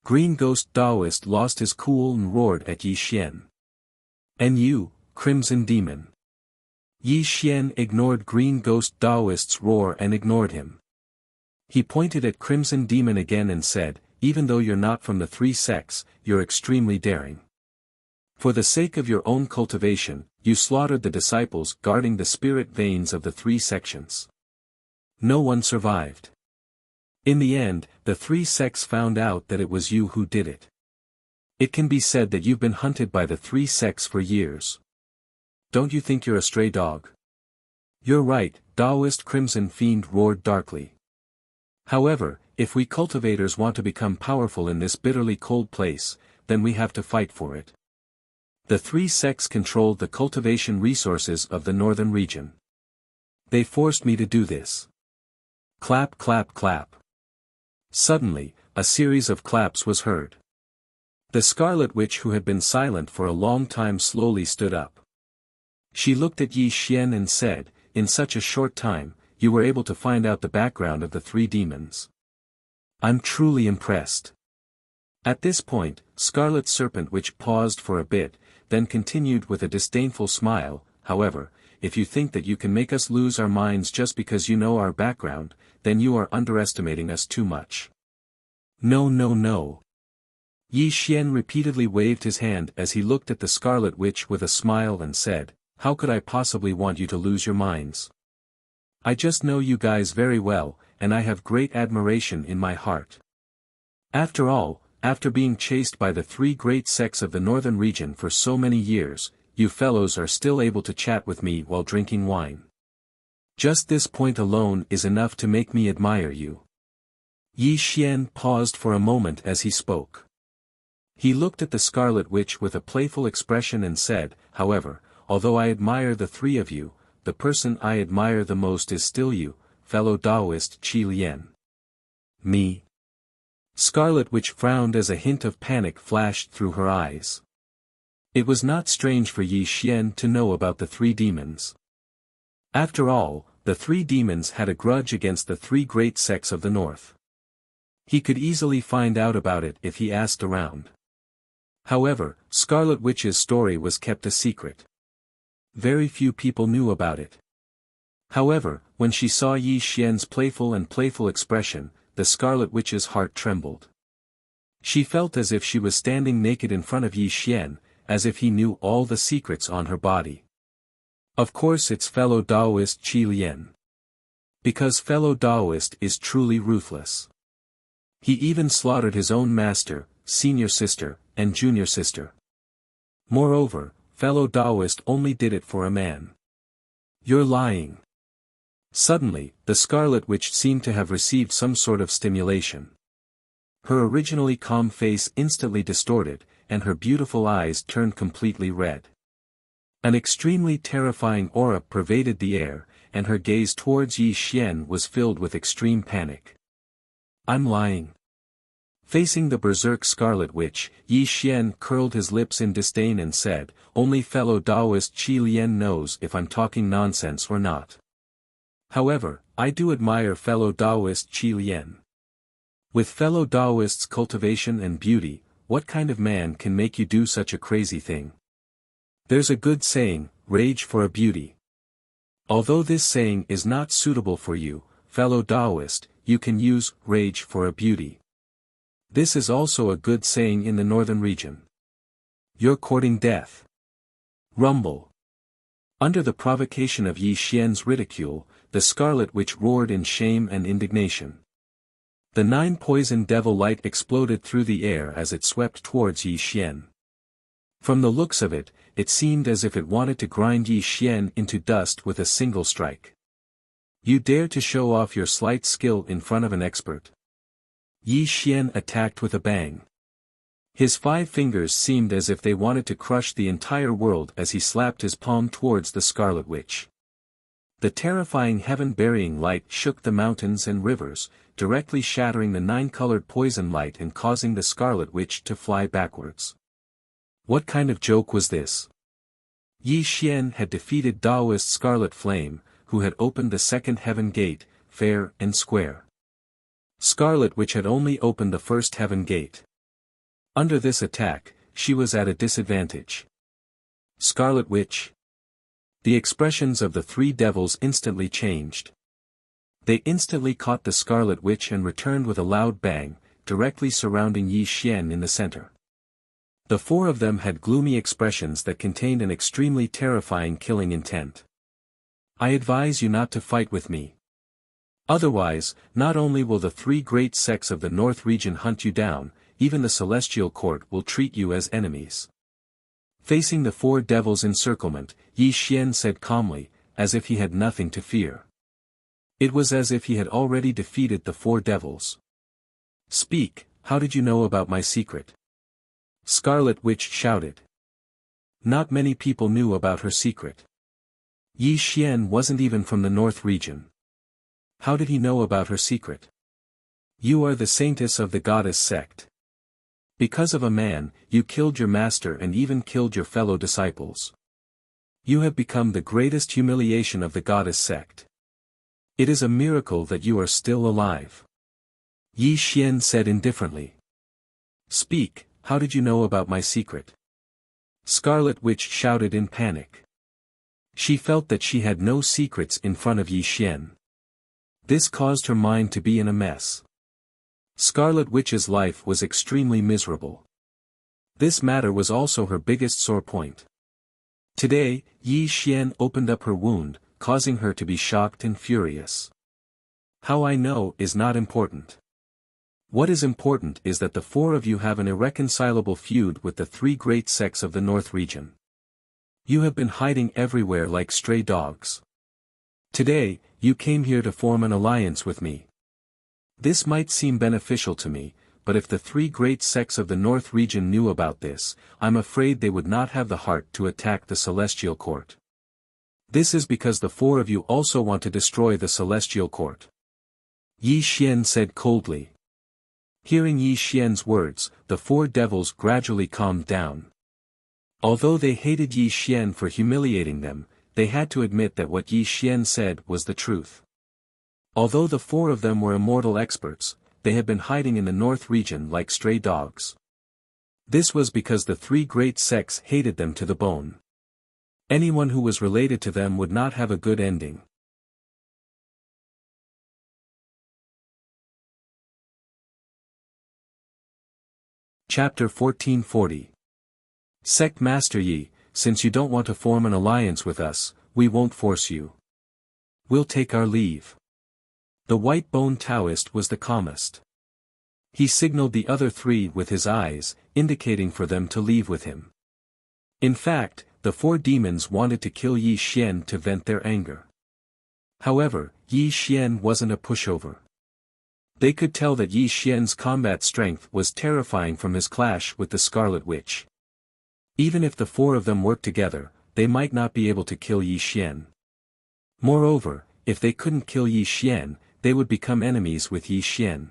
Green Ghost Taoist lost his cool and roared at Yi Xian. And you, Crimson Demon. Yi Xian ignored Green Ghost Taoist's roar and ignored him. He pointed at Crimson Demon again and said, even though you're not from the three sects, you're extremely daring. For the sake of your own cultivation, you slaughtered the disciples guarding the spirit veins of the three sections. No one survived. In the end, the three sects found out that it was you who did it. It can be said that you've been hunted by the three sects for years. Don't you think you're a stray dog? You're right, Taoist Crimson Fiend roared darkly. However, if we cultivators want to become powerful in this bitterly cold place, then we have to fight for it. The three sects controlled the cultivation resources of the northern region. They forced me to do this. Clap clap clap. Suddenly, a series of claps was heard. The Scarlet Witch who had been silent for a long time slowly stood up. She looked at Yi Xian and said, in such a short time, you were able to find out the background of the three demons. I'm truly impressed. At this point, Scarlet Serpent Witch paused for a bit, then continued with a disdainful smile, however, if you think that you can make us lose our minds just because you know our background, then you are underestimating us too much. No no no. Yi Xian repeatedly waved his hand as he looked at the Scarlet Witch with a smile and said, how could I possibly want you to lose your minds? I just know you guys very well, and I have great admiration in my heart. After all, after being chased by the three great sects of the northern region for so many years, you fellows are still able to chat with me while drinking wine. Just this point alone is enough to make me admire you. Yi Xian paused for a moment as he spoke. He looked at the Scarlet Witch with a playful expression and said, however, although I admire the three of you, the person I admire the most is still you, fellow Taoist Qi Lian. Me? Scarlet Witch frowned as a hint of panic flashed through her eyes. It was not strange for Yi Xian to know about the three demons. After all, the three demons had a grudge against the three great sects of the north. He could easily find out about it if he asked around. However, Scarlet Witch's story was kept a secret. Very few people knew about it. However, when she saw Yi Xian's playful expression, the Scarlet Witch's heart trembled. She felt as if she was standing naked in front of Yi Xian, as if he knew all the secrets on her body. Of course it's fellow Taoist Qi Lian. Because fellow Taoist is truly ruthless. He even slaughtered his own master, senior sister, and junior sister. Moreover, fellow Taoist only did it for a man. You're lying. Suddenly, the Scarlet Witch seemed to have received some sort of stimulation. Her originally calm face instantly distorted, and her beautiful eyes turned completely red. An extremely terrifying aura pervaded the air, and her gaze towards Yi Xian was filled with extreme panic. I'm lying. Facing the berserk Scarlet Witch, Yi Xian curled his lips in disdain and said, "Only fellow Taoist Qi Lian knows if I'm talking nonsense or not. However, I do admire fellow Taoist Qi Lian. With fellow Taoists' cultivation and beauty, what kind of man can make you do such a crazy thing? There's a good saying, rage for a beauty. Although this saying is not suitable for you, fellow Taoist, you can use rage for a beauty. This is also a good saying in the northern region. You're courting death." Rumble. Under the provocation of Yi Xian's ridicule, the Scarlet Witch roared in shame and indignation. The 9-poison devil light exploded through the air as it swept towards Yi Xian. From the looks of it, it seemed as if it wanted to grind Yi Xian into dust with a single strike. "You dare to show off your slight skill in front of an expert?" Yi Xian attacked with a bang. His 5 fingers seemed as if they wanted to crush the entire world as he slapped his palm towards the Scarlet Witch. The terrifying heaven-burying light shook the mountains and rivers, directly shattering the 9-colored poison light and causing the Scarlet Witch to fly backwards. What kind of joke was this? Yi Xian had defeated Taoist Scarlet Flame, who had opened the second heaven gate, fair and square. Scarlet Witch had only opened the first heaven gate. Under this attack, she was at a disadvantage. Scarlet Witch. The expressions of the 3 devils instantly changed. They instantly caught the Scarlet Witch and returned with a loud bang, directly surrounding Yi Xian in the center. The 4 of them had gloomy expressions that contained an extremely terrifying killing intent. "I advise you not to fight with me. Otherwise, not only will the 3 great sects of the North region hunt you down, even the Celestial Court will treat you as enemies." Facing the 4 devils' encirclement, Yi Xian said calmly, as if he had nothing to fear. It was as if he had already defeated the 4 devils. "Speak, how did you know about my secret?" Scarlet Witch shouted. Not many people knew about her secret. Yi Xian wasn't even from the North region. How did he know about her secret? "You are the saintess of the goddess sect. Because of a man, you killed your master and even killed your fellow disciples. You have become the greatest humiliation of the goddess sect. It is a miracle that you are still alive." Yi Xian said indifferently. "Speak, how did you know about my secret?" Scarlet Witch shouted in panic. She felt that she had no secrets in front of Yi Xian. This caused her mind to be in a mess. Scarlet Witch's life was extremely miserable. This matter was also her biggest sore point. Today, Yi Xian opened up her wound, causing her to be shocked and furious. How I know is not important. What is important is that the 4 of you have an irreconcilable feud with the 3 great sects of the North region. You have been hiding everywhere like stray dogs. Today, you came here to form an alliance with me. This might seem beneficial to me, but if the 3 great sects of the North region knew about this, I'm afraid they would not have the heart to attack the Celestial Court. This is because the 4 of you also want to destroy the Celestial Court." Yi Xian said coldly. Hearing Yi Xian's words, the 4 devils gradually calmed down. Although they hated Yi Xian for humiliating them, they had to admit that what Yi Xian said was the truth. Although the 4 of them were immortal experts, they had been hiding in the North region like stray dogs. This was because the 3 great sects hated them to the bone. Anyone who was related to them would not have a good ending. Chapter 1440. Sect Master Yi, since you don't want to form an alliance with us, we won't force you. We'll take our leave. The white-bone Taoist was the calmest. He signaled the other 3 with his eyes, indicating for them to leave with him. In fact, the 4 demons wanted to kill Yi Xian to vent their anger. However, Yi Xian wasn't a pushover. They could tell that Yi Xian's combat strength was terrifying from his clash with the Scarlet Witch. Even if the 4 of them worked together, they might not be able to kill Yi Xian. Moreover, if they couldn't kill Yi Xian, they would become enemies with Yi Xian.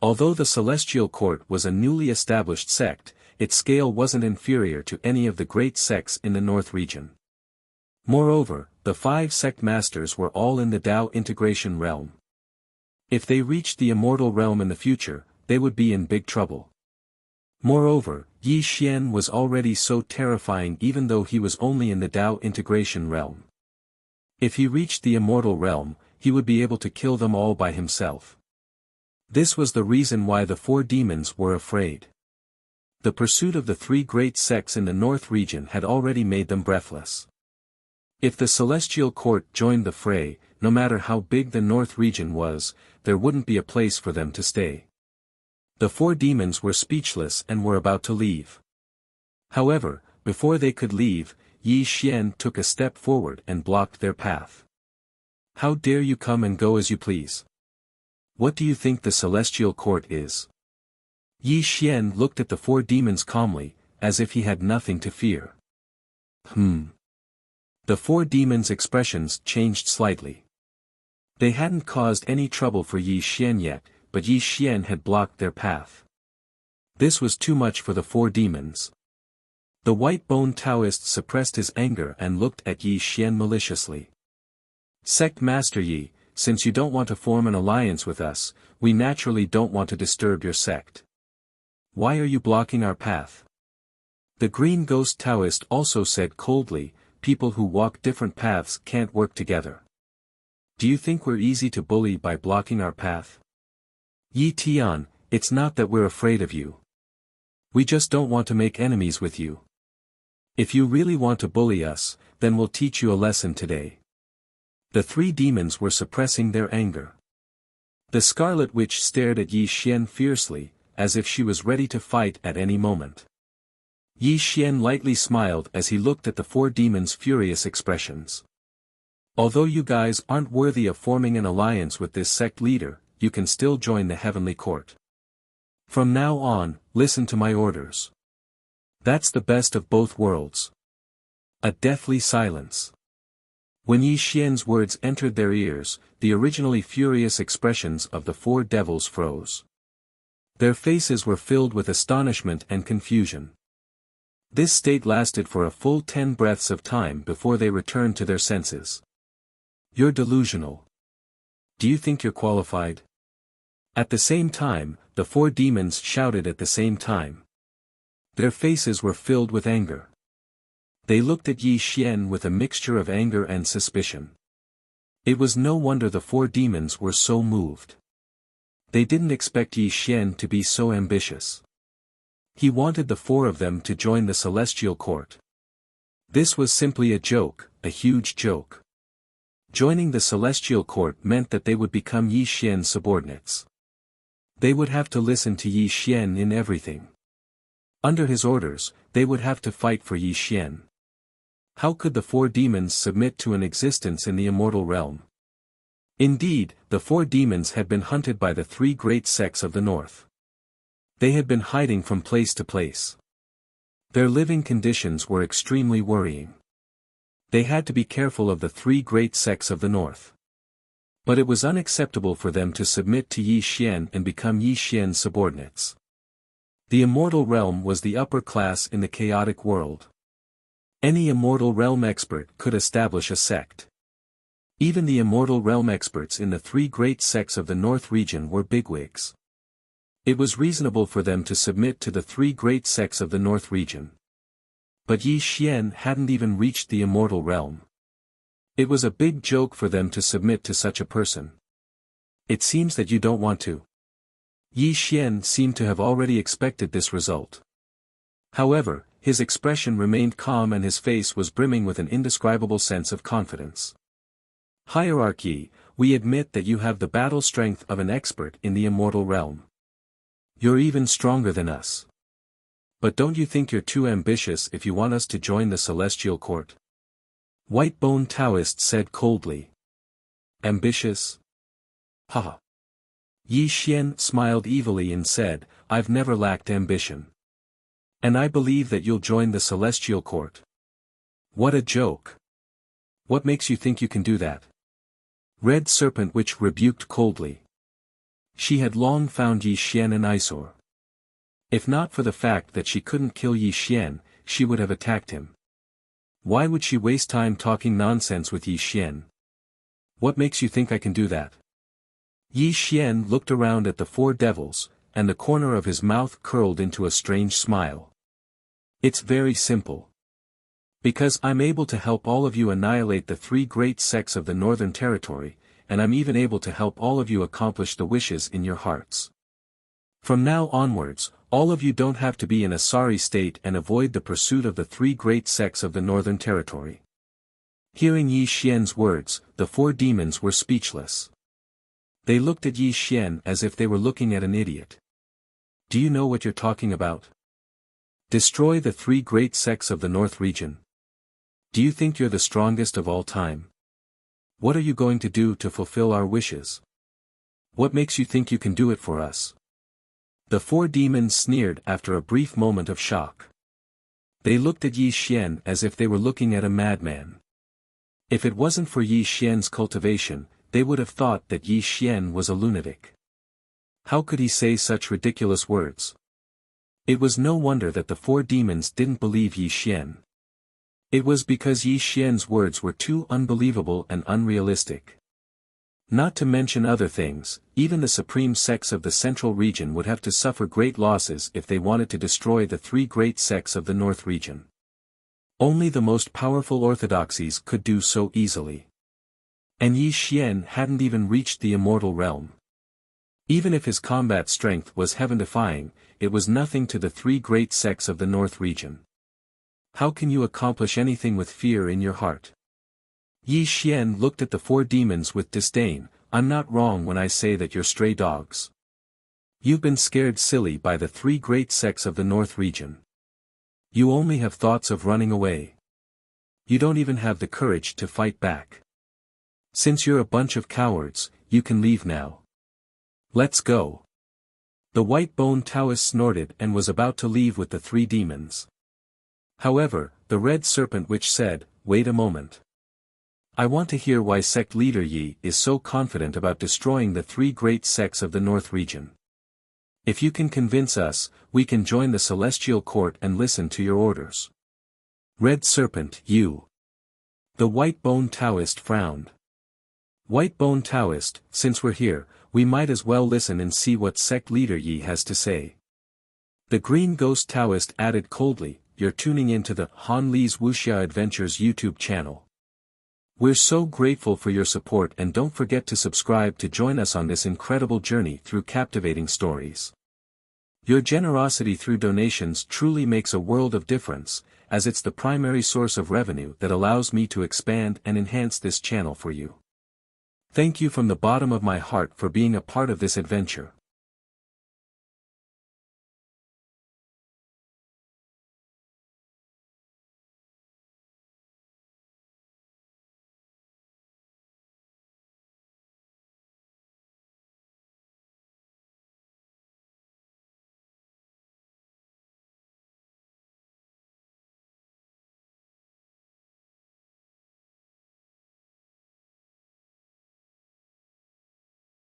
Although the Celestial Court was a newly established sect, its scale wasn't inferior to any of the great sects in the North region. Moreover, the 5 sect masters were all in the Tao integration realm. If they reached the immortal realm in the future, they would be in big trouble. Moreover, Yi Xian was already so terrifying even though he was only in the Tao integration realm. If he reached the immortal realm, he would be able to kill them all by himself. This was the reason why the 4 demons were afraid. The pursuit of the 3 great sects in the North region had already made them breathless. If the Celestial Court joined the fray, no matter how big the North region was, there wouldn't be a place for them to stay. The 4 demons were speechless and were about to leave. However, before they could leave, Yi Xian took a step forward and blocked their path. How dare you come and go as you please? What do you think the Celestial Court is? Yi Xian looked at the 4 demons calmly, as if he had nothing to fear. The 4 demons' expressions changed slightly. They hadn't caused any trouble for Yi Xian yet, but Yi Xian had blocked their path. This was too much for the 4 demons. The white-bone Taoist suppressed his anger and looked at Yi Xian maliciously. Sect Master Yi, since you don't want to form an alliance with us, we naturally don't want to disturb your sect. Why are you blocking our path? The green ghost Taoist also said coldly, people who walk different paths can't work together. Do you think we're easy to bully by blocking our path? Yi Tian, it's not that we're afraid of you. We just don't want to make enemies with you. If you really want to bully us, then we'll teach you a lesson today. The 3 demons were suppressing their anger. The Scarlet Witch stared at Yi Xian fiercely, as if she was ready to fight at any moment. Yi Xian lightly smiled as he looked at the 4 demons' furious expressions. Although you guys aren't worthy of forming an alliance with this sect leader, you can still join the Heavenly Court. From now on, listen to my orders. That's the best of both worlds. A deathly silence. When Yi Xian's words entered their ears, the originally furious expressions of the 4 devils froze. Their faces were filled with astonishment and confusion. This state lasted for a full 10 breaths of time before they returned to their senses. You're delusional. Do you think you're qualified? At the same time, the 4 demons shouted at the same time. Their faces were filled with anger. They looked at Yi Xian with a mixture of anger and suspicion. It was no wonder the 4 demons were so moved. They didn't expect Yi Xian to be so ambitious. He wanted the 4 of them to join the Celestial Court. This was simply a joke, a huge joke. Joining the Celestial Court meant that they would become Yi Xian's subordinates. They would have to listen to Yi Xian in everything. Under his orders, they would have to fight for Yi Xian. How could the 4 demons submit to an existence in the immortal realm? Indeed, the 4 demons had been hunted by the 3 great sects of the north. They had been hiding from place to place. Their living conditions were extremely worrying. They had to be careful of the 3 great sects of the north. But it was unacceptable for them to submit to Yi Xian and become Yi Xian's subordinates. The immortal realm was the upper class in the chaotic world. Any immortal realm expert could establish a sect. Even the immortal realm experts in the 3 great sects of the north region were bigwigs. It was reasonable for them to submit to the 3 great sects of the north region. But Yi Xian hadn't even reached the immortal realm. It was a big joke for them to submit to such a person. It seems that you don't want to. Yi Xian seemed to have already expected this result. However, his expression remained calm and his face was brimming with an indescribable sense of confidence. Hierarchy, we admit that you have the battle strength of an expert in the immortal realm. You're even stronger than us. But don't you think you're too ambitious if you want us to join the Celestial Court? White-bone Taoist said coldly. Ambitious? Haha. Yi Xian smiled evilly and said, I've never lacked ambition. And I believe that you'll join the Celestial Court. What a joke. What makes you think you can do that? Red Serpent Witch rebuked coldly. She had long found Yi Xian an eyesore. If not for the fact that she couldn't kill Yi Xian, she would have attacked him. Why would she waste time talking nonsense with Yi Xian? What makes you think I can do that? Yi Xian looked around at the four devils, and the corner of his mouth curled into a strange smile. It's very simple. Because I'm able to help all of you annihilate the three great sects of the Northern Territory, and I'm even able to help all of you accomplish the wishes in your hearts. From now onwards, all of you don't have to be in a sorry state and avoid the pursuit of the three great sects of the Northern Territory. Hearing Yi Xian's words, the four demons were speechless. They looked at Yi Xian as if they were looking at an idiot. Do you know what you're talking about? Destroy the three great sects of the North region. Do you think you're the strongest of all time? What are you going to do to fulfill our wishes? What makes you think you can do it for us? The four demons sneered after a brief moment of shock. They looked at Yi Xian as if they were looking at a madman. If it wasn't for Yi Xian's cultivation, they would have thought that Yi Xian was a lunatic. How could he say such ridiculous words? It was no wonder that the four demons didn't believe Yi Xian. It was because Yi Xian's words were too unbelievable and unrealistic. Not to mention other things, even the supreme sects of the central region would have to suffer great losses if they wanted to destroy the three great sects of the north region. Only the most powerful orthodoxies could do so easily. And Yi Xian hadn't even reached the immortal realm. Even if his combat strength was heaven-defying, it was nothing to the three great sects of the north region. How can you accomplish anything with fear in your heart? Yi Xian looked at the four demons with disdain. I'm not wrong when I say that you're stray dogs. You've been scared silly by the three great sects of the north region. You only have thoughts of running away. You don't even have the courage to fight back. Since you're a bunch of cowards, you can leave now. Let's go. The white-boned Taoist snorted and was about to leave with the three demons. However, the red serpent witch said, "Wait a moment. I want to hear why sect leader Yi is so confident about destroying the three great sects of the north region. If you can convince us, we can join the celestial court and listen to your orders." Red serpent, you. The white-boned Taoist frowned. White-boned Taoist, since we're here, we might as well listen and see what sect leader Yi has to say. The green ghost Taoist added coldly, "You're tuning into the Han Li's Wuxia Adventures YouTube channel. We're so grateful for your support, and don't forget to subscribe to join us on this incredible journey through captivating stories. Your generosity through donations truly makes a world of difference, as it's the primary source of revenue that allows me to expand and enhance this channel for you. Thank you from the bottom of my heart for being a part of this adventure.